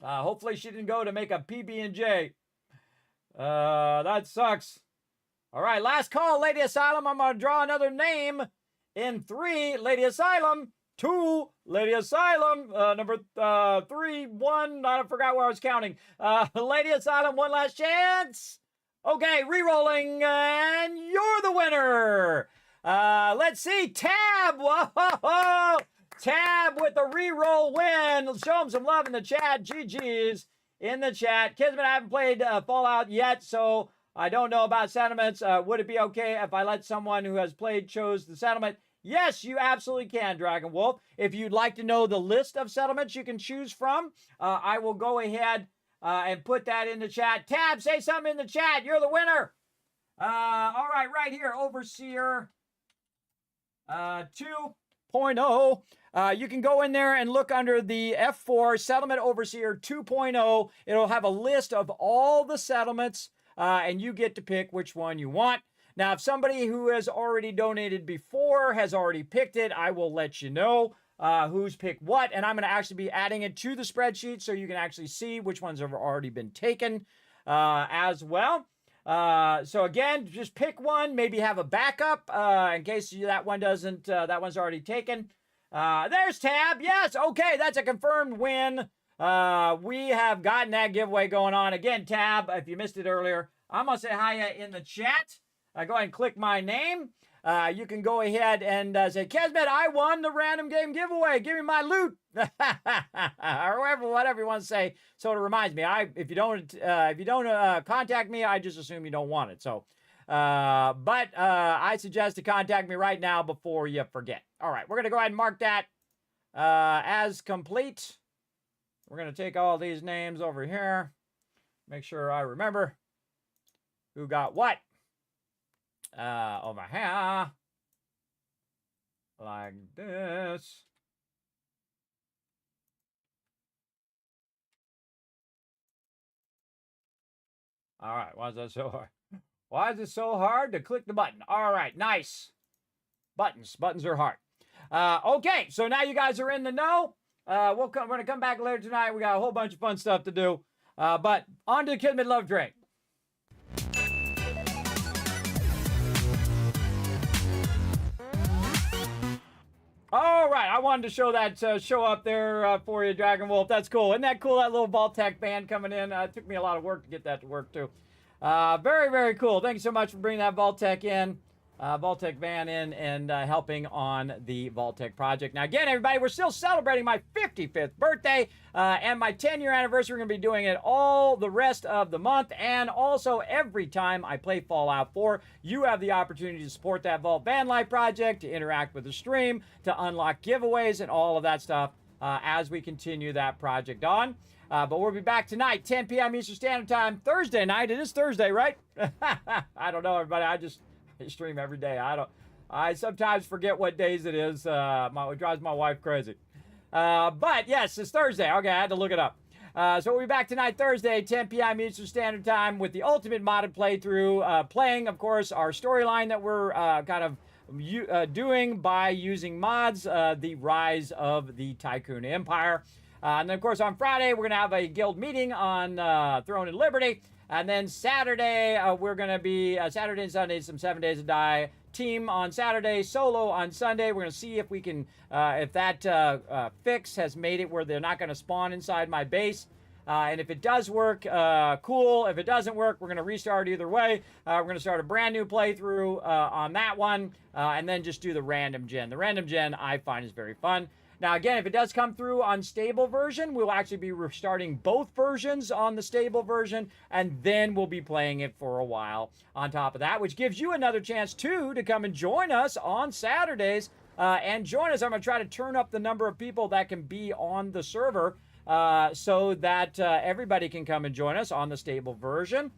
Hopefully she didn't go to make a PB&J. That sucks. All right, last call, Lady Asylum. I'm going to draw another name in 3. Lady Asylum. 2. Lady Asylum. Number 3, 1. I forgot where I was counting. Lady Asylum, one last chance. Okay, re-rolling, and you're the winner. Let's see. Tab. Whoa. Tab with the re-roll win. Show him some love in the chat. GG's in the chat. Kismet, I haven't played Fallout yet, so I don't know about settlements. Would it be okay if I let someone who has played chose the settlement? Yes, you absolutely can, Dragon Wolf. If you'd like to know the list of settlements you can choose from, I will go ahead and put that in the chat. Tab, say something in the chat. You're the winner. All right here, Overseer 2.0. You can go in there and look under the F4 Settlement Overseer 2.0. It'll have a list of all the settlements, and you get to pick which one you want. Now, if somebody who has already donated before has already picked it, I will let you know who's picked what, and I'm going to actually be adding it to the spreadsheet so you can actually see which ones have already been taken as well. So again, just pick one, maybe have a backup in case that one doesn't, that one's already taken. There's Tab. Yes. Okay. That's a confirmed win. We have gotten that giveaway going on. Again, Tab, if you missed it earlier, I'm going to say hi in the chat. Go ahead and click my name. You can go ahead and say, Kismet, I won the random game giveaway. Give me my loot. Or whatever you want to say. So it reminds me, if you don't contact me, I just assume you don't want it. So, but I suggest to contact me right now before you forget. All right, we're going to go ahead and mark that as complete. We're going to take all these names over here. Make sure I remember who got what. Over here. Like this. All right, why is that so hard? Why is it so hard to click the button? All right, nice. Buttons are hard. Okay, so now you guys are in the know. We're going to come back later tonight. We got a whole bunch of fun stuff to do. But on to the Kismet Love Train. All right, I wanted to show that show up there for you, Dragon Wolf. That's cool. Isn't that cool, that little Vault-Tec band coming in? It took me a lot of work to get that to work, too. Very, very cool. Thank you so much for bringing that Vault-Tec in. Vault-Tec van in and helping on the Vault-Tec project. Now, again, everybody, we're still celebrating my 55th birthday and my 10-year anniversary. We're going to be doing it all the rest of the month, and also every time I play Fallout 4, you have the opportunity to support that VaultVanLife project, to interact with the stream, to unlock giveaways, and all of that stuff as we continue that project on. But we'll be back tonight, 10 p.m. Eastern Standard Time, Thursday night. It is Thursday, right? I don't know, everybody. I stream every day. I sometimes forget what days it is. It drives my wife crazy. But yes, it's Thursday. Okay, I had to look it up. So we'll be back tonight, Thursday, 10 p.m. Eastern Standard Time with the ultimate modded playthrough. Playing, of course, our storyline that we're kind of doing by using mods, the rise of the Tycoon Empire. And then, of course, on Friday, we're going to have a guild meeting on Throne and Liberty. And then Saturday, we're going to be Saturday and Sunday, some 7 Days to Die team on Saturday, solo on Sunday. We're going to see if we can, if that fix has made it where they're not going to spawn inside my base. And if it does work, cool. If it doesn't work, we're going to restart either way. We're going to start a brand new playthrough on that one, and then just do the random gen. The random gen I find is very fun. Now, again, if it does come through on stable version, we'll actually be restarting both versions on the stable version, and then we'll be playing it for a while on top of that, which gives you another chance, too, to come and join us on Saturdays and join us. I'm going to try to turn up the number of people that can be on the server so that everybody can come and join us on the stable version.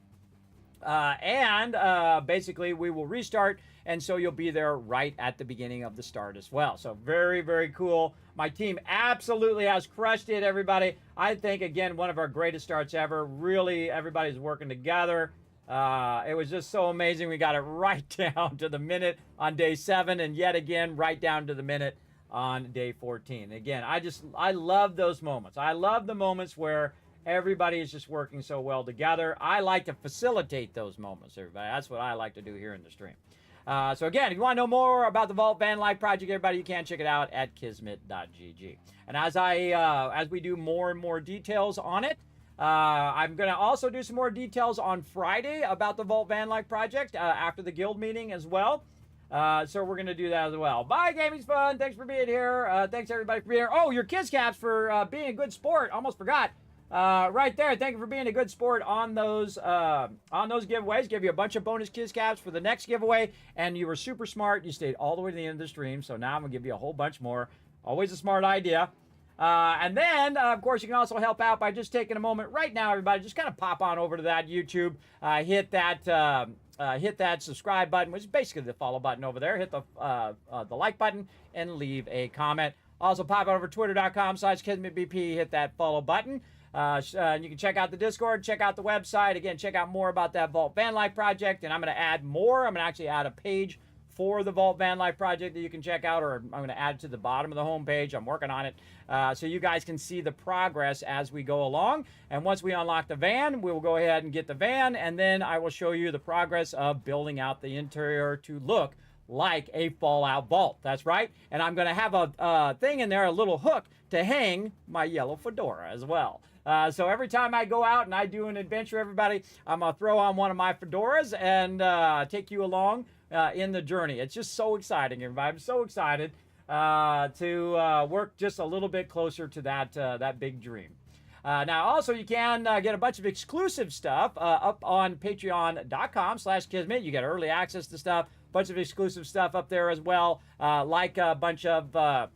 Basically, we will restart, and so you'll be there right at the beginning of the start as well. So very, very cool. My team absolutely has crushed it, everybody. I think, again, one of our greatest starts ever. Really, everybody's working together. It was just so amazing. We got it right down to the minute on day 7, and yet again, right down to the minute on day 14. Again, I love those moments. I love the moments where everybody is just working so well together. I like to facilitate those moments, everybody. That's what I like to do here in the stream. So again, if you want to know more about the VaultVanLife project, everybody, you can check it out at kismet.gg. And as we do more and more details on it, I'm going to also do some more details on Friday about the VaultVanLife project after the guild meeting as well. So we're going to do that as well. Bye, Gaming's Fun. Thanks for being here. Thanks, everybody, for being here. Oh, your kids caps for being a good sport. Almost forgot. Right there. Thank you for being a good sport on those giveaways. Give you a bunch of bonus kids caps for the next giveaway, and you were super smart. You stayed all the way to the end of the stream, so now I'm gonna give you a whole bunch more. Always a smart idea. And then, of course, you can also help out by just taking a moment right now, everybody. Just kind of pop on over to that YouTube, hit that subscribe button, which is basically the follow button over there. Hit the like button and leave a comment. Also, pop over to twitter.com/KismetBP. Hit that follow button. And you can check out the Discord, check out the website. Again, check out more about that VaultVanLife project. And I'm going to add more. I'm going to actually add a page for the VaultVanLife project that you can check out, or I'm going to add it to the bottom of the homepage. I'm working on it so you guys can see the progress as we go along. And once we unlock the van, we will go ahead and get the van, and then I will show you the progress of building out the interior to look like a Fallout vault. That's right. And I'm going to have a thing in there, a little hook to hang my yellow fedora as well. So every time I go out and I do an adventure, everybody, I'm going to throw on one of my fedoras and take you along in the journey. It's just so exciting, everybody. I'm so excited to work just a little bit closer to that big dream. Now, also, you can get a bunch of exclusive stuff up on patreon.com/Kismet. You get early access to stuff, bunch of exclusive stuff up there as well, like a bunch of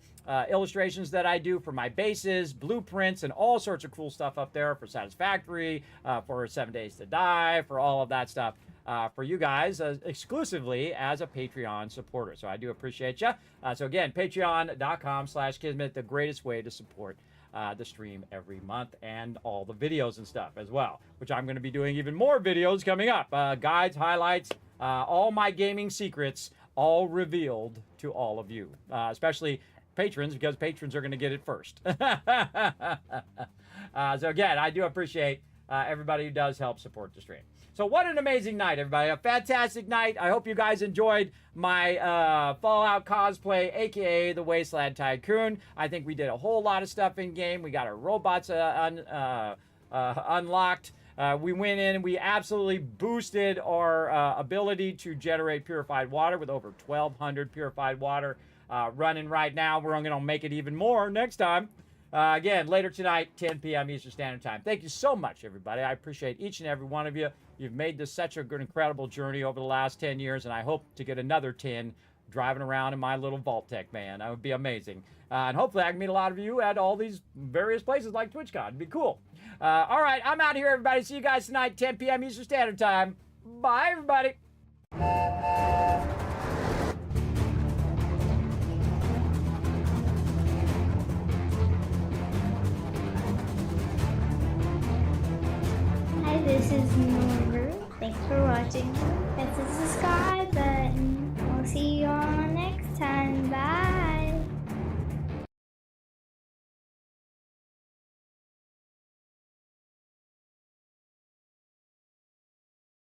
illustrations that I do for my bases, blueprints, and all sorts of cool stuff up there for Satisfactory, for 7 Days to Die, for all of that stuff for you guys exclusively as a Patreon supporter. So I do appreciate you. So again, patreon.com/Kismet, the greatest way to support the stream every month, and all the videos and stuff as well, which I'm going to be doing even more videos coming up. Guides, highlights, all my gaming secrets, all revealed to all of you, especially patrons, because patrons are going to get it first. So again, I do appreciate everybody who does help support the stream. So what an amazing night, everybody. A fantastic night. I hope you guys enjoyed my Fallout cosplay, aka the Wasteland Tycoon. I think we did a whole lot of stuff in game. We got our robots unlocked. We went in and we absolutely boosted our ability to generate purified water with over 1,200 purified water running right now. We're going to make it even more next time. Again, later tonight, 10 p.m. Eastern Standard Time. Thank you so much, everybody. I appreciate each and every one of you. You've made this such a good, incredible journey over the last 10 years, and I hope to get another 10 driving around in my little Vault-Tec van. That would be amazing. And hopefully I can meet a lot of you at all these various places like TwitchCon. It'd be cool. All right, I'm out of here, everybody. See you guys tonight, 10 p.m. Eastern Standard Time. Bye, everybody. Hi, this is Norbert. Thanks for watching. Hit the subscribe button. We'll see you all next time. Bye.